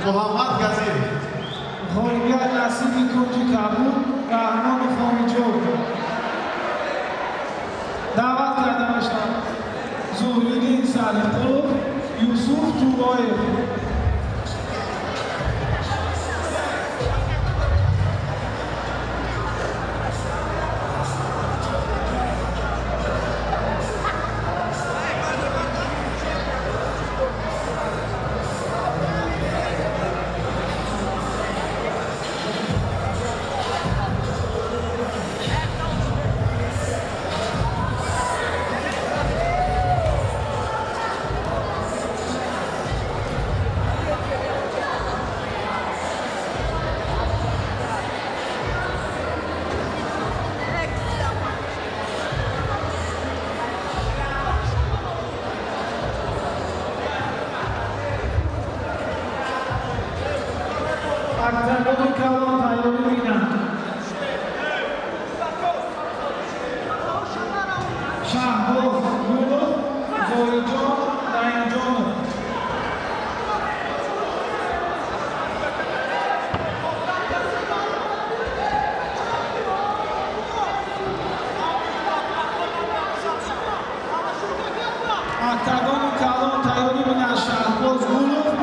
محمد گزیر. غالبیت نصیب کنج کبود رحمان خانجو. Шахбулов, Юсуф Туроев. Octagon Kalon Tayori Mina. Shahboz Gulov, Zoijon Rahimjonov. Octagon Kalon Tayori Mina. Shahboz Gulov,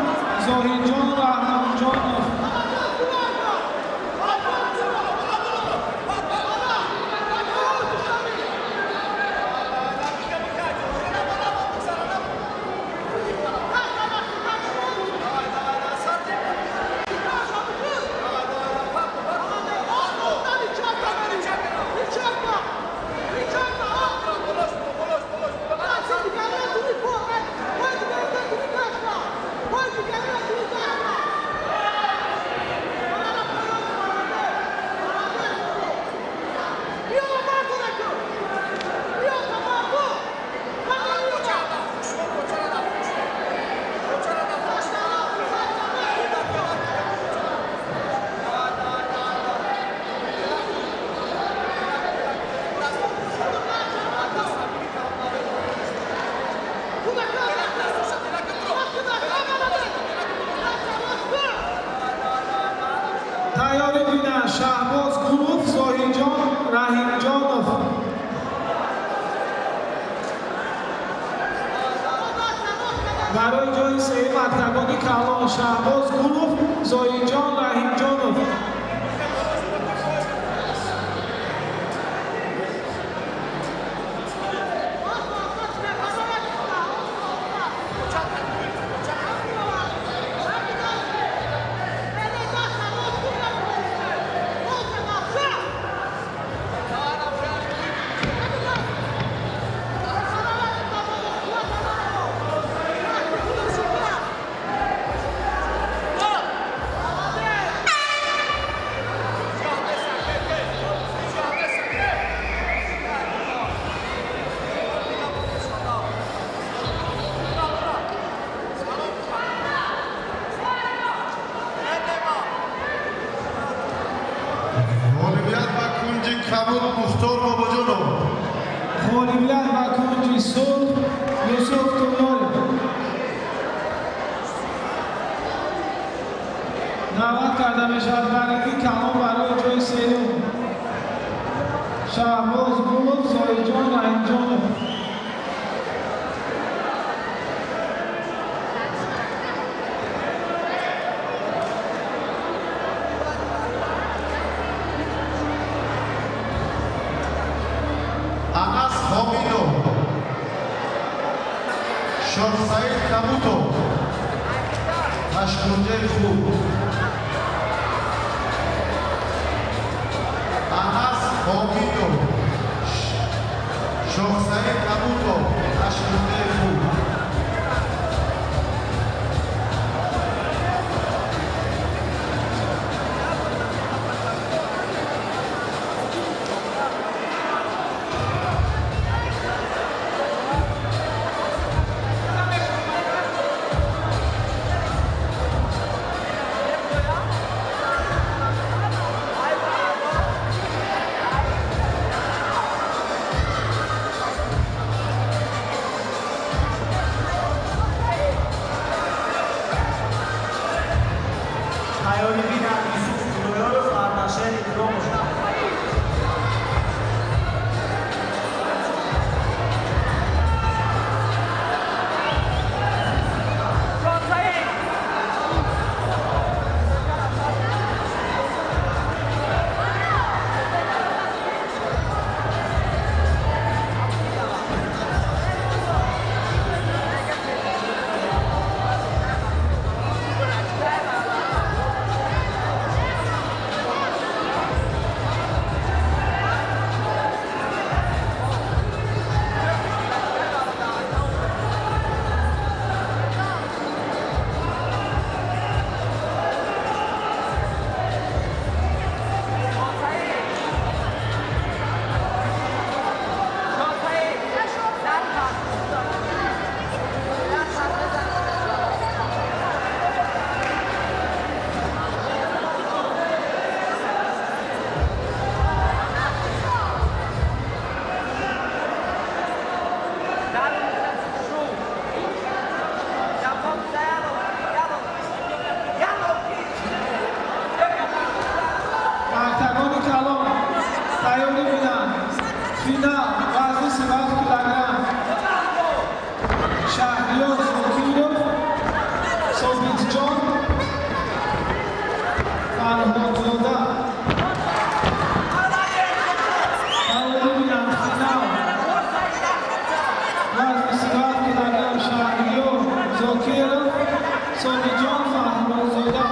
Zoijon Rahimjonov. Tayori Mina, Shahboz Gulov, Zoijon Rahimjonov. برای جای سوم اکتگان کلان شهباز گلوف، زویجان رحیمجانوف. Kabul Muxtor Bobojonov. غالیبیت و کنجی صلح یوسف تولاریف. دعوت کرده می شود برای کلان برای جای سوم شهباز گلوف، زویجان رحیمجانوف. Anas Homidov, Shosaid Kabutov, Ashkunjay Khub. Anas Homidov, Shosaid Kabutov, Ashkunjay Khub. فینال وزن 37 کیلوگرم شهریار زوکیروف ثابت جان فرهادزاده ببینم فینال وزن 37 کیلوگرم شهریار زوکیروف ثابت جان فرهادزاده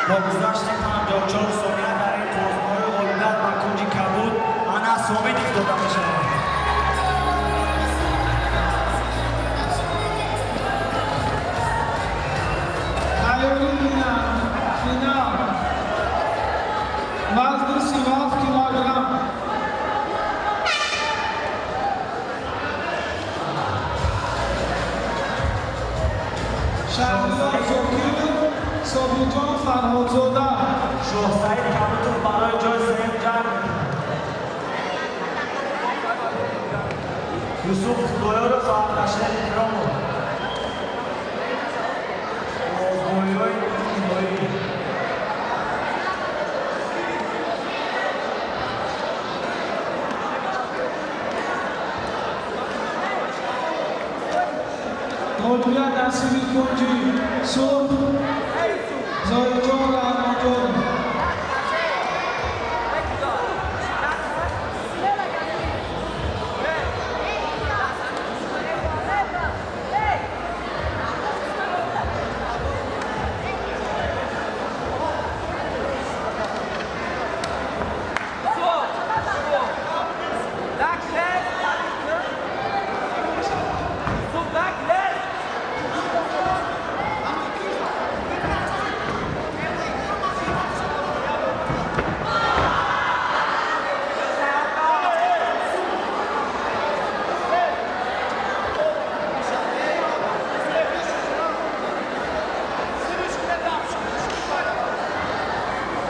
با گذشت 54 ثانیه در این تورنمای المپیک با کنج کبود انس حامد افتاده می‌شود. تیاری فینال وزن 37 کیلوگرم شهریار زوکیروف ثابت جان فرهادزاده شاه سعید کبوتوف برای جای سوم جنگ یوسف دویارov و افغانشهر اکرامov آزمایی‌های نهایی اولویت نصیبی کنجی صبح زایجان رحمانجان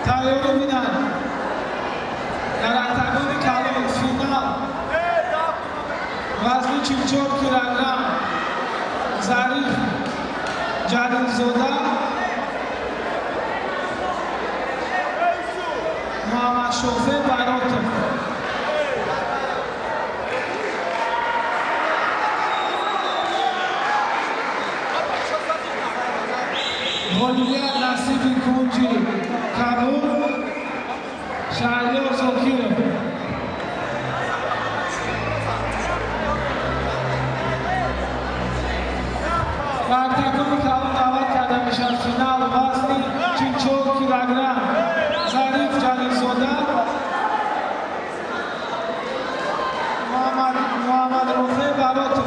تیاری بینن در انتقال کلان فینال وزن 44 کیلوگرم ظریف جلیلزاده محمد شافع براتوف اولویت نصیبی کنجی کبود شهریار زوکیروف در تکان کلان دعوت کرده میشن فینال وزن 44 کیلوگرم ظریف جلیلزاده محمد رفیع براتوف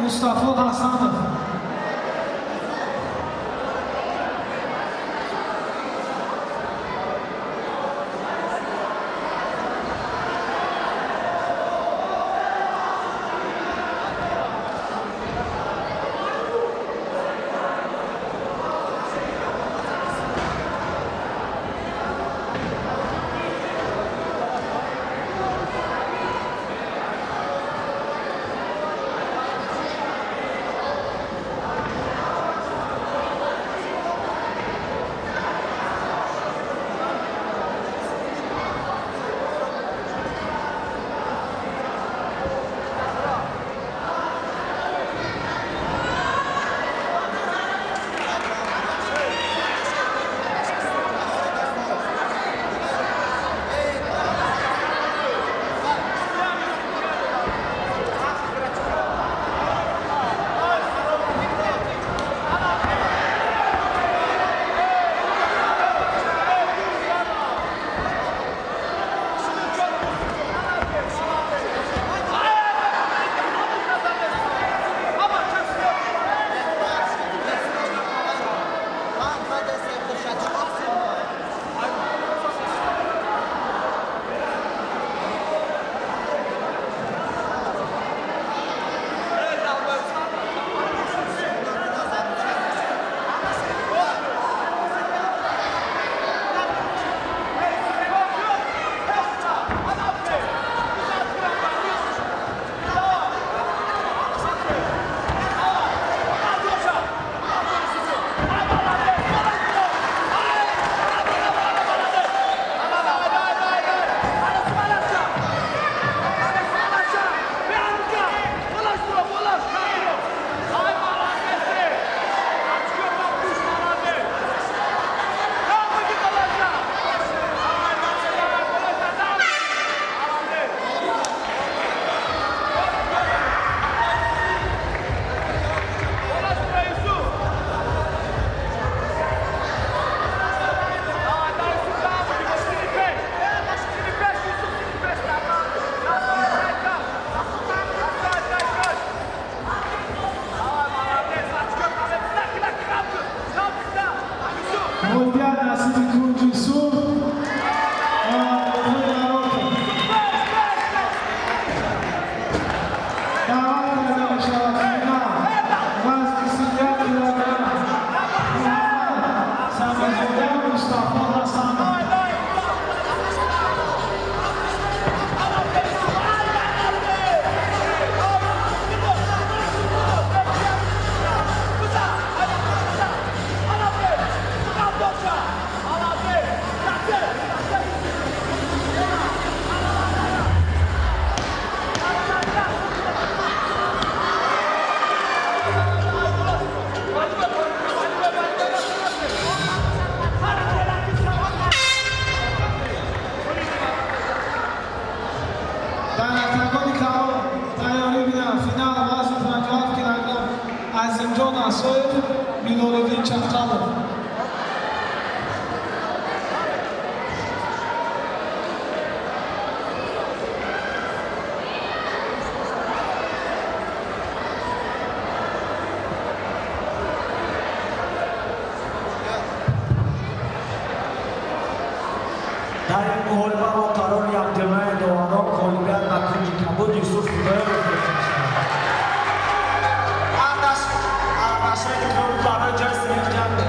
Mustafa Hasanov. Olimpiada Sul de Sul. Azimjon Asoyev, Minoruddin Chaqalov. در این قلبه و قرار یمتمه دواران قلبیت مکنی کبود یوسف باید برای جای سمیت کرده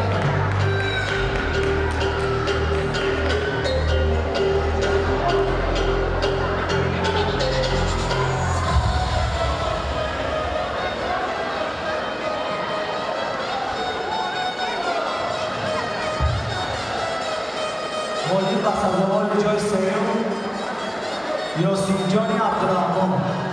مولدی پس از زمان به جای سوم یاسین جانی عبدالرحمن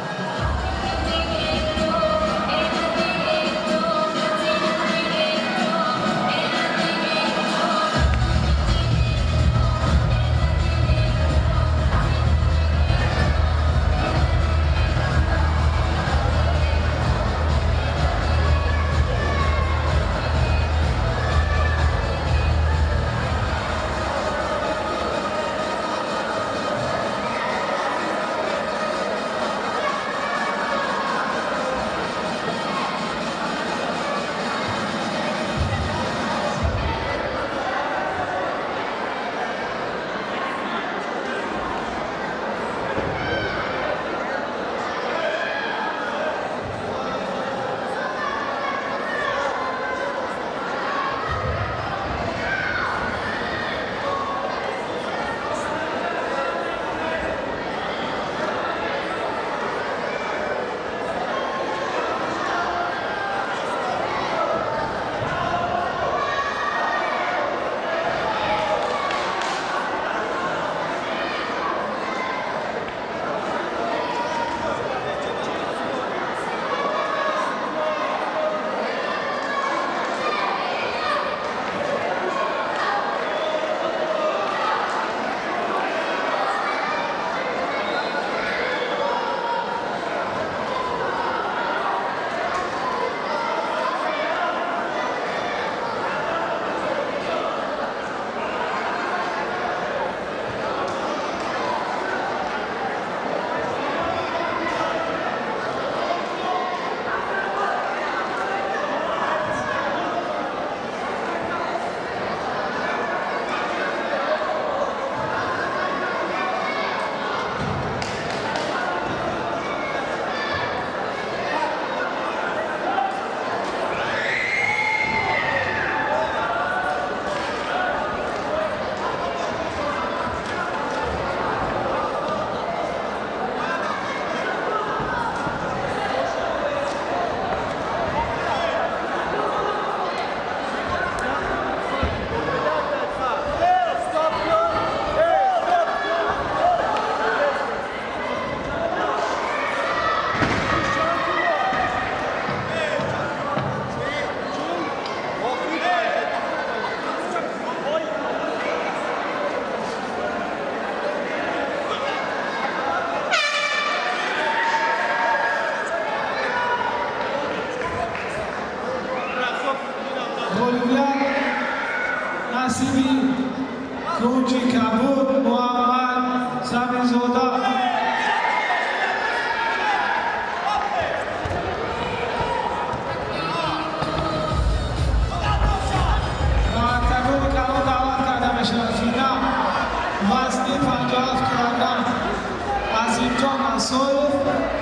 Asoyev,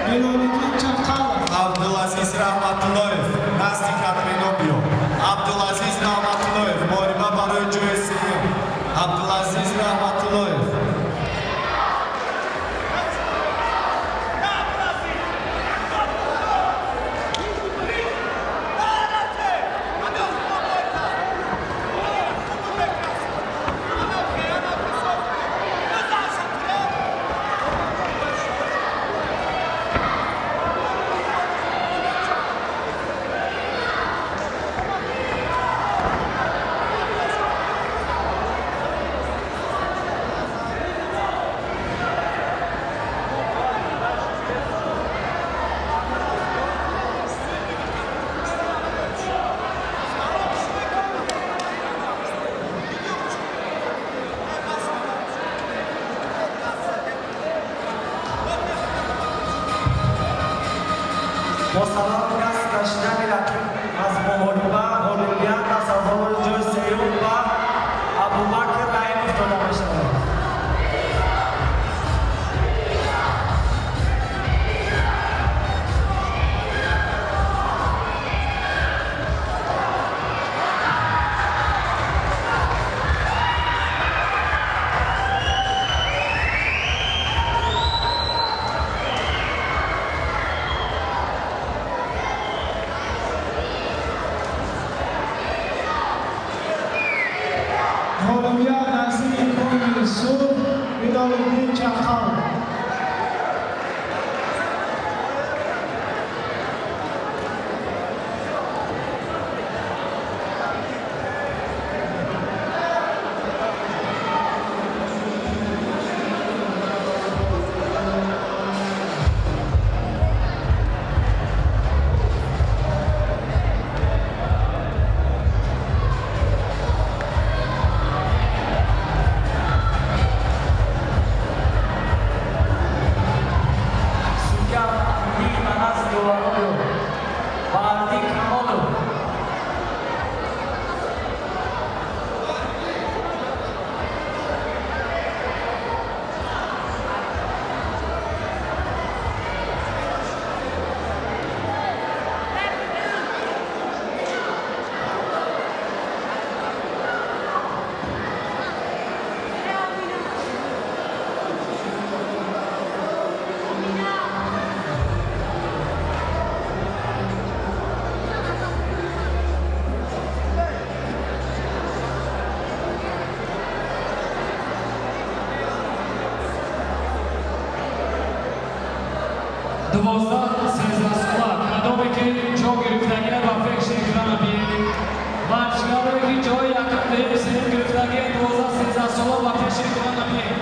Biloliddin Chaqalov. Abdulaziz Rahmatulloyev, Nasti Katrinobio. Abdulaziz Rahmatulloyev, Moriba baroy ҷои сеюм. Abdulaziz Rahmatulloyev. با سلام دست کشیدن رقیب از محاربه هولویان و سازمان جای سیوم و ابوبکر رحیمov داده می‌شود. Holoviya Nazir Ko'ngil Suv, Biloliddin Chaqalov. Двоздаҳ сездаҳ кадоме ки ҷо гирифтагиро ба пеши экрана биёед. Варзишгароне ки ҷои якум деҳим сеюм гирифтагиро 12-13 сола ба пеши экрана биёед.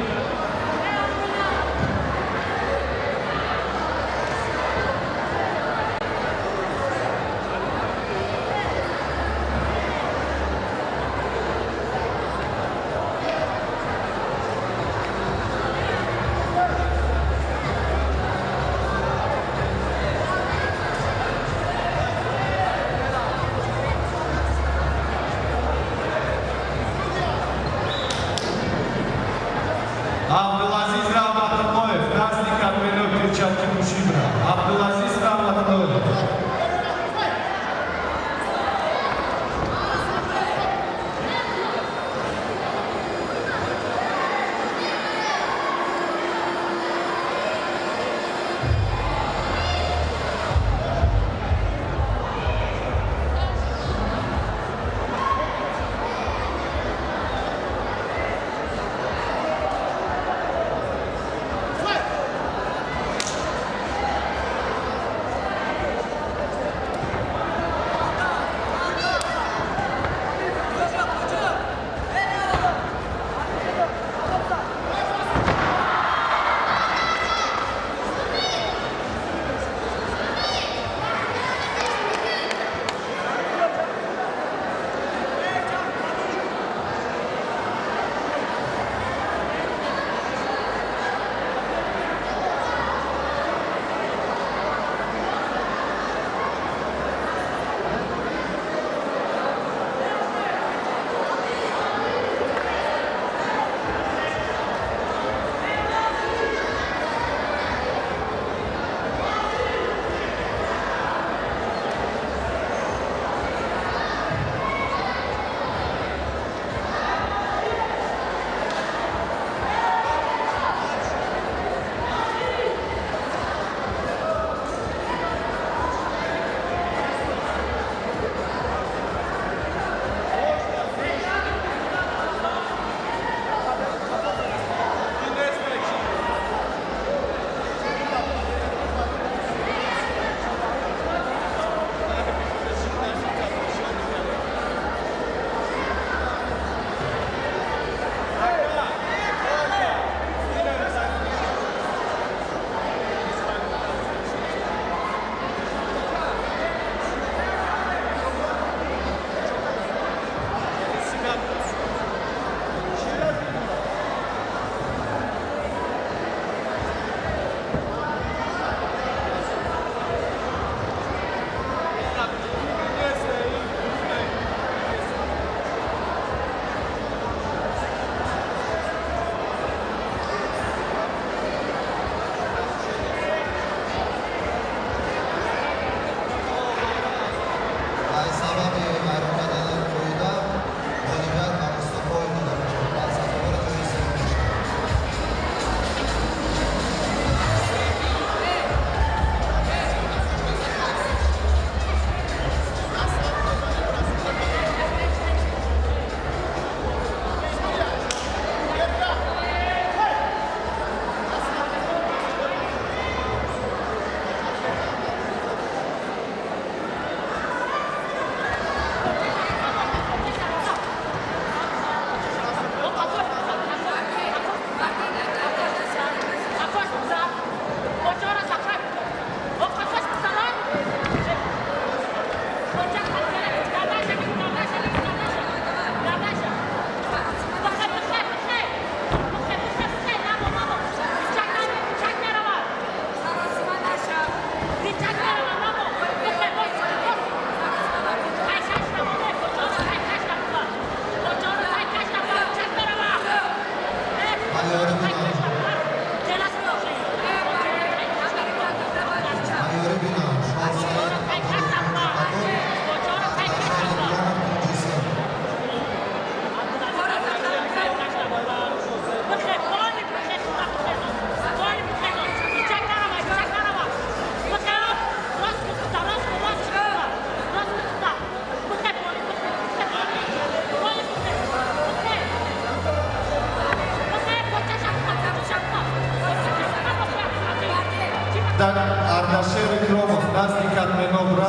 Ардашер Икромов назди Катменобра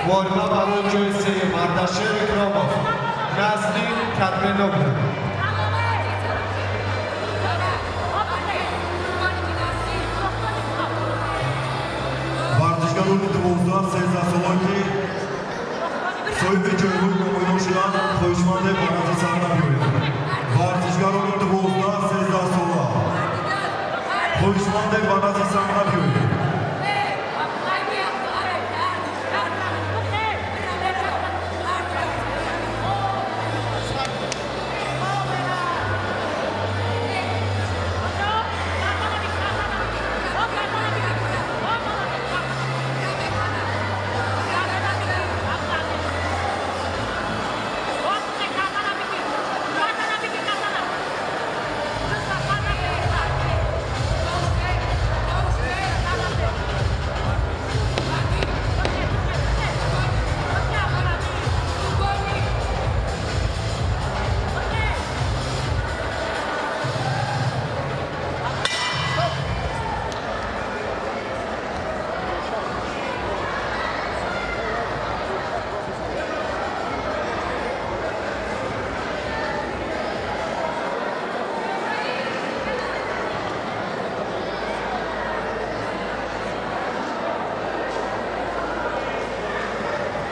вориба барои ҷои сеюм. Ардашер Икромов назди Катменобра. варзишгарони 12-13 солое ки соҳиби ҷойҳои намоён шуданд, хоҳишмандем ба назди саҳна биёяд. варзишгарони 12-13 сола хоҳишмандем ба назди саҳна биёяд.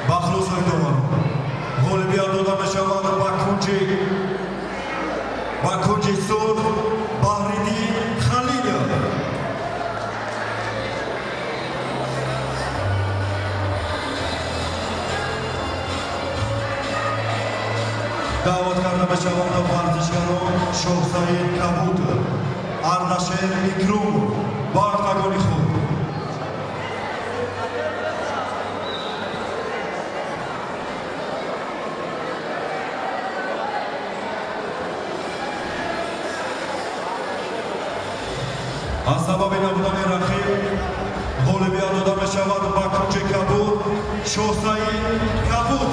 бахлосҳои доварон ғолибият дода мешавад ба кунҷи сурх Баҳриддин Халилов. даъват карда мешаванд варзишгарон Шоҳсаид Кабут, Ардашер Икромов ба артагони худ. аз сабаби набудани рақиб ғолибият дода мешавад ба кунҷи Кабут Шоҳсаид Кабут.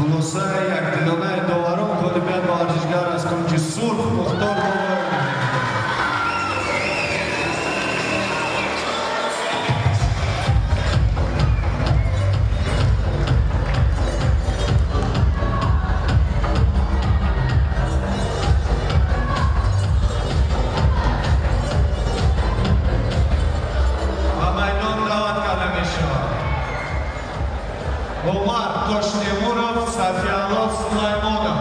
хулоса якдилонаи доварон голибият варзишгар аз кунҷи сурх Мухтор Бобоев. Умар Тоштемуров, Сафианов Сулаймонов.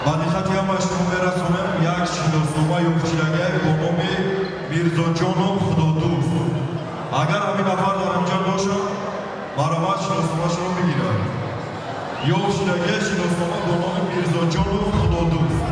Бадихати ҳамашро мерасонем як шиноснома ёфтираги бо номи Мирзоҷонов Худодӯст. Агар ҳамин нафар дар онҷо бошад, маромад шиносномашро бигирад. Ёфтираги шиноснома бо номи Мирзоҷонов Худодӯст.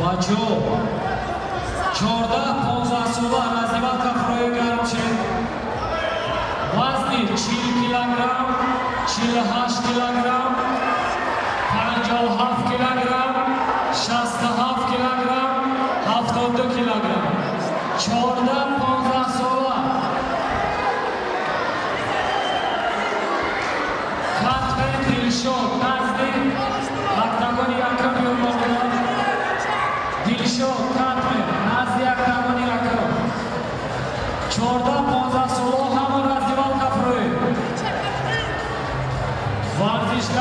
Бачо 14-15 сола развивалка проигравши вазни 40 килограмм, 48 килограмм, 57 килограмм, 67 килограмм, 72 килограмм. 14-15 сола Катбе Дилшод назди октагони якам ёрмонда Дилшод Катбе назди октагони якам 14-15 сола ҳамон раздевалка прои варзишгар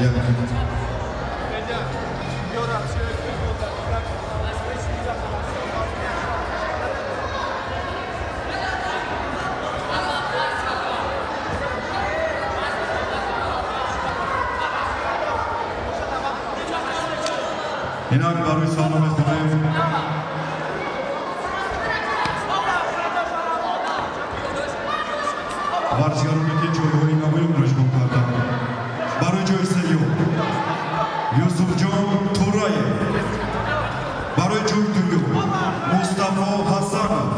اینک برای سالم خودم ورزشکارانی که جایگاهی نمایان رشد کردند برای جای سیوم یوسف جان تورایف برای جای دوم مصطفی حسنов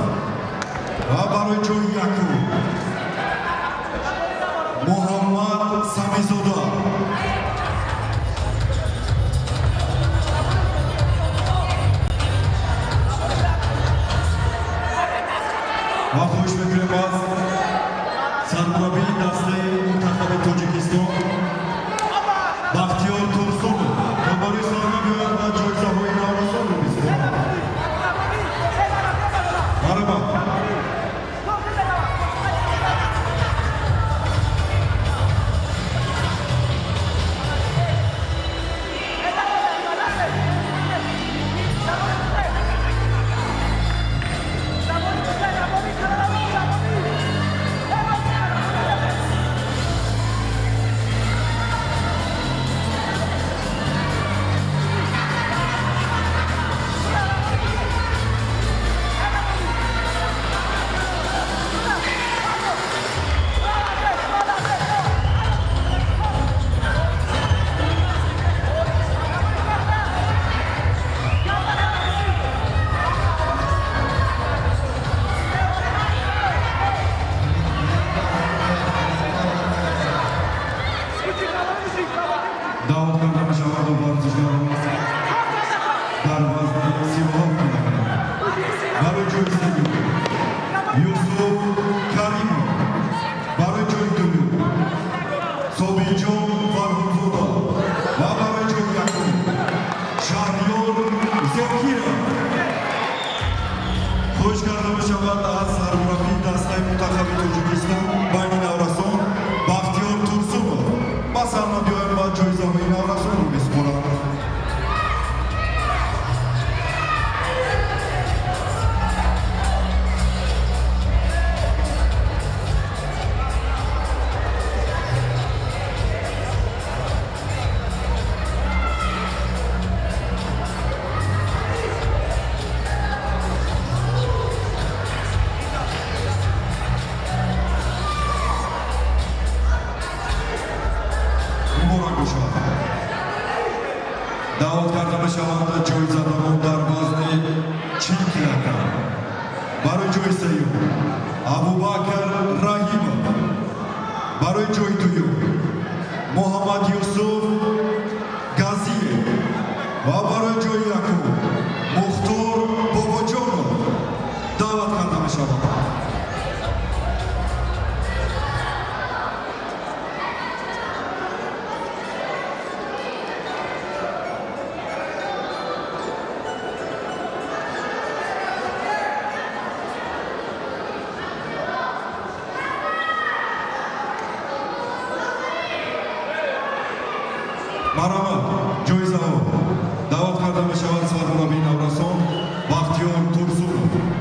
و برای جای یکم محمد سمیزاده و خوش میکنیم از سرمربی دسته منتخب تاجیکستان بختیار ترسون تا برای سالم بیاید و جایزه های نوروزان رو بسپارد. مرحبا. دعوت کردم شود و ورزشکاران در وزن 37 کیلوگرم برای جای سوم یوسف کریمov برای جای دوم صبیجان فرهادزاده و برای جای یکم شهریار زاکیرov خوش کردم شود از سرمربی دسته منتخب تاجیکستان بین نورسان بختیار ترسونov با سرمربی و جایزه های نورسان رو بسپارم. دعوت کرده بشوند جایزه‌داران در وزن 40 کیلوگرم برای جای سوم ابوبکر رحیمov برای جای دوم محمد یوسف گازیев و برای جای یکم مختار باباجانov دعوت کرده بشوند. مرحبا جایزه ها دعوت کرده بشود سرمربی نورسان بختیار ترسونov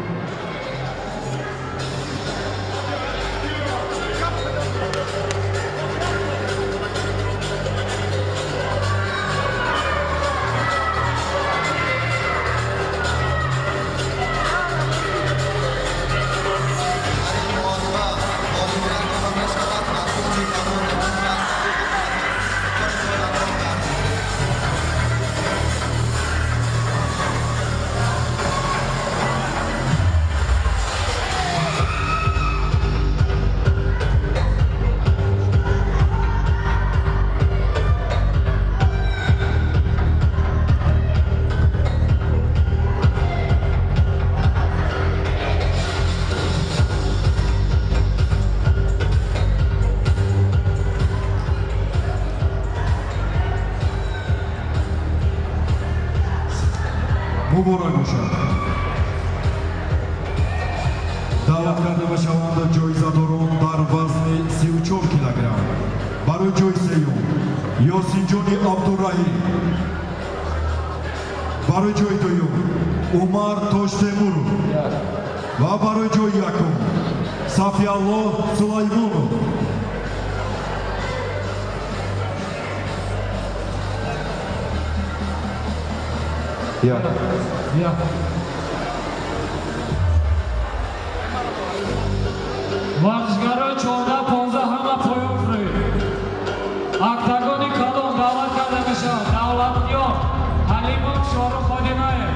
مبارک باشد. دعوت کرده بشوند جایزه‌داران در وزن 34 کیلوگرم برای جای سوم Йосинҷони Абдурраҳим. Барои ҷойи дуюм Умар Тоштемуров ва барои ҷойи якум Сафиалло Сулаймонов. Варзишгарои 14-15 ҳама поён фурӯй. Актагони Калон даъват карда мешавад. Давлатниёр Ҳалимов Шорух Ходимаев.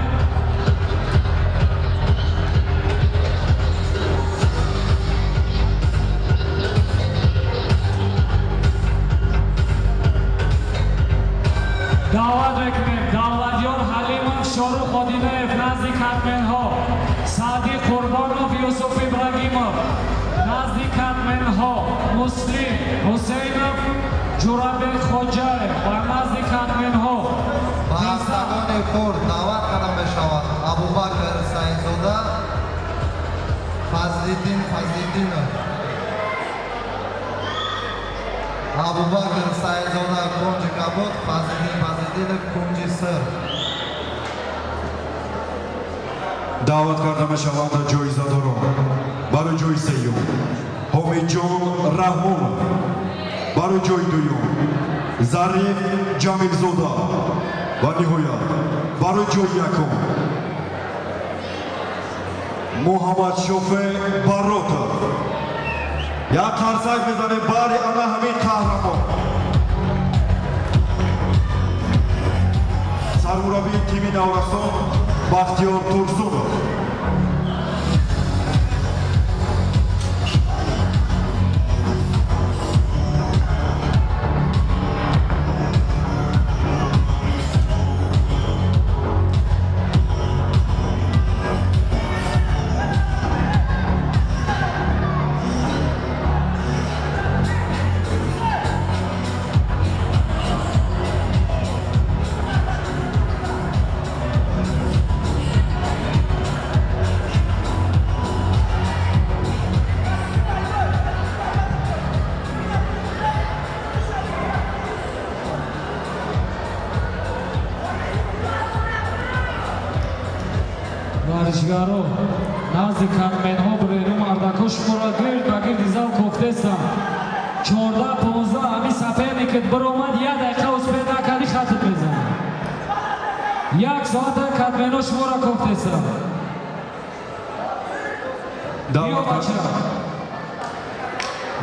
даъват мекунем Давлатниёр Ҳалимов Шорух Ходимаев назди катменҳо. Саъди Қурбонов Юсуф Ибрагимов назди катменҳо. Муслим Ҳусейнов Ҷурабек Хоҷаев ва назди катменҳо. ба астагони хурд даъват карда мешавад Абубакр Саидзода, Фазлиддин Фазлиддинов. Абубакр Саидзода кунҷи кабуд, Фазлиддин Фазлиддинов кунҷи сир. даъват карда мешаванд ҷоизадорон. Барои ҷойи сеюм Ҳомидҷон Раҳмонов. Барои ҷойи дуюм Зариф Ҷамилзода. ва ниҳоят барои ҷойи якум Муҳаммадшофе Баротов. як қарсак мезанем бари ана ҳамин қаҳрамон. сармураббии тими Наврасон Бахтиёр Турсунов. варзишгаро назди катменҳо бирӯ мардако шуморо гирд ба гирди зал кофтестам. 14-15 ҳамин соперникет биромад 1 дақиқа успеҳ накарди хатт мезанад. 1 соата катменҳо шуморо кофтестам.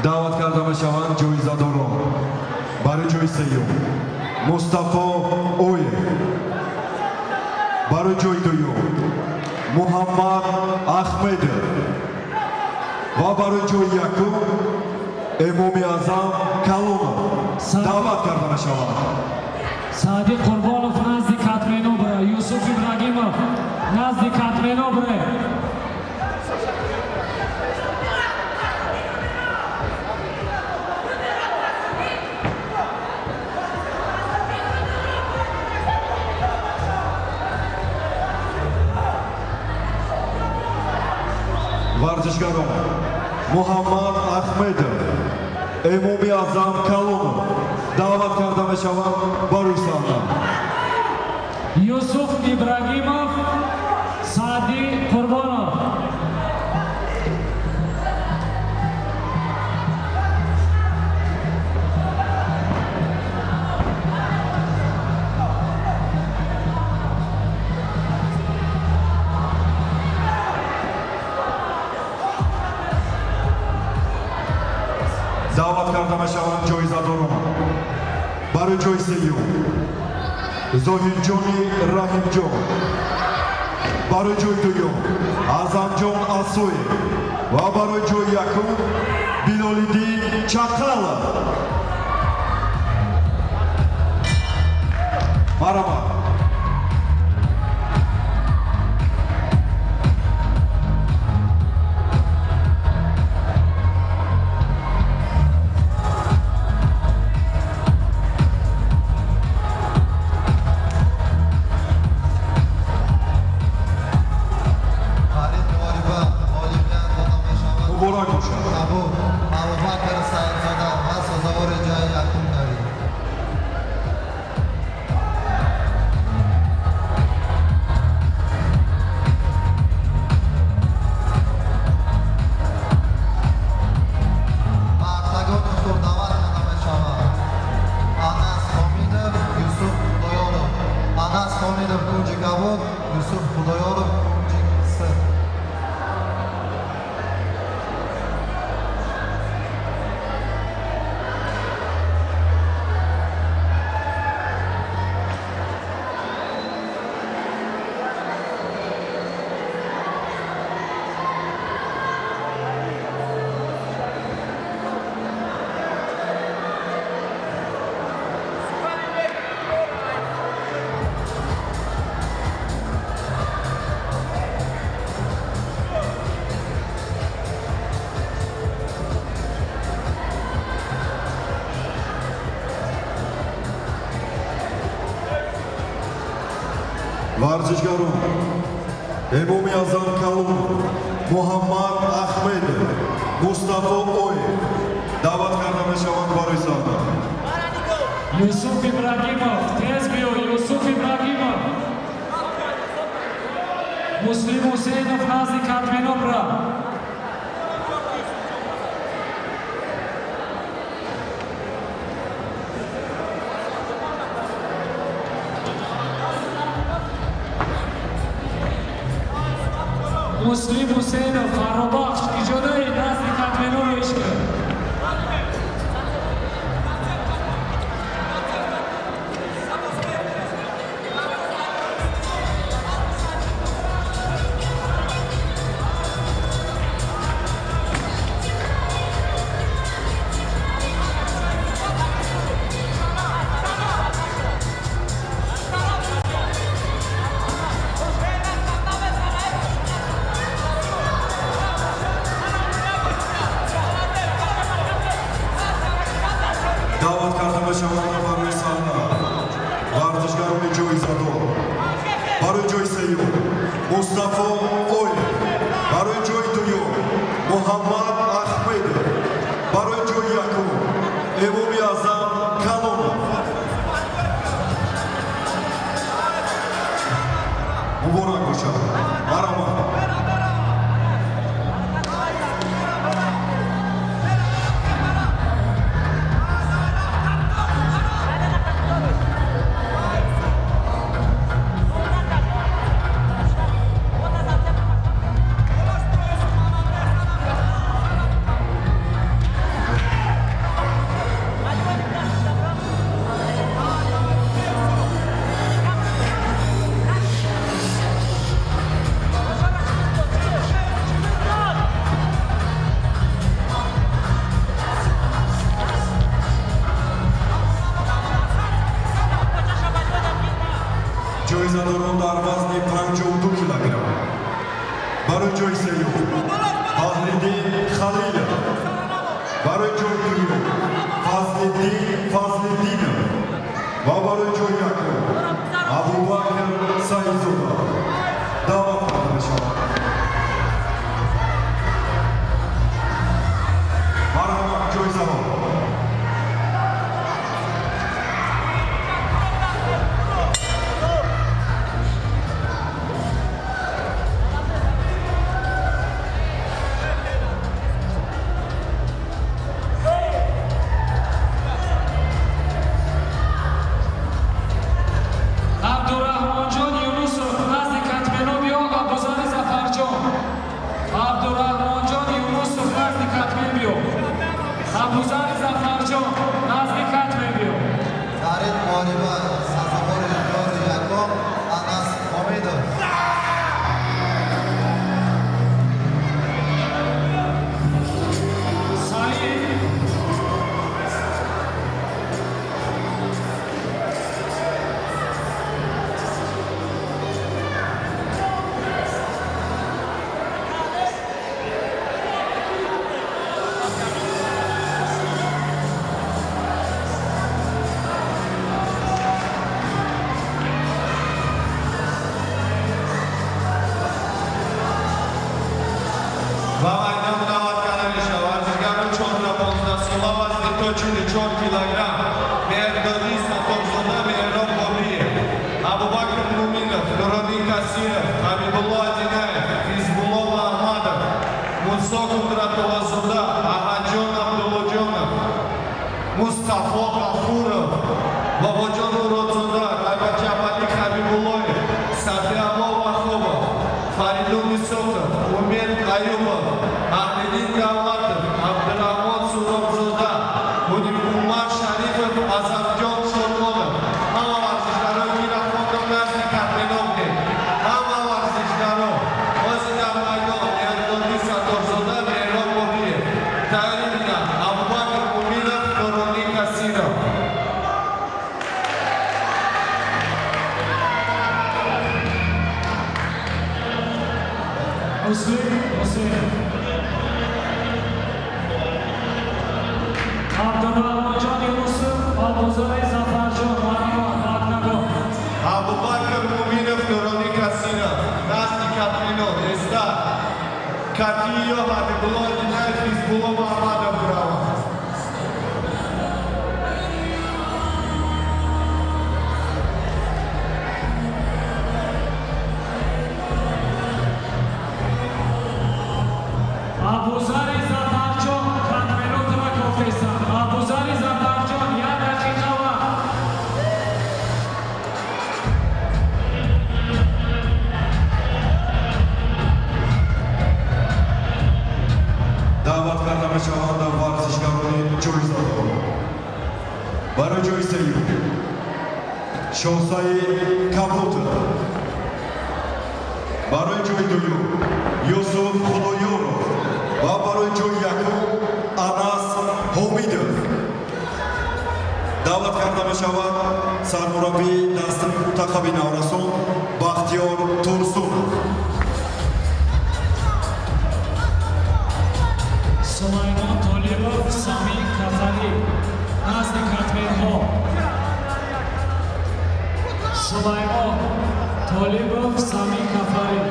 даъват карда мешаванд ҷоизадорон. барои ҷойи сеюм Мустафо Оев. барои ҷойи дуюм Муҳаммад Ахмедов. ва барои ҷойи якум Эмоми Аъзам Калонов. даъват карда мешаванд. Саъди Қурбонов назди катменҳо бирад. Юсуф Ибрагимов назди катменҳо бирад. варзишгарон Муҳаммад Ахмедов, Эмоми Аъзам Калонов даъват карда мешаванд барои саҳна. Юсуф Ибрагимов, Саъди Қурбонов. даъват карда мешаванд ҷоизадорон. барои ҷойи сеюм Зоҳирҷони Раҳимҷон. барои ҷойи дуюм Аъзамҷон Асоев. ва барои ҷойи якум Билолиддин Чақалов. марҳамат. ورزشکاران امام اعظم کالون محمد احمد مصطفی اوی دعوت کرده میشوند برای صحنه. یوسف ابراهیمов تیز بیو یوسف ابراهیمов مسلم حسینов نزد کاتمینوف را مسلم حسینov فرابخش ایجادای نزد کاتمینوف را ایشکر دعوت کرده میشوند برای صحنه ورزشکاران جایزدار برای جای سیوم مصطفی اوی برای جای دوم محمد احمد برای جای یکم امام اعظم کالون مبارک باشد مرحبا جایزداران در وزن 52 کیلوگرم برای جای سیوم فضل‌الدین خلیل برای جای دوم فضل‌الدین و برای جای یکم ابوبکر سعیدزاده دعوت کرده میشوند. مرحبا جایزداران Ворчкарова Хабибулла Динаев, Хизбулла Махмадов, браво. Абузари Затарҷон қатменотро кофесан. Абузари Затарҷон 1 дақиқа вақт. даъват карда мешаванд варзишгарони ҷоизадор. барои ҷоизаи шоҳсаи капут, барои ҷои дуюм Юсуф Худоёров ва барои ҷои якум Анас Ҳомидов. даъват карда мешаванд сармураббии дасти мунтахаби Наврасон Бахтиёр Турсунов. Сулаймон Толибов, Самин Кафари, назди катменҳо. Сулаймон Толибов, Самин Кафари.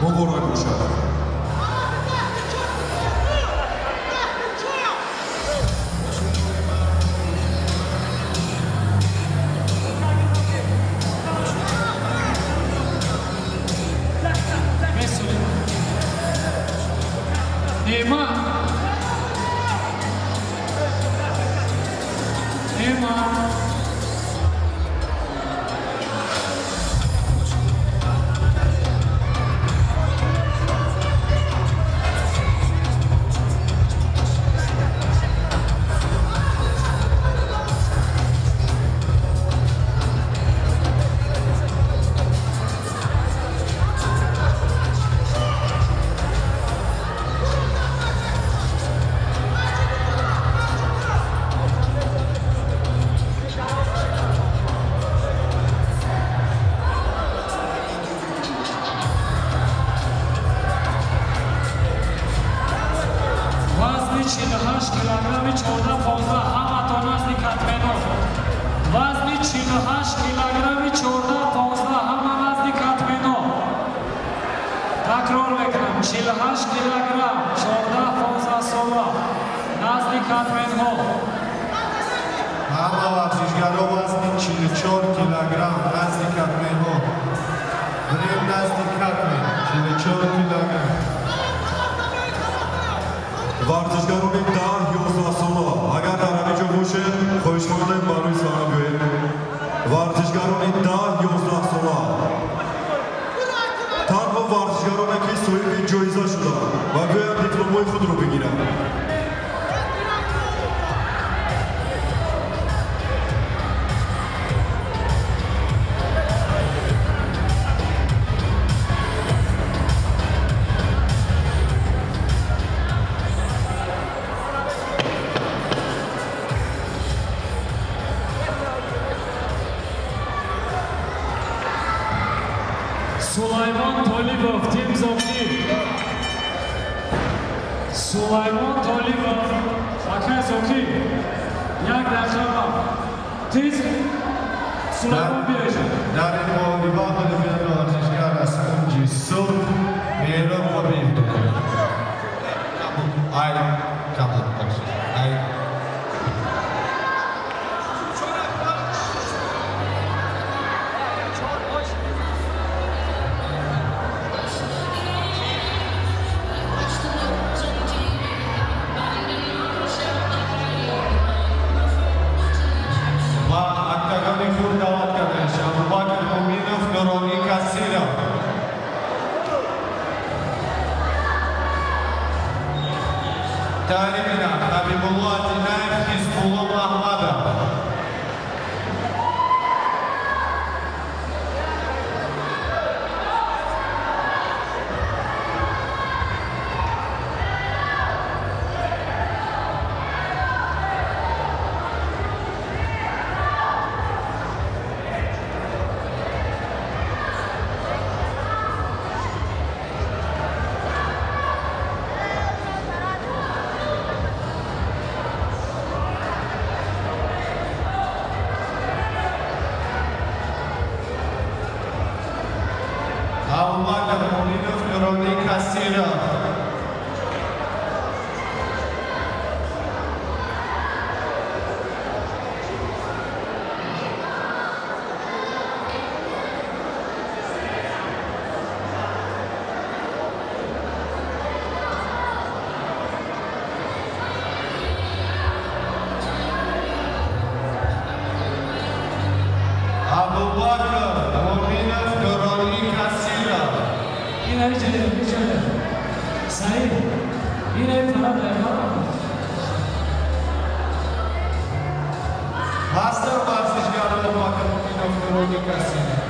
муборак бошад. Месулин. Нема. Нема. Вазни 48 килограмми 14-15 ҳаматон назди катменов. Вазни 48 килограмми 14-15 ҳама назди катменов. Такрор мекунам. 48 килограмм 14-15 сола назди катменҳо. Ҳама варзишгаро вазни 44 килограмм назди катменҳо. Бурем назди катмен 44 килограмм. варзишгарони 10-11 сола агар дар ҳамин ҷо бошед хоҳишмандем барои сана биёед. варзишгарони 10-11 сола танҳо варзишгароне ки соҳиби ҷоиза шуданд ва биёянд дипломҳои худро бигиранд. Сулаймон Толибов, Тим Зокир. Сулаймон Толибов, Акай Зокир. 1 дақиқа вақт. Тез Сулаймон биёжад. дар ин муҳориба ғалибияти варзишгар аз кунҷи суд Меҳроб Ҳабиб дорад. Ай, кабул бошед. Ай. ва актагони худ даъват карда мешаванд. Абубакр Муъминов, Нуронӣ Касиров. Таҳримина Ҳабибулла Динаев, Хизбулла Махмадов. Abubakar Mo'minov Nuroniy Kasirov. Abubakar Mo'minov Nuroniy Kasirov. این هایی جده سعید این هایی فراد Master ورزشگر Abubakar Mo'minov Nuroniy Kasirov.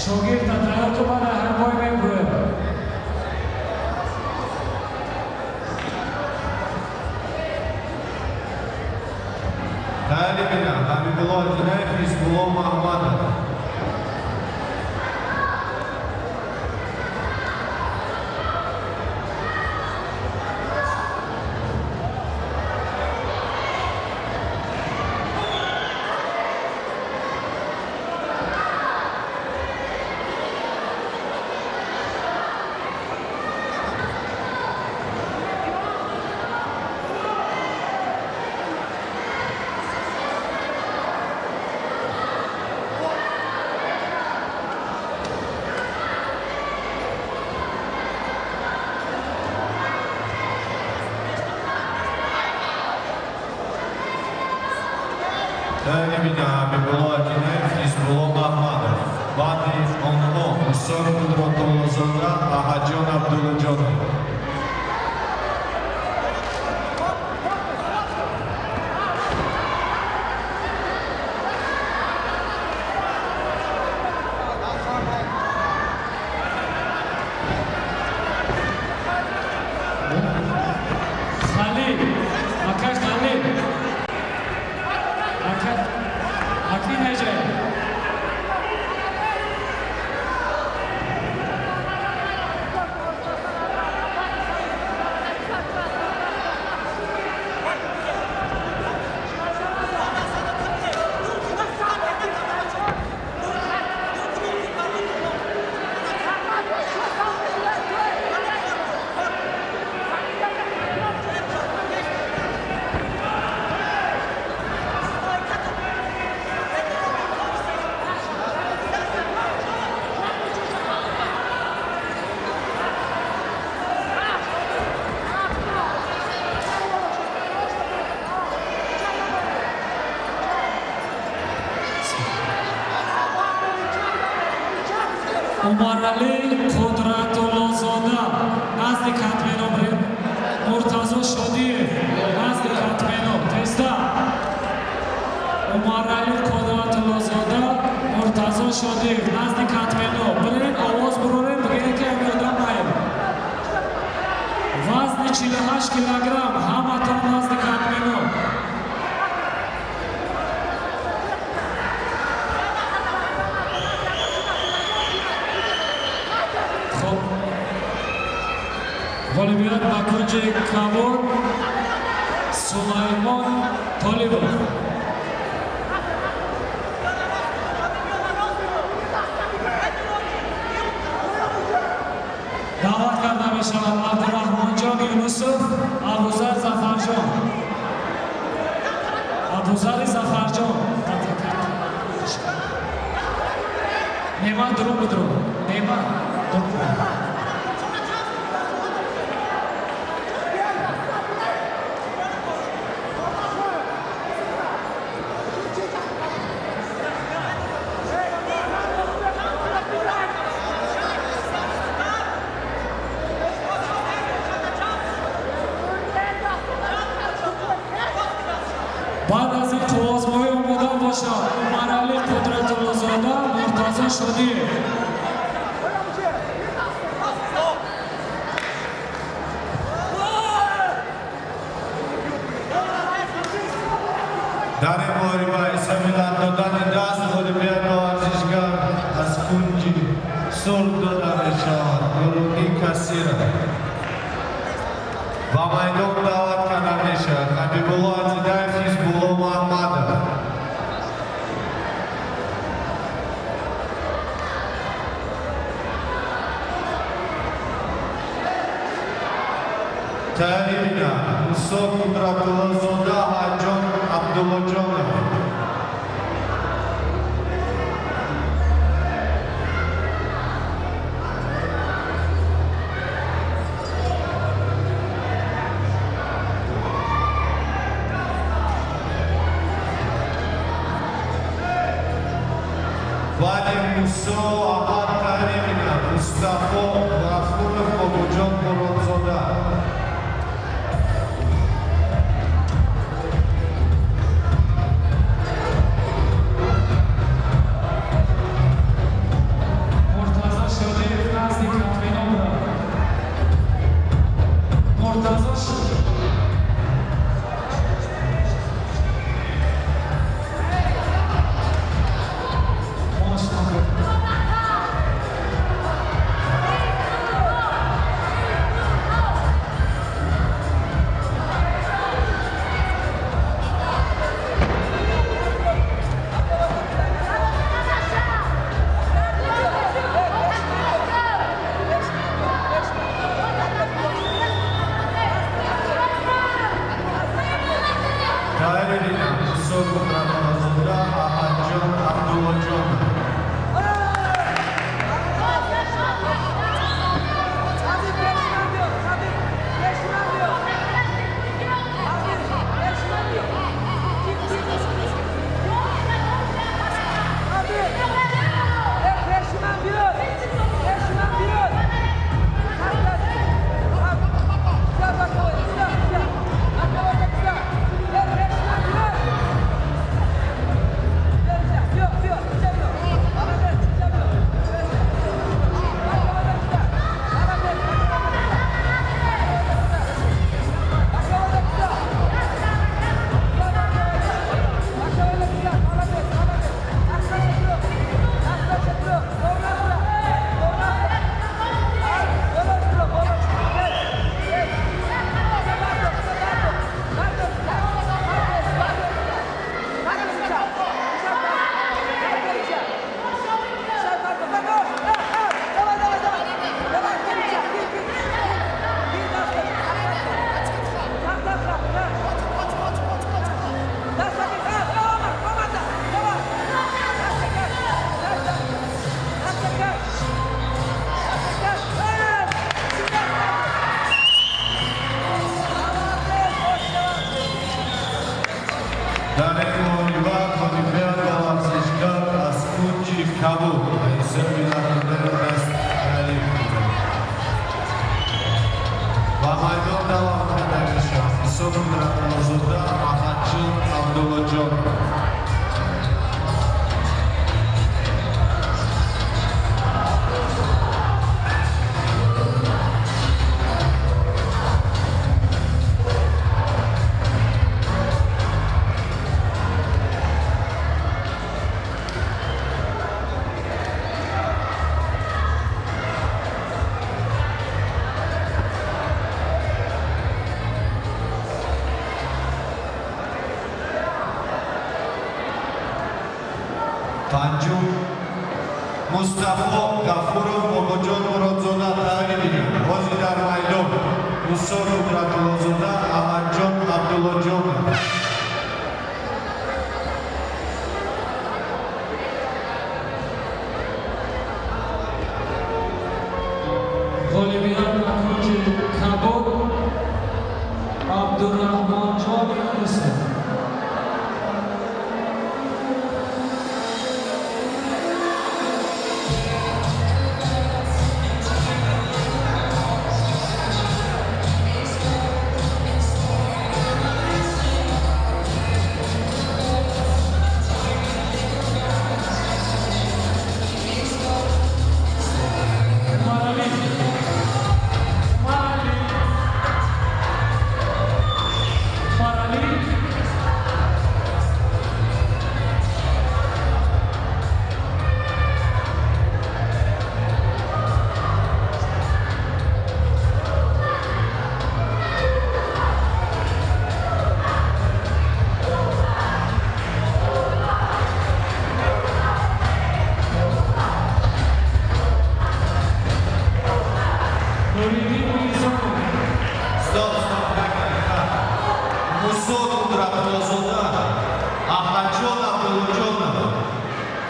شوگیر تطریق تو بنا هر بای میبروه Дали меня, Абибулла Динаев и Избулов Махмадов. Дали меня, Абибулла Динаев и Избулов Махмадов. Бады Онло, Усор Кудротулла Зодра, Ахаджон Абдулладжонов. خالد آکاش خالد آکی نجه умарали қудратуллозода назди катменобре муртазо шодиев назди катменоб теста умарали қудратуллозода муртазо шодиев назди катменоб бирен овоз бурорем бигем ки ами одам наем вазни 48 килограмм ҳаматон назди катменоб Волейболист ба кунҷи кавон Сулаймон Толибов. даъват карда мешавад Абдурахмонҷон Юнусов, Абузар Зафарҷон. Абузари Зафарҷон. Неман дурум будрум. Неман дурум. بعد از این تو آزمایی اومدن باشد مرحله قدرت‌الله‌زاده مرتضی شدیه در این مبارزه میلاد دادن майдон дават карда мешавад. Хабибулло Атидаев, Хизбулло Муҳаммадов. Таҳририна Мусо Қудратуллозода Ҳаҷон Абдуллоҷонов. Вадим Мусо Аҳмад Таҳририна Мустафо Ғафуров Бобоҷон Муродзода. پنجم مصطفی غفورov باباجان مرادزاده تحریری بازی در میدان موسی قدرت‌الله‌زاده احمدجان عبدالله‌جان غالبیان مکوچ کباب عبدالرحمن جان حسین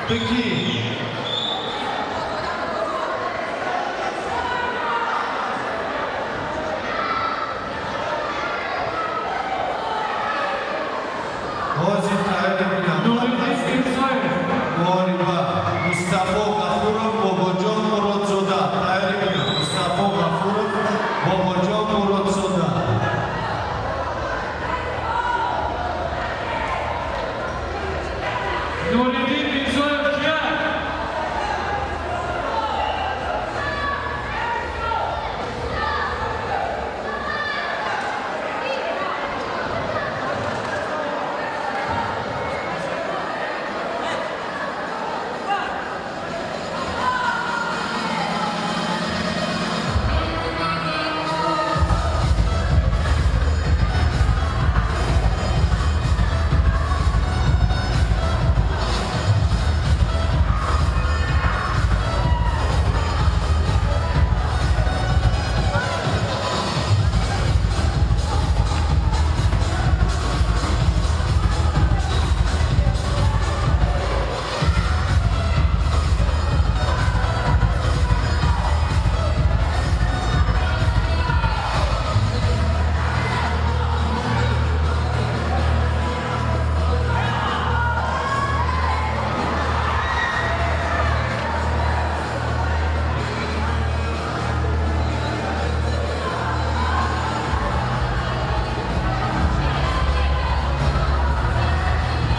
Peki. Ozim Tahir Nuriddin Mirzoyev, Moriba, Mustafa Gafurov, Bobojon Murodzoda. Tahir Mustafa Gafurov, Bobojon Murodzoda. Nuriddin Mirzoyev Kiya,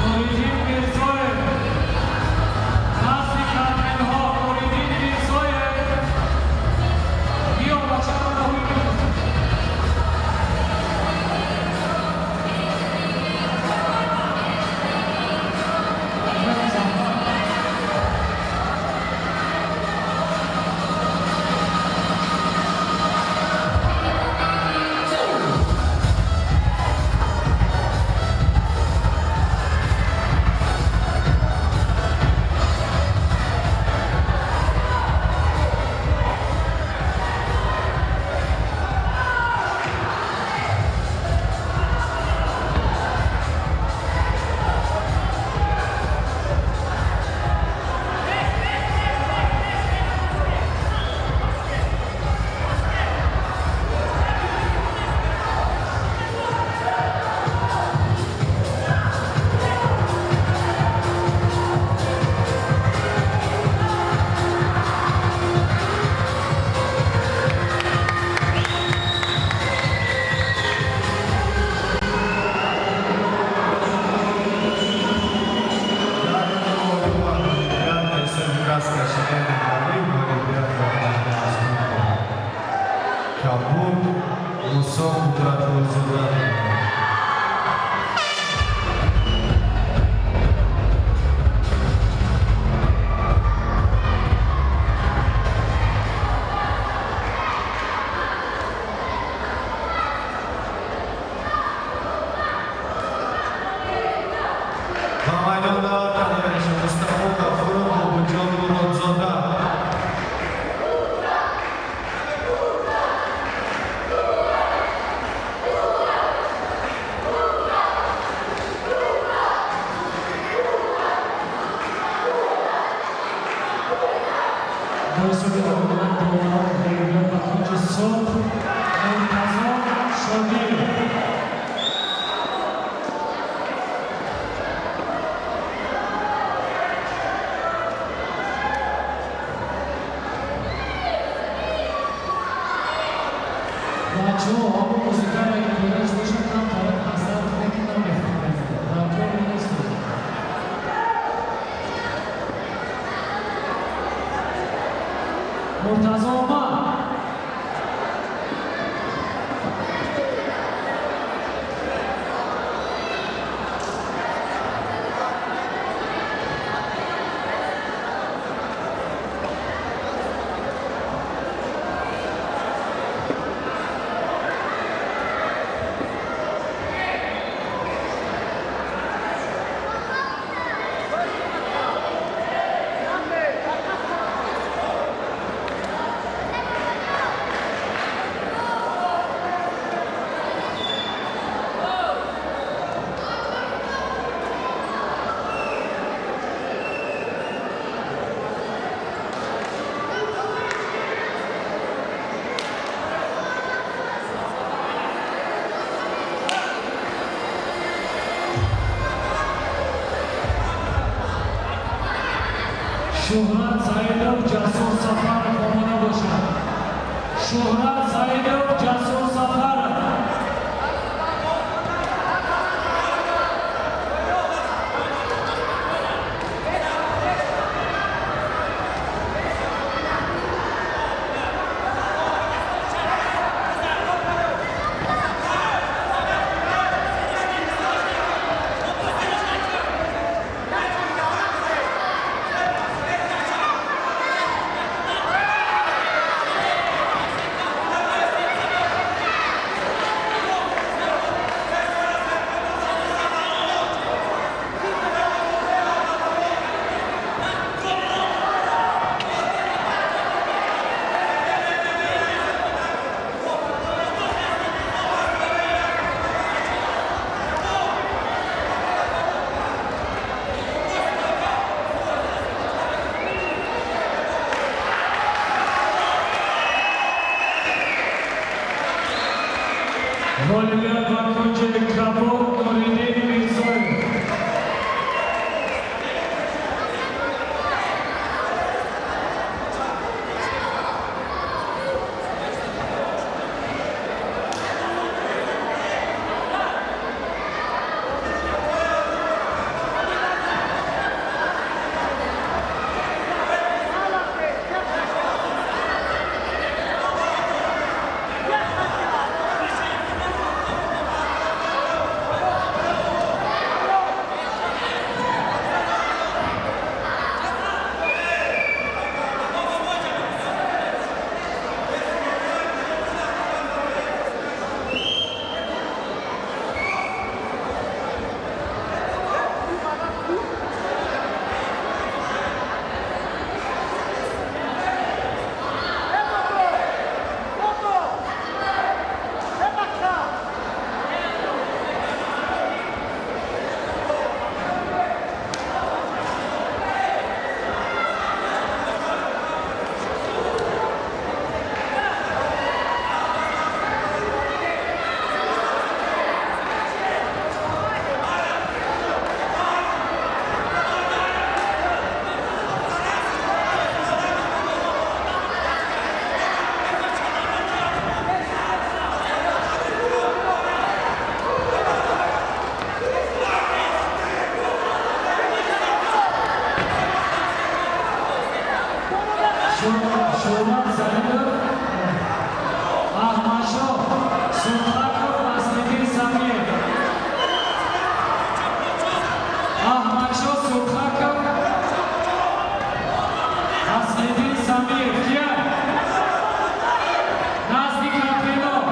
Nuriddin Mirzoyev, Nazi Karmenho, Nuriddin Mirzoyev, Dio Bachara Huidu. Kabul, Muson Muratozada. Maydonda tanıyan Mustafa Gafurov, Bobojon Murodzoda. Doisurile de patruce sunt Murtazon Shodir. Raču, ovu muzikara i koja sluša kantore, a sad neki novi. Raču, ministru. Murtazoma. Şuhrat Saidov, Jasur Safarov omona boshladi. Şuhrat Saidov, Jasur Safarov. Volga Bakonje Kapur Nuruddin Mirzoyev. Şuhrat Saidov, Ahmadshah Sultakov, Asliddin Samiyev. Ahmadshah Sultakov, Asliddin Samiyev. Kia? Nazdik Akbilov.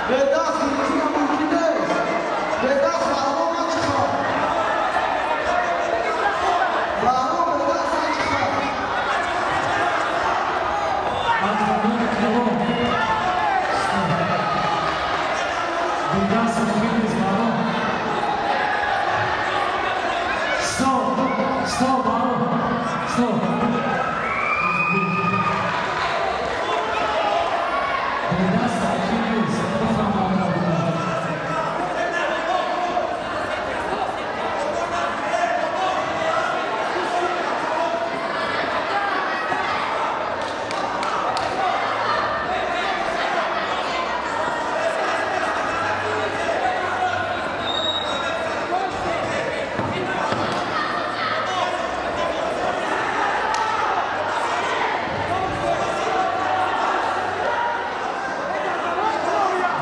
Vedat Hırçıya Mülki'deyiz. Vedat Harun'a çıkar. Harun Vedat sen çıkar. Antrenör Kilo. Vedat Samiyev Baron. Stop. Stop Baron. Stop. Vedat Samiyev Baron.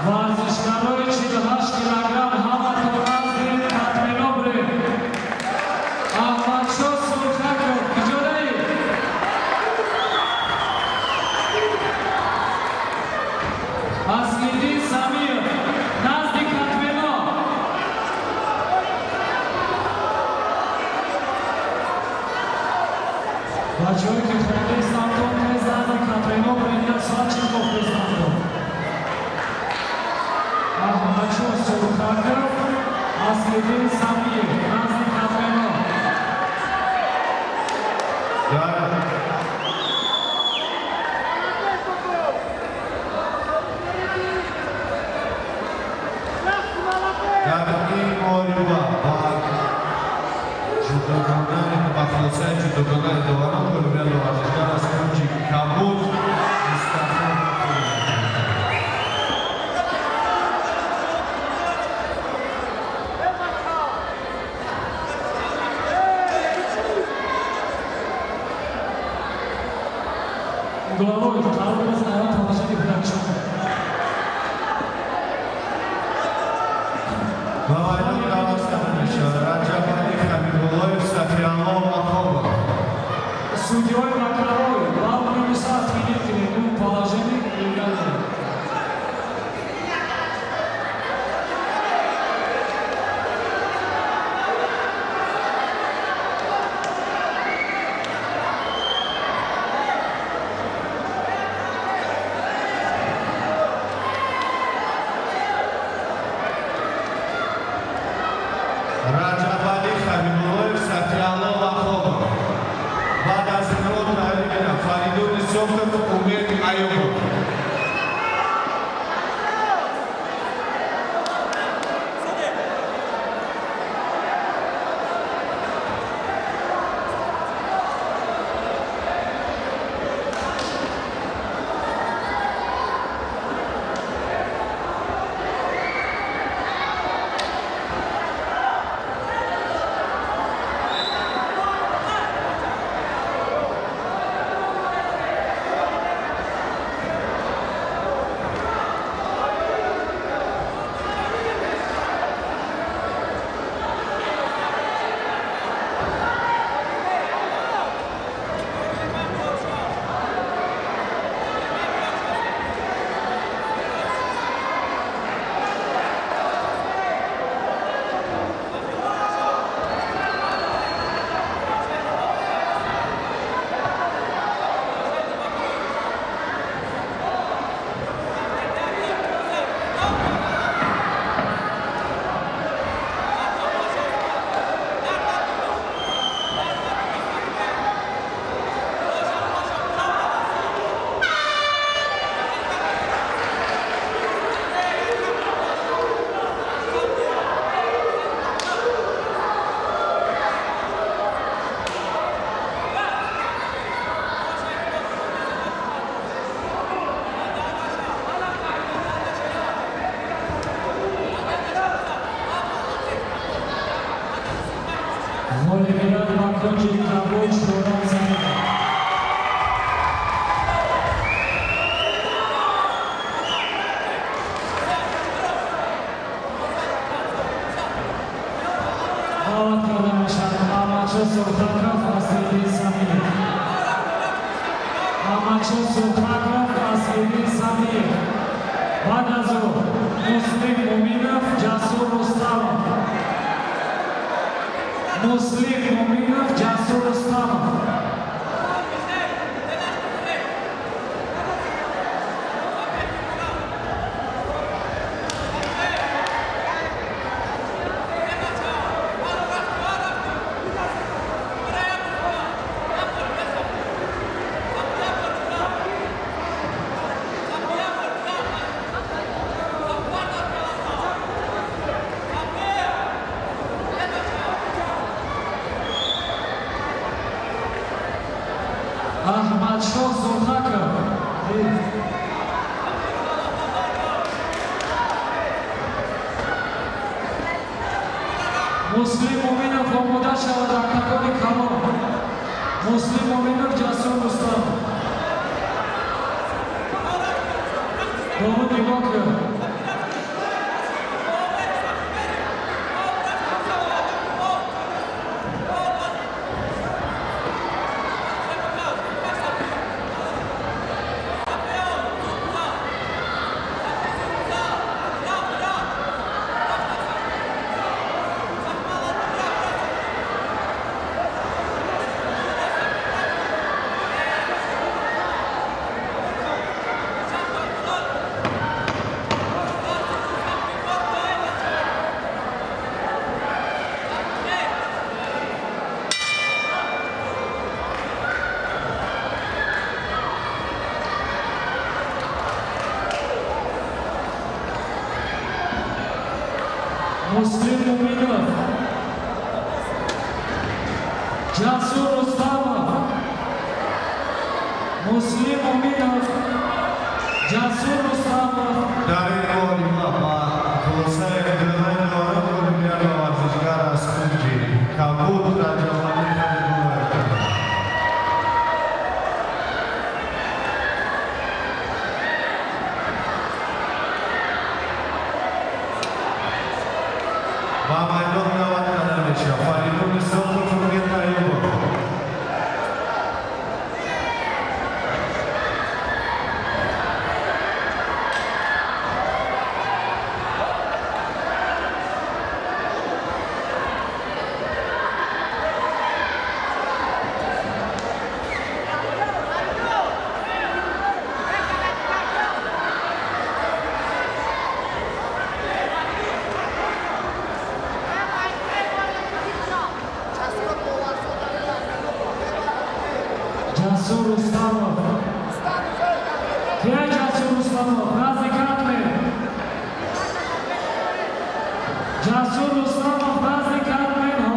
Varzishkaroy 48 kilogram hamma to'g'ri Katmenobre. Ahmadshah Sultakov, ijodai. Asliddin Samiyev, Nazdik Katmenov. Bajoy ke khode Stanton tez Nazdik Katmenov Renia Sachikov Stanton. Ahmadshah Sultakov, Asliddin Samiyev, Nazdik Katmenov. در این مورد Bahçesaray Doganay Doğan'ın bölümünde varlıklar Askunci Kabul Mustafa Головой, второй снаряд положили в дальше. Главайдан Галастановича, Раджабали Хамибулоев, Сафиалов Махова. Судьей Макаровой, главный комиссар отменил положение и далее. Раджабали Хамибулоев, Сафиалов Махова. بعد از انتخاب تحریک فریدون صبح امید ایوب Volviera Makonji Kabul Shoran Muslim Mominov Jasur Rustamov. Ahmadshoh Zulhakov. Muslim Mominov Omoda shavad Aktakoni Kalon. Muslim Mominov Jasur Rustamov. Dono Divokov. Muslim Mominov. Jasur Rustamov, Muslim Uminov, Jasur Rustamov, Darin Moriba va folosa Grenade Noron Olimpiada Varzișgar Ascungi, Kabul Rajavani Va mai luăm la Vatananeșa, Farinul Său Furgheta Ivo. Jasur Rustamov, Kya Jasur Rustamov, Razi Katme, Jasur Rustamov, Razi Katme ho.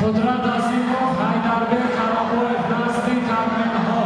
Qudrat Asimov, Haydarbek Karaboyev, Nastin Karmenho.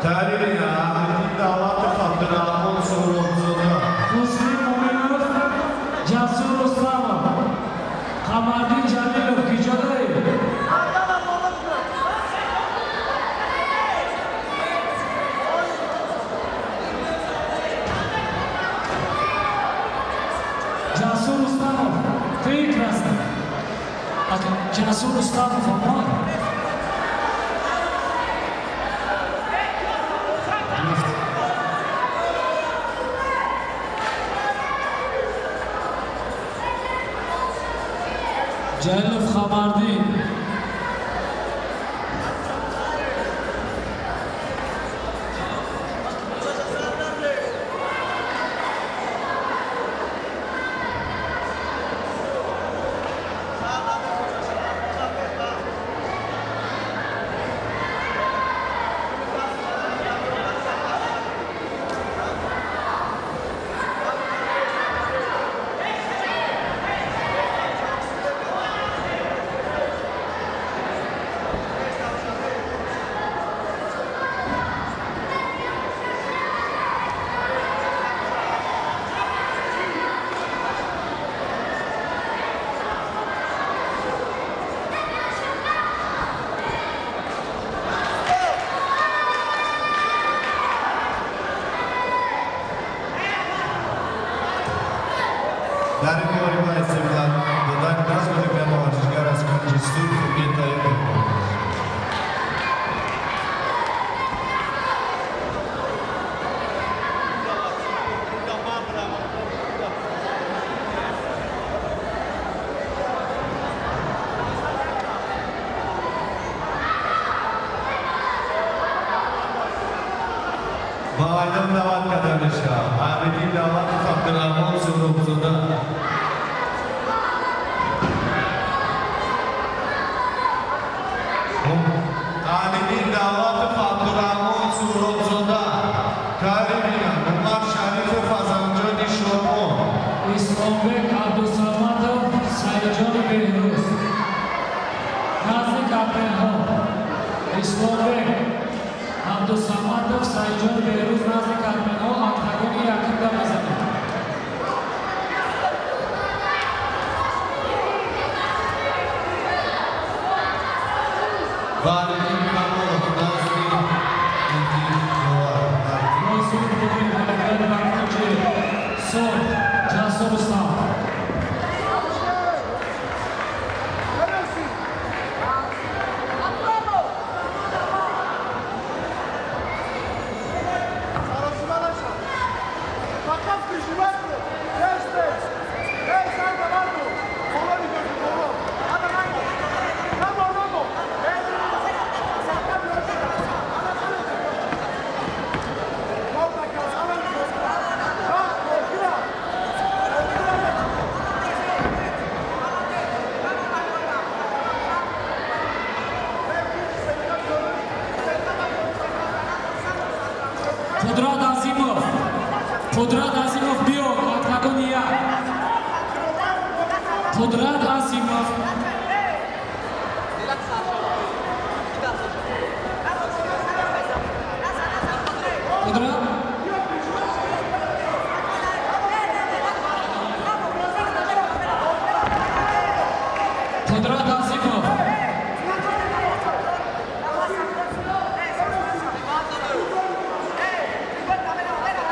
Tarihine Ahmet'in davatı Abdurrahman Sorumlu'na Muslim Uminov, Jasur Rustamov, Qamardin Jalilov, Kijodayev. Jasur Rustamov, ты красный. Jasur Rustamov, он. Jalilov Qamardin. Darin Moriba Sevdan, Dodan Gaz Olimpiada Varzișgar Ascungi, Sur Furgheta Ivo. Bağlayalım davat kadarışa. Ahmet'in davatı Abdurrahman Sorumlu'na. Ahmet'in davatı Abdurrahman Sorumlu'na. Karimiya, Umar Şarife Fazanjani Şormo. Islombek Abdusamatov, Saycan Behruz. кармеҳо исломбек абдусамадов сайҷон берӯз назди кармеҳо октагони якумда мезанад. Валентин Камолов назди Интигровар. Мосуд Бугин Галибер Бакунҷи Сол Ҷасур Рустам. Қудрат Азимов биё октагони як. Қудрат Азимов. Қудрат. Қудрат Азимов.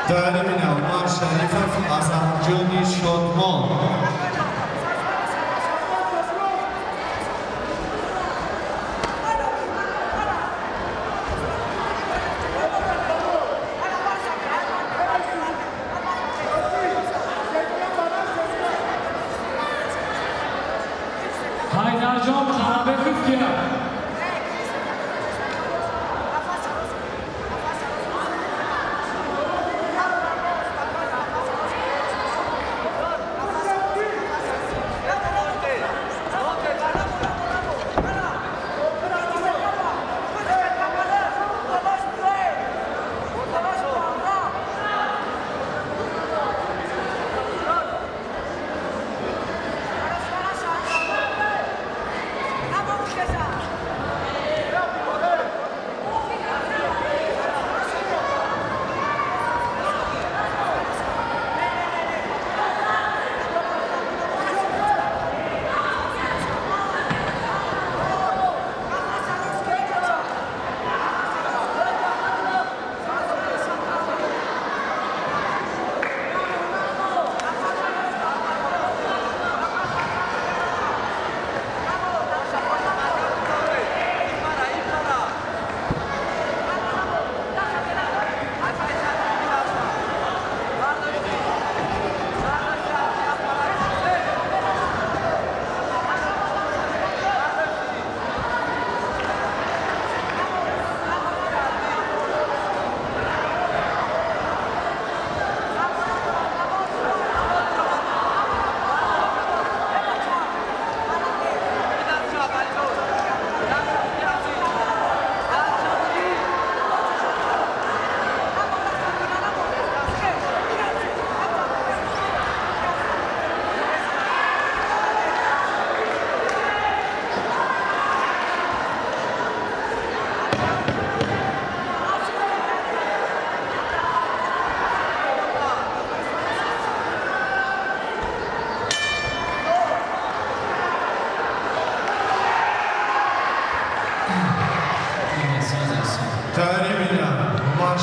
Дайра мина Умар Шарифов, Азамҷони Шодмон. Ҳайдарҷон Қарабеков кия.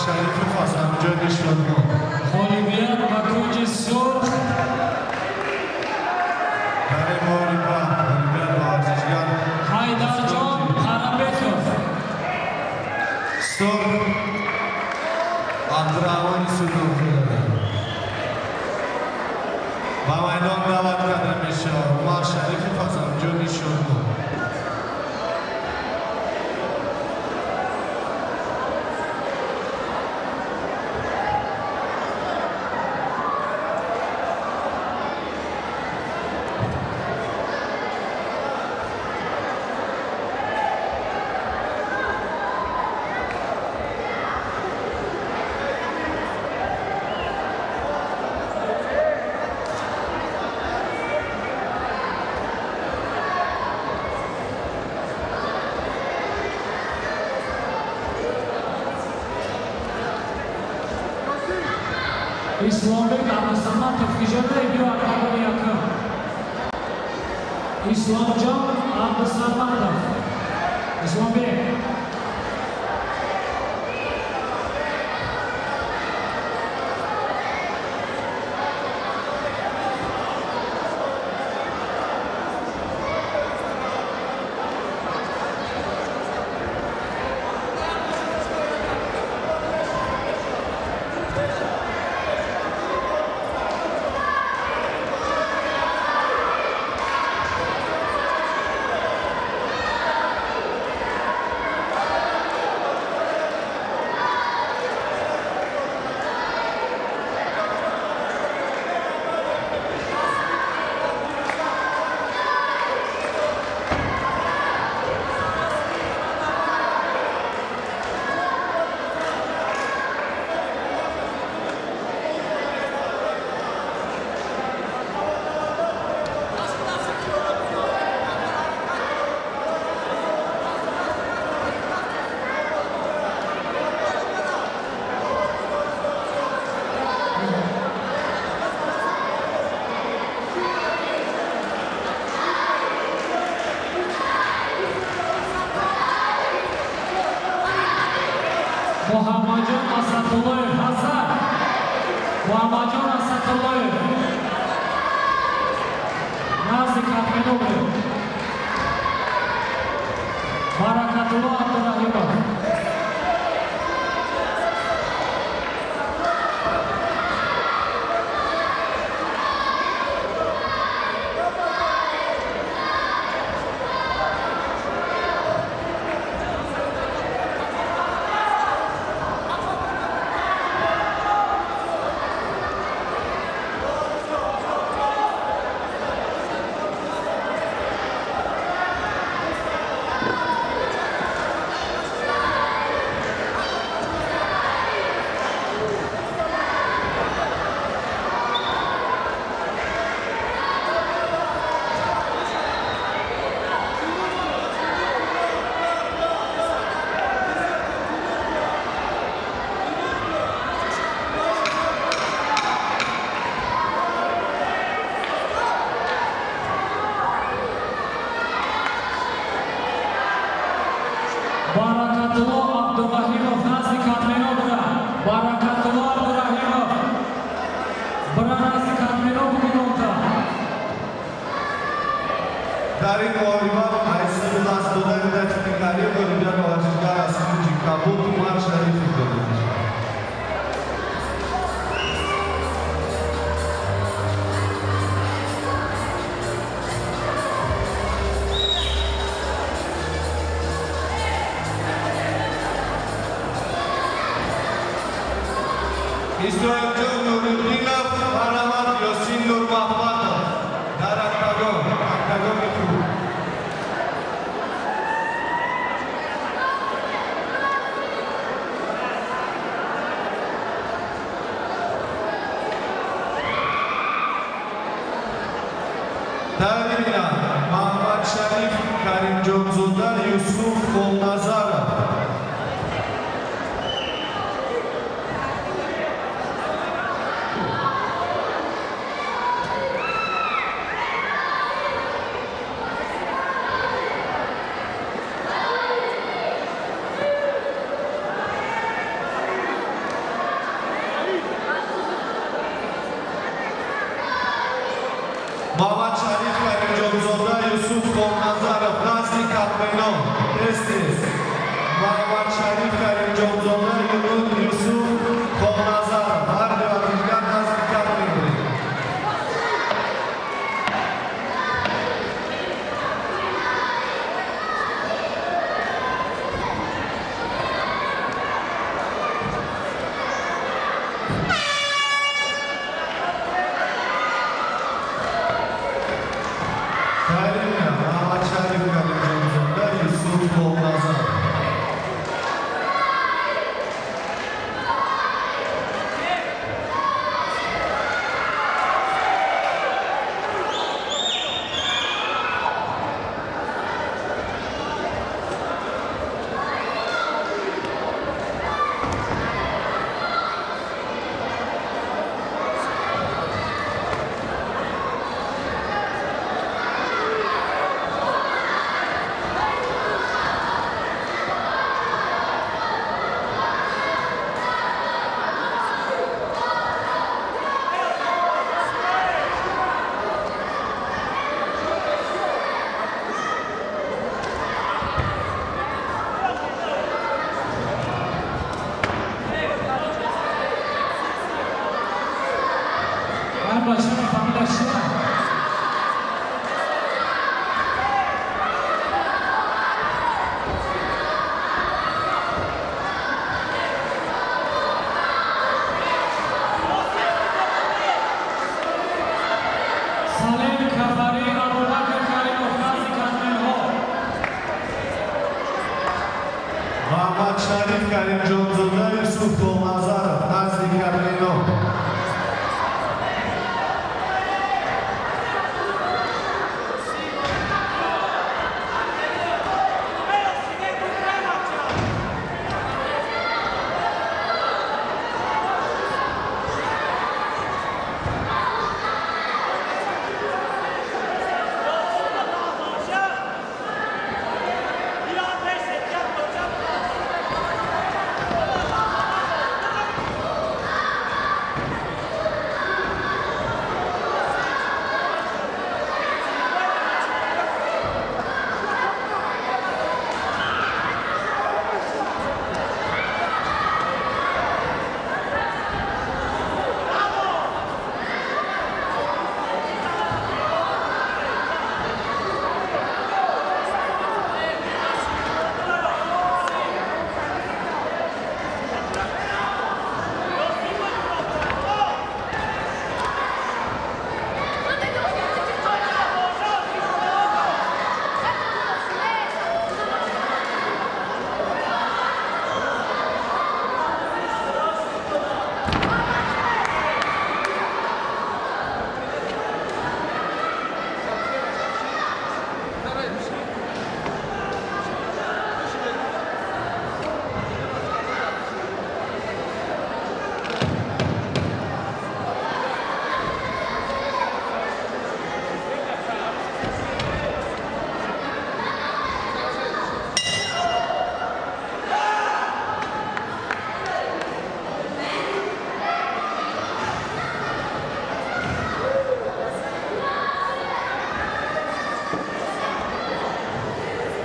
Шарифов, Азамҷони Шодмон. Ғолибият ба кунҷи сурх. Барои муҳориба, ғолибият ба варзишгар Ҳайдарҷон Қарабеков. Сурх Абдурахмони Судовхӯр. Ба майдон даъват карда мешавад Умар Шарифов, Азамҷони Шодмон. İslamбек Абдусаматов ижодаи биё категория якам. Исламҷон Абдусаматов. Исламбек. Muhammadjon Asadullayev Hasan. Muhammadjon Asadullayev. Nazik Ahmedovlev. Barakatullo Abdurahimov. Barakatullo Abdurahimov Nazik Ahmedov bilan. Barakatullo Abdurahimov. Bilan Nazik Ahmedov bugunda. Dar in moriba aysi last dodani dakikali olimpiya ورزشگر از خروجی کابل تومار شریفی داده میشه. İsrail'de Nuruddinov, Aramat Yosin Nurmahmadov, dar Aktagon Ekru. Darina, Mahmad Sharif, Karim Jonzoda, Yusuf Kolnazarov. Mahmad Sharif, Karim Jonzoda, Yusuf Kolnazarov, Nazik Ahmedov, Estes. Mahmad Sharif, Karim Jonzoda, Yusuf Kolnazarov, har ورزشگر Nazik Ahmedov. Karimjonzoda, Yusuf Tolmazarov, Nazlik Karminov.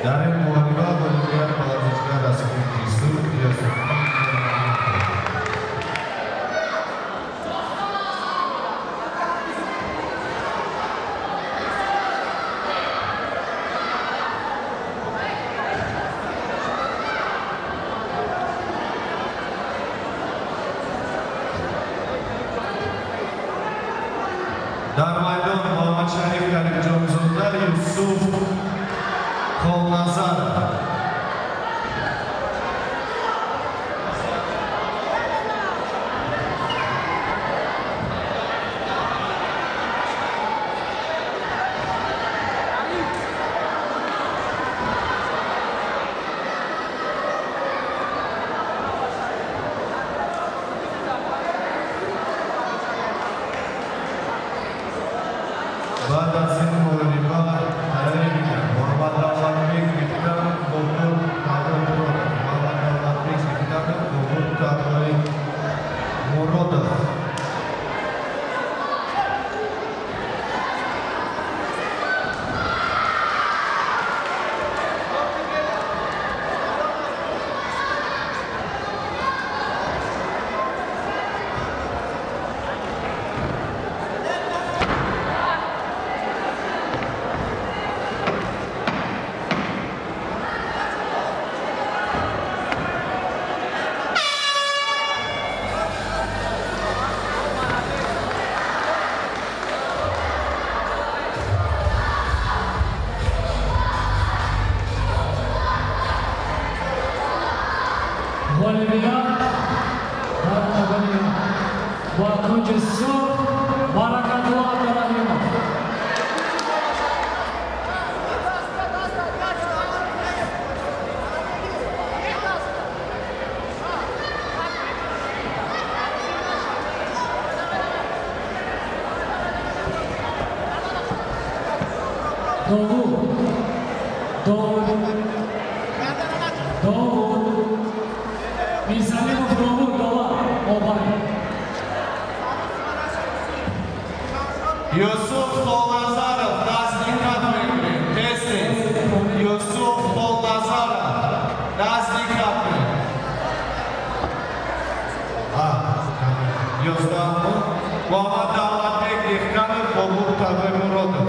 Dar în Moariba, Bolivia, Palazicea, Rascun, Crisul, Iosif. Dar Maydon, Muhammed Şerif, Karimjonzoda, Yusuf Tolmazarov. Badasın Moariba, Arayika, Muhammed Avlatbek, Gittan, Bobur, Kadro, Muhammed Avlatbek, Gittan, Bobur, Kadro, Morodov. Bolivia, Bolivia, Bakunji Sur, Barakatullah Abdurrahimov. Misalimov Doğu, Obay. Yusuf Tolmazarov, Nazlik Karminov. Testes. Yusuf Tolmazarov, Nazlik Karminov. Yostamov, Muhammed Avlatbek, Gittan, Bobur, Kadro, Morodov.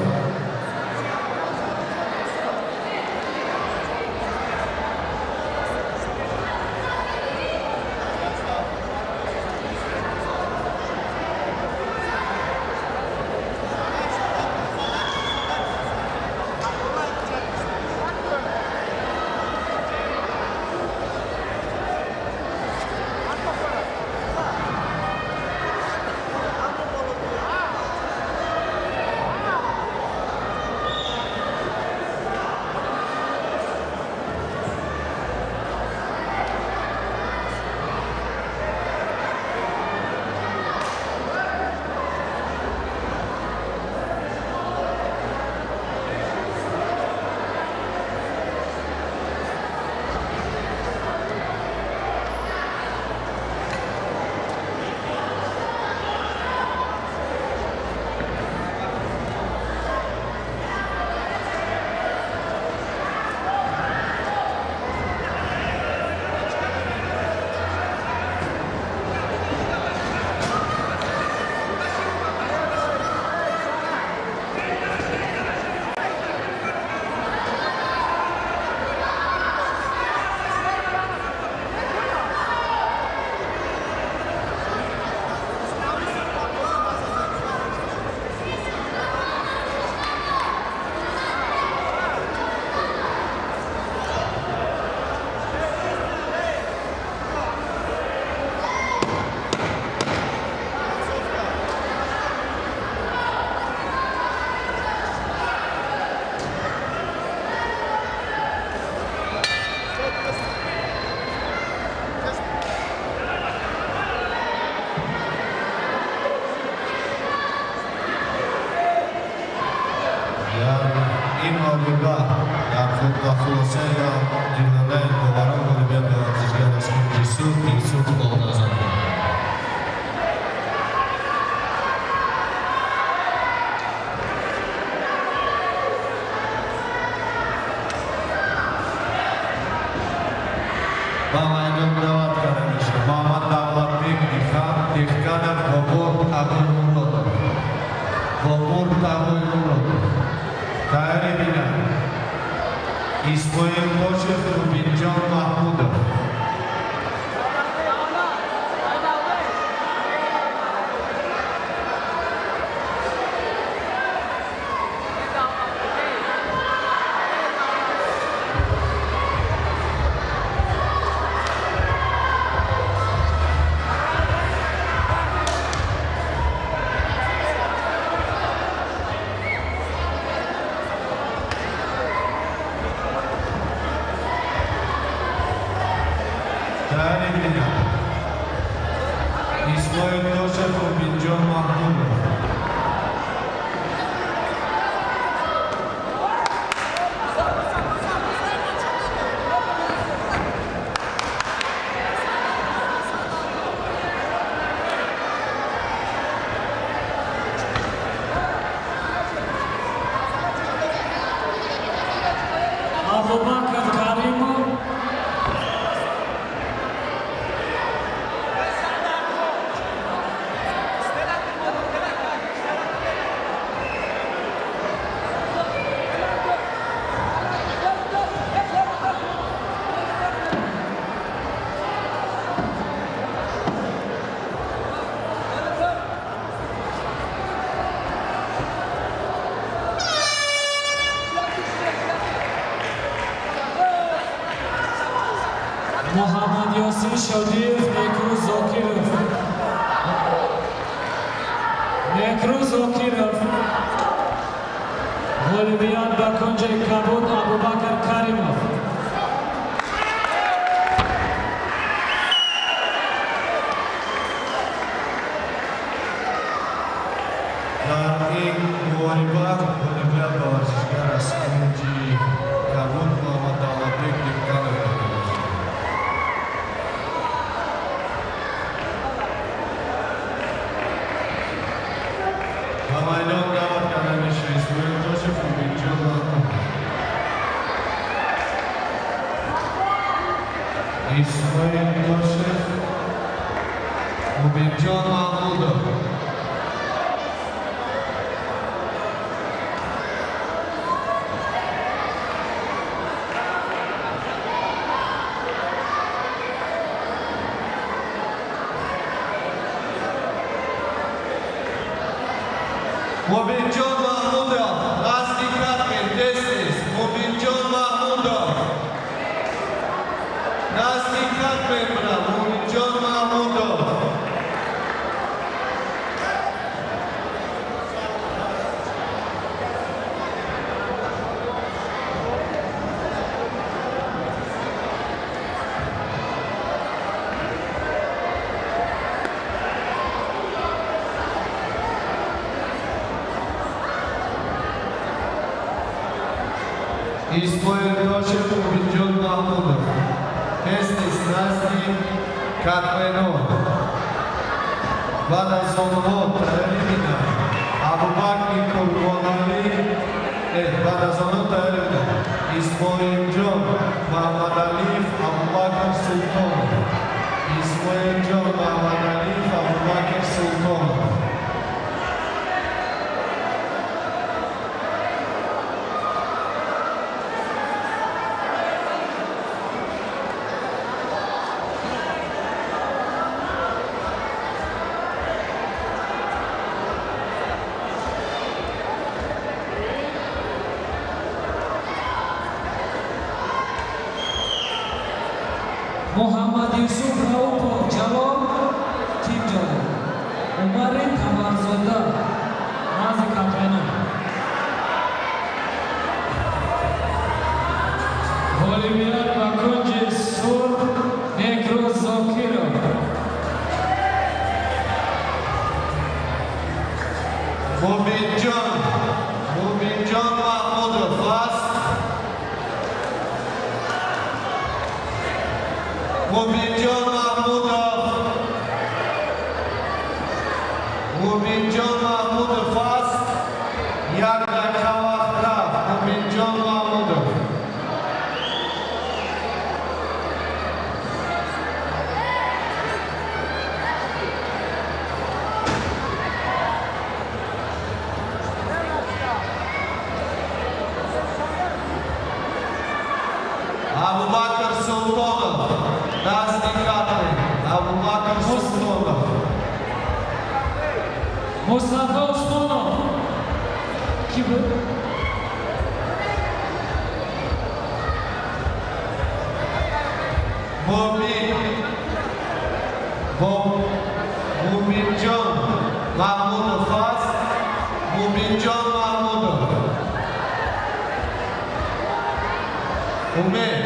این مالیبا در خود با خلاصه یا جناله دوباره مالیبا به ورزشگر از کنجی سود یوسف بغدازان با میدان دعوت کرده میشه محمد دولتبek دیخکانов بابور تابوی مراد بابور تابوی مراد تایری بینا اسماعیل باشف روبینجان محمودov اسماعیل باشف روبینجان محمودov Abubakar Karimov, Muhammad Yasir Shodiyev, Nekruz Zokirov. Nekruz Zokirov. G'olibiyat ba kunjai kabut Abubakar Karimov. در این مبارزه گلبیات با ورزشگر از کنجی کابل محمد دولتبek دیخکانov با میدان دعوت کرده میشه اسماعیل باشف روبینجان محمودov اسماعیل باشف روبینجان محمودov Mubinjon Mahmudov, Naslihat Mendestis, Mubinjon Mahmudov, Naslihat Membra, Mubinjon Mahmudov. اسماعیل باشف روبینجان محمودov Estis Nasli Katmenov بعد از آنها تایری بینم ابوبکر قربانعلی بعد از آنها تایری بینم اسماعیل جان محمد علیف ابوبکر سلطان اسماعیل جان محمد علیف ابوبکر سلطان Muhammad Yusuf Raupov, Jalol, Team Jalol. Umarin Tamarzoda, Nazi Kaplanov. G'olibiyat va kunji Sur Nekruz Zokirov. Mubinjon Mahmudov Mubinjon Mahmudov است. یک دقیقه وقت رفت. مبینجان محمودov. Abubakr Sultonov. Nazdikatli. Abubakr Sultonov. Mustafa Usmonov. Kim? Mubinjon Mahmudov است. Mubinjon Mahmudov. Umid.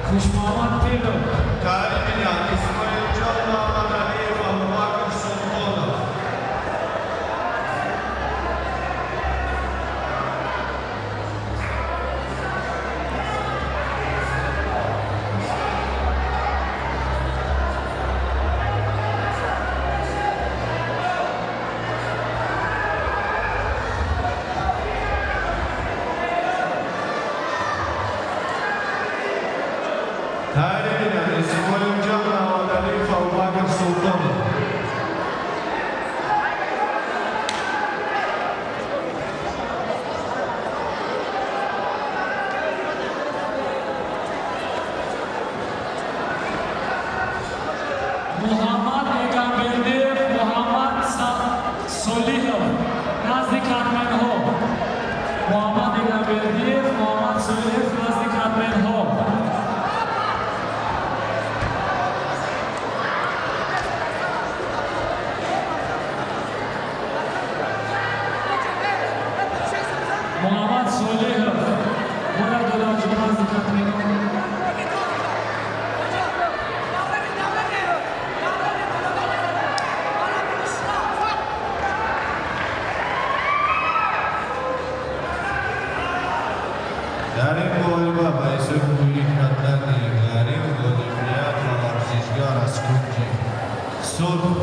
Khushmuhammad Pilo. Karimyan İsmailcan Muhammed Aliyev Abubakr Sultonov. Karimyan İsmailcan Muhammed Aliyev Abubakr Sultonov. Muhammad Egamberdiyev, Muhammad Solihov. Nazdi Katmenho. Muhammad Egamberdiyev, Muhammad Solihov, Nazdi Katmenho. Muhammad Solihov. Buna dolayı Nazdi Katmenho. در این مبارزه باعث گویی کردن غریب مدیریت و ورزشکار از کنج صلح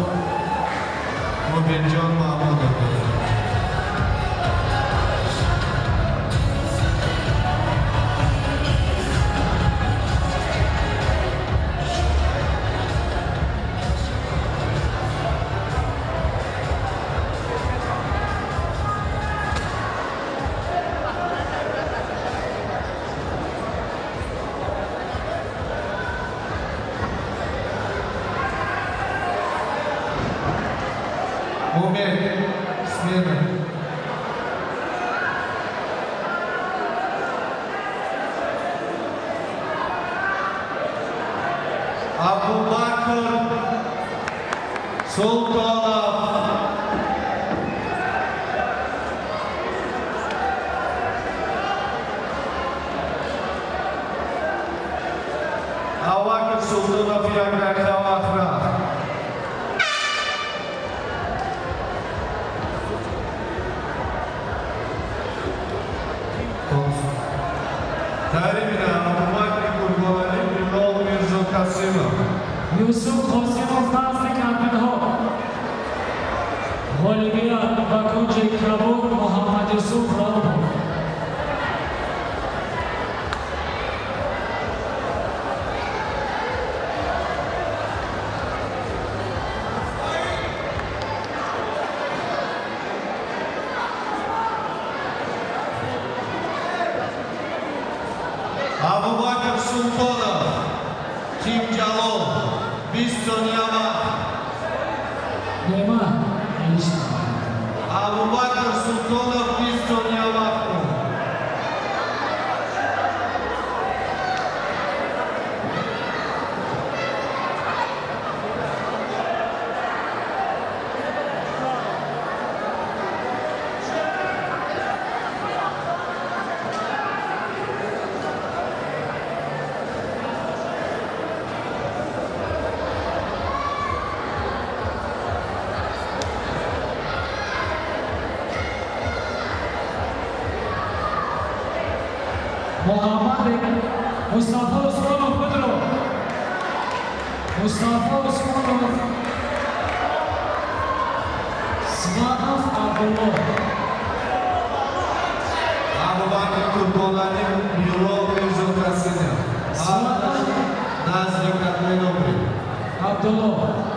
مبینجان محمودov بود. Umid, smena. Abubakr Sultonov. Abubakr Sultonov یک دقیقه وقت رفت. Karimyan Abubakr Qurbanali Bilal Mirzo Qasimov. Yusuf Qosimov Nazdi Katmenho. G'olibiyat Bakunji Kabul Muhammad Yusuf Ramov. Abubakr Sultonov. Kim Jalol. 20 saniye var. Nima? Alishta. Abubakr Sultonov 20 saniye var. محمد مصطفی عثمانov بدرو مصطفی عثمانov Smanov Abdullah Abubakr Qurbonali Bilal Mirzoqasimi Nazli Katmenovri Abdullah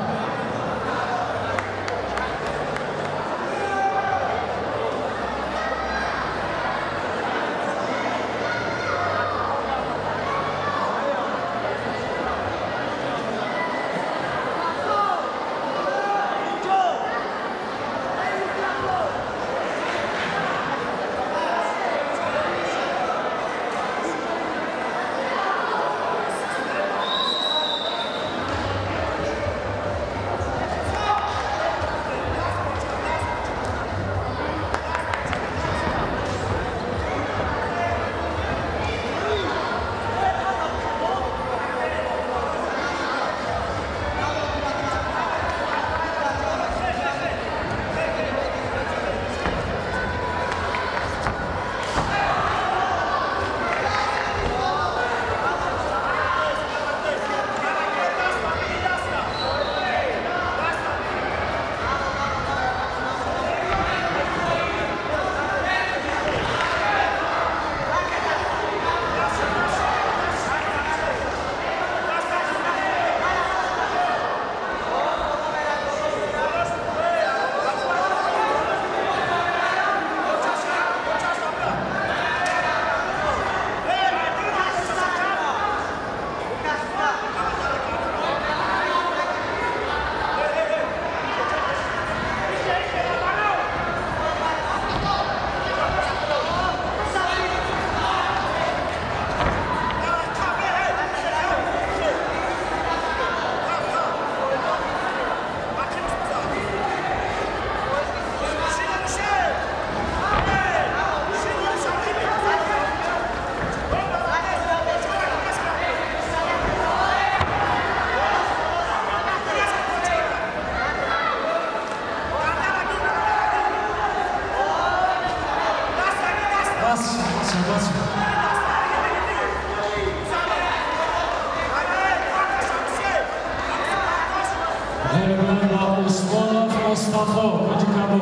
Usmanov Mustafa Hacıkabu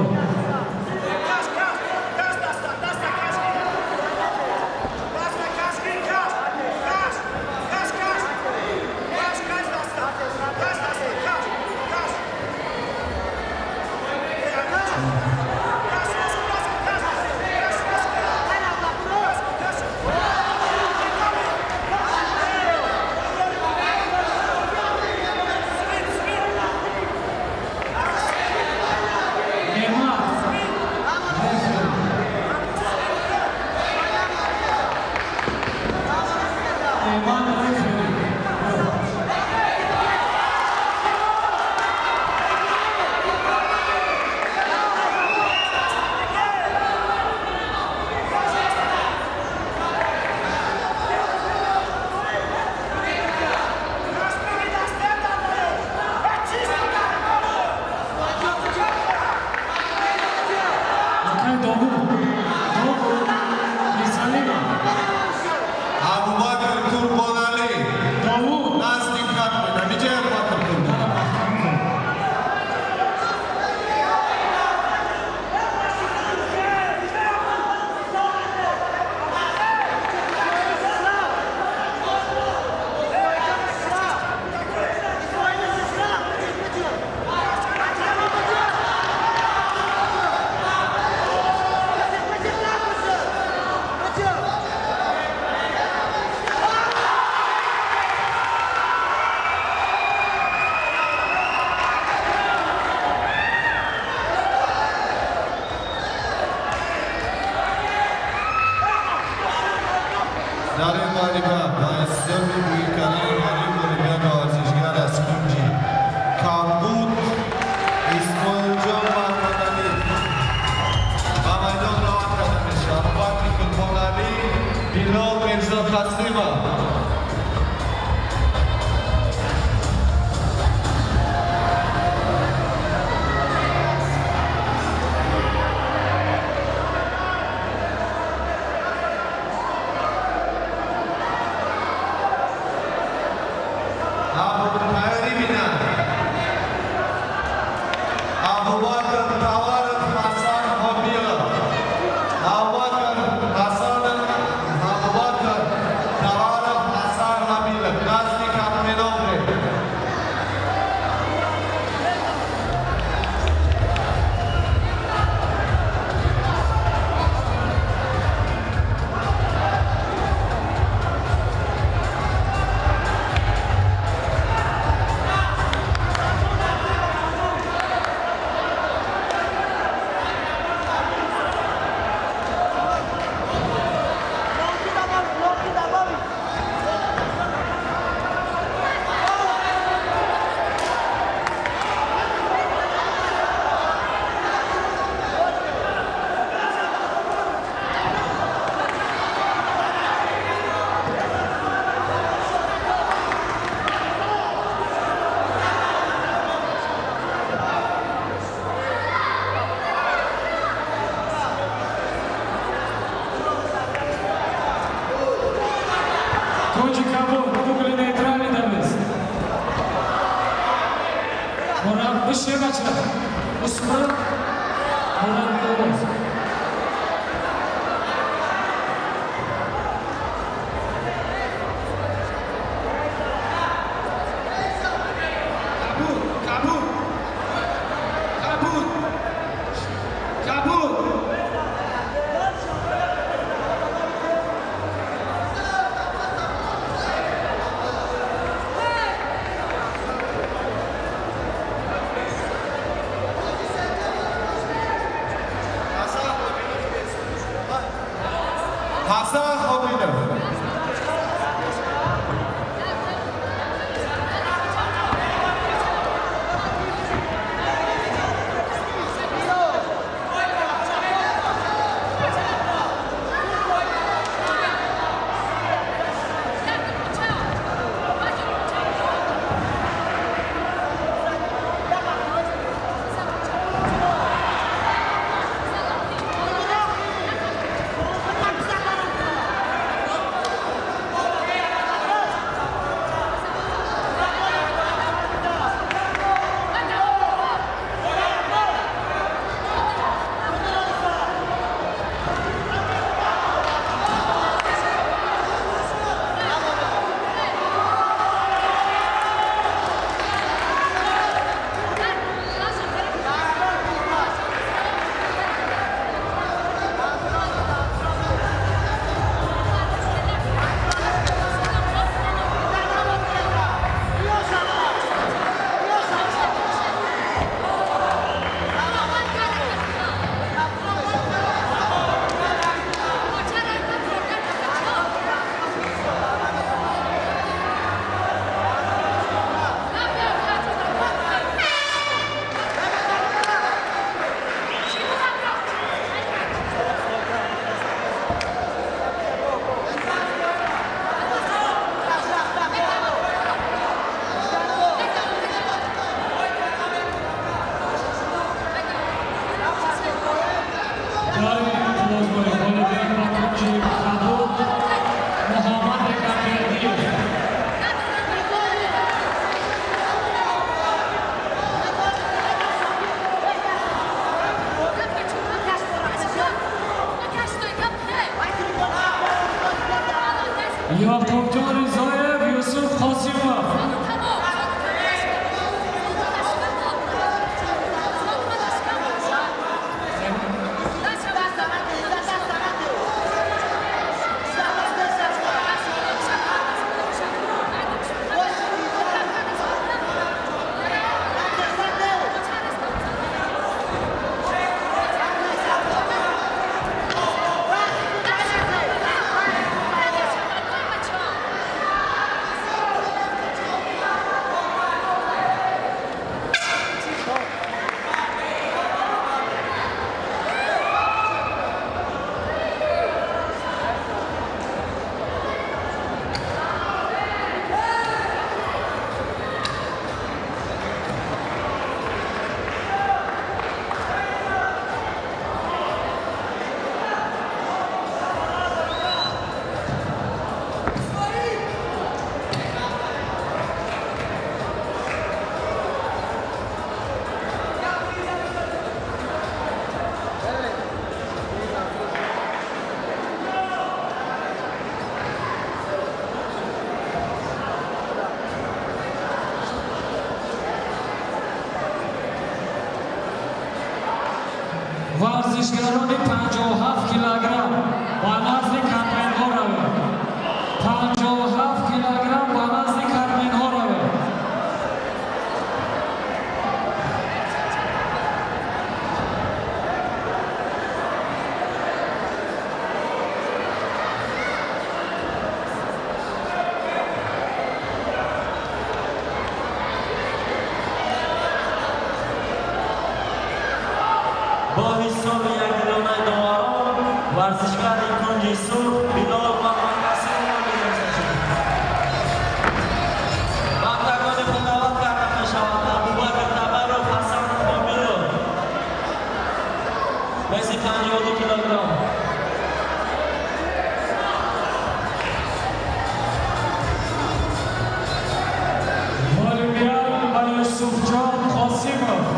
Abubakr Qurbonali Nazli Katmenovri Abubakr Qurbonali در این والیبال باعث می‌کنیم والیبال ورزشگر از کنجی کامبود اسماعیل جان محمدعلی و میدان روان کرده میشه. Abubakr Qurbonali Bilal Mirzoqasimi Barış'a kaçır. Osman. Murat Yolmaz. Hasan Xodinov. Yapımcı Rizayev Yusuf Kasimov. ورزشکاران 57 کیلوگرم با وزن کمپین ها روید. 57 کیلوگرم با وزن کمپین ها روید. با حساب یگانه داوران ورزشکار کنج سرخ بلال محمد قاسم را می‌نوازد. وقتگان خداوند کرده می‌شود ابوبکر تبرک حسن فامیلو وزن 52 کیلوگرم. والمیان و یوسف جان قاسمov.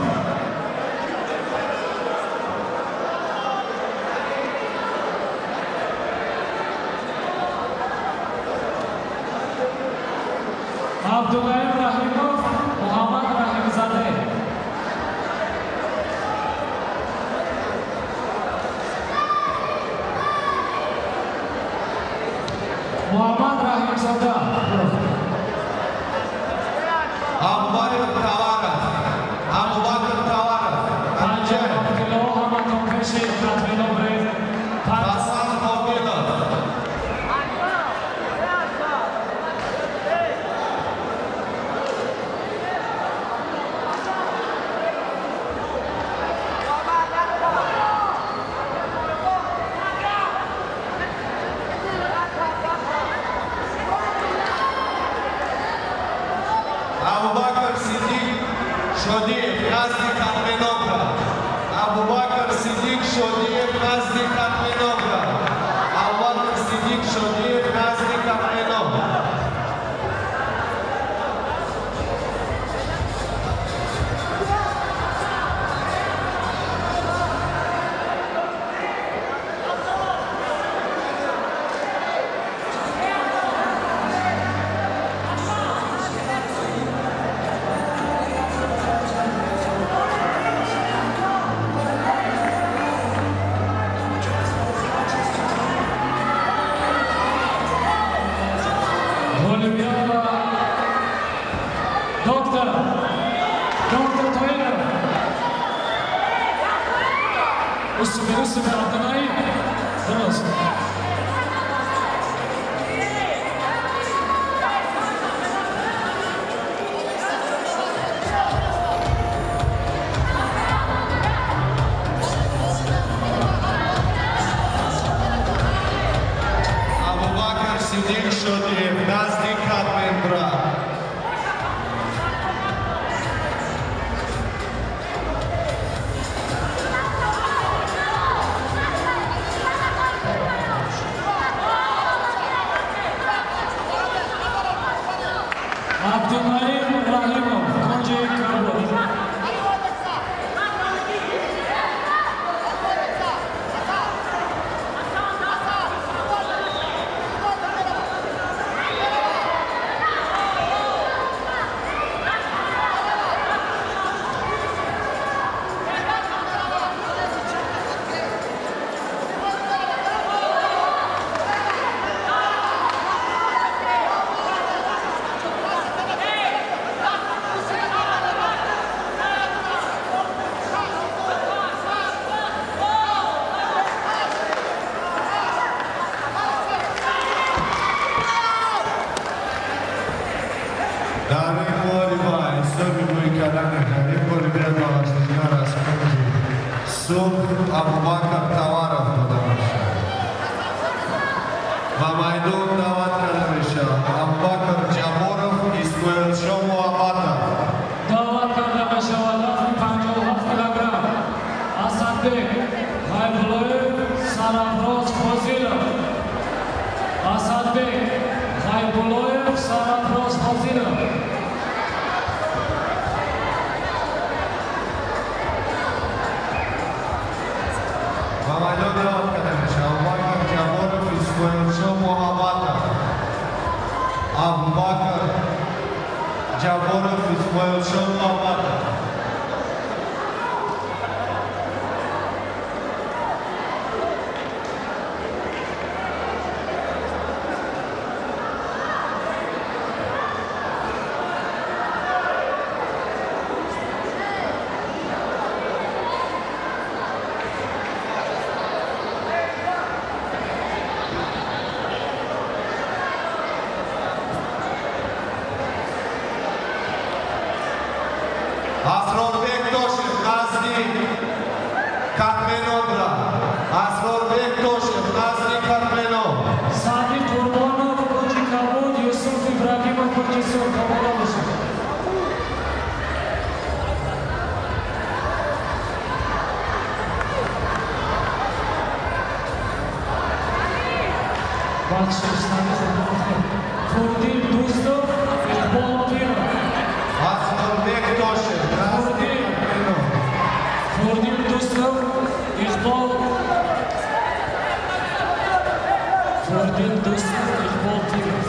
Amirzada. Abubakr Tavarov. Abubakr Tavarov. Panjab kilo hamaton peshi Katminobre. Hasan Mobilov. Abubakr Siddiq Shodiev, Nazdi Katmenobra. Abubakr Siddiq Shodiev, Nazdi Katmenobra. Abubakr Siddiq Shodiev, Nazdi Katmenobra. Olimpiada. Doktor Toyler. Üstüme Abdülay. Duruz. Abubakr Siddiq Shodiev, Nazdi Katmenobra. Abdülay Rahimov. Konji Kabul. Dame Moriba, Sobi Buikarane, Harim Boribia Lavashnikara Skunji, Sub Abubakr Tavarov Dodamisha. Mamaydon Davat Kadamisha, Abubakr Jaborov, Ismail Shomo Amatov. Davat Kadamisha Wazn 57 kilogram. Asadbek G'aybuloyev, Sarafroz Fozilov. Asadbek G'aybuloyev, Sarafroz Fozilov. Mamaydon Davat Kadamisha, Abubakr Jaborov, Ismail Shomo Amatov. Abubakr Jaborov, Ismail Shomo Amatov. Asrorbek Toshev, Nazdi Katmenobra. Asrorbek Toshev, Nazdi Katmenov. Sadi Qurbonov, Konji Kabul, Yusuf Ibragimov, Konji Sur, Kabul. Furdin Dustov, Iqbol Pirov. Asrorbek Toshev, Nazdi Katmenov. Furdin Dustov, Iqbol. Furdin Dustov, Iqbol Pirov.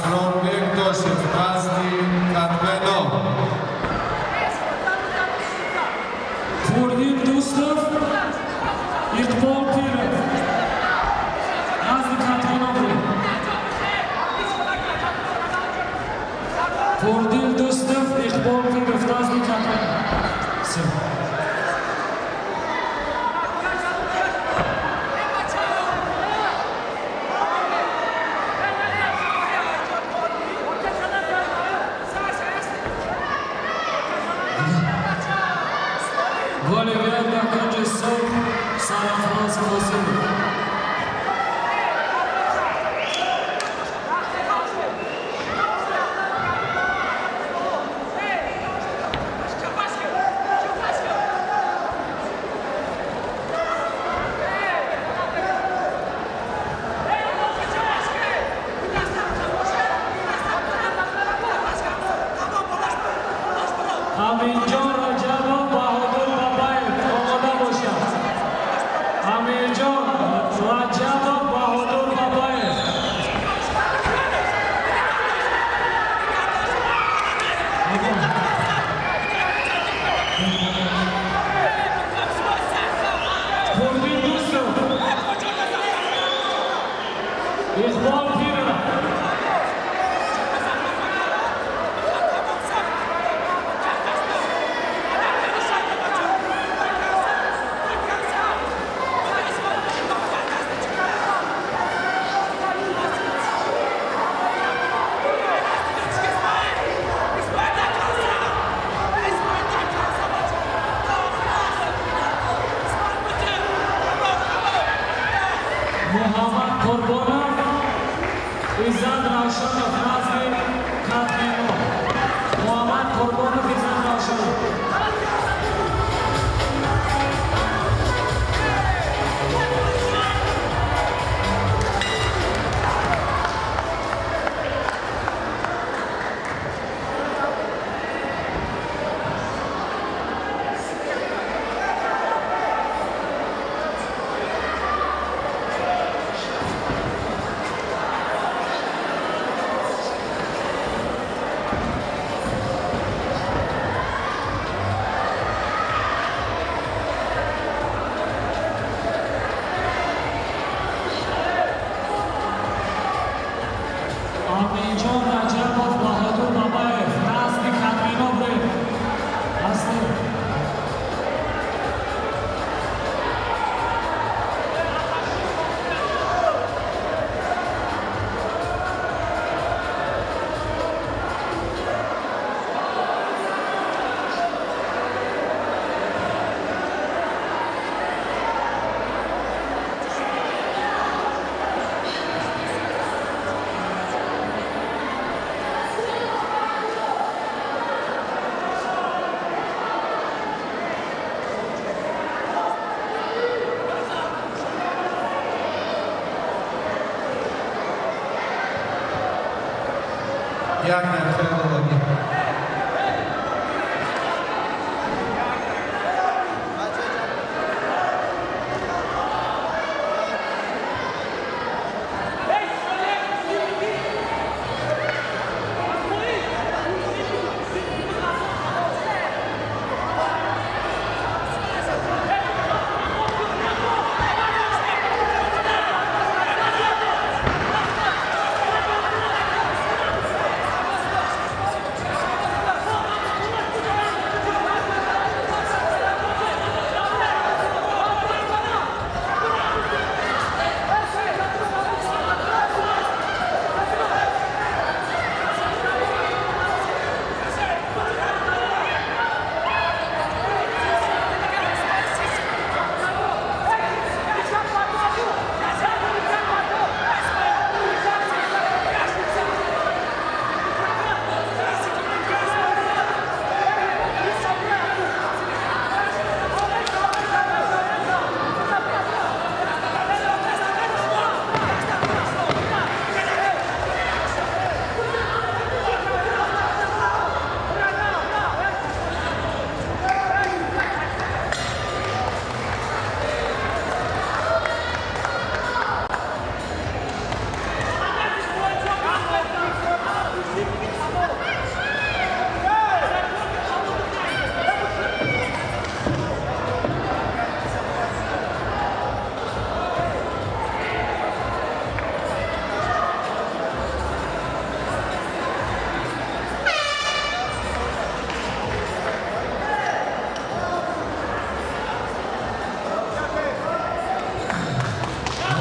Асронбек Дошев, назди Катмено. Фурдин Дустов, Иқбол Пиров, назди Катменобри. Фурдин Дустов, Иқбол Пиров, назди Катменобри. Голи верда Конжесов, Сарафраз Хосинов. Аминҷон Раҷабов, Баҳодур Бабаев, омода бошад. Аминҷон Раҷабов, Баҳодур Бабаев. Фурдин Дустов, Иқбол Пиров. Муҳаммад Қурбонов, Иззат Равшанов, назди Катмено. Муҳаммад Қурбонов, Иззат Равшанов. Аминҷон Раҷабов, Баҳодур Бабаев, назди Катменобри ҳастанд. Як на технології.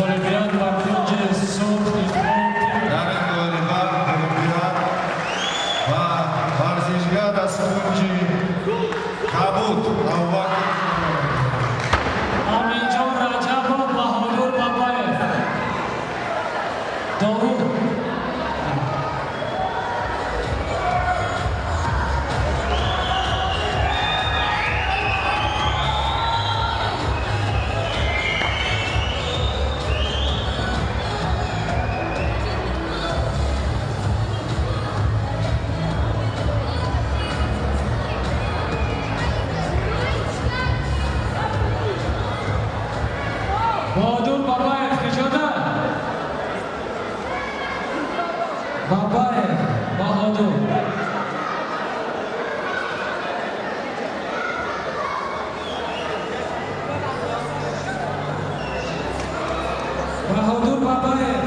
Olimpiad va kunji surf дар ин волейбол олимпиад ва варзишгар аз кунҷи Кабуд Абубакр Аминҷон Раҷабов, Баҳодур Бабаев. Довуд Баҳодур Бабаев киҷода? Бабаев Баҳодур. Баҳодур Бабаев.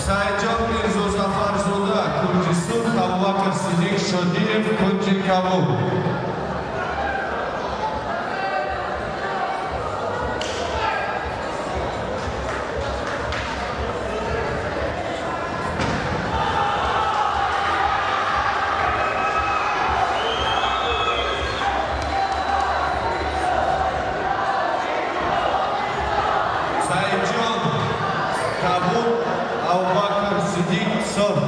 Саидҷон Мирзозафарзода кунҷи сурх, Абубакр Сидиқ Шодиев кунҷи Кабуд. Саидҷон Кабуд, Абубакр Сидиқ сурх.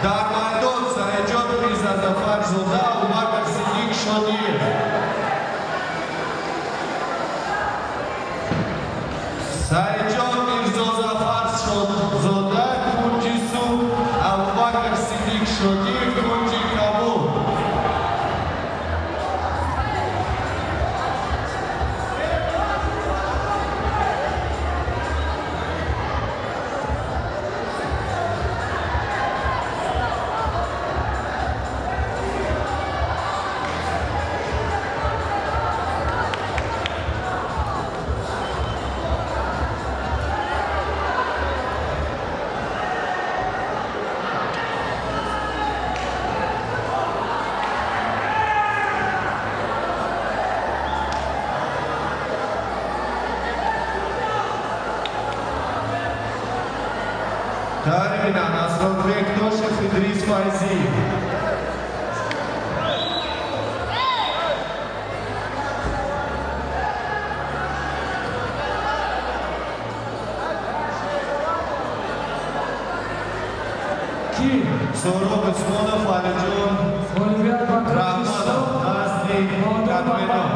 дар майдон Саидҷон Мирзозафарзода, Абубакр Сидиқ Шодиев. Саидҷон Мирзозафарзода кунҷи сурх, Абубакр Сидиқ Шодиев кунҷи Кабуд. Termina Nasrobek Toshev Idris Fayziyev. Kim? So'roq Usmonov Alijon Olimpiad va kunji Rahmonov surf Nazli Karmenov.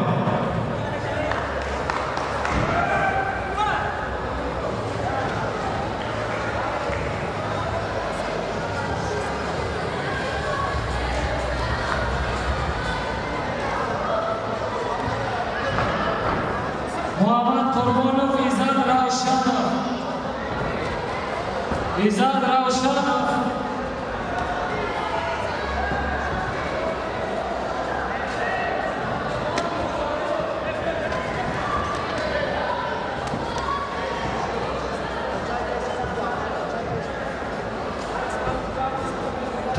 Muhammad Qurbonov, Izad Ravshanov. Izad Ravshanov.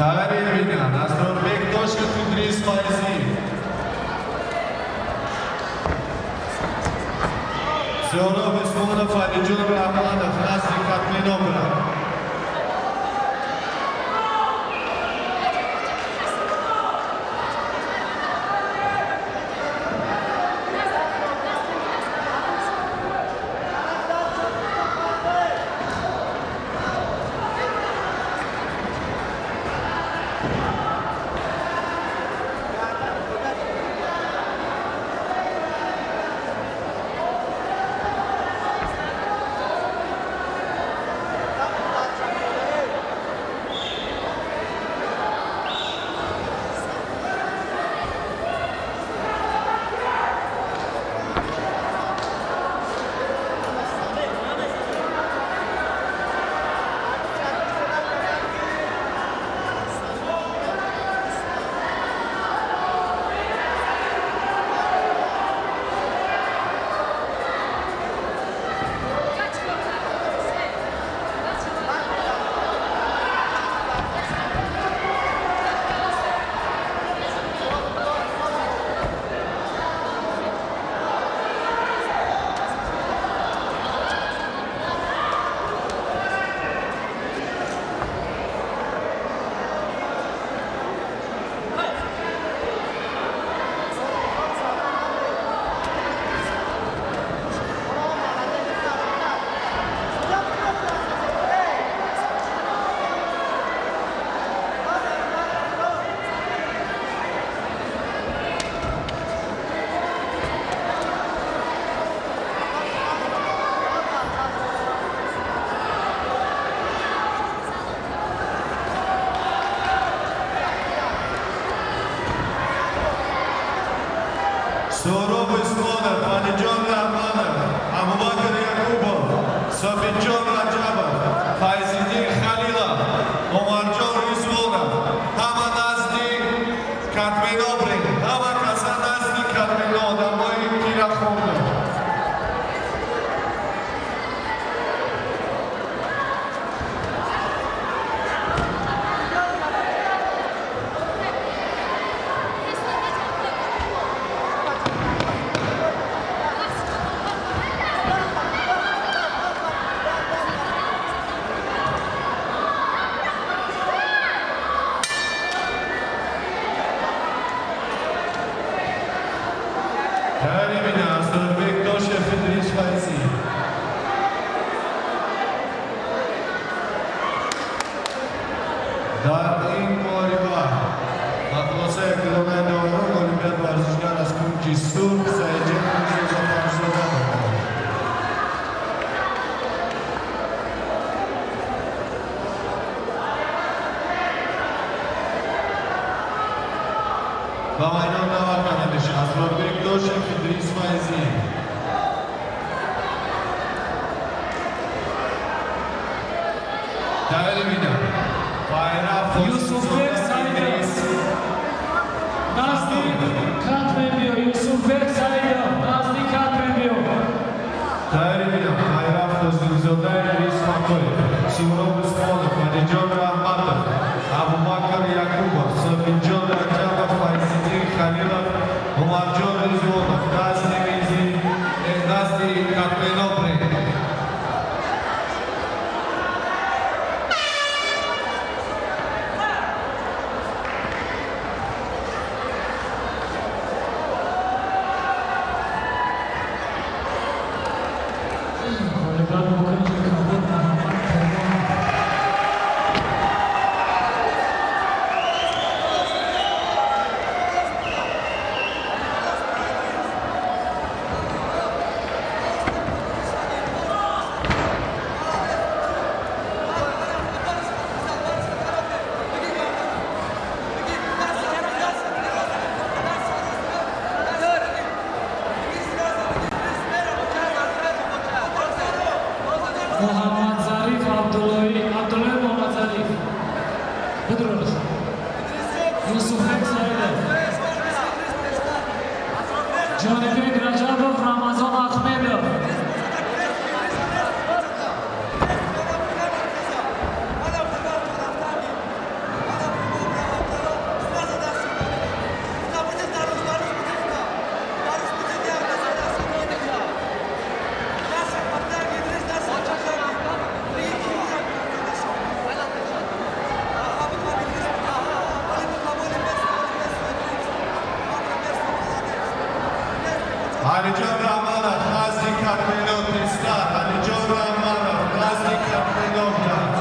Таревина, Назарбек Тошев, Идрис Файзиев. Сёров Исмонов, Алиджон Рахманов, Насик Атминобра. Сёров Исмонов, Алиджон Рахманов, Абубакр Якубов, Собитjon Rajabov, Fayziddin Khalilov, Omarjon Rizvonov, hamma nazdik Katmenobri, hamma kasa nazdik Katmeno odamai Kiraxonda. Tarevina, Nazarбек Тошев, Идрис Файзиев. Дар ин муориба ба хулосаи қилонаи Даварон олимпиад варзишгар аз кунҷи сурх Саиҷен Мирзофарзода мекунад. ба майдон навард намедиша Назарбек Тошев, Идрис Файзиев. Tarevina, Bayram Yusufbek Saidov. Nazdik Katmenbiyo. Yusufbek Saidov. Nazdik Katmenbiyo. Tarevina, Bayram Fozilzoda, Iris Makoyev, Сёров Исмонов, Алиджон Рахманов, Абубакр Якубов, Собитjon Rajabov, Fayziddin Khalilov, Omarjon Rizvonov, Nazdik Katmenobri. Oliver Mukherjee kabul Muhammad Pehlovan. Muhammad Zarif Abdullahi Muhammad Zarif. Bedros. Yusufbek Saidov. Jonibek Rajabov, Ramazon Ahmedov. علیجان رحمانов نزدیک تکمیلات نیستن. علیجان رحمانov نزدیک تکمیلات کرد.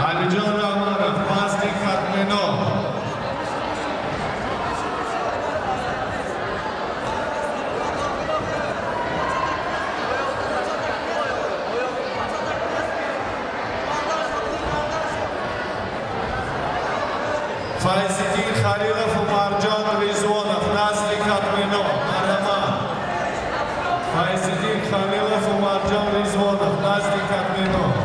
علیجان رحمانov نزدیک تکمیلات. فایزالدین خلیلov و مرجان ریزوانov نزدیک تکمیلات. مرحمت. فایزالدین خلیلov و مرجان ریزوانov نزدیک تکمیلات.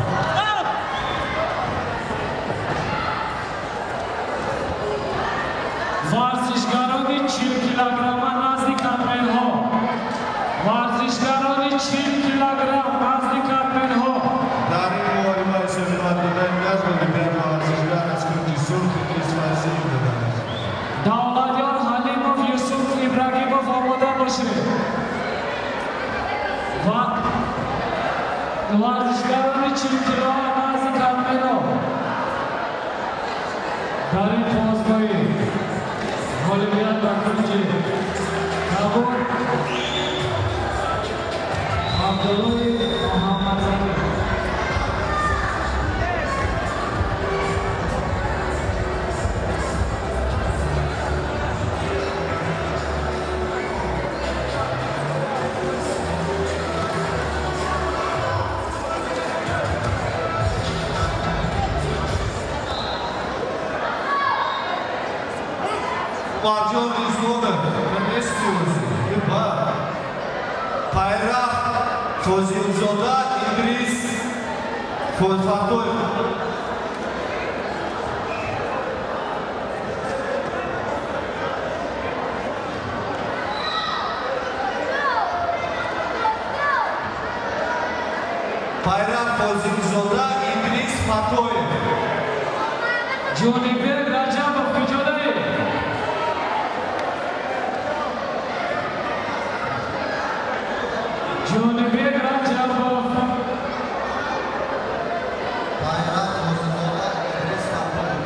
ورزشکارانی 40 کیلوگرم نزدیک تمرین‌ها. ورزشکارانی 40 کیلوگرم نزدیک تمرین‌ها. در این مبارزه سپاهیان نزد بیان ورزشکار از کنجی سرخ نیز وزیر دادند. دولتیار حلیمov یوسف ابراهیمov آماده باشید. ورزشکارانی 40 کیلوگرم نزدیک تمرین‌ها. در این بازگاهی المپیاد و کنجی کابل عبدالله محمدزاده. Marjon Rizvonov ne istiyorsun? Bak. Bayrak Fozilzoda İdris Fatoyev. Bayrak Fozilzoda İdris Fatoyev. Jonibek Rajabov kujodayı. Jonibek Rajabov. Bayrak Fozilzoda İdris Fatoyev.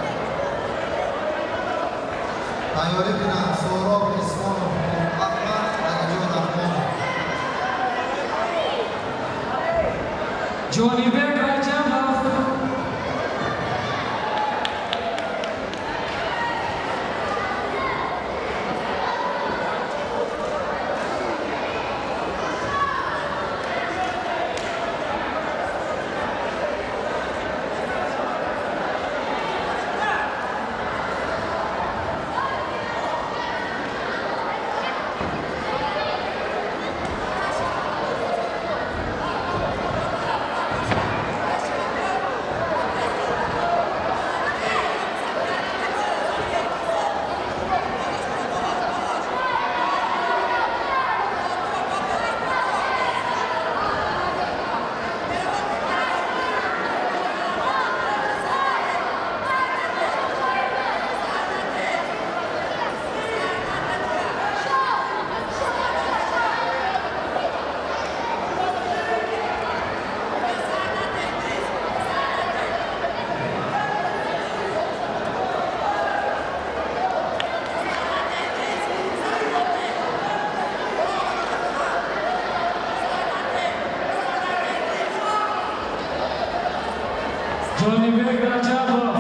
Tayyorlik bilan So'rob Ismonov, Ahmad Alijon Rahmonov. Jonibek Rajabov. Jonibek Rajabov.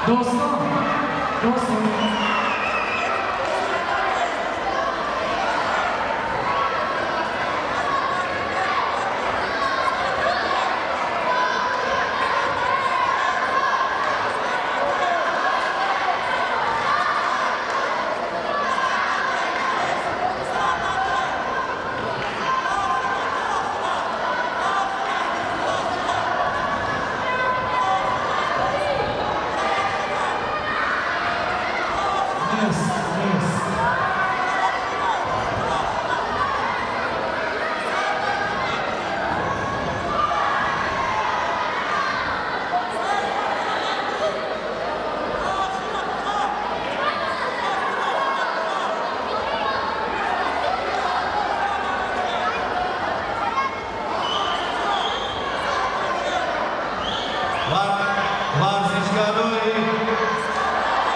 Dostum.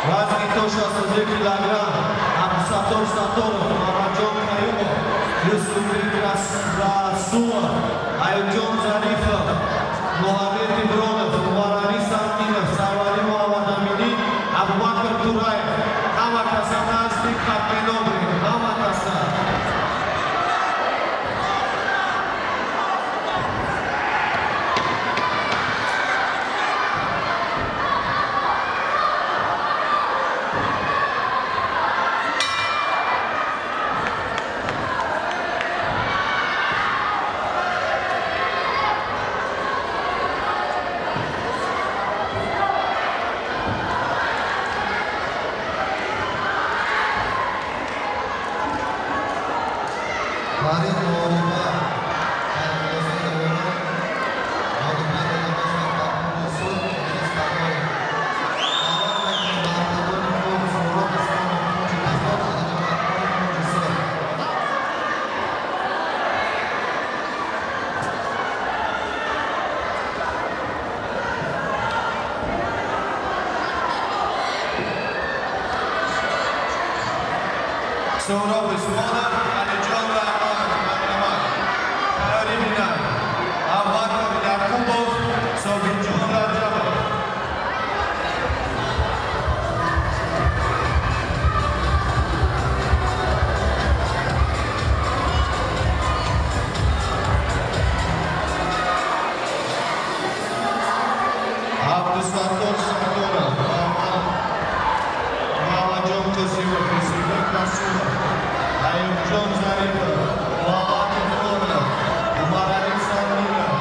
Vazgeçi 160 kg, Abdusator Satorov, Marajon Kayumov, Yusuf Rasula, Ayujon Zarifov, Mohamed Ibronov, Maranis Aminov, Sarvari Mohamed Amini, Abubakar Turayev, Hamakasa Nazli Katmenobri, Hamakasa. Sourov Usmonov, Alijon Rahmonov, Karim Minay, Abubakar Yakubov, Sobirjon Rajabov. Abdusator Satorov, Mamajon Kosimov, Isibek Rasulov, Ayujon Zarifov, Mohamed Ibronov, Maranis Aminov,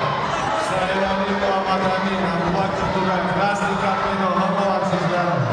Sarvari Mohamed Amin, Abubakar Turayev, Razli Katmenov, Hamovat Sizlarov.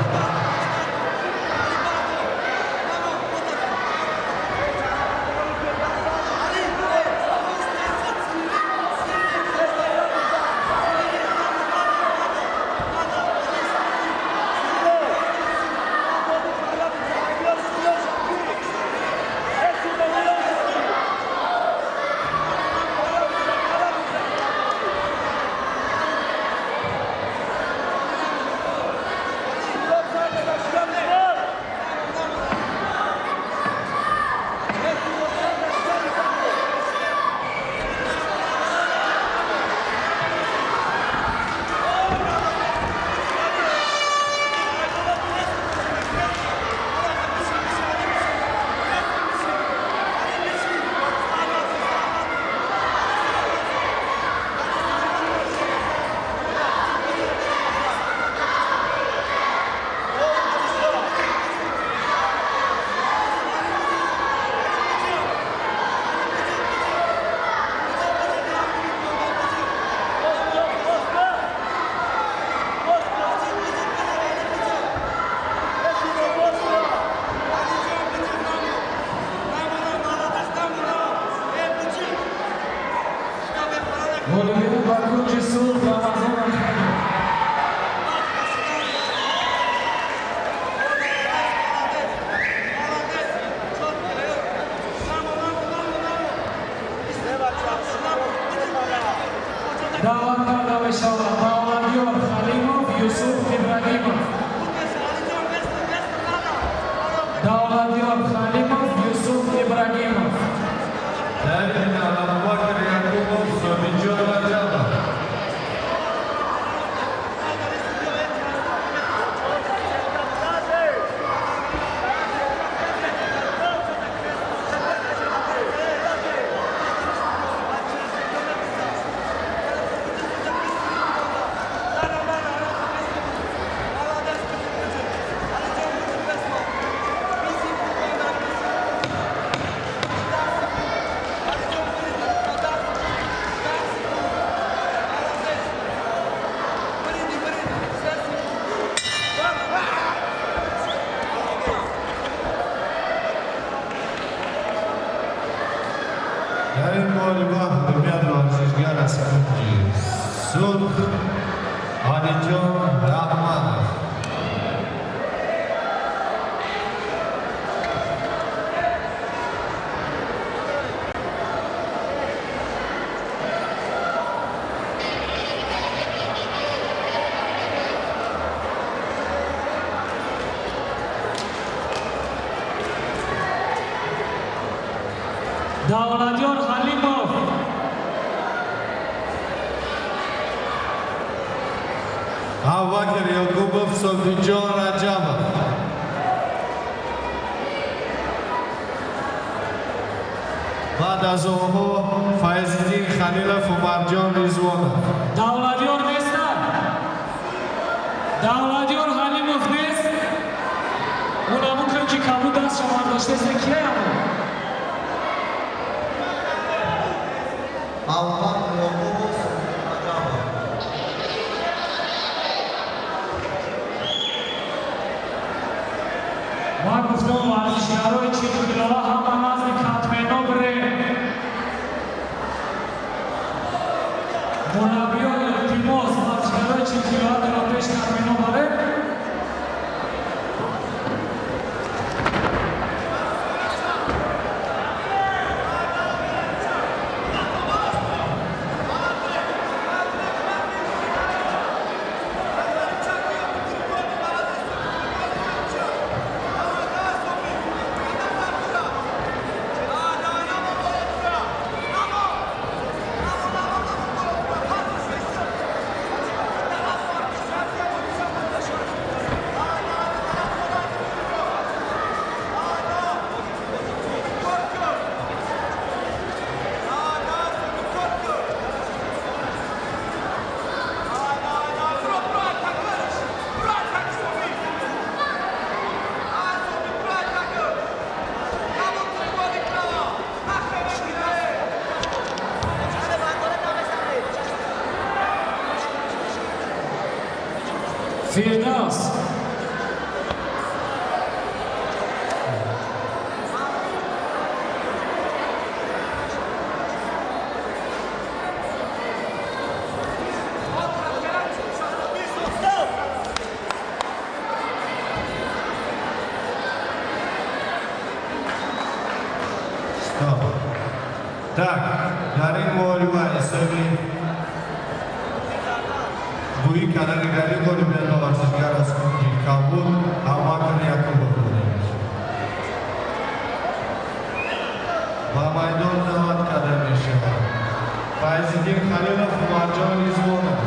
Olivier Bakuji Sul, Ramazan Akhanov. Davlat Daveshava, Davladiyor Khalimov, Yusuf Ibragimov. Davladiyor Khalimov, Yusuf Ibragimov. Karim Abubakar Yakubov, Sobirjon Rajabov. kunji sulh Alijon Rahmanov. Davlatyor Halimov. Avvakir Yakubov Sofijon Rajabov. بعد از آنها فیض‌الدین خلیلov و مرجان ریزوانov. Davlatyor Nestor. Davlatyor Halimov نیست. اونم اون که کبود دست شما داشته سکیه همون. Abubakr Yakubov Rajabov. ما گفتم ورزشکارای 40 کیلوها هم از کاتمنو بره. مربیان التیماس ورزشکارای 40 کیلوها در پیش کاتمنو بره. Firdevs. Так, در این مبارزه حسابی گویی کنندگانی کنیم به ورزشگر از کنجی کابل ابوبکر یعقوبov بودند. با میدان دعوت کرده می شود. فیض‌الدین خلیلov و مرجان ریزوانov.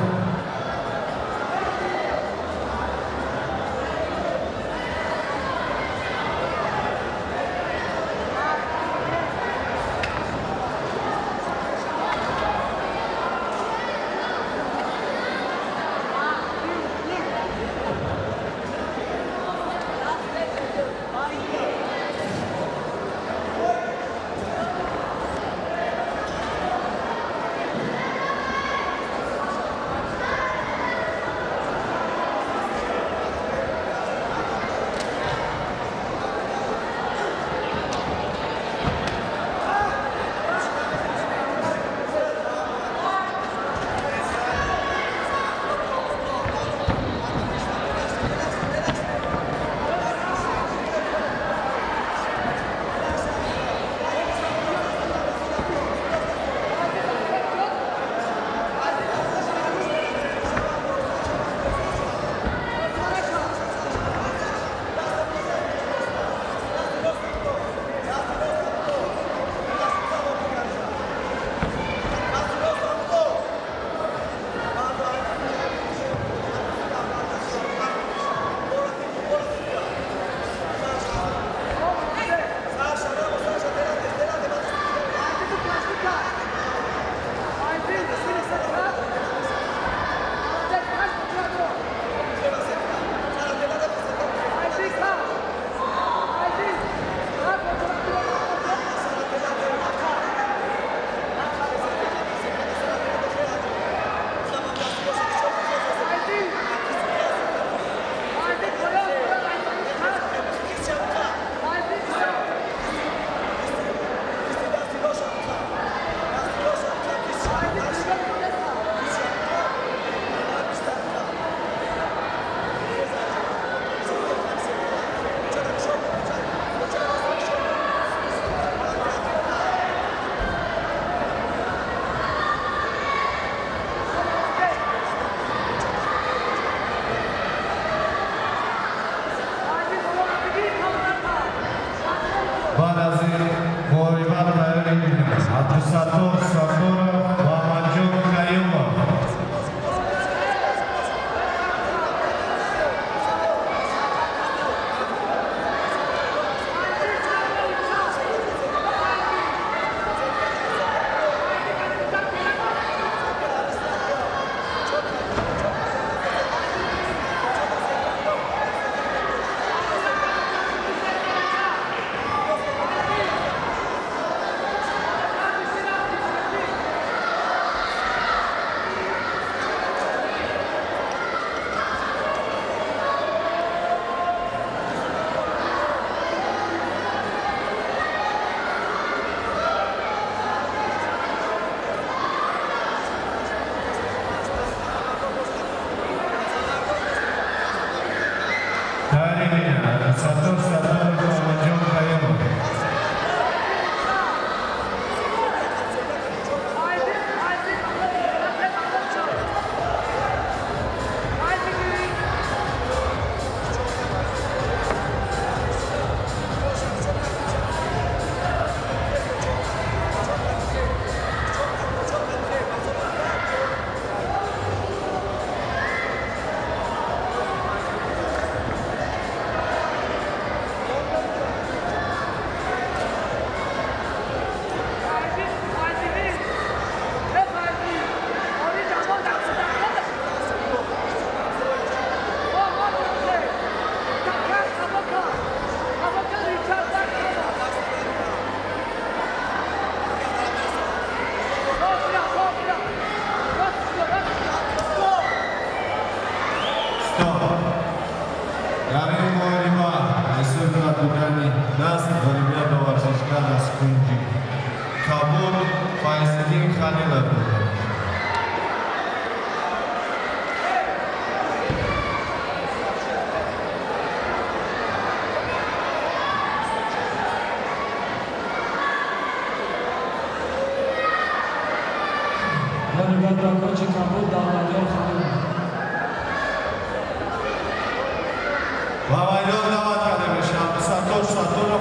Дарина, Сатор Сатор,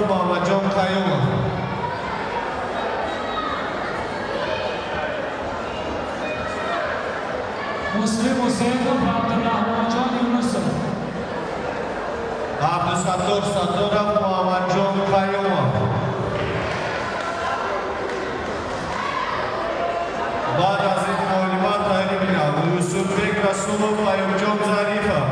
Мамаджон Каемов. Muslim Hussainov, Abdurrahmanjon Yunusov. Abdusator Satorov, Muhammadjon Qayumov. Ba'd az in ma'lumat tayyin milad, Yusufbek Rasulov va Ayubjon Zarifov.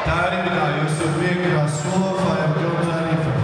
Tayyin milad, Yusufbek Rasulov va Ayubjon Zarifov.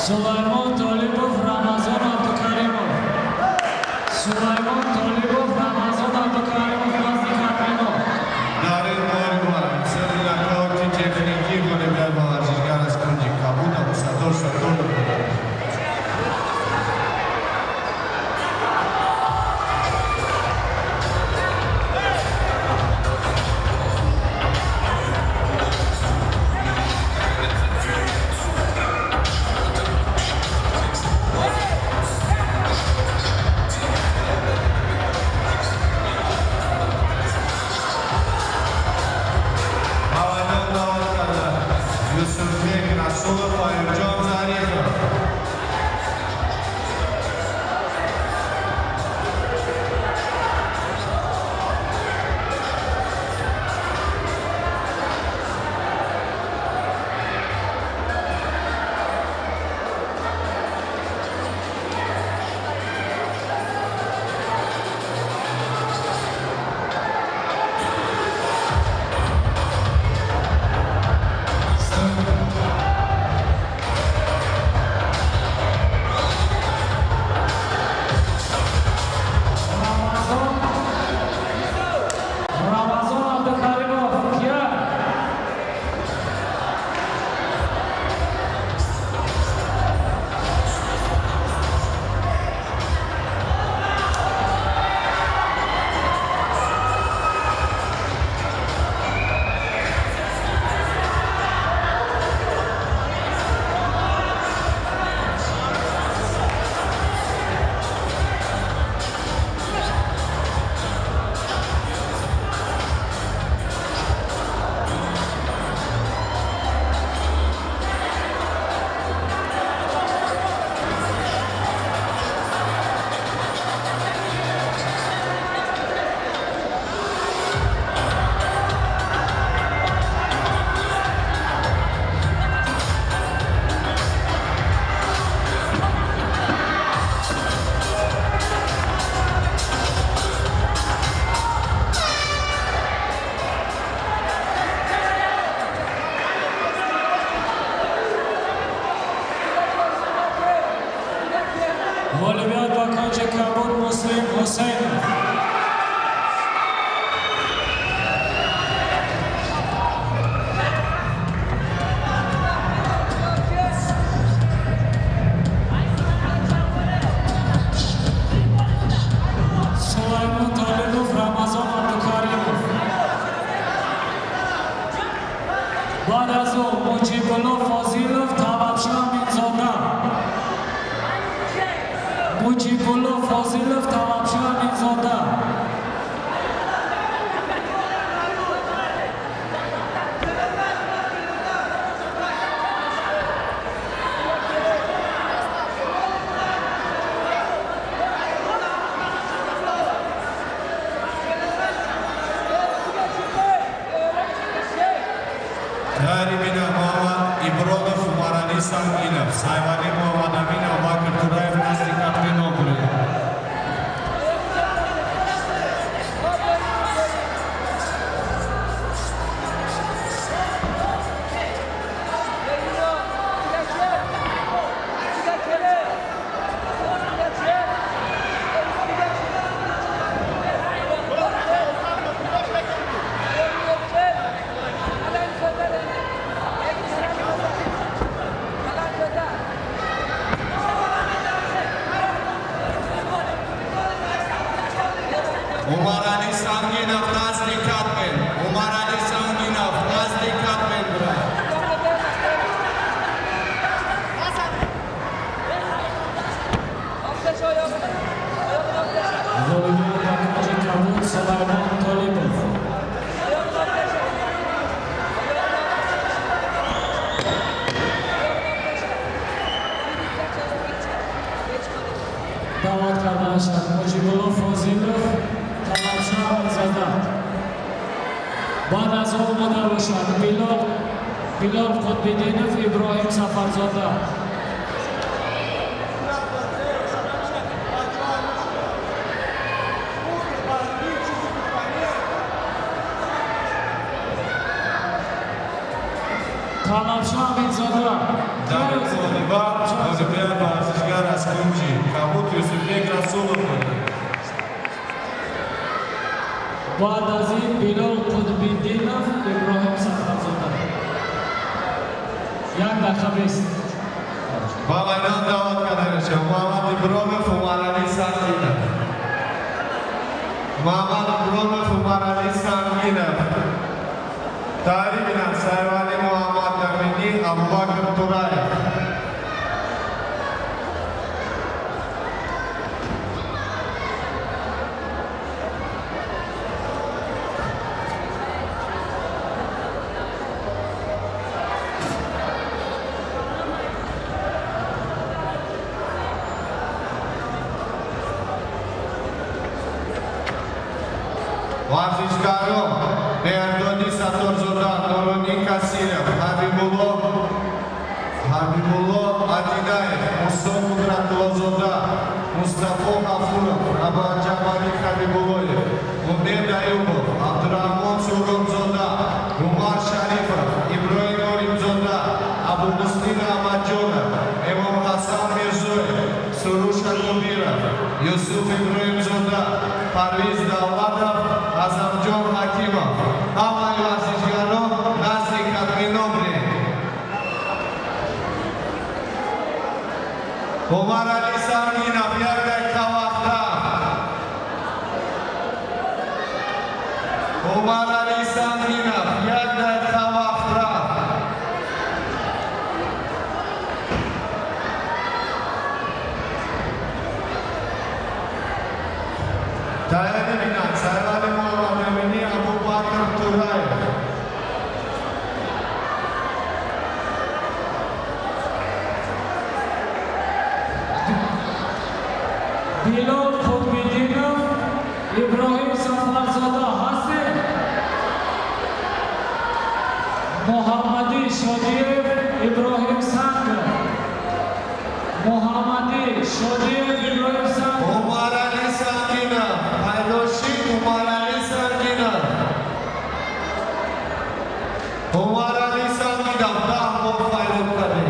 Sulaymon Tolibov, Ramazon Abdukarimov. Sulaymon Tolibov, Ramazon Abdukarimov, Vazli Karminov. Darin Morimar, Serena Kauti, Jefniki, Volebel Malajigara Skrundi, Kabuda, Sator Sator. Tayari Mina Muhammad Ibrodov Umarali Sanginov, Sayvali Muhammad Amin Abubakar Turayev nazdi kapten obri. Umarali Sanginov nazdi kapten, Umarali Sanginov nazdi kapten bra. Volleyball takımcı Kavut Salayman Tolipov. Davat kardeşler, Mujibulov Fozilov, Talamsha Amirzada. Ba'd az omada boshlab Bilol Qutbiddinov, Ibrohim Safarzoda. Talamsha Amirzada. David Oliva, Olimpiada Barzishgar az Kunji, Kavut Yusufbek Rasulov. Ba'd az in Bilol Qutbiddinov, Ibrohim Safarzoda. Yak daqiqist. Va maydon davat qadarishi Muhammad Ibrodov Umarali Sanginov. Muhammad Ibrodov Umarali Sanginov. Tayari Mina Sayvali Muhammad Amini Abubakar Turayev. Varzishgaron Erdodi Satorzoda, Noronik Kasirov, Habibullo Adidayev, Muso Qudratullozoda, Mustafo G'afurov, Rabarjamalik Habibulloyev, Umed Ayubov, Abdurahmon Surg'unzoda, Umar Sharifov, Ibrohim Orimzoda, Abu Muslim Ahmadjonov, Imom Hasan Mirzoyev, Surush Akubirov, Yusuf Ibrohimzoda, Parviz Davlatov, Azamjon Hakimov. Hamma varzishgaron nazdi kapten obri. Umarali Sanginov yak daqiqa vaqtda. Umarali Sanginov yak daqiqa vaqtda. Tayari Mina Sayvali Muhammad Amini Abubakar Turayev. Bilol Qutbiddinov, Ibrohim Safarzoda Hasan. Muhammadi Shodiyev, Ibrohim Sangar. Muhammadi Shodiyev, Ibrohim Sangar. Umarali Sanginov, Haydoshi Umarali Sanginov. Umarali Sanginov dahmo faylot kade.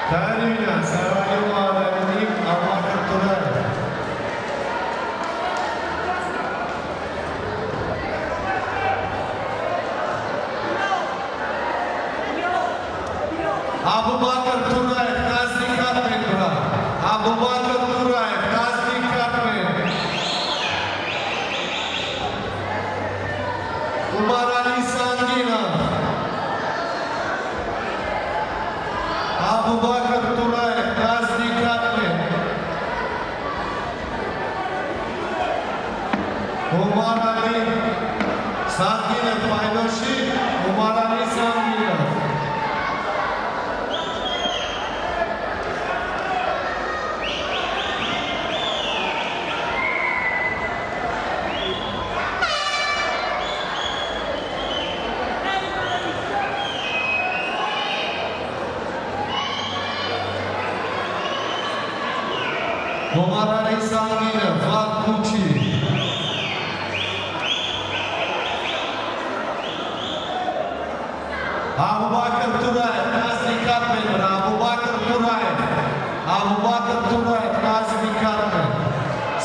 Tayari Mina Sayvali Muhammad Amini Abubakar Turayev. Abubakar Turayev nazdi kapten bra. Abubakar Turayev nazdi kapten. Umarali Sanginov. Abubakar Turayev nazdi kapten. Umarali Sanginov Haydoshi, Umarali Sanginov. Numărare Sanghină, Vlad Buci. Abubakar Turaev, Nazmi Carmen, Abubakar Turaev, Abubakar Turaev, Nazmi Carmen.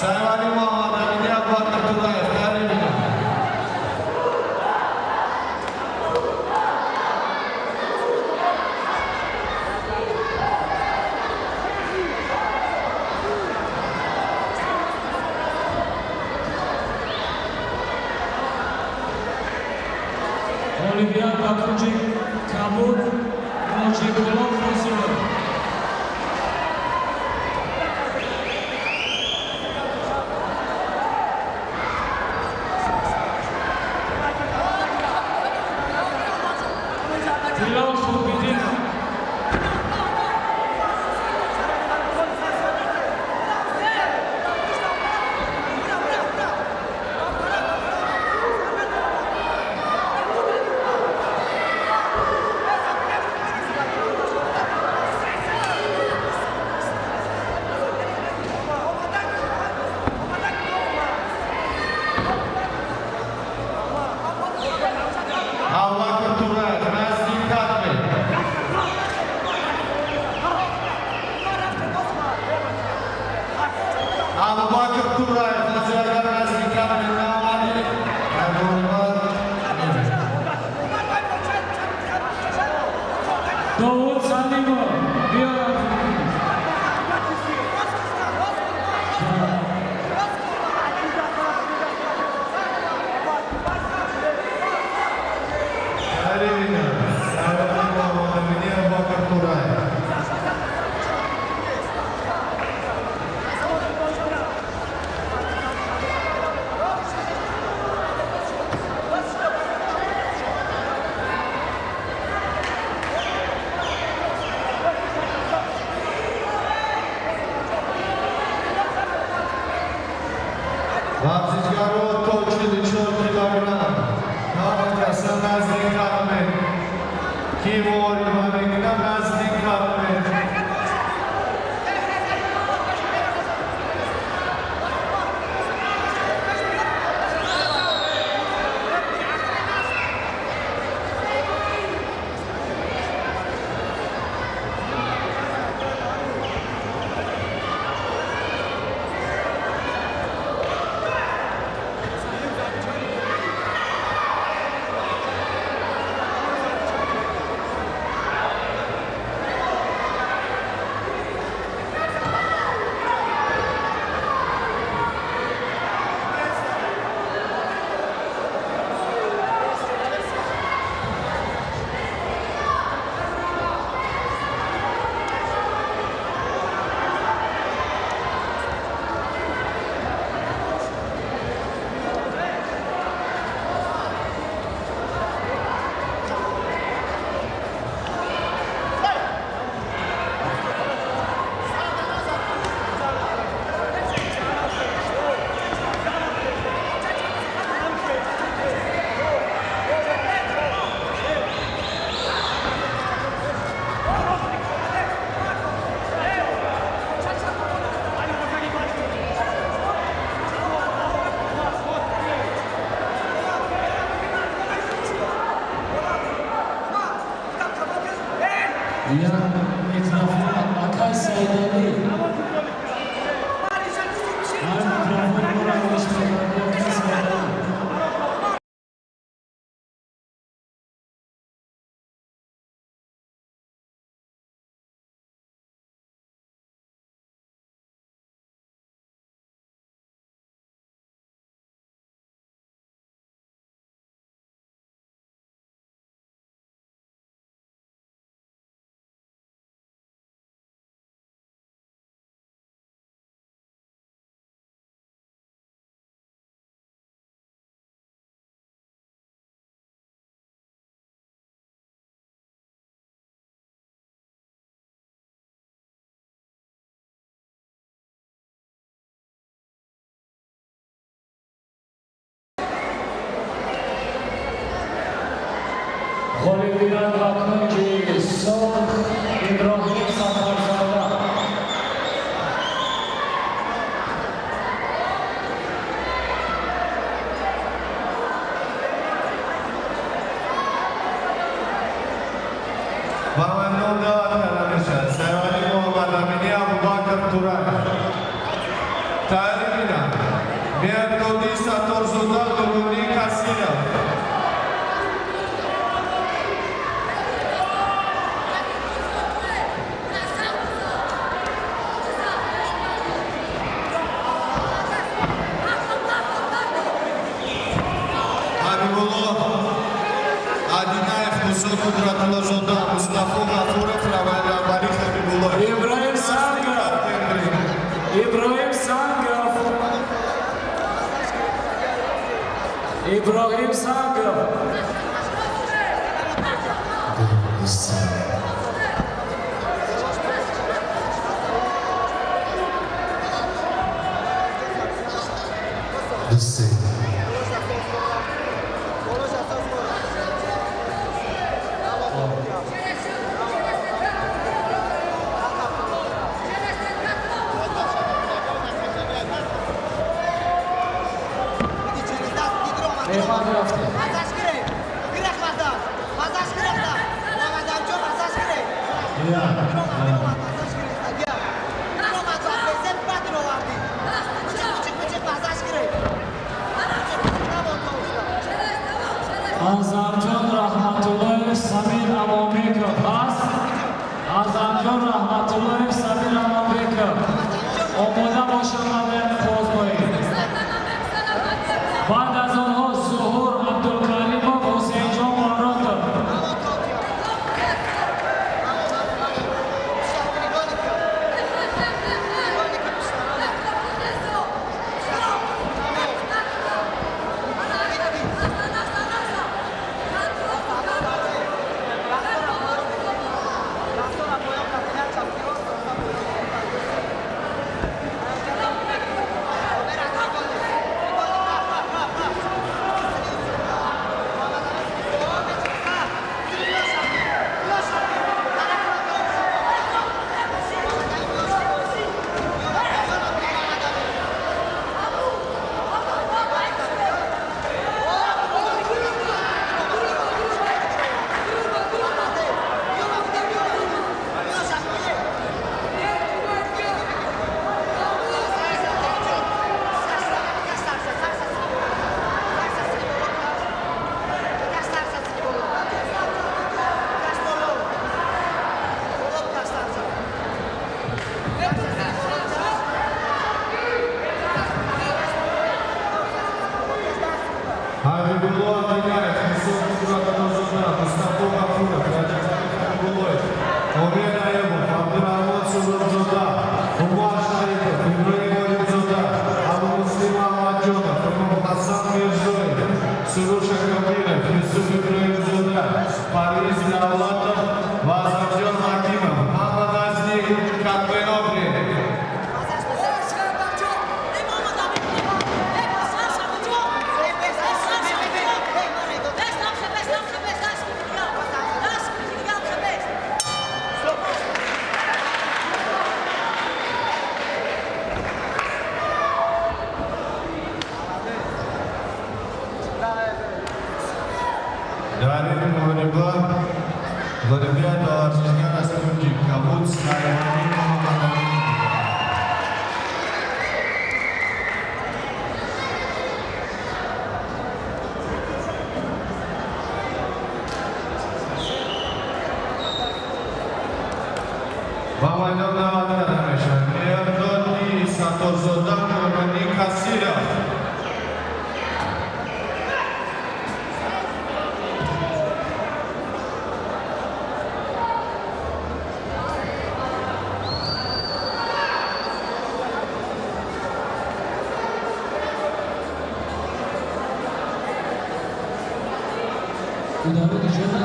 Sayvali Muhammad Amine Abubakar Turaev, Karimina. Olivier Bakunji Kabul, Mojikolov Rosilov. Bilal Khubidin. Abubakar Turaev, Nazmi Carmen. Abubakar Turaev, Nazmi Carmen, Namadi. Davud Salimov, Biolog. Karimina, Sayvali Muhammad Amine Abubakar Turaev. Vabzichgarov, 104 kg. Namagasa Nazmi Carmen. Kimor Ivanekina Nazmi Carmen. Yan etrafına Akay Saydali. Her mikrofon uğraşmadan Akay Saydali. Olivier Bakunji, Sol İbrahim Safarzada. Turayev. Tarimina. Merdodi Satorzoda Luluni Kasirov. Adinayev Musa Kudratullah Zoda, Mustafa Gafurov, Ravana Barik Habibullah. Ibrahim Sangov. Ibrahim Sangov. Ibrahim Sangov. Azamjon Rahmatullayev Samir Amambekov hast. Azamjon Rahmatullayev Samir Amambekov. Omoda boshlandi pozbo'yi. Ba'd az onho Zuhur Abdulkarimov, Huseinjon Marotov. Habibullah Adinayev, Musa Kudratullah Zoda, Mustafa Gafurov, Rajab Habibullah, Omer Ayubov, Abdurrahman Zoda, Umar Sharipov, Ibrahim Zoda, Abu Muslim Ahmadjonov, Hasan Mirzoyev, Surusha Kabirov, Yusuf Ibrahim Zoda, Fariz Davlatov, Azamjon Hakimov, Muhammad Azli Katbenovli. Darin Mohriba, Vladimir Tavarchishgan Askunji, Kabul Saimani Mohammad Ali. Vamajon Navadra Dameshan, Merdodi Satorzoda Luluni Kasirov. Cuidado que joga.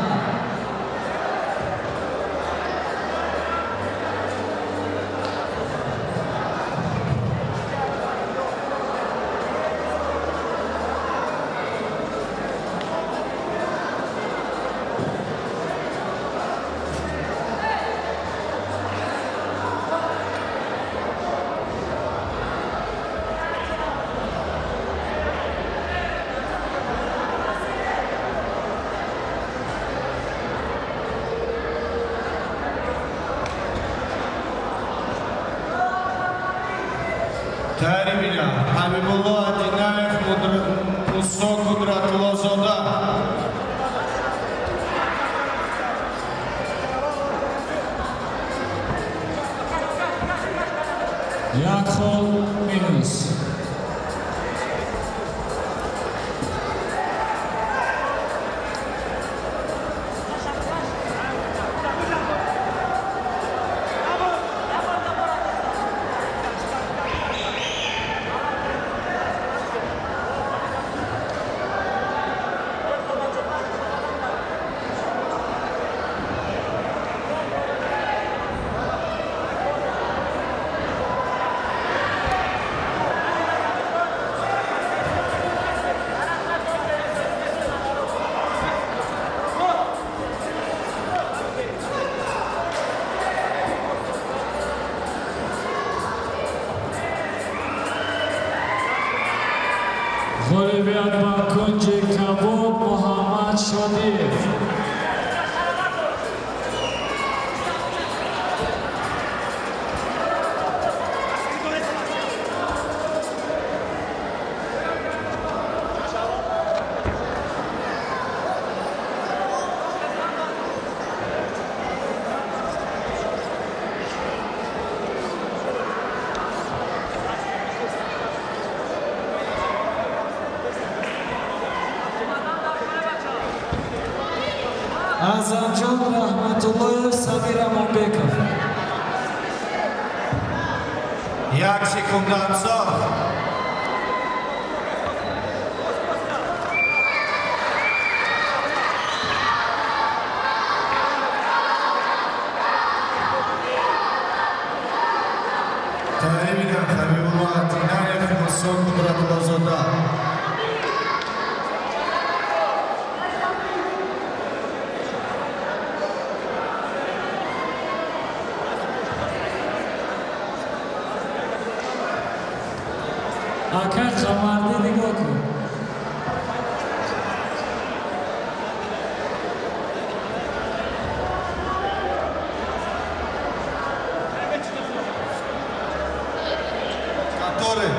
Тайрибина, Хабибулло Адинаев, Мусо Кудратулозода. Як хол минус. G'olibiyat va kunji Kabob Muhammad Shodiyev. Azamjon Rahmatulloyev, Sabir Amonbekov. 1 секунда отсор. Тайрибина, Хабибулло Адинаев, Мусо Кудратулозода. Aka qamarni nigor kun. Который?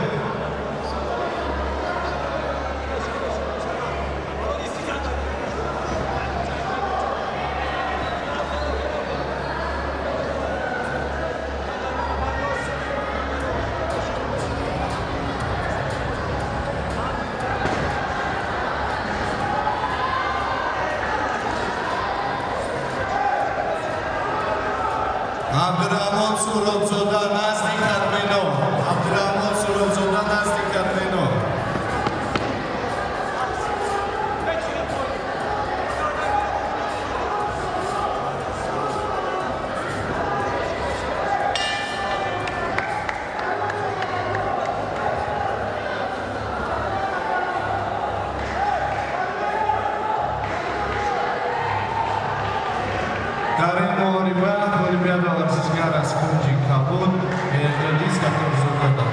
Abdurrahmon Surovzoda nazdik Armeno. Abdurrahmon Surovzoda nazdik Armeno. Daremo Olimpiada Varsichgara Skunji Kabul, Erdelis Katorzoda.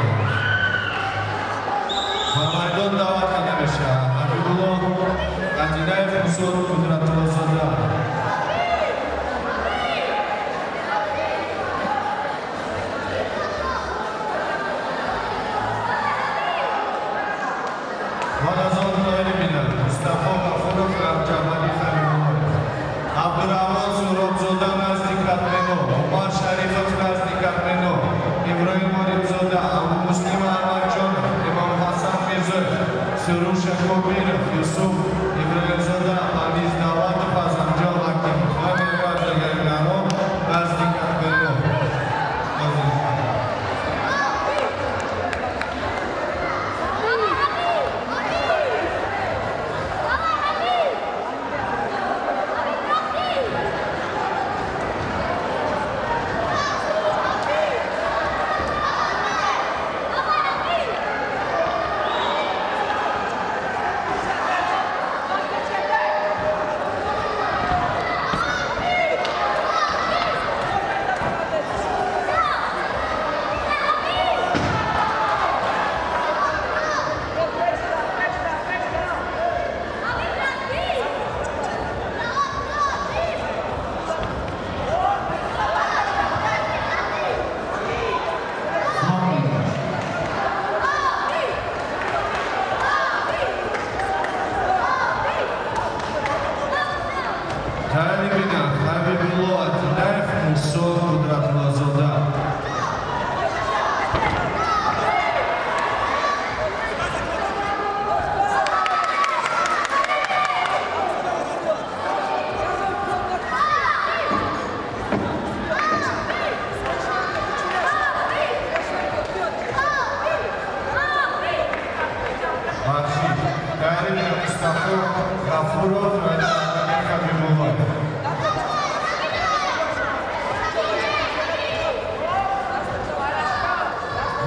Maydon davat edemişa. Habibullo Adinayev, Muso Kudratulozoda. Magazon Tayribina, Mustafa Gafurov, Ramjamali Habibullo. Abdurrahmon Surovzoda nazdik Armeno, Omar Sharifov nazdik Armeno, İbrahim Olimzoda, Abu Muslim Ahmadjon, İmam Hasan Mirzoyev, Surush Akobirov, Yusuf İbrahimzoda, Aziz Davatov, Azamjon Hakim, Hamid Vardagayaro, nazdik Armeno.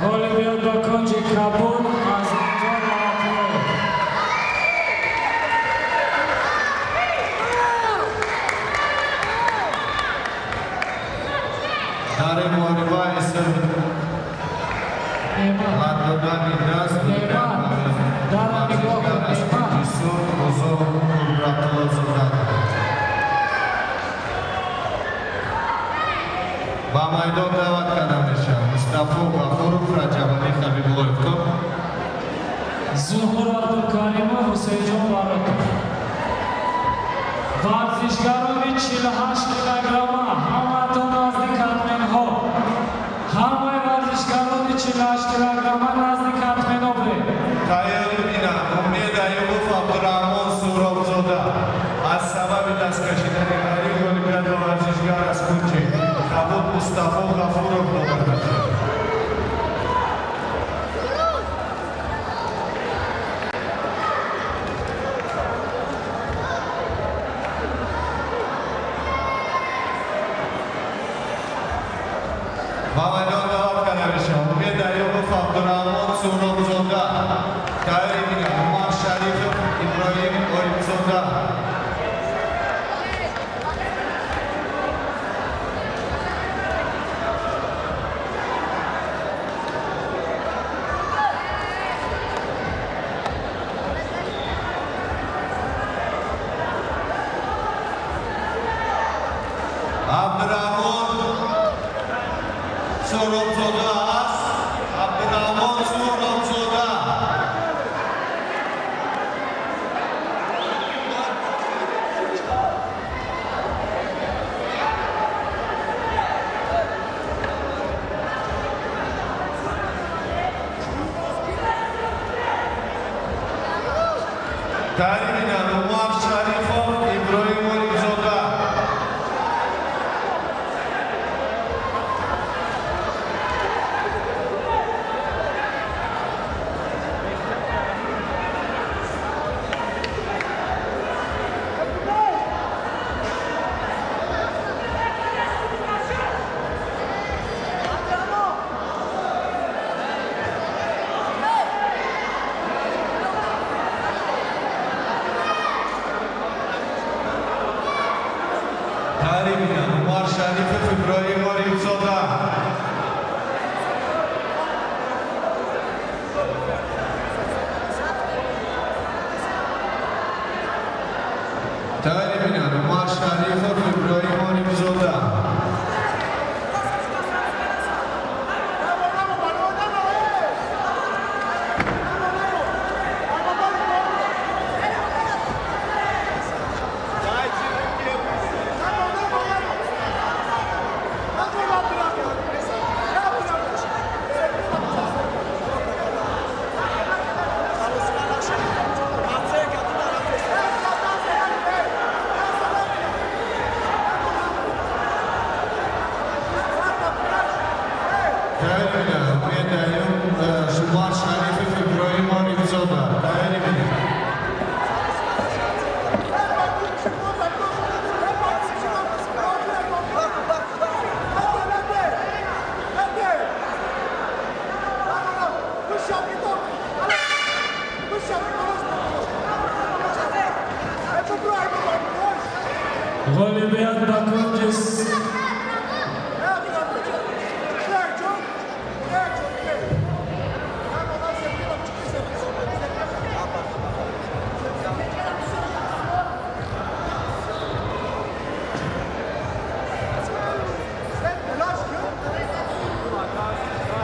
Goli bio dokonči Kabul, a Zinđo Baratlo. Dare Moriba isim Ladodani Das Dara Nigoga, Isur Ozo Kurratlı Zodan Bamaydon davat kanamışa Mustafa Gafurov Rajabani Khabibulovko Zuhur Abdulkarimov, Huseyjon Baratlo. Varzishgarovi 48 kilograma, hamma nazdik atmenho. Hamma varzishgarovi 48 kilograma nazdik atmenobre. Kayelina Ummed Ayubov Abdurrahmon Surovzoda Az sababi dast kashidani g'arib olimpiada varzishgar az Kunji Kabul Mustafa Gafurov nomer dashad. Bamaydon davat kanamışa Ummed Ayubov Abdurrahmon Surovzoda Kayelina Umar Sharifov İbrahim Oymzoda Abdurrahmon Surovzoda Az Abdurrahmon Surovzoda Karimina Umar Sharifov İbrahim Oymzoda Karimina Umar Sharifov İbrahim Oymzoda Karimina Umar Sharifov İbrahim Oymzoda Karimina Ummed Ayubov Umar Sharifov İbrahim Oymzoda Karimina Goli bio dokonči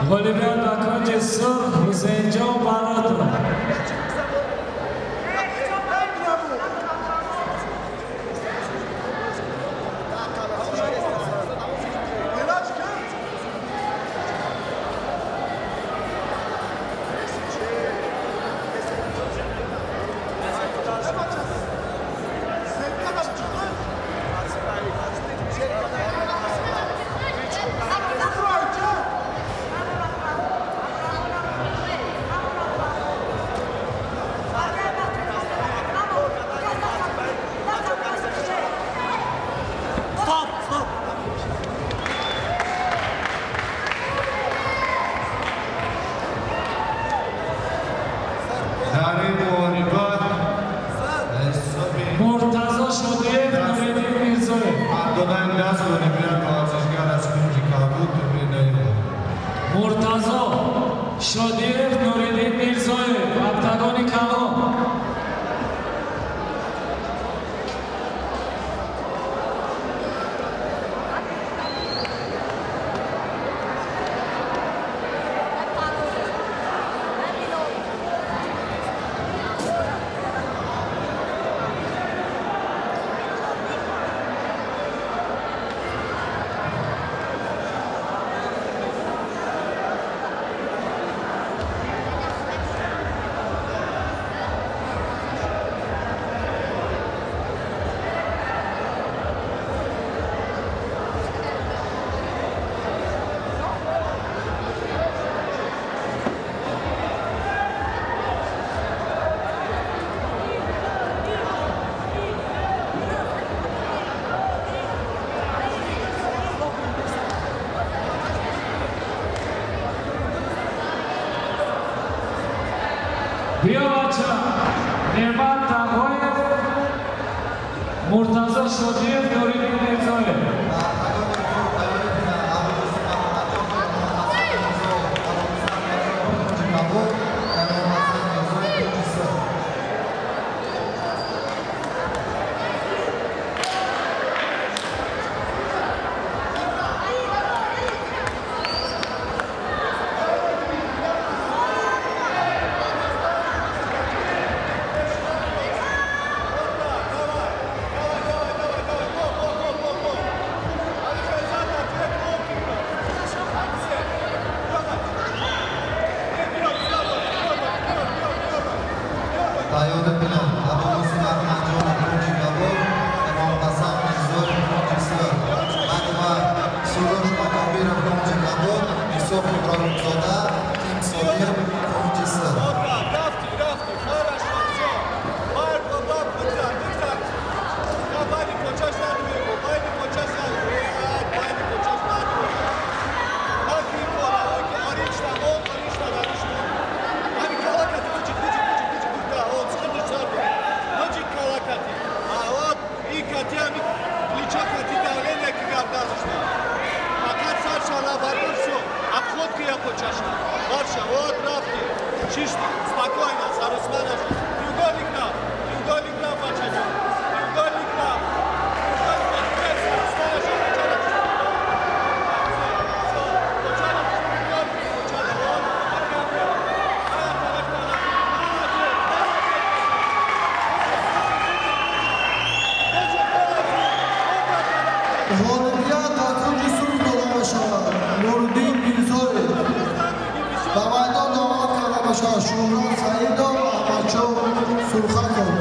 Goli bio dokonči Sur Huseyjon Baratlo. Муртазо Шодиев Нуриддин Мирзоев октагони калон. Биовача Немат Тагоев Муртазо Шодиев Нуриддин Мирзоев. غالبیت در کنج صلح داده باشد. نورالدین میرزاєв به میدان دعوت کرده باشد. شورا سعیدا احمدشاه سرخکov.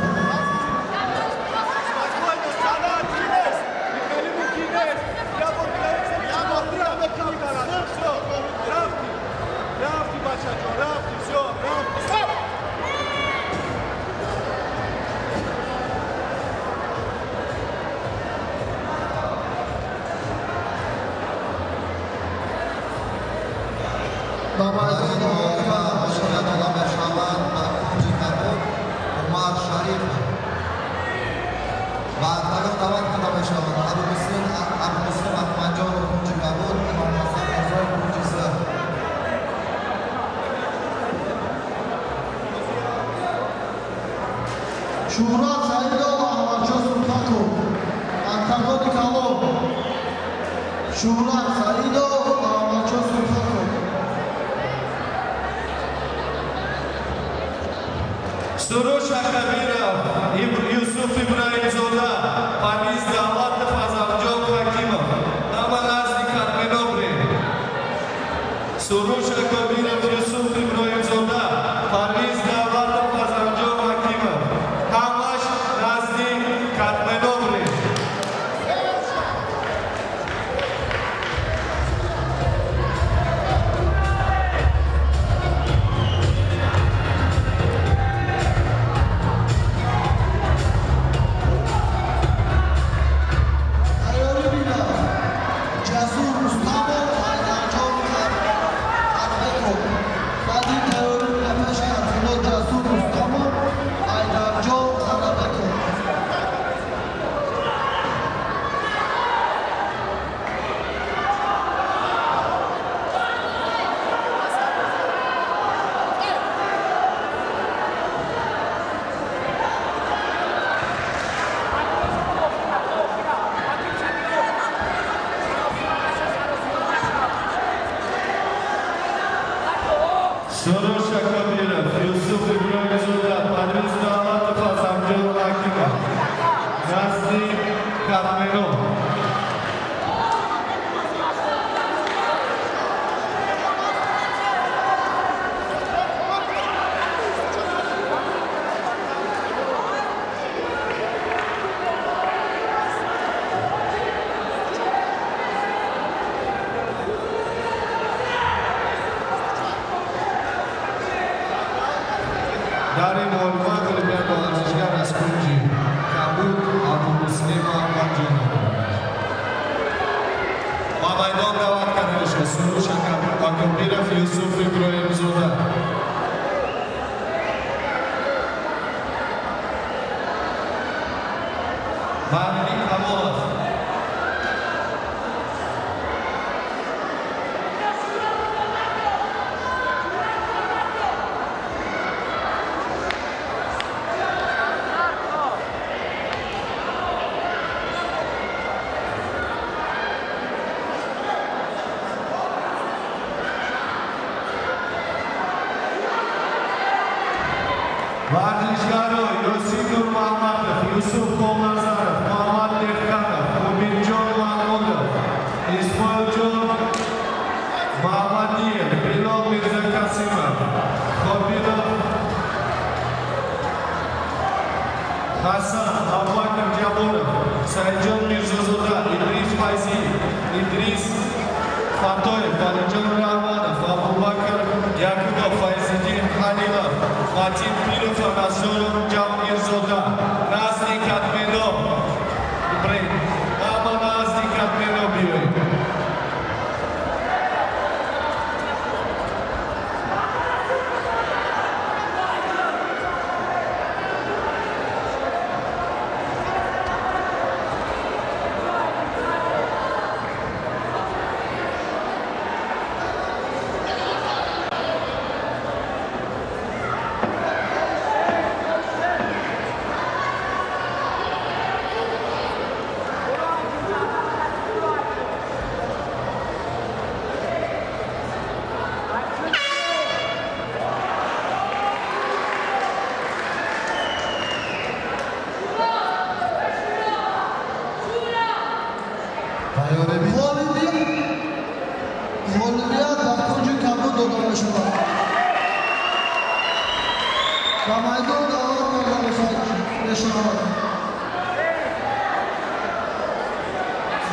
شورا سعیدا احمدشاه سرخکov انتقاد کلام شورا سعیدا احمدشاه سرخکov سروش کبیرов یوسف ابراهیمزاده پامیز دعوت فضلجان حکیمov نام نزدیک کارمنوبری سروش کبیرов یوسف ابراهیمزاده پامیز دعوت فضلجان حکیمov همش نزدیک کارمنوبری Soros Shakabirov, Yusuf Ibrahimzoda, Parviz Damat Fazamjon Akima, Nazim Karmenov. Dar în urmă, Olimpiada Versișgar Ascungi, Cabut, Abu Muslima, Margina. Mamaidan Davat Kanalisha, Surusha Akabirov, Yusuf Ibrahimzoda. Marni Kamolov. Varlishgaro, Yosif Nurmahmadov, Yusuf Komnazarov, Muhammad Lefkatov, Umidjon Mahmudov, Ismoiljon Mahmadiyev, Bilal Mirzakasimov, Khobirov Hasan, Abubakar Jaborov, Saidjon Mirzozoda, Idris Fayzi, Idris Fatoyev, Valijon Rahmanov, Abubakar Yakubov, Fayziddin Halilov, Matin Pirov, Nazorom Javmirzoda, Nazni Katmenov, Ama Nazni Katmenov بیایید. Olimpiada در کنج کبود داده می‌شود. و میدان دعوت کرده می‌شود.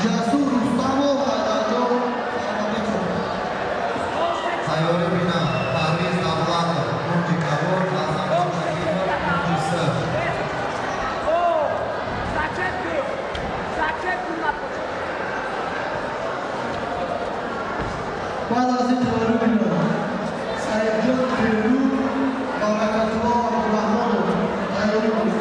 جسور رستم و حیدرجان آماده شد. تیاری بینا پرویز افغانov کنج کبود Azamjon Shakimov کنج سر. بعد از این تیاری بینا سعیدجان پیرو و برکت‌الله عبدالرحمنov تیاری کنند.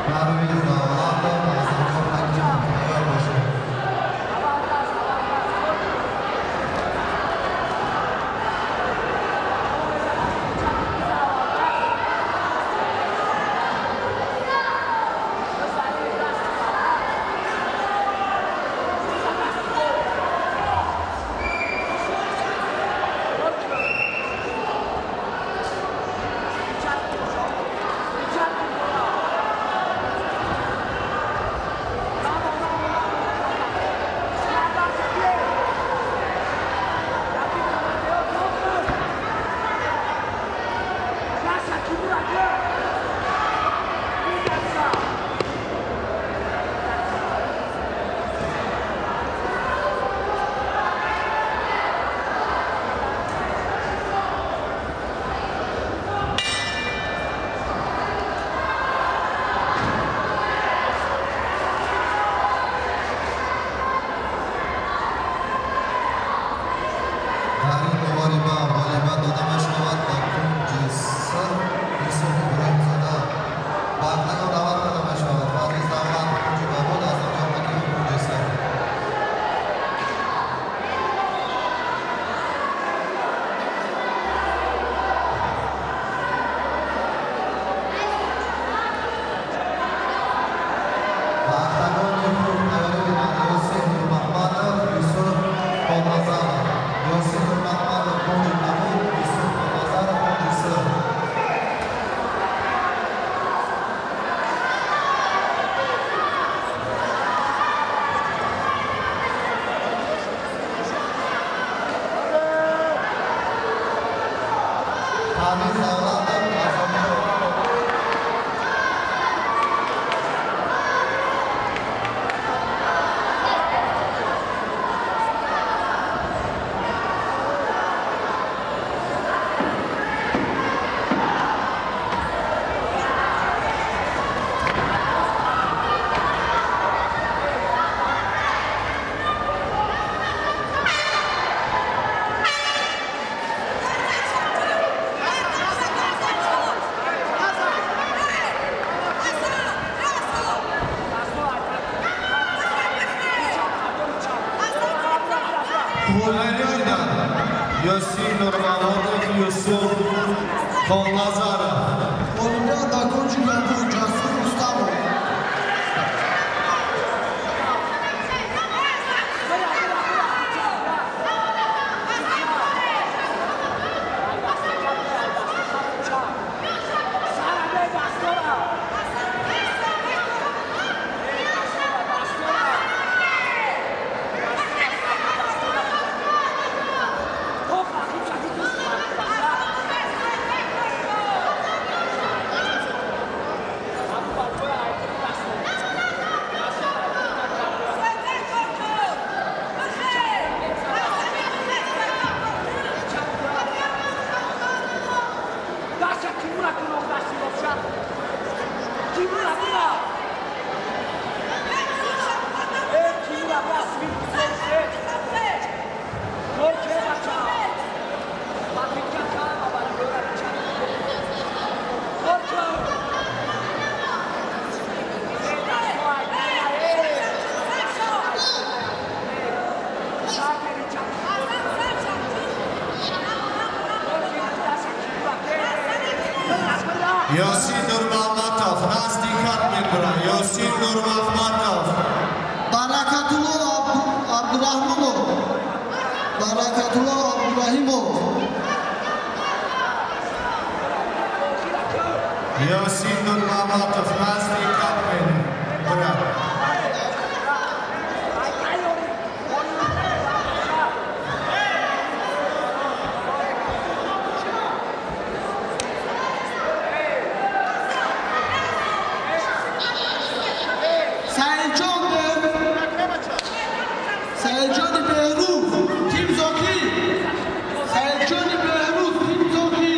پرویز داوطلب Azamjon Hakimov تیار باشید. Yossi Nurmamedov Yusuf Xolnazarov. Olimpiya закончил Jasur Rustamov. Yossi Nurmamedov, Nazdikat Mekura, Yossi Nurmahmadov. Barakatullah Abdurrahmanov. Barakatullah Abdurrahimov. Yossi Nurmamedov, Nazdikat Mekura. Saidjon Behruz, Tim Zoki. Saidjon Behruz, Tim Zoki.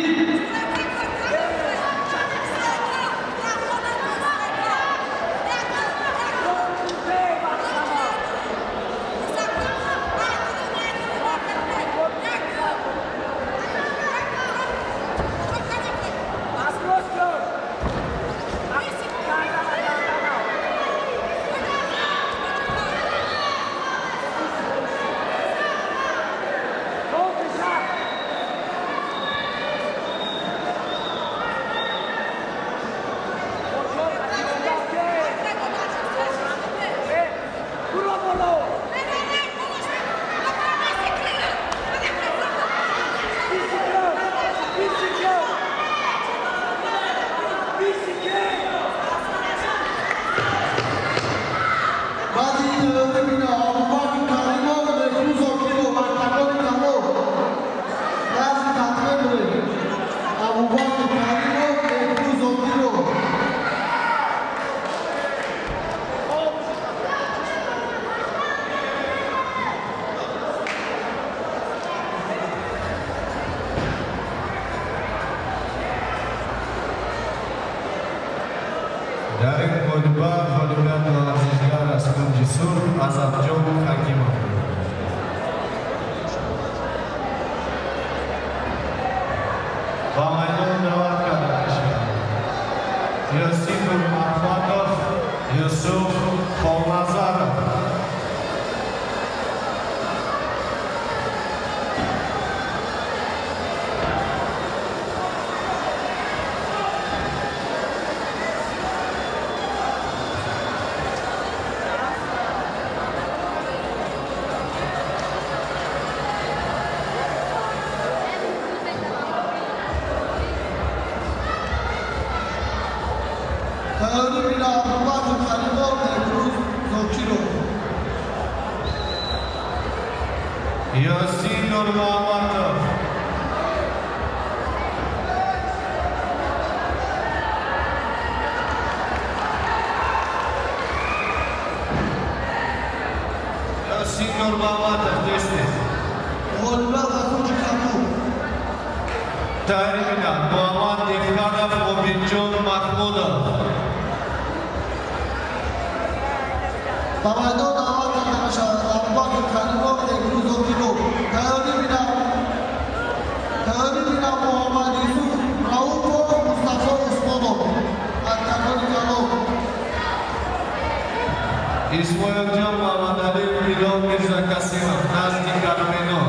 Dari Kodba, Vodubyan Malazizgar, Askum Jisur, Azabjon Hakimov. Bamaydon Navatka Dakashva. Yossi Nurmahmadov, Yusuf Xolnazarov. Teoribina Abubakr Karimov, Behruz Zokirov. Yossi Nurmamedov. Yossi Nurmamedov, Desnes. Olimpiya закончил Taribina, Muhammad Ifkhanov, Obidjon Mahmudov. Bamaydon Navatka Dakashva, Abubakr Karimov, Behruz Zokirov. Teoribina Muhammad Yusuf Raufov, Mustafa Usmonov. Antagonikov. Ismoiljon Mamadaliyev, Milon Mirza Kasimov, Nazdikat Menov.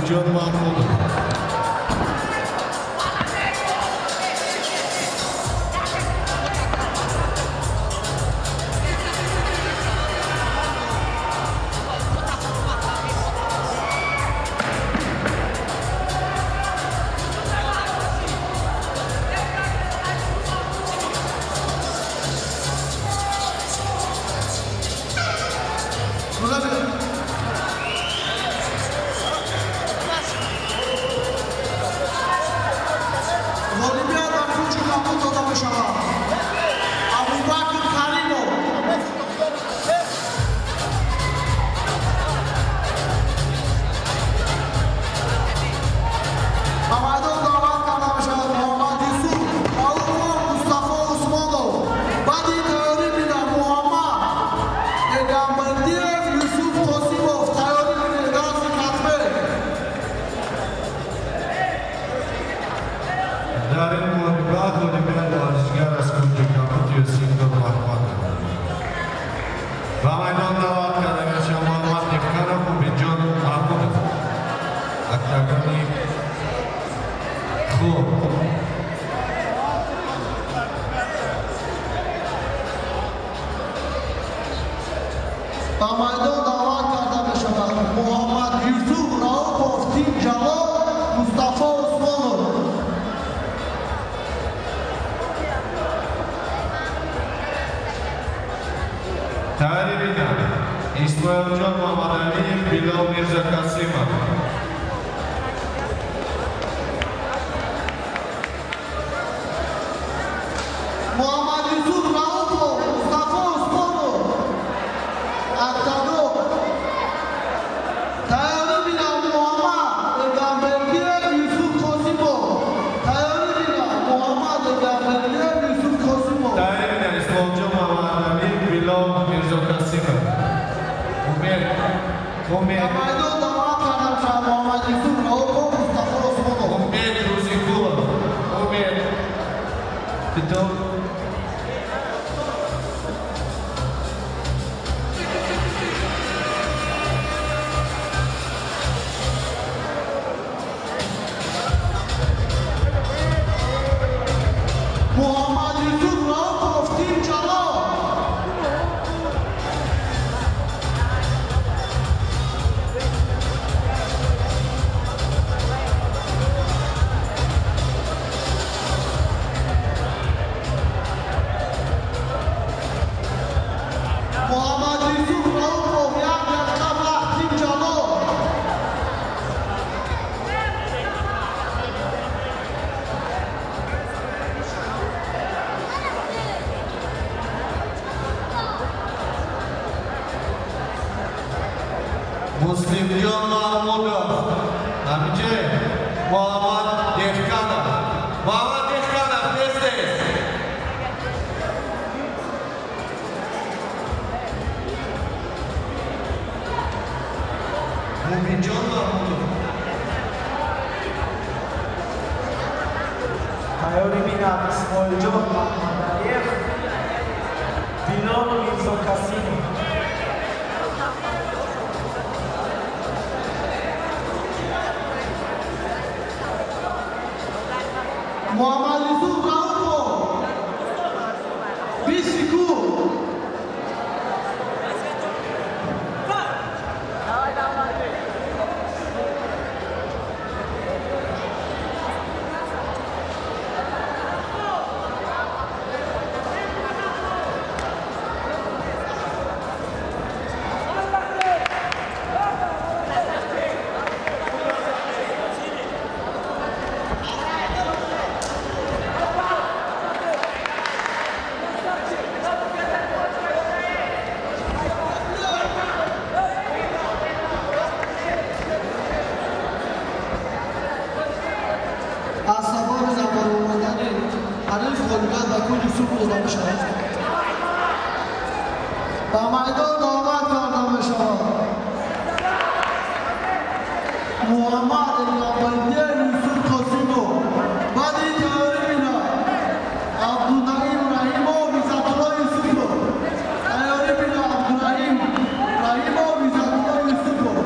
مبینجان محمودov. Ismoiljon Mamadaliyev, Bilal Mirzakasimov. Muhammad Yusuf Raufov, Mustafa Osmanov, Aktador. Tayari bila Muhammad Gamberdiyev, Yusuf Kosimov. Tayari bila Muhammad Gamberdiyev, Yusuf Kosimov. Tayari bila Ismoiljon Mamadaliyev, Bilal Mirzakasimov. Maydon davat kardam Shah Muhammad Yusuf Raufov, Mustafa Osmanov. Umid Ruzikulov. Umid. Betul. Muhammad Yusuf Raufov, Tim Jalal. Muhammad Yusuf Raufov, Yahya Kabah, Tim Jalal. Muslimjon Mahmudov. Namice? Muhammad Dehkanov. Muhammad Dehkanov, tez. Mubinjon Mahmudov. Tayori binat Ismoiljon Mamadaliyev, Bilal Mirzakasimov. Muhammad Yusuf Raufov, Bisiku. Asabon zaman olmadan Arif Volga da kuyu su kullanmış oldu. Damaydan damat kardeşim şama. Muhammad el-Yabandiye Yusuf Kosimov. Badi teorimina. Abdülnahim Rahimov Bizatullah Yusufov. Teorimina Abdülnahim Rahimov Bizatullah Yusufov.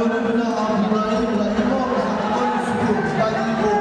Mayonu bile Abdullahi İbrahimov, Zakir Yusufov, Dani gol.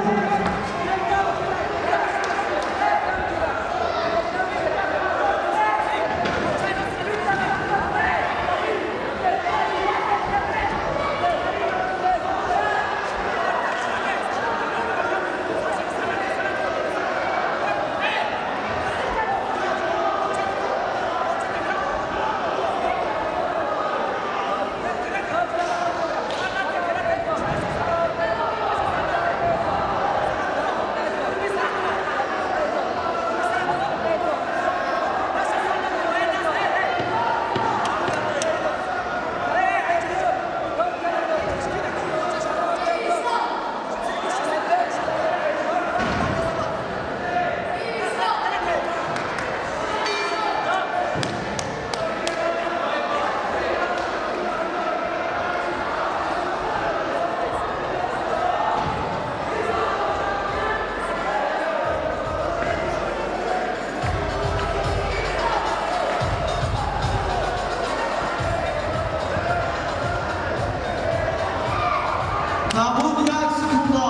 Nabud yak sekunda.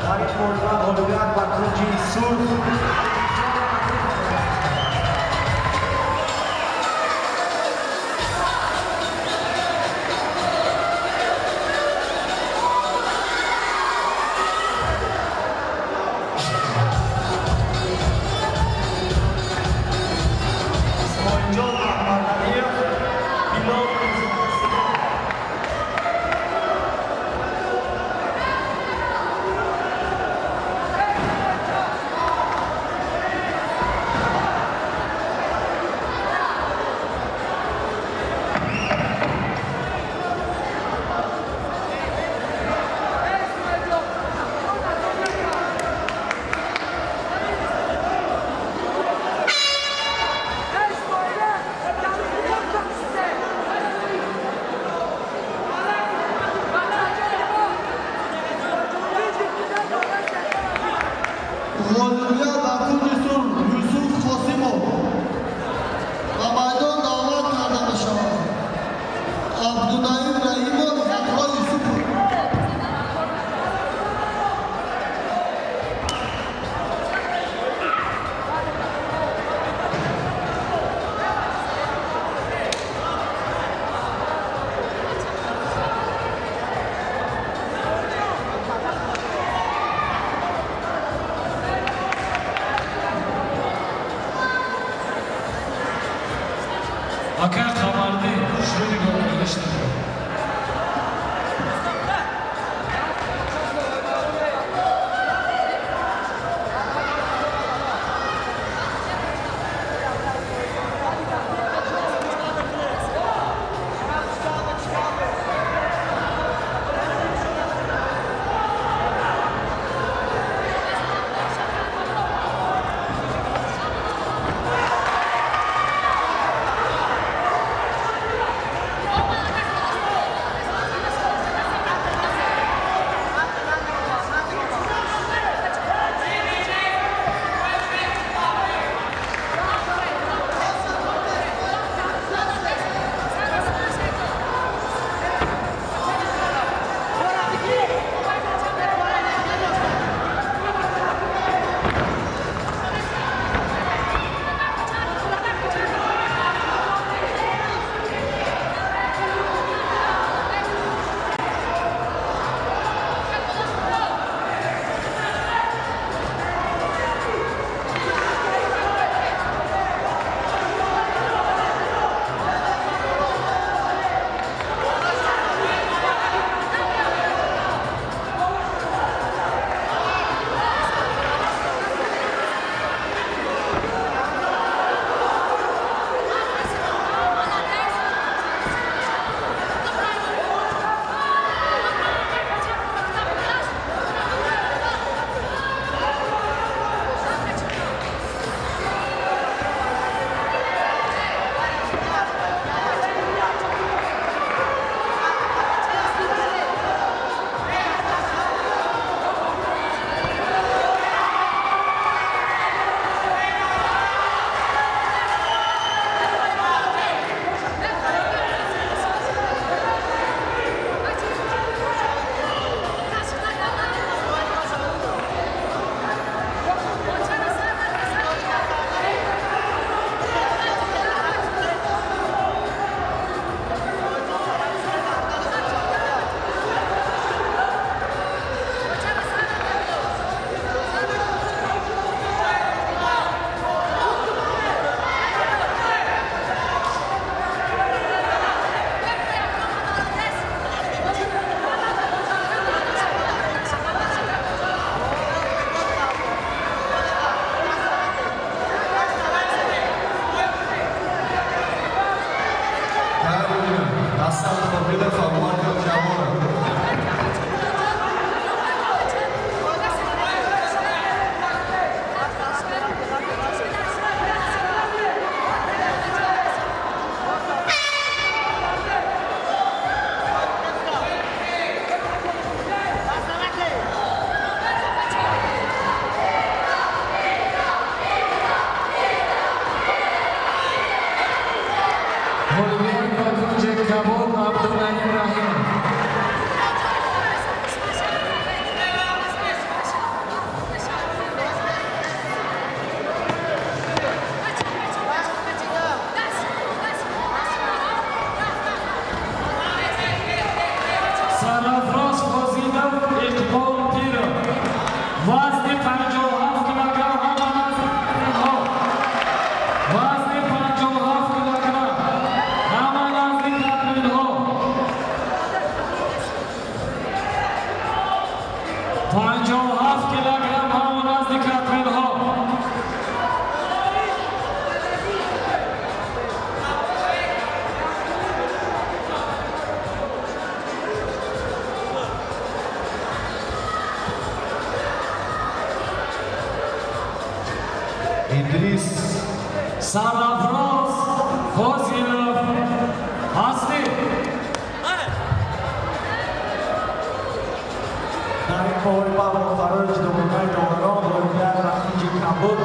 Dari Molla Oliver Bakırcı Surf. İsmailcan Ahmadaliyev, Bilal Volviya Zakir Yusuf, Yusuf Qosimov. Va maydon davet karda bashava. Abdullahi İbrahimov, Zakir Yusufov. Aka xabarni shuniga olishdi. Idris Sarafroz Fozilov Asti. در این موربا با فرار جدومنای دوران غالبیت و اینجی کمبود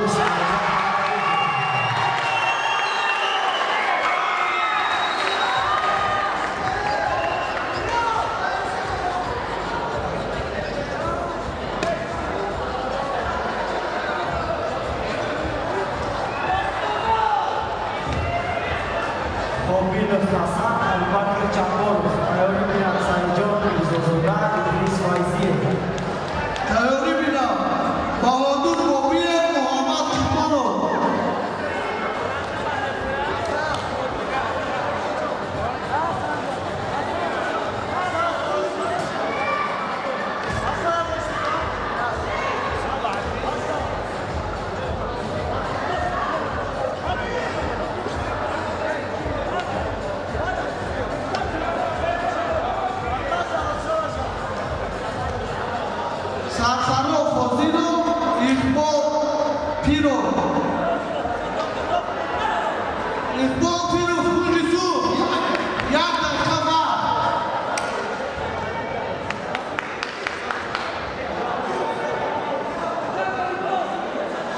Mobil Hasan Al-Bakr Chambor, Ayori Binan Sanjon, Zozoda, Idris Faiziye. تیاری بینم بهادر مبین محمد ترکمانو سرسرو فاضیلو اقبال پیرو اقبال پیرو فوجیسو یک دقیقه بعد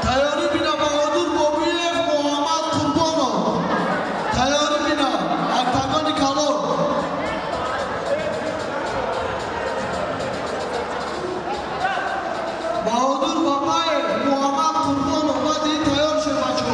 تیاری بینا بهادر مبین محمد قربانو تیاری بینا اکتگانی کلور بهادر بابای محمد قربان اومد این تیار شه بچه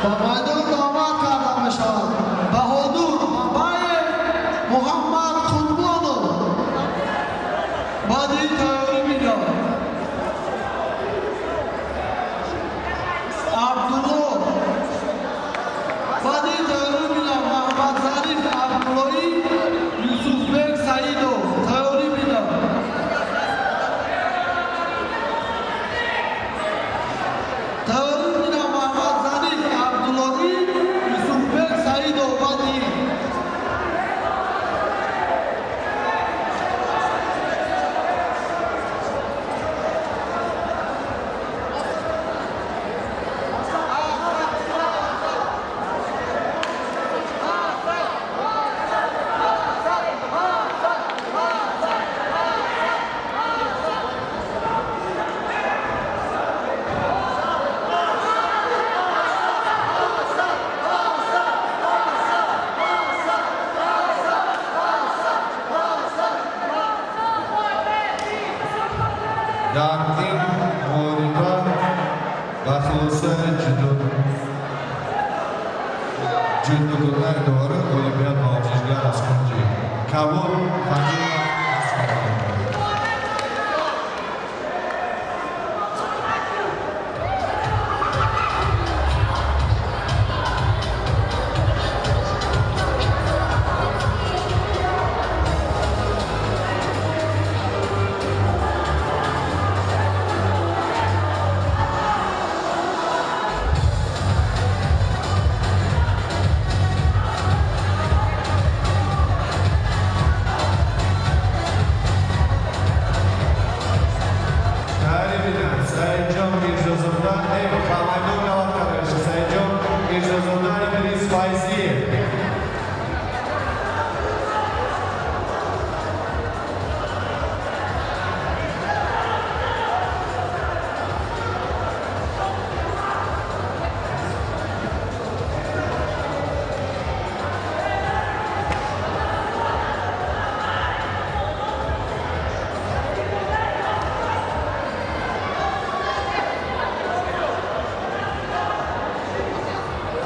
ба майдон омад карда мешавад. Баҳодур Бабаев, Муҳаммад Қурбонов баъди тайёрӣ меёбад. Абдулло баъди тайёрӣ меёбад. Маҳмад Зариф Абдуллоӣ, Юсуфбек Саидов тайёрӣ меёбад. Тайёрӣ меёбад. Маҳмад Зариф Абдуллоӣ, Юсуфбек Саидов баъди дар ин мориба ба хулосаи ҷудугонаи довара олимпиад баҳозишгар аз Кунҷи Кабул Фазилов Saidjon Mirzozoda, ba maydon равад карда Saidjon Mirzozoda Idris Fayziyev.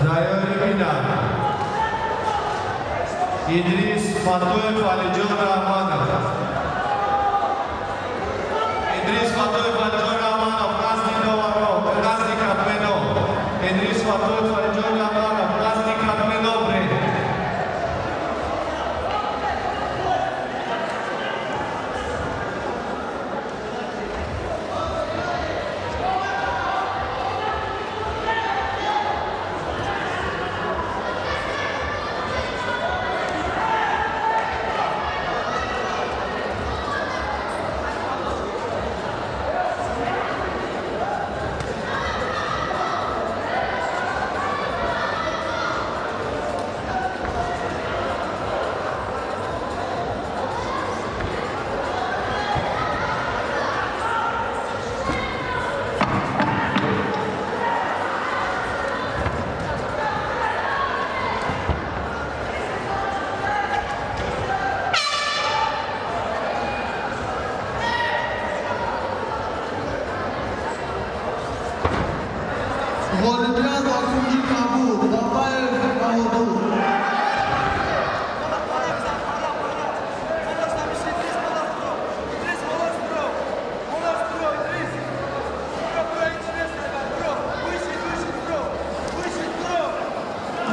Tayyorӣ бинад. Idris Fatoyev Alijon Rahmanov. Idris Fatoyev Alijon Rahmanov qasdi Dovarov, qasdi Katmenov. Idris Fatoyev Alijon Rahmanov qasdi Katmenov. Olimpiad va Kунҷи Кабул Бабаев Баҳодур.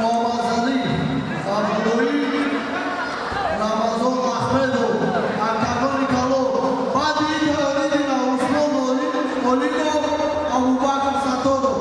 Муҳаммад Зариф Абдуллоӣ, Рамазон Ахмедов, Артагони Калон баъди тайёрӣ меёбад. Усмон Олимов, Абубакр Сатторов.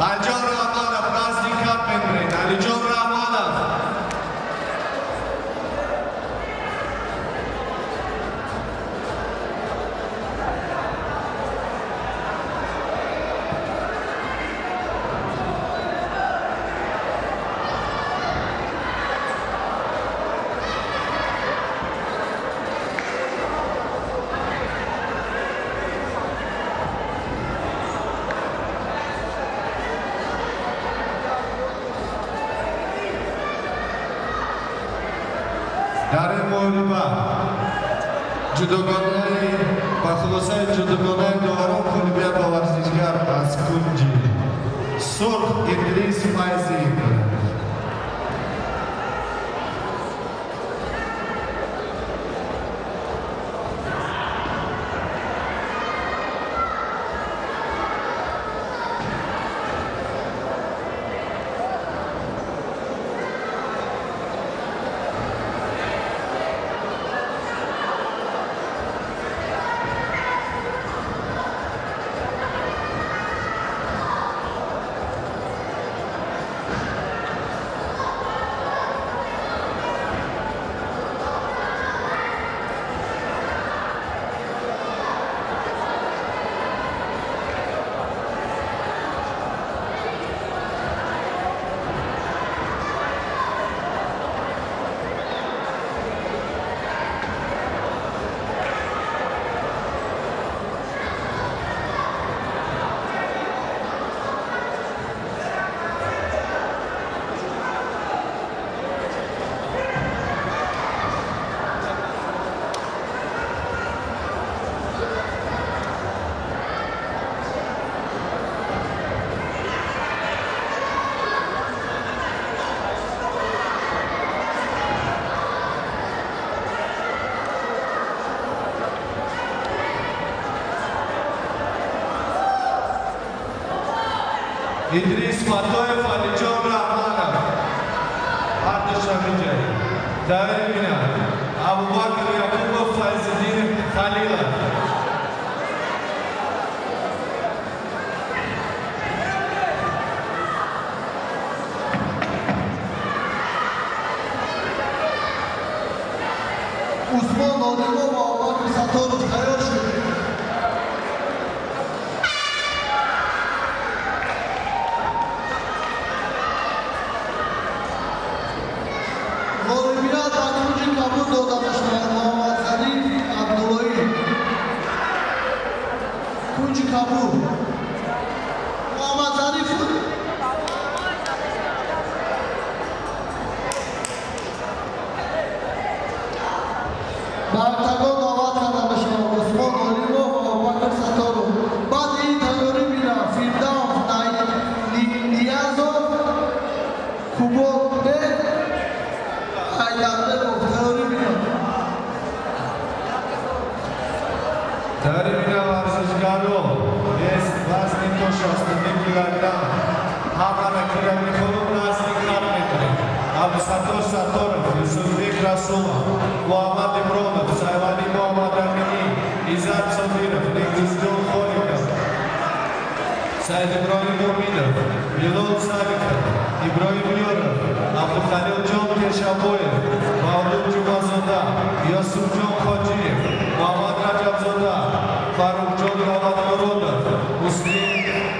Alijon Rahmanov nazdek kart bendring. Alijon Rahmanov. Дар ин муҳориба ҷудогонаи ба хулосаи ҷудогонаи дуҳарум қулубияти варзишгар аз Кунҷи Сурх Идрис Файзиев. Idris Matoyev, Alijon Rahmanov. Ardisha Vijay. Davir Mina. Abubakr Yakubov, Faizuddin Khalilov. Usmon Nodimov va Abubakr Sattorov tayyor shud. G'olibiyat va kunji qabul dod etishgan Muhammad Zarif Abdullayev. Kunji qabul. Muhammad Zarif. Bartagon da'vat karda besham Usmon Nodimov va Abubakr Sattorov. Ba'd in tayyori bina Firdavs Niyazov Kubotbek Дар ин варзишгаро вес вазни то 62 килограмм ҳамара кира мехонум наздик кард метавонад. Абдусаттор Сатторов, Юсуфбек Расулов, Муҳаммад Имронов, Сайвали Муҳаммад Амини, Иззат Собиров, Нигдизҷон Холиков, Саид Иброҳим Муминов, Милон Сариков, Иброҳим Ёров, Абдухалилҷон Кешабоев, Мавлуд Ҷумазода, Юсуфҷон Хоҷиев, Муҳаммад Раҷабзода, Фаррухҷон Раванмуродов, Муслим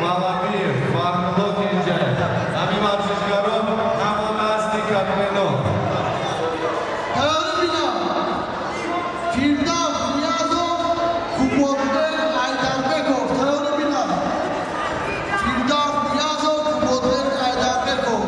Малабиев, Фармулло Кенҷаев. Ҳамин варзишгарон ҳамон назди Катмено. Tayyori bina Firdavs Niyazov Kubotbek Aydarbekov. Tayyori bina Firdavs Niyazov Kubotbek Aydarbekov.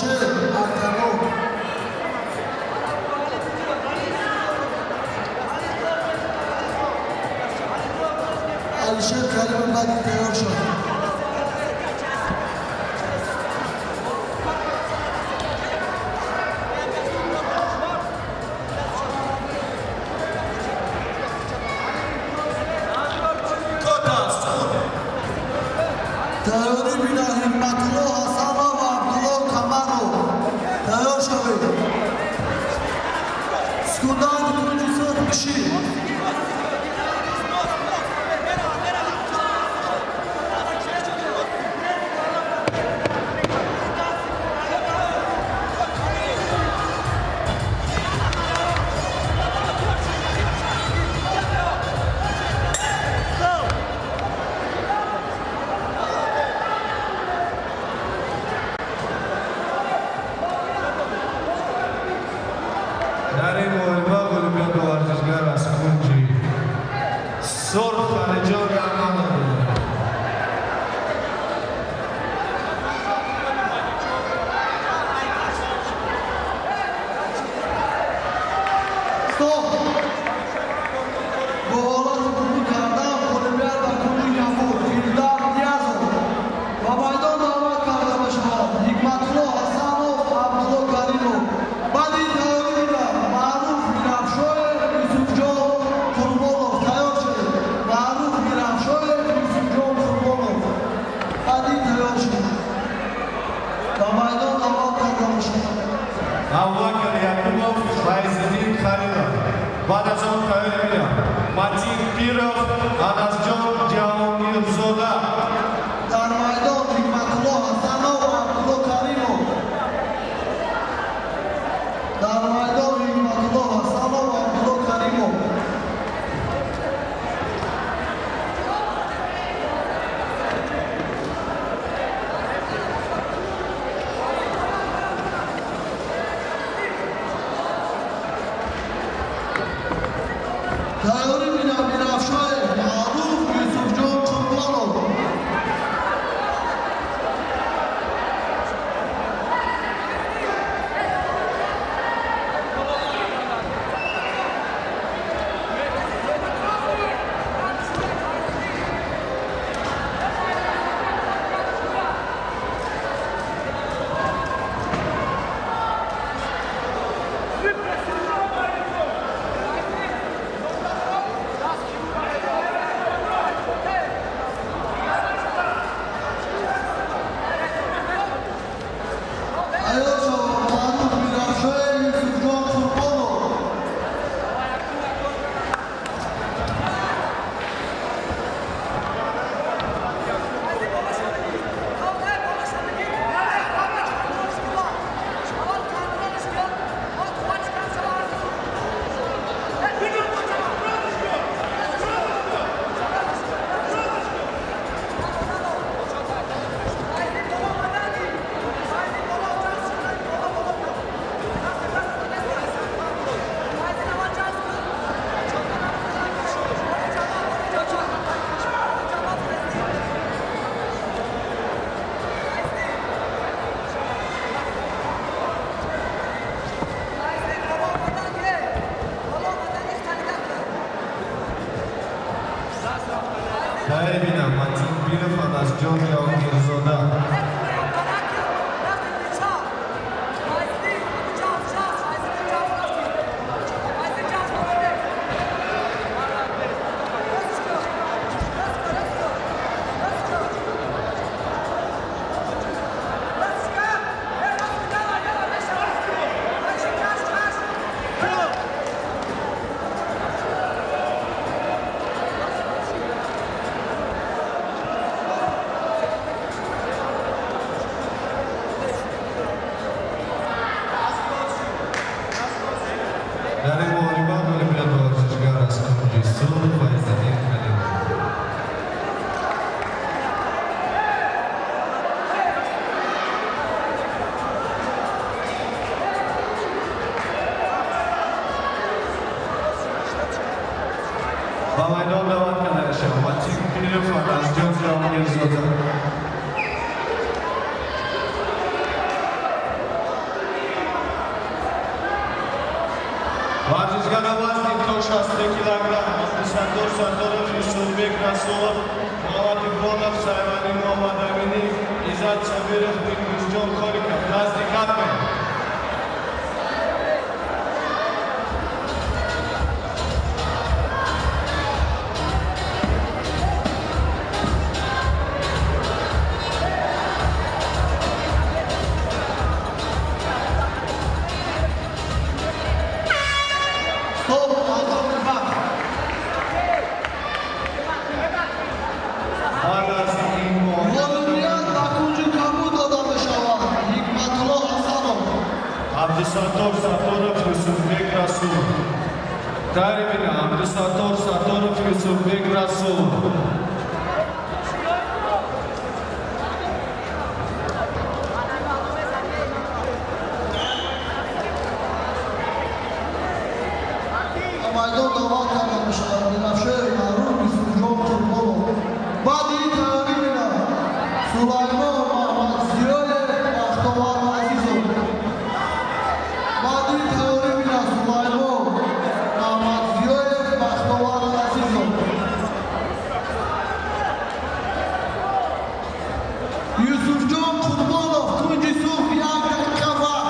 Alişer Aktanov. Alişer Karim'den tayyor şuan. Tayori bina Himmatullo Hasanov va Abdullo Kamarov. Tayyor shaved. Sukundan ikkinchisi kishi. در این مهمه اولمپیاد ورزشگر از کنجی سرخ خلیجان رحمان بود. Stop! Bu olan bunu kardan Olimpiya ve Kunji Kabul, Firdar Niyazov. Babaydan davet kardeşler, Hikmatullo Hasanov, Abdullo Karimov. Badi tayori bina, Maruf Mirafshoyev, Yusufjon Kurbolov. Tayyor shud. Maruf Mirafshoyev, Yusufjon Kurbolov. Badi tayyor shud. Babaydan davet kardeşler. Abubakar Yakubov, Fayziddin Karimov. بعد از آن تایید می‌دم متین پیرov انسجان جهانگیرزاده. در میدان هیمت‌الله حسنov و عبدالله کریمov. در میدان هیمت‌الله حسنov و عبدالله کریمov. تایاری بنا میرافشاyev معروف یوسفجان چوبانov. تایید می‌دم متین پیرov انسجان جهانگیرزاده. در این مهمه اولمپیاد ورزشگر از کنجی سرخ فایزدین خلیل. با میدان دعوت کرده شد متین پیرov انسجان جهانگیرزاده. Ворзишгар вазни до 60 килограмм. Абдусаттор Сатторов, Юсупбек Расулов, Мухаммад Ибронов, Саймани Мухаммад Амини, Иззат Сабиров, Бекмирҷон Хориков. Наздикат меояд. Стоп, Алтон Бак. Баъд аз ин Ғолибият ба кунҷи кабуд дода мешавад. Ҳикматулло Ҳасанов. Абдусаттор Сатторов, Юсупбек Расулов. Тари бина Абдусаттор Сатторов, Юсупбек Расулов. майдон давот карда мешавад. Бинafshe маъруф Исмуҷон Қурбонов. Баъди ин таёрӣ бина Сулаймон Маҳмадзиёев, Бахтовар Азизов. Баъди ин таёрӣ бина Сулаймон Маҳмадзиёев, Бахтовар Азизов. Юсуфҷон Қурбонов, кунҷи сух 1 дақиқа вақт.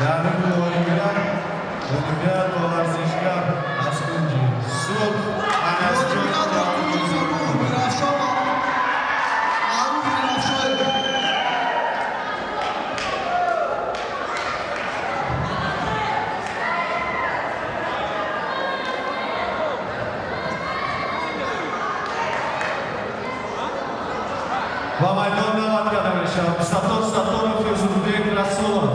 Darul Olimpiyat ورزشگر از کنجی سود Va maydon davat kadar inşallah. Satorov Yusufbek Rasulov.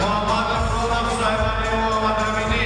Muhammad Abdullah Saybani Muhammad Amini.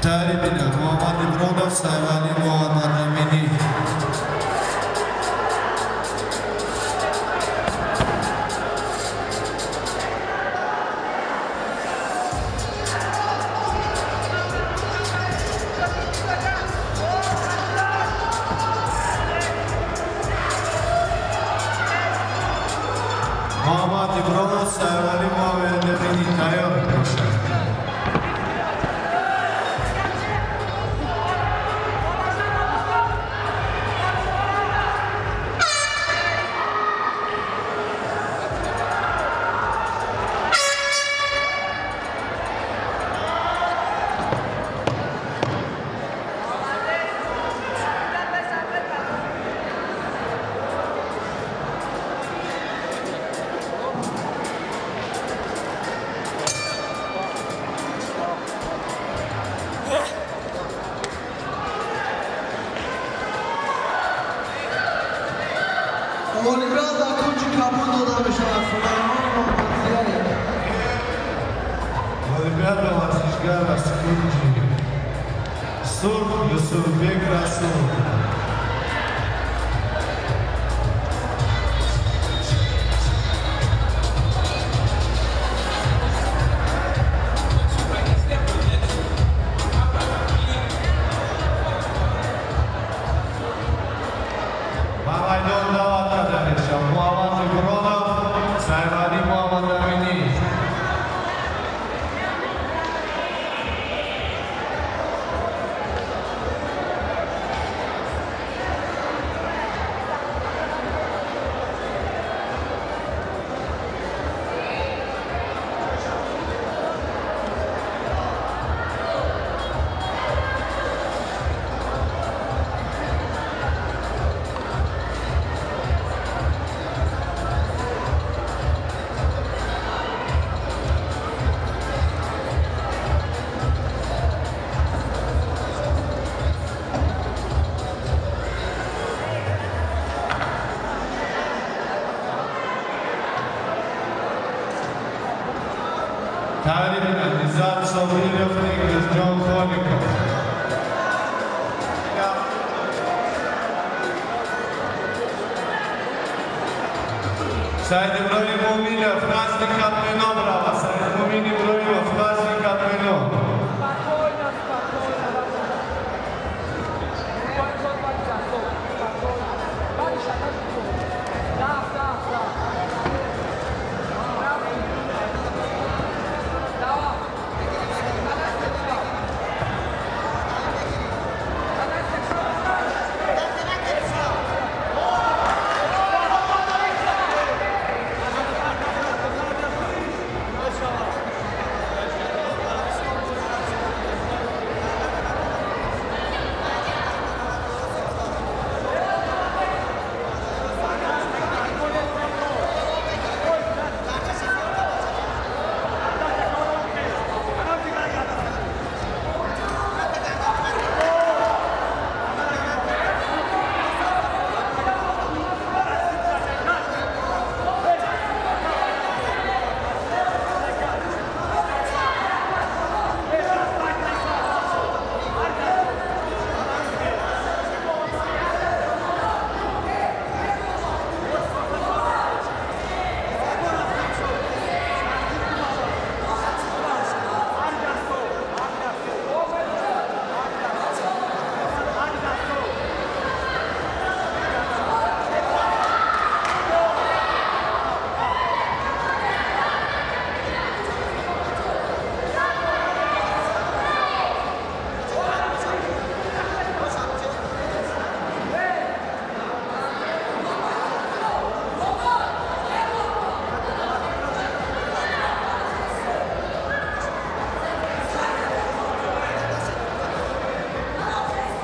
Taribina Muhammad Ibrodov Saybani Muhammad Amini. Muhammad Ibrodov Saybani Muhammad Amini tayyor. Volleyball da kończy kapun dodamy się na Volleyball da Varshishgar Skunji. Surf Yusufbek Rasulov. Maydon davat kadar inşallah. Muhammad Ibrodov Saybani Muhammad Amini. Said Ibrahimov, Nazli Katmeno, brava, Said Ibrahimov, Nazli Katmeno.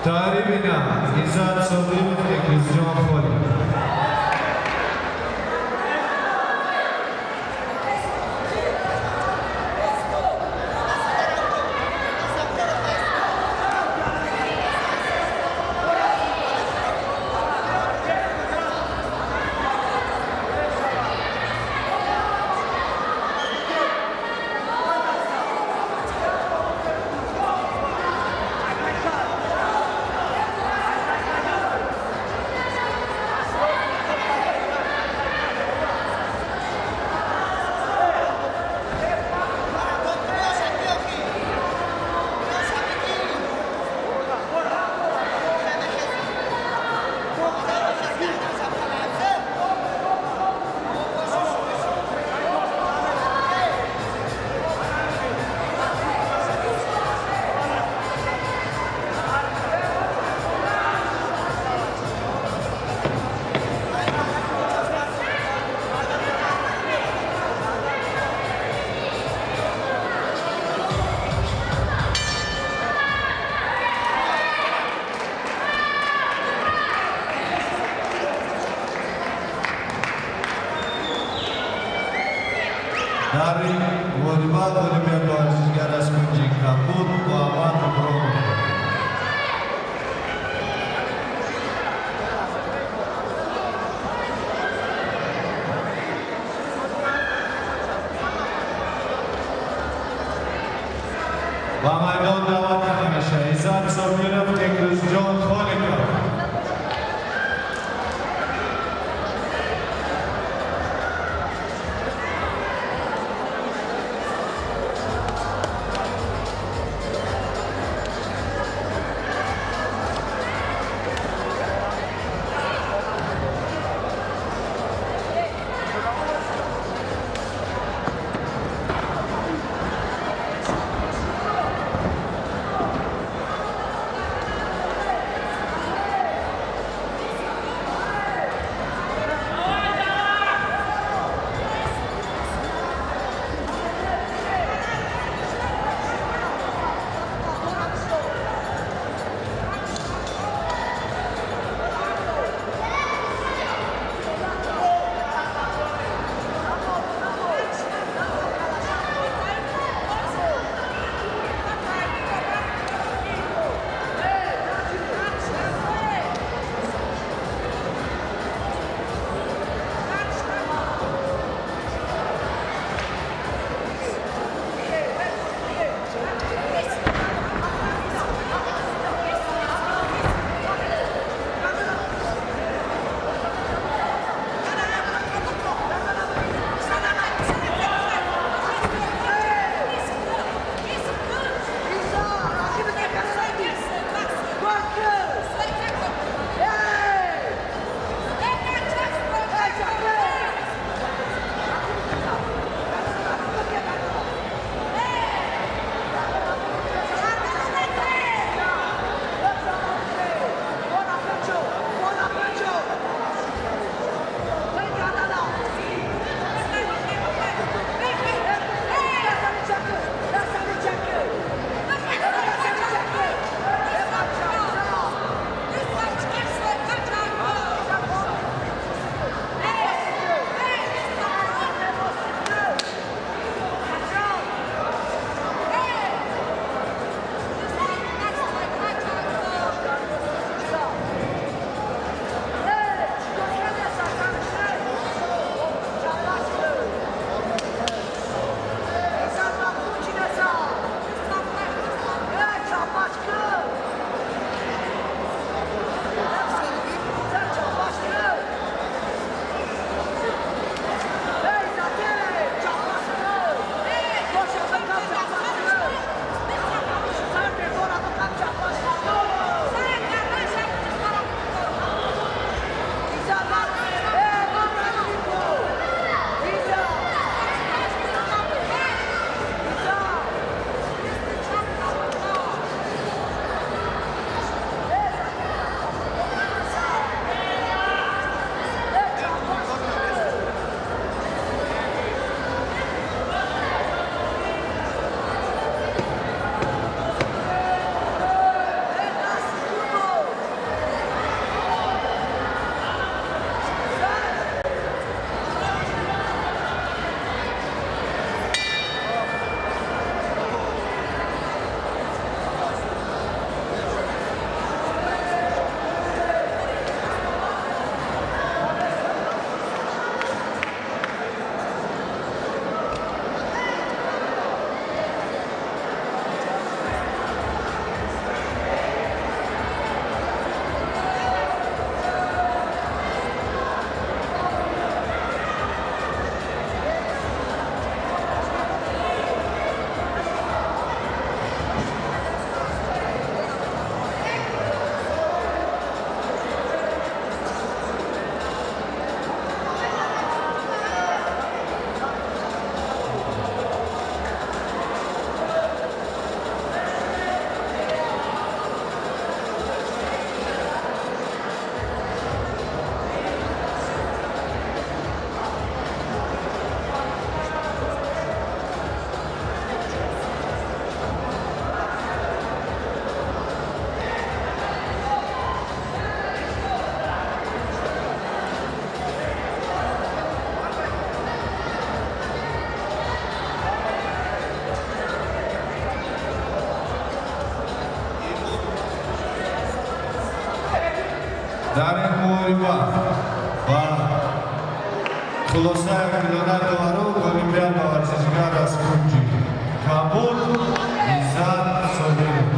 Taribina, İzzat Sabri, Ekrizcan Foli. Dari Volleyball Olimpiad Warshishgar az Kunji Kapur و Ahmad Bromov. و میدان دعوت نمیشه عزت سابیرم اکرزجان خالقا Дарин Муариба ва хулосаи миллионер долларов олимпиад варзишгар аз Кунҷи Кабул Иззат Собиров.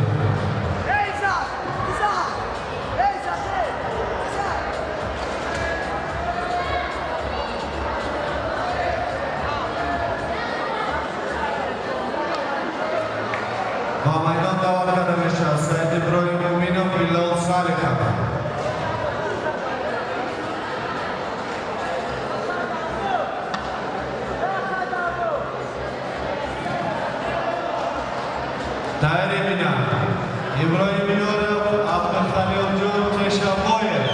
Ба майдон давот карда мешавад Саид Иброҳимов, Билол Салихов. Тайри Мина, Иброҳим Ёров, Абдухалилҷон Кешабоев.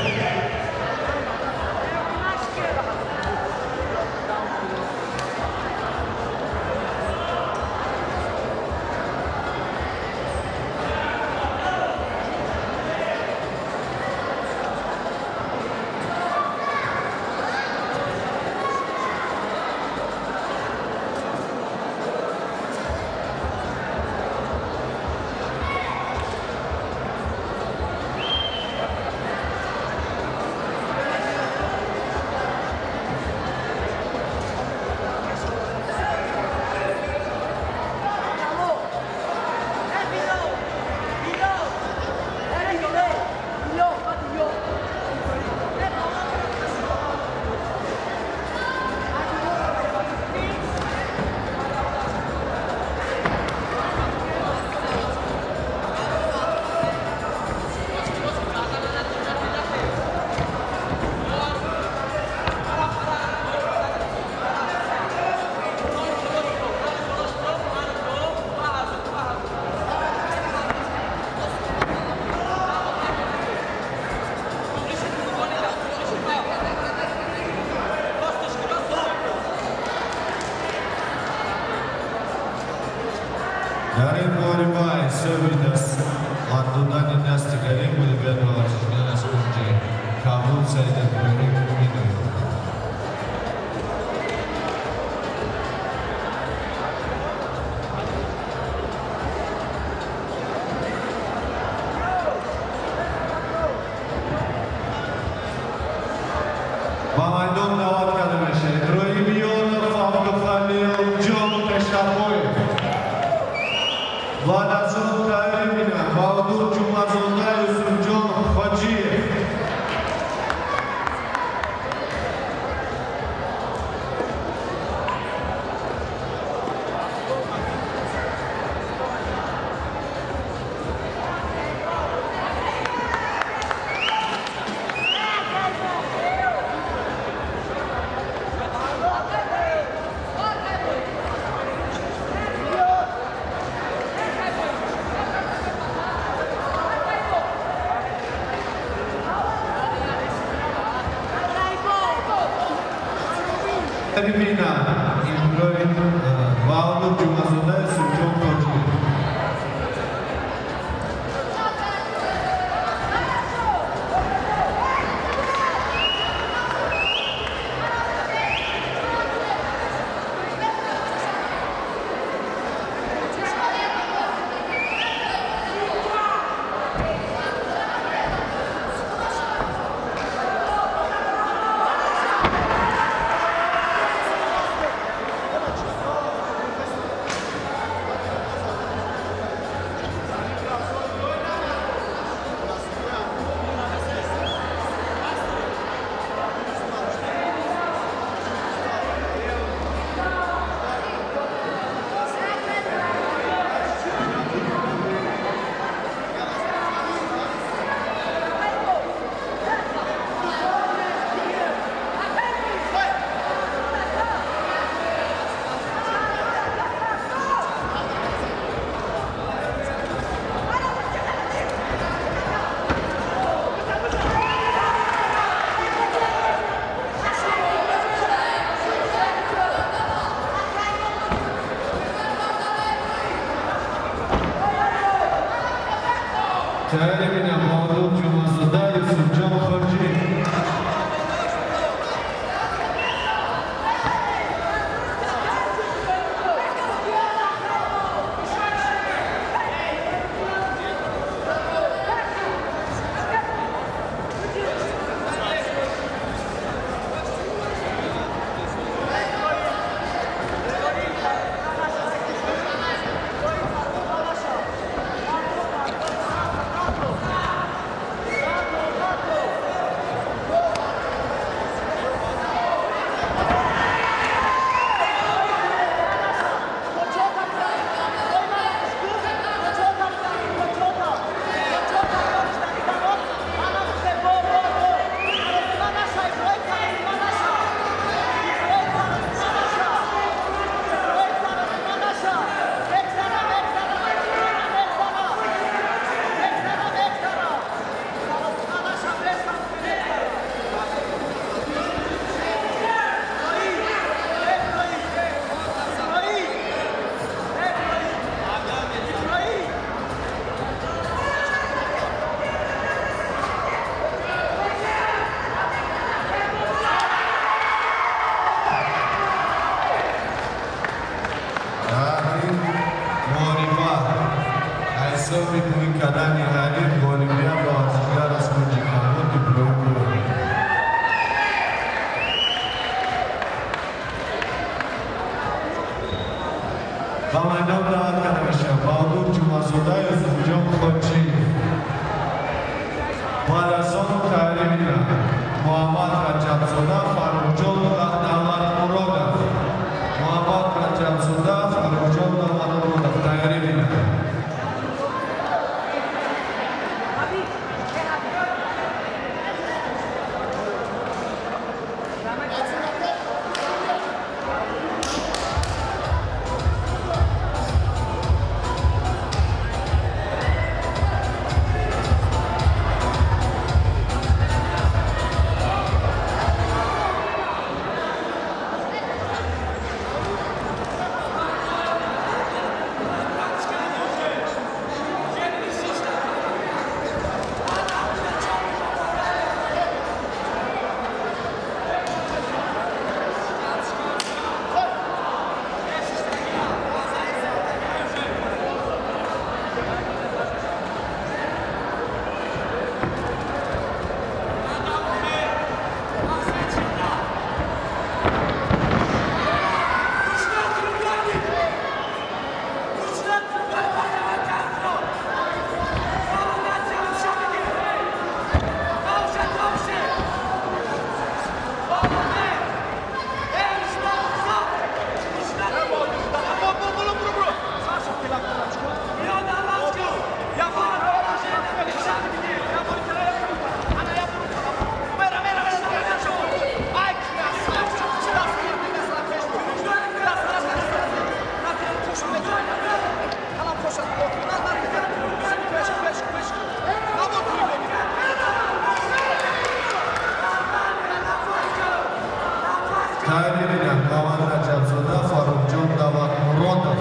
Дарин Муариба Исови даст от додани настигарин олимпиад варзишгар аз Кунҷи Кабул Саид Иброҳимов Миноев. Ба майдон давот карда мешавад Иброҳим Ёров, Абдухалилҷон Кешабоев. بعد از اون تایید می‌کنم بهادر جمعه‌زاده یوسفجان حاجیه. Termina Иброҳим Баҳодур Ҷумъазода Юсуфҷон Ҳоҷиев. Termina Bahadur Ҷумъазода Юсуфҷон Ҳоҷиев. Dani Halil Bolivya Bağışçılar Askunci Kanlı Diplomu. Komandamda arkadaşlar Bağdur Cumazodayev Hocam Koçi. Marazon tarihine Muhammed Racabzoda Farukjon Damat Murodov. Muhammed Racabzoda Farukjon Damat Murodov tarihine. Tarihine Muhammed Racabzoda Farukjon Damat Murodov.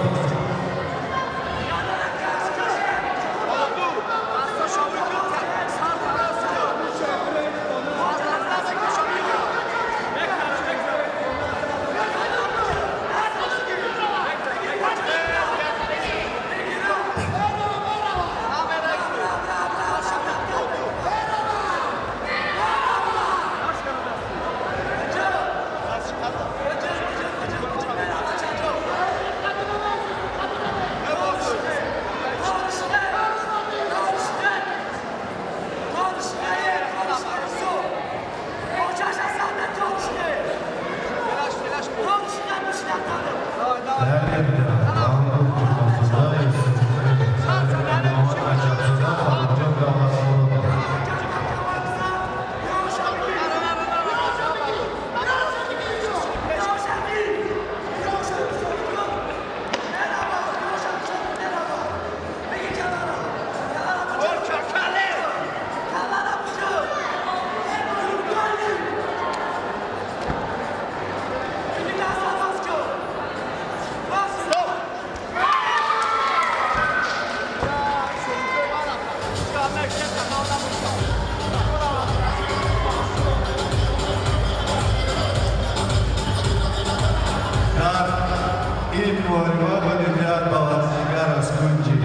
İlk muharebe Bolivya Bağışçılar Askunci.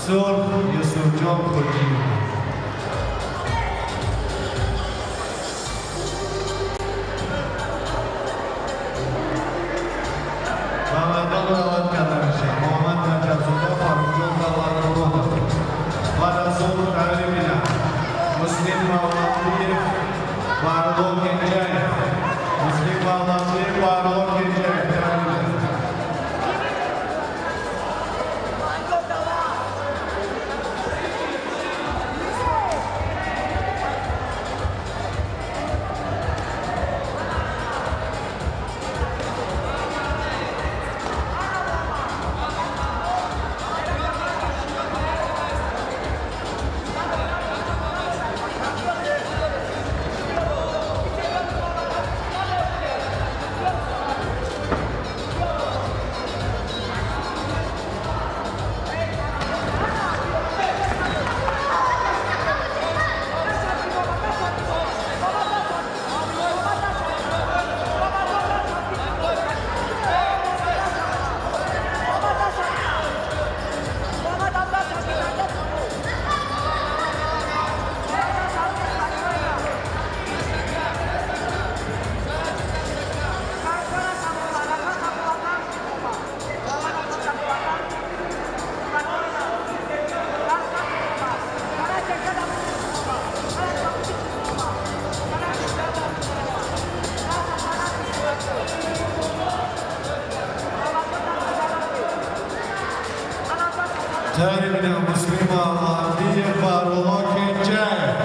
Sur Yusufjon Koçi. Komandamda arkadaşlar Muhammed Racabzoda Farukjon Damat Murodov. Marazon tarihine Muslim Mavlatiyev Barlon Gencayev. Muslim Mavlatiyev Barlon Gencayev tarihine. Termina Muslima Mahdiye Farullah Kencayev.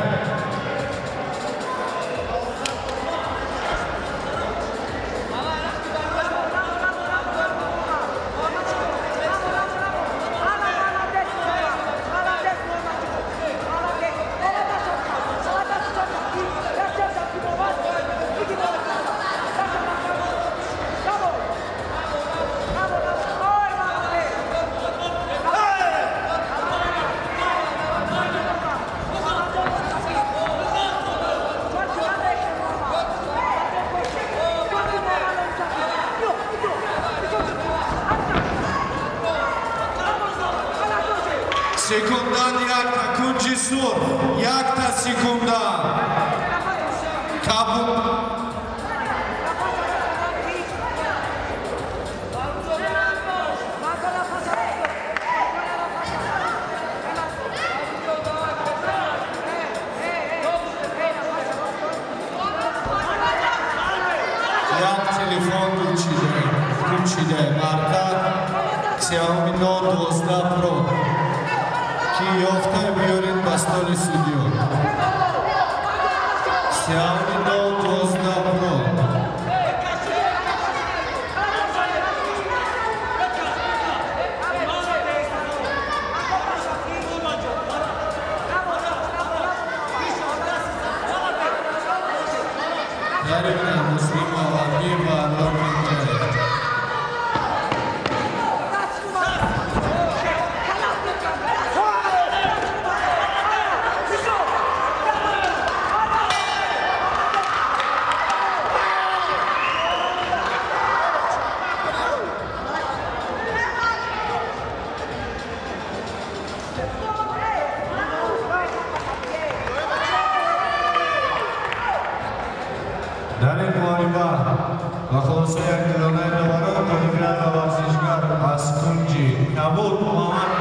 Sekundan yakta Kunji Sur, yakta sekundan. Kabul. Yak telefon Gülçide, marka Xiaomi Note 12 Pro. Ki yofte biyorin bastoli studio. Xiaomi Note 12 Pro. Termina Muslima Mahdiye Farullah Kencayev. در این ماریبا و خلاصه یک دلانه دوباره کنیگر و ورزشگر از کنجی کبود محمد